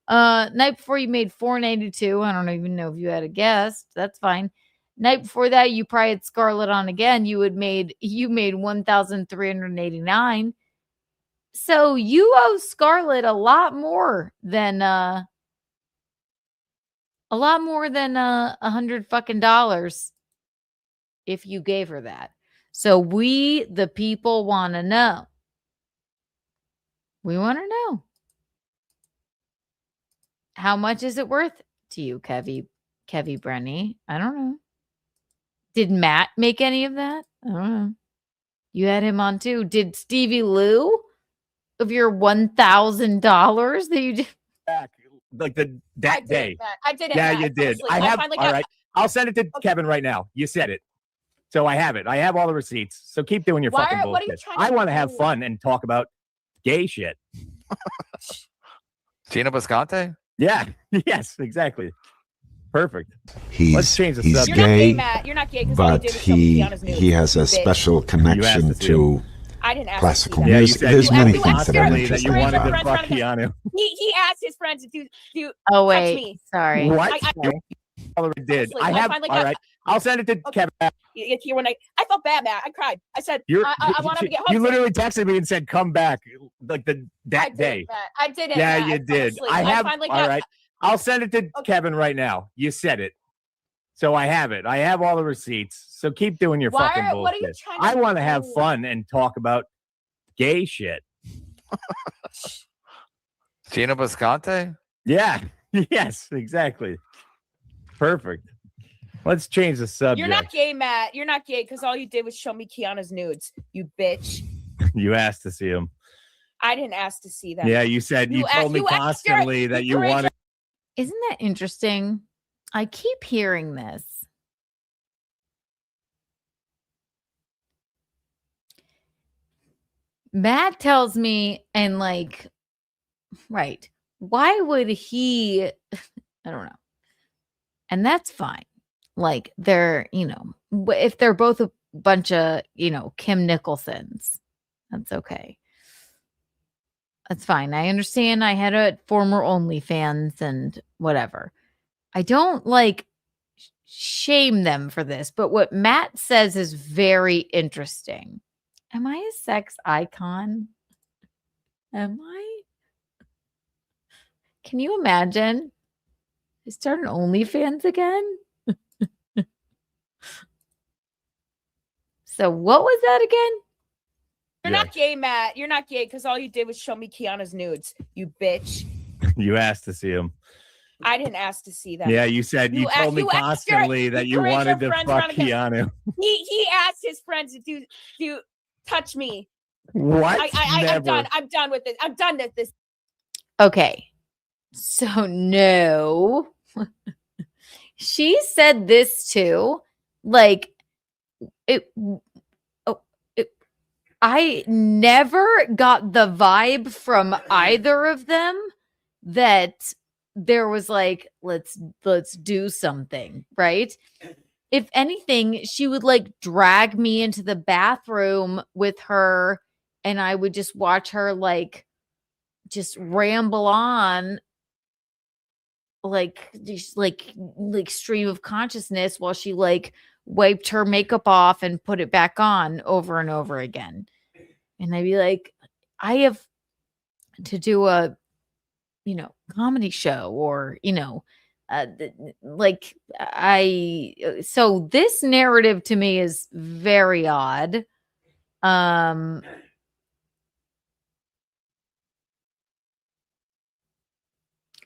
Night before you made $492. I don't even know if you had a guest. That's fine. Night before that, you probably had Scarlett on again. You made $1,389. So you owe Scarlett a lot more than $100 if you gave her that. So we, the people, want to know. We want to know. How much is it worth to you, Kevy Brenny? I don't know. Did Matt make any of that? I don't know. You had him on too. Did Stevie Lou of your $1,000 that you did? Back like that day. I did it. Yeah, Matt. you did. Honestly, I have. finally All got- right. I'll send it to Kevin right now. You said it. So I have it. I have all the receipts. So keep doing your fucking what are you bullshit. trying to I want to do? have fun and talk about gay shit. Tina Bisconte? Yeah. Yes, exactly. Perfect. Let's He's change the he's subject. You're not gay, gay, Matt. You're not gay because all you but did was show me Keanu's nudes. he has a Bitch. special connection to I didn't ask classical you. Yeah, you music. said There's you many asked things that I'm constantly that interested you wanted in. to fuck Keanu. He asked his friends to do Oh, touch wait. me. Sorry. What? I You already did. Honestly, I I have. finally All got- right. I'll send it to Kevin. Here when I felt bad, Matt. I cried. I said, I want him to get home. You literally texted me and said, "Come back," like I that day. did, Matt. I did it. Yeah, Matt. you I fell did. asleep. I have. finally All got. right, I'll send it to Kevin right now. You said it, so I have it. I have all the receipts. So keep doing your fucking bullshit. What are you trying I to want to have do? fun and talk about gay shit. Gina Bisconte? Yeah. Yes. Exactly. Perfect. Let's change the subject. You're not gay, Matt. You're not gay because all you did was show me Keanu's nudes. You bitch. You asked to see him. I didn't ask to see them. Yeah, you said you told me constantly that you wanted. Isn't that interesting? I keep hearing this. Matt tells me, and like, right, why would he? I don't know. And that's fine. Like, they're, if they're both a bunch of, Kim Nicholsons, that's okay. That's fine. I understand I had a former OnlyFans and whatever. I don't shame them for this, but what Matt says is very interesting. Am I a sex icon? Am I? Can you imagine? I start an OnlyFans again? So what was that again? You're not gay, Matt. You're not gay because all you did was show me Keanu's nudes. You bitch. You asked to see him. I didn't ask to see them. Yeah, you said you told me constantly that you wanted to fuck Keanu. He asked his friends to do touch me. What? I'm done. I'm done with it. I'm done with this. Okay. So no. She said this too. Like I never got the vibe from either of them that there was like, let's do something, right? If anything, she would drag me into the bathroom with her and I would just watch her just ramble on stream of consciousness while she wiped her makeup off and put it back on over and over again. And I'd be like, I have to do a comedy show or so this narrative to me is very odd.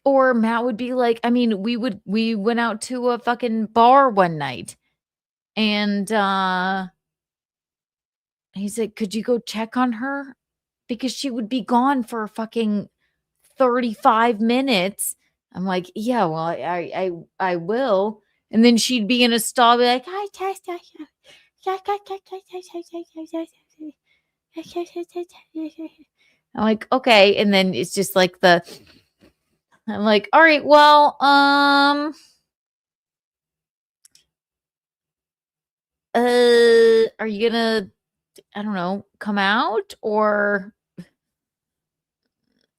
Or Matt would be like, we went out to a fucking bar one night and he's like, could you go check on her? Because she would be gone for fucking 35 minutes. I'm like, yeah, well, I will. And then she'd be in a stall, be like, hi, Tess. I'm like, okay. And then it's just like I'm like, all right, well, are you gonna, I don't know, come out? Or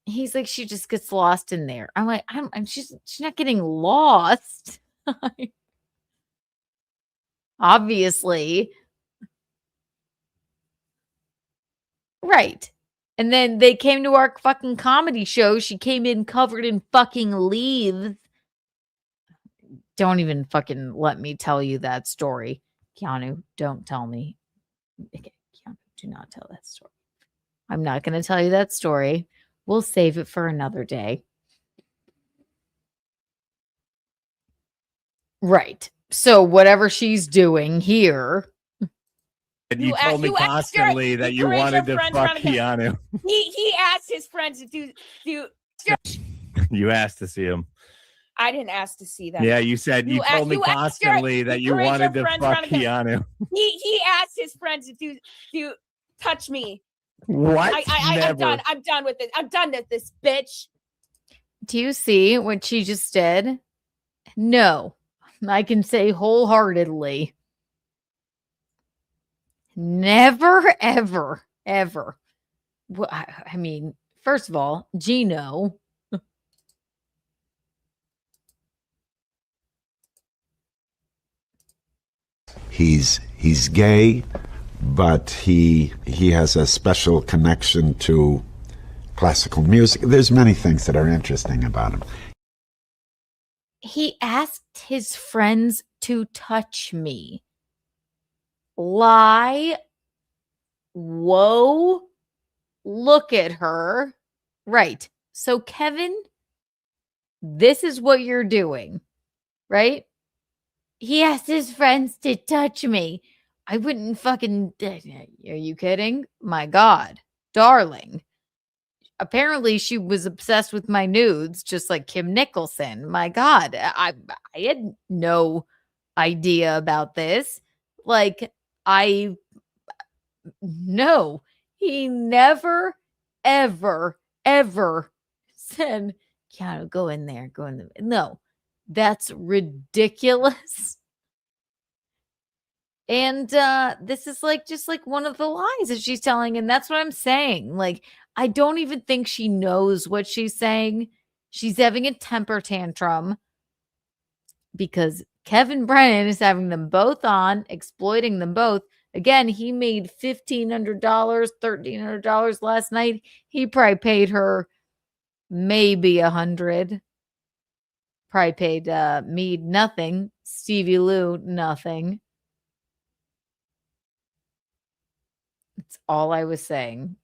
he's like, she just gets lost in there. I'm like, she's not getting lost. Obviously. Right. And then they came to our fucking comedy show. She came in covered in fucking leaves. Don't even fucking let me tell you that story. Keanu, don't tell me. Okay, Keanu, do not tell that story. I'm not going to tell you that story. We'll save it for another day. Right. So whatever she's doing here. You told me constantly that you wanted to fuck Keanu. He asked his friends to do. You asked to see him. I didn't ask to see them. Yeah, you said you told me constantly that you wanted to fuck Keanu. He asked his friends to do touch me. What? I'm done. I'm done with it. I'm done with this, bitch. Do you see what she just did? No, I can say wholeheartedly. Never, ever, ever. Well, I mean, first of all, Gino. he's gay, but he has a special connection to classical music. There's many things that are interesting about him. He asked his friends to touch me. Lie. Whoa. Look at her. Right. So, Kevin, this is what you're doing, right? He asked his friends to touch me. I wouldn't fucking. Are you kidding? My God, darling. Apparently, she was obsessed with my nudes, just like Kim Nicholson. My God, I had no idea about this. Like, no, he never, ever, ever said, Keanu, go in there, go in there. No, that's ridiculous. And this is like just like one of the lies that she's telling. And that's what I'm saying. Like, I don't even think she knows what she's saying. She's having a temper tantrum because Kevin Brennan is having them both on, exploiting them both. Again, he made $1,500, $1,300 last night. He probably paid her maybe $100. Probably paid Mead nothing. Stevie Lou nothing. That's all I was saying.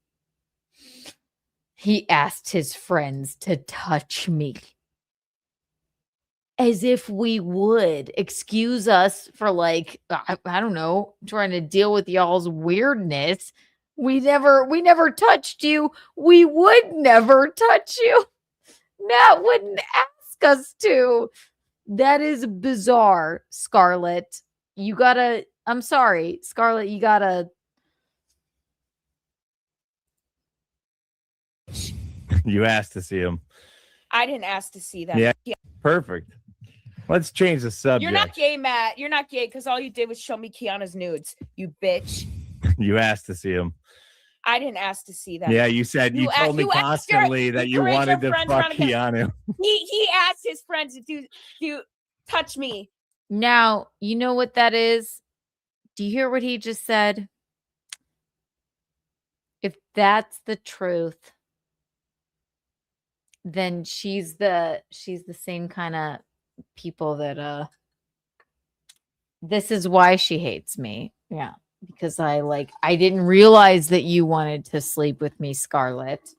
He asked his friends to touch me. As if we would. Excuse us for like, I don't know, trying to deal with y'all's weirdness. We never touched you. We would never touch you. Matt wouldn't ask us to. That is bizarre, Scarlett. You gotta, I'm sorry, Scarlett, you gotta. You asked to see him. I didn't ask to see that. Yeah. Perfect. Let's change the subject. You're not gay, Matt. You're not gay because all you did was show me Keanu's nudes, you bitch. You asked to see him. I didn't ask to see that. Yeah, you said you told me constantly that you wanted to fuck Keanu. He asked his friends to touch me. Now, you know what that is? Do you hear what he just said? If that's the truth, then she's the same kind of people that this is why she hates me. Yeah, because I didn't realize that you wanted to sleep with me, Scarlett.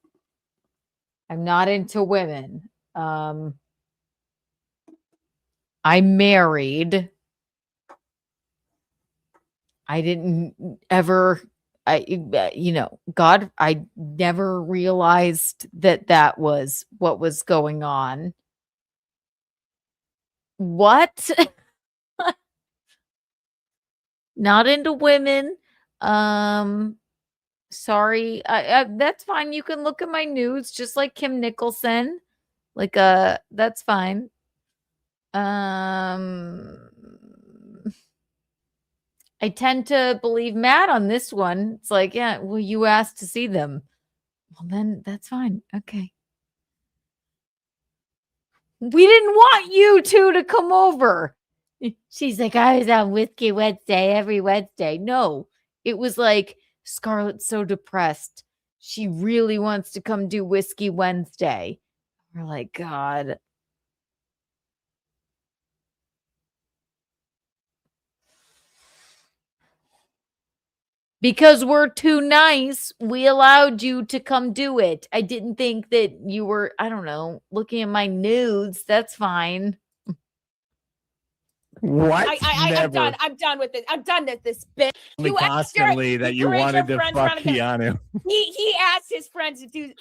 I'm not into women. I'm married. I didn't ever God, I never realized that was what was going on. What? Not into women. Sorry. That's fine. You can look at my nudes just like Kim Nicholson. Like that's fine. I tend to believe Matt on this one. It's like, yeah, well, you asked to see them. Well, then that's fine. Okay. We didn't want you two to come over. She's like, I was on Whiskey Wednesday every Wednesday. No, it was like, Scarlett's so depressed. She really wants to come do Whiskey Wednesday. We're like, God. Because we're too nice, we allowed you to come do it. I didn't think that you were, I don't know, looking at my nudes. That's fine. What? I'm done. I'm done with it. I'm done with this bitch. You constantly that you wanted to fuck Keanu. He asked his friends to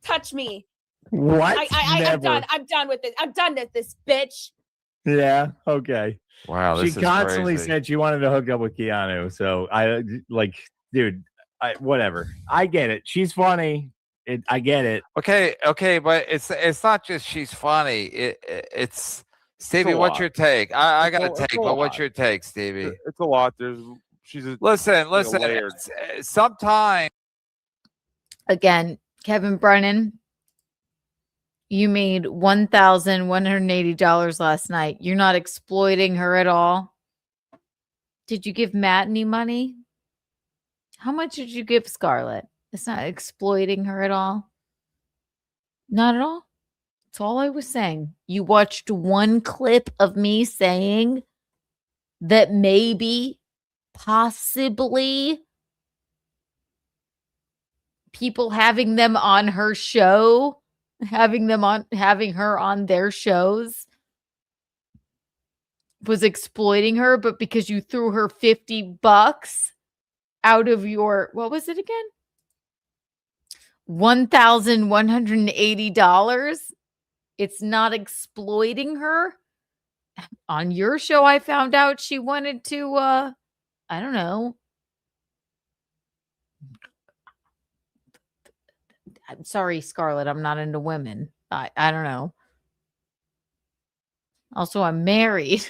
touch me. What? I'm done. I'm done with it. I'm done with this bitch. Yeah. Okay. Wow. She constantly said she wanted to hook up with Keanu. So dude, whatever. I get it. She's funny. I get it. Okay, but it's not just she's funny. It's Stevie. What's your take? I got a take, but what's your take, Stevie? It's a lot. Listen. Sometimes again, Kevin Brennan, you made $1,180 last night. You're not exploiting her at all. Did you give Matt any money? How much did you give Scarlett? It's not exploiting her at all. Not at all. That's all I was saying. You watched one clip of me saying that maybe, possibly, people having them on her show, having her on their shows was exploiting her, but because you threw her $50 out of your, what was it again? $1,180. It's not exploiting her. On your show, I found out she wanted to, I don't know. I'm sorry, Scarlett. I'm not into women. I don't know. Also, I'm married.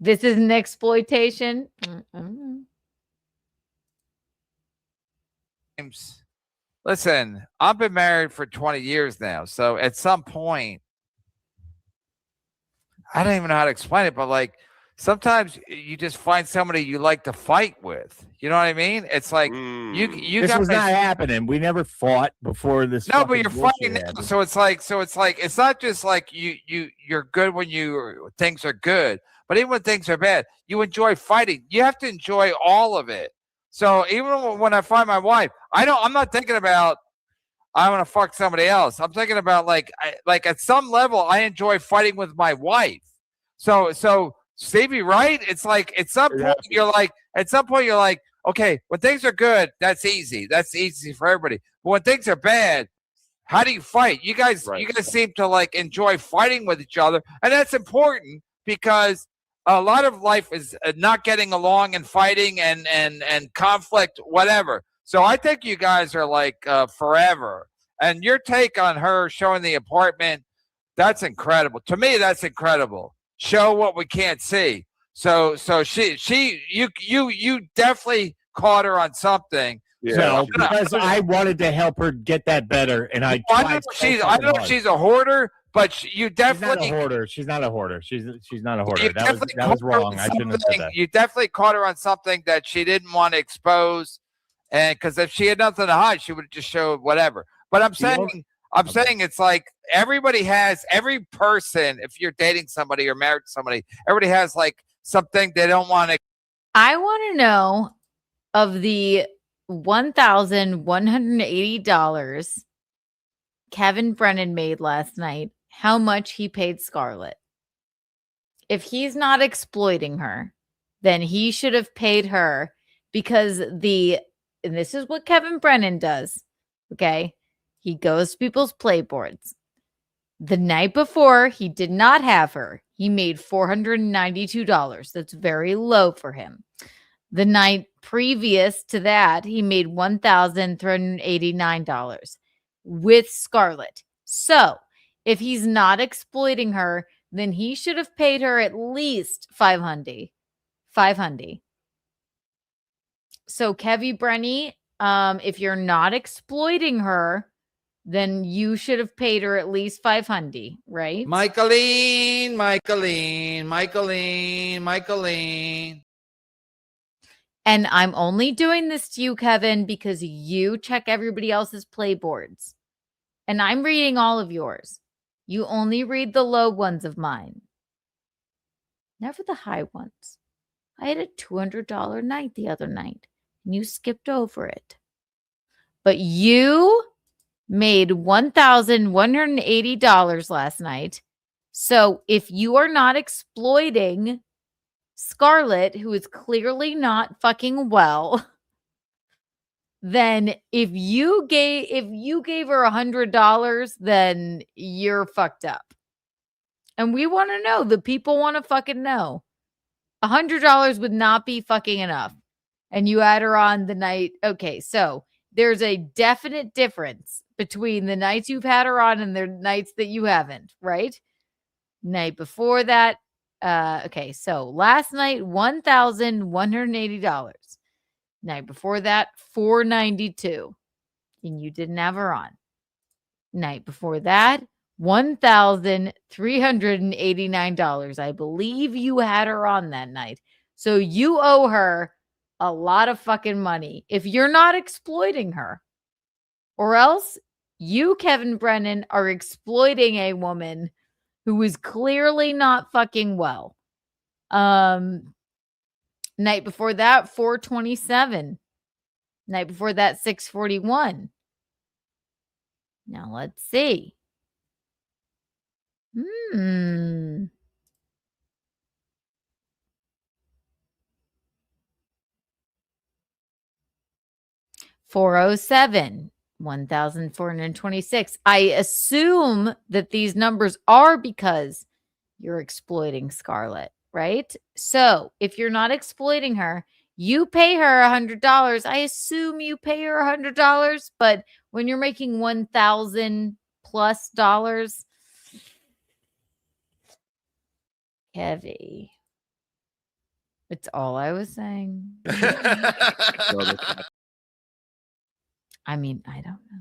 This isn't exploitation. Listen, I've been married for 20 years now. So at some point, I don't even know how to explain it, but like sometimes you just find somebody you like to fight with. You know what I mean? It's like you This guys, was not happening. We never fought before this. no, but fucking you're bullshit fighting now. happened. So it's like it's not just like you're good when things are good, but even when things are bad, you enjoy fighting. You have to enjoy all of it. So even when I find my wife, I'm not thinking about I want to fuck somebody else. I'm thinking about like at some level I enjoy fighting with my wife. So Stevie, right? It's like at some point you're like okay, when things are good, that's easy. That's easy for everybody. But when things are bad, how do you fight? You guys seem to like enjoy fighting with each other, and that's important because a lot of life is not getting along and fighting and conflict, whatever. So I think you guys are like forever. And your take on her showing the apartment, that's incredible. To me, that's incredible. Show what we can't see. So you definitely caught her on something. So because I wanted to help her get that better, and I don't know if she's a hoarder, but you definitely She's not a hoarder. She's not a hoarder. You That was wrong. I shouldn't have said that. You definitely caught her on something that she didn't want to expose, and because if she had nothing to hide, she would have just showed whatever. But I'm saying it's like every person, if you're dating somebody or married to somebody, everybody has like something they don't want to. I want to know of the $1,180 Kevin Brennan made last night, how much he paid Scarlett. If he's not exploiting her, then he should have paid her because and this is what Kevin Brennan does. Okay. He goes to people's playboards. The night before, he did not have her. He made $492. That's very low for him. The night previous to that, he made $1,389 with Scarlett. So if he's not exploiting her, then he should have paid her at least $500. So Kevy Brenny, if you're not exploiting her, then you should have paid her at least $500, right? Michaeline. And I'm only doing this to you, Kevin, because you check everybody else's playboards. And I'm reading all of yours. You only read the low ones of mine. Never the high ones. I had a $200 night the other night, and you skipped over it. But you made $1,180 last night. So if you are not exploiting Scarlett, who is clearly not fucking well, then if you gave her $100, then you're fucked up. And we want to know. The people want to fucking know. $100 would not be fucking enough. And you add her on the night. Okay, so there's a definite difference between the nights you've had her on and the nights that you haven't, right? Night before that. Okay, so last night, $1,180. Night before that, $492. And you didn't have her on. Night before that, $1,389. I believe you had her on that night. So you owe her a lot of fucking money if you're not exploiting her. Or else you, Kevin Brennan, are exploiting a woman who is clearly not fucking well. Night before that, 427. Night before that, 641. Now let's see. 407, 1,426. I assume that these numbers are because you're exploiting Scarlett, right? So if you're not exploiting her, you pay her $100. I assume you pay her $100, but when you're making $1,000 plus, Kevy, it's all I was saying. I mean, I don't know.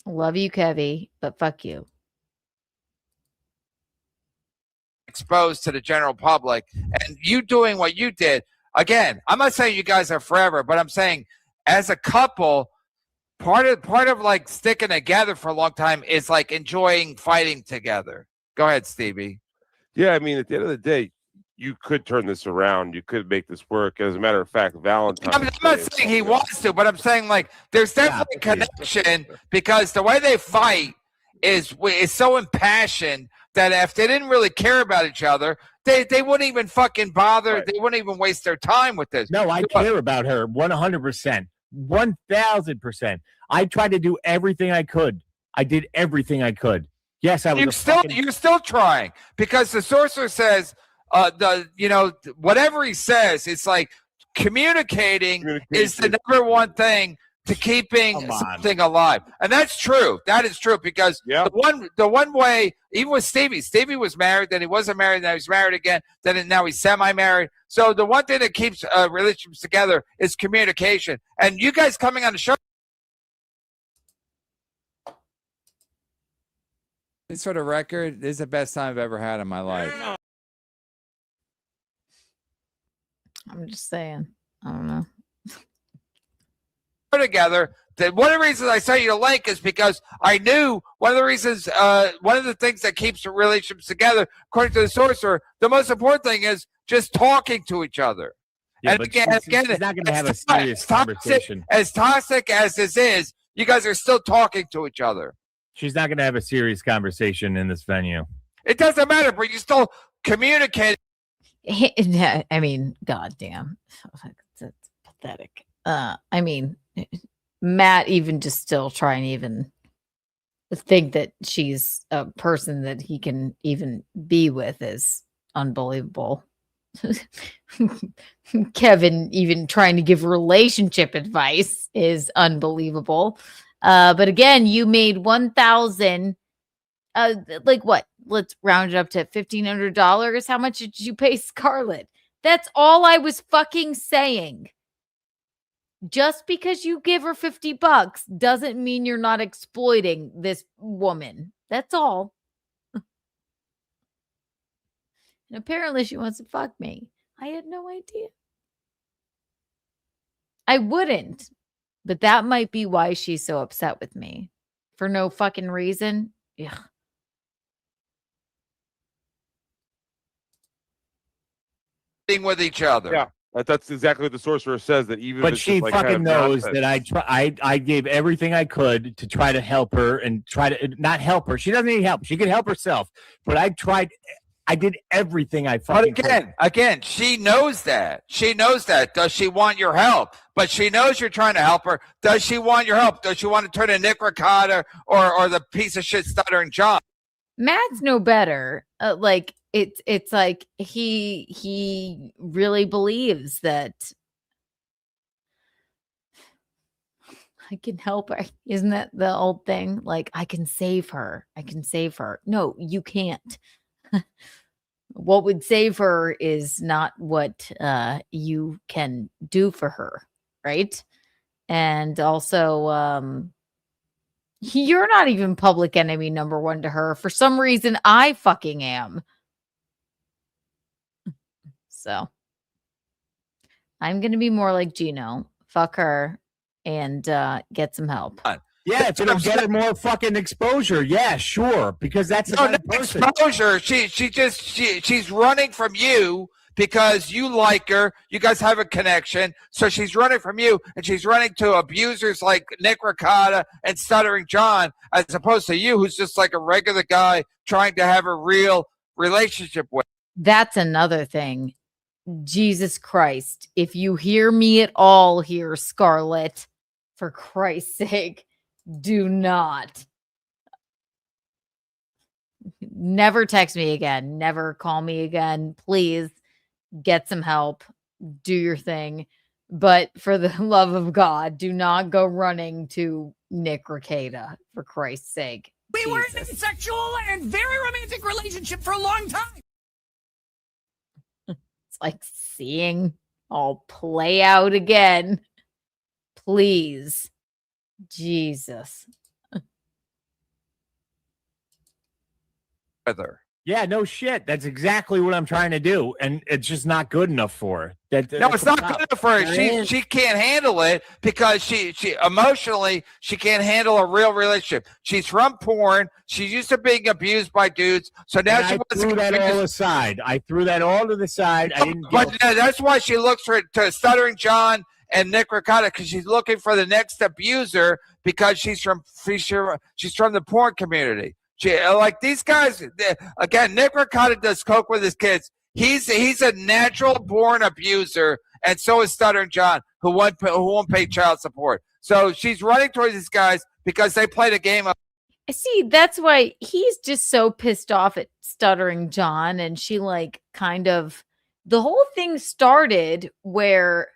Love you, Kevy, but fuck you. Exposed to the general public, and you doing what you did. Again, I'm not saying you guys are forever, but I'm saying as a couple, part of like sticking together for a long time is like enjoying fighting together. Go ahead, Stevie. Yeah, I mean, at the end of the day, you could turn this around. You could make this work. As a matter of fact, Valentine's I'm not saying he wants to, but I'm saying like there's definitely a connection because the way they fight is so impassioned that if they didn't really care about each other, they wouldn't even fucking bother. Right. They wouldn't even waste their time with this. No, I care about her 100%, 1,000%. I tried to do everything I could. I did everything I could. Yes, I was. You're still trying because the sorcerer says, whatever he says, it's like communicating is the number one thing to keeping something alive, and that's true. That is true because the one way, even with Stevie was married, then he wasn't married, then he was married again, then now he's semi-married. So the one thing that keeps relationships together is communication. And you guys coming on the show. This sort of record is the best time I've ever had in my life. I'm just saying. I don't know. Together. One of the reasons I sent you the link is because I knew one of the reasons, one of the things that keeps relationships together, according to the sorcerer, the most important thing is just talking to each other. Yeah, and again, she's not going to have a serious conversation. As toxic as this is, you guys are still talking to each other. She's not going to have a serious conversation in this venue. It doesn't matter, but you still communicate. I mean, goddamn, that's pathetic. I mean, Matt even just still trying to even think that she's a person that he can even be with is unbelievable. Kevin even trying to give relationship advice is unbelievable. But again, you made 1,000. Like what? Let's round it up to $1,500. How much did you pay Scarlett? That's all I was fucking saying. Just because you give her $50 doesn't mean you're not exploiting this woman. That's all. And apparently she wants to fuck me. I had no idea. I wouldn't. But that might be why she's so upset with me. For no fucking reason. Ugh. With each other. Yeah. That's exactly what the sorcerer says. That even, but she fucking knows that I gave everything I could to try to help her and try to not help her. She doesn't need help. She can help herself. But I tried. I did everything I fucking could. Again, she knows that. She knows that. Does she want your help? But she knows you're trying to help her. Does she want your help? Does she want to turn to Nick Ricotta or the piece of shit stuttering John? Matt's no better. It's like he really believes that I can help her. Isn't that the old thing? Like, I can save her. I can save her. No, you can't. What would save her is not what you can do for her, right? And also, You're not even public enemy number one to her. For some reason, I fucking am. So I'm going to be more like Gino. Fuck her and get some help. Yeah, it's gonna get her more fucking exposure. Yeah, sure, because that's the No, kind not of person. exposure. She's running from you because you like her. You guys have a connection. So she's running from you, and she's running to abusers like Nick Ricotta and Stuttering John, as opposed to you, who's just like a regular guy trying to have a real relationship with. That's another thing. Jesus Christ. If you hear me at all here, Scarlett, for Christ's sake, do not. Never text me again. Never call me again. Please get some help. Do your thing. But for the love of God, do not go running to Nick Ricotta, for Christ's sake. We were in a sexual and very romantic relationship for a long time. It's like seeing all play out again. Please. Jesus. Yeah, no shit. That's exactly what I'm trying to do, and it's just not good enough for her. No, it's not good enough for her. She can't handle it because she emotionally she can't handle a real relationship. She's from porn. She's used to being abused by dudes. So now And she I wants threw to that all aside. I threw that all to the side. I didn't. But that's why she looks to Stuttering John and Nick Ricotta, because she's looking for the next abuser because she's from the porn community. She, like these guys again. Nick Ricotta does coke with his kids. He's a natural born abuser, and so is Stuttering John, who won't pay child support. So she's running towards these guys because they played a game of. See, that's why he's just so pissed off at Stuttering John, and she like kind of the whole thing started where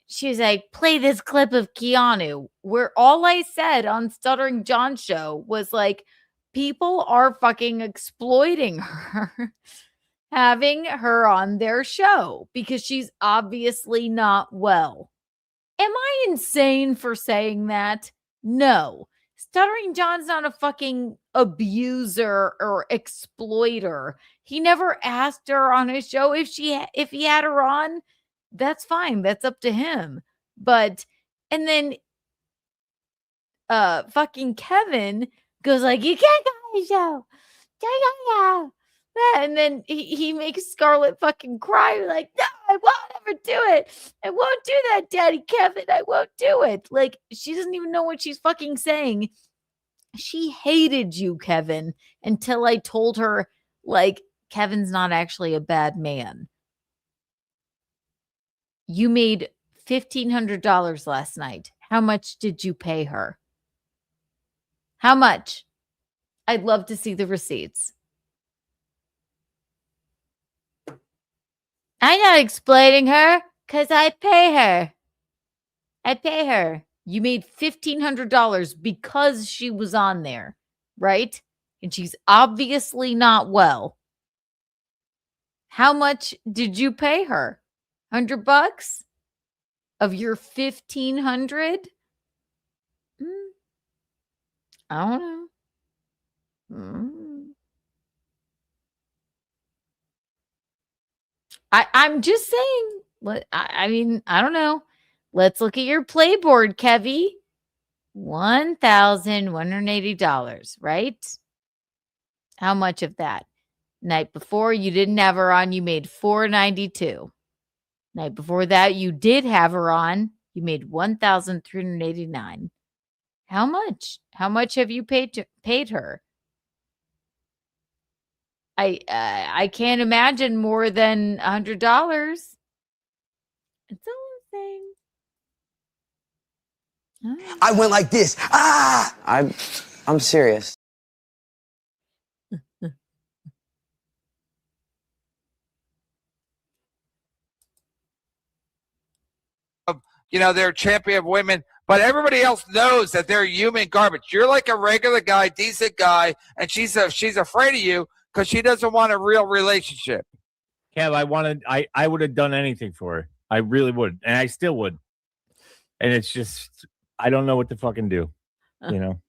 she's like, play this clip of Keanu, where all I said on Stuttering John's show was like, people are fucking exploiting her, having her on their show because she's obviously not well. Am I insane for saying that? No. Stuttering John's not a fucking abuser or exploiter. He never asked her on his show if he had her on. That's fine. That's up to him. But and then fucking Kevin goes like, you can't go on the show. And then he makes Scarlett fucking cry like, no, I won't ever do it. I won't do that, Daddy Kevin. I won't do it. Like, she doesn't even know what she's fucking saying. She hated you, Kevin, until I told her, like, Kevin's not actually a bad man. You made $1,500 last night. How much did you pay her? How much? I'd love to see the receipts. I'm not exploiting her because I pay her. I pay her. You made $1,500 because she was on there, right? And she's obviously not well. How much did you pay her? $100 of your $1,500? I don't know. I'm just saying. I mean, I don't know. Let's look at your playboard, Kevy. $1,180, right? How much of that? Night before, you didn't have her on. You made $492. Night before that, you did have her on. You made $1,389. How much? How much have you paid her? I can't imagine more than $100. That's all I'm saying. I went like this. Ah! I'm serious. They're a champion of women, but everybody else knows that they're human garbage. You're like a regular guy, decent guy, and she's afraid of you because she doesn't want a real relationship. Kev, I would have done anything for her. I really would, and I still would. And it's just, I don't know what to fucking do. You know,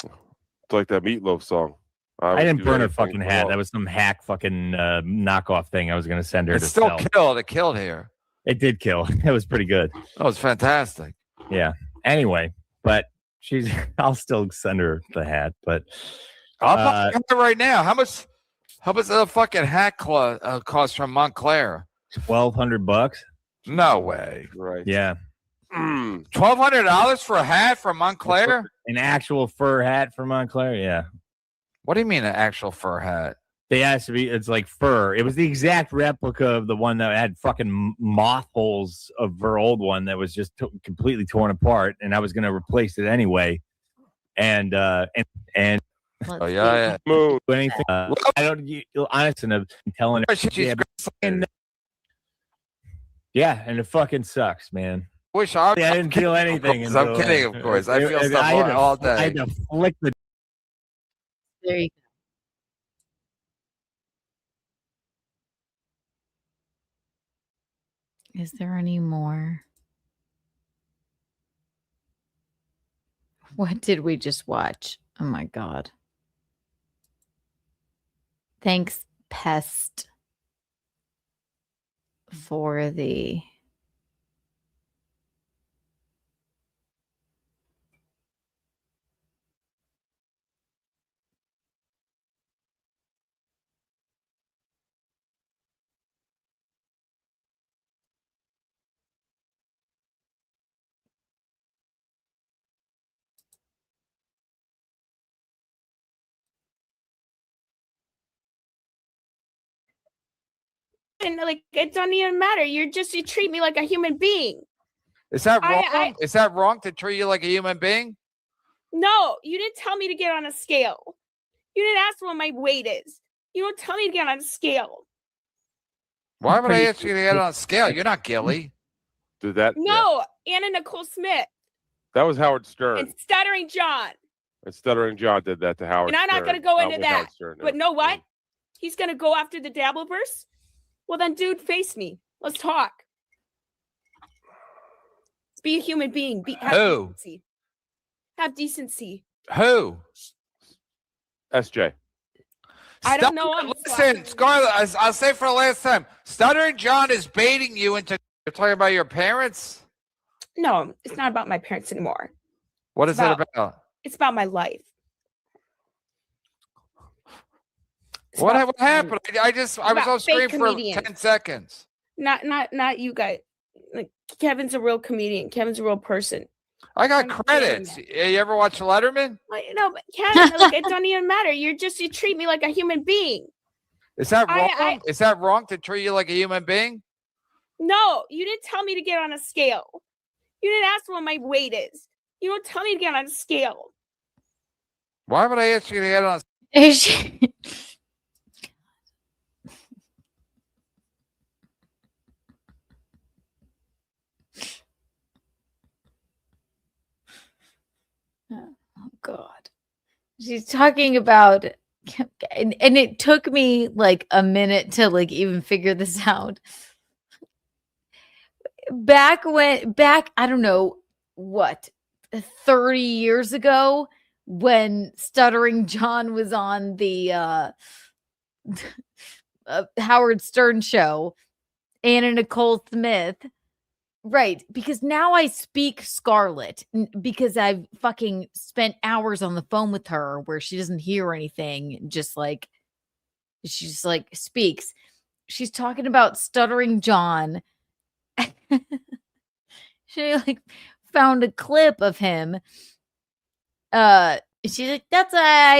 It's like that Meatloaf song. I didn't burn her anything fucking for hat. love. That was some hack fucking knockoff thing I was going to send her It to still sell. killed. It killed here. It did kill. It was pretty good. That was fantastic. Yeah. Anyway, but she's. I'll still send her the hat, but I'll buy it right now. How much the fucking hat cost from Montclair? $1,200. No way. Right. Yeah. $1,200 for a hat from Montclair? An actual fur hat from Montclair. Yeah. What do you mean an actual fur hat? They asked to be. It's like fur. It was the exact replica of the one that had fucking moth holes of her old one that was just completely torn apart, and I was going to replace it anyway. And oh yeah. Do anything. I don't. Honestly, I'm telling her. Yeah, and it fucking sucks, man. Wish I didn't feel anything. I'm kidding, of course. I feel stuff all day. I had to flick the. There you go. Is there any more? What did we just watch? Oh my God. Thanks, Pest, for the. And like it doesn't even matter. You treat me like a human being. Is that wrong? Is that wrong to treat you like a human being? No, you didn't tell me to get on a scale. You didn't ask what my weight is. You don't tell me to get on a scale. Why would I ask you to get on a scale? You're not Gilly. Did that? No, Anna Nicole Smith That was Howard Stern. and Stuttering John. And Stuttering John did that to Howard And I'm not Stern. going to go into with that. Howard Stern, But know what? He's going to go after the Dabbleverse. Well, then, dude, face me. Let's talk. Be a human being. Have Who? decency. Have decency. Who? SJ. I don't know. Listen, Scarlett, I'll say for the last time, Stuttering John is baiting you into. You're talking about your parents? No, it's not about my parents anymore. What is it about? It's about my life. What happened? I was on screen for comedians. 10 seconds. Not you guys. Like Kevin's a real comedian. Kevin's a real person. I got credits. You ever watch Letterman? Well, but Kevin, like, it doesn't even matter. You treat me like a human being. Is that wrong? Is that wrong to treat you like a human being? No, you didn't tell me to get on a scale. You didn't ask what my weight is. You don't tell me to get on a scale. Why would I ask you to get on Oh God. She's talking about, and it took me like a minute to like even figure this out. Back, I don't know what, 30 years ago, when Stuttering John was on the Howard Stern show, Anna Nicole Smith. Right, because now I speak Scarlett because I've fucking spent hours on the phone with her where she doesn't hear anything, just like she's like speaks. She's talking about Stuttering John. She like found a clip of him. She's like, that's why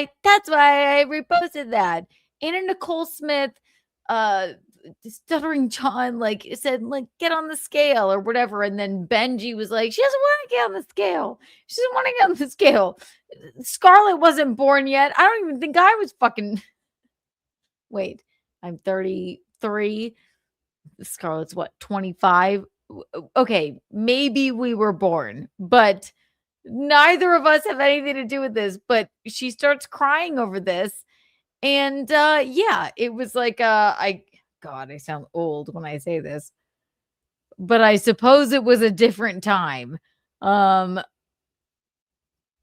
I reposted that. Anna Nicole Smith Stuttering John like said like get on the scale or whatever, and then Benji was like she doesn't want to get on the scale. She doesn't want to get on the scale. Scarlett wasn't born yet. I don't even think I was fucking. Wait, I'm 33. Scarlett's what, 25? Okay, maybe we were born, but neither of us have anything to do with this. But she starts crying over this, and yeah, it was like God, I sound old when I say this, but I suppose it was a different time.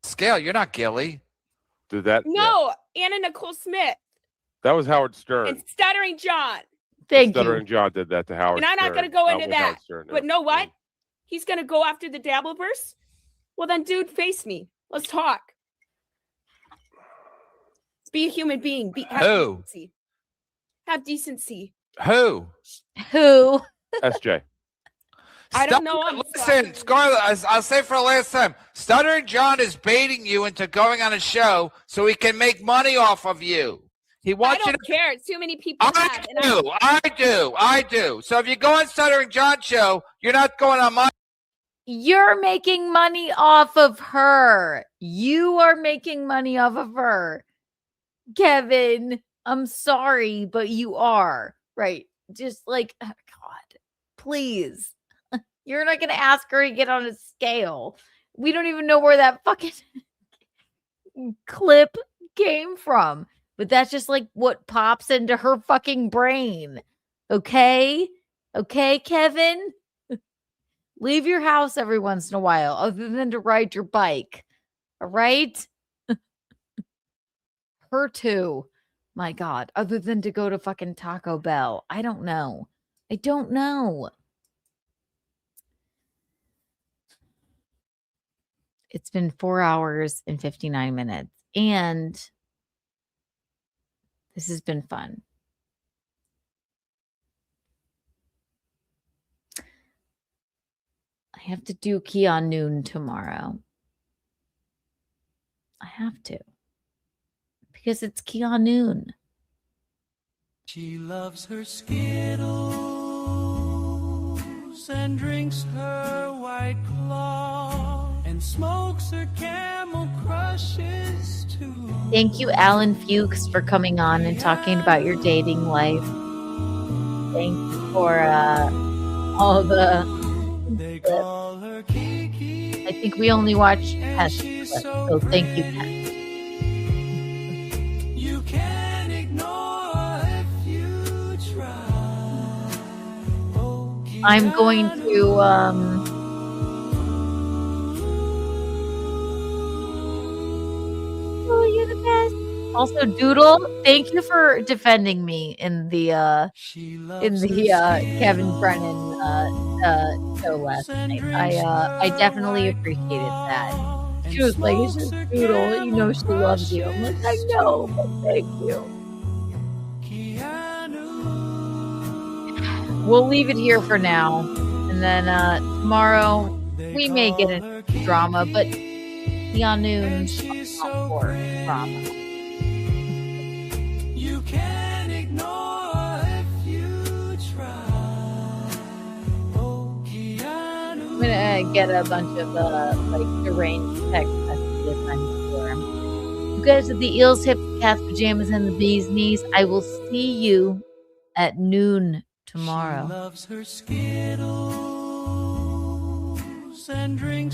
Scale, you're not Gilly. Did that? No, Anna Nicole Smith That was Howard Stern. and Stuttering John. Stuttering John did that to Howard And I'm not Stern. going to go into with that. Howard Stern, But know what? He's going to go after the Dabbleverse? Well, then, dude, face me. Let's talk. Be a human being. Have Who? decency. Have decency. Who? SJ. I don't know. Listen, Scarlett, I'll say for the last time, Stuttering John is baiting you into going on a show so he can make money off of you. He wants I you don't to. care. Too many people have. I do. So if you go on Stuttering John show, you're not going on my. You're making money off of her. You are making money off of her. Kevin, I'm sorry, but you are. Right. Just like, oh God, please. You're not going to ask her to get on a scale. We don't even know where that fucking clip came from. But that's just like what pops into her fucking brain. Okay? Okay, Kevin? Leave your house every once in a while other than to ride your bike. All right? Her too. My God. Other than to go to fucking Taco Bell. I don't know. I don't know. It's been 4 hours and 59 minutes. And this has been fun. I have to do Keanu tomorrow. I have to. Because it's Keanu. She loves her Skittles and drinks her White Claw and smokes her Camel Crushes too. Thank you, Alan Fuks, for coming on and talking about your dating life. Thank you for all the clips. I think we only watched Pest clips, so thank you, Pest. You can't ignore if you try. I'm going to oh, you're the best. Also, Doodle, thank you for defending me in the Kevin Brennan show last night. I definitely appreciated that. She was like, "It's just Doodle, you know she loves you." I'm like, I know, but thank you. We'll leave it here for now, and then tomorrow we may get into drama, but Keanu's not for drama. You can't ignore if you try. I'm gonna get a bunch of like deranged text messages. I'm sure. You guys are the Eels, Hips, Cats, Pajamas, and the Bee's Knees. I will see you at noon tomorrow. She loves her Skittles and drinks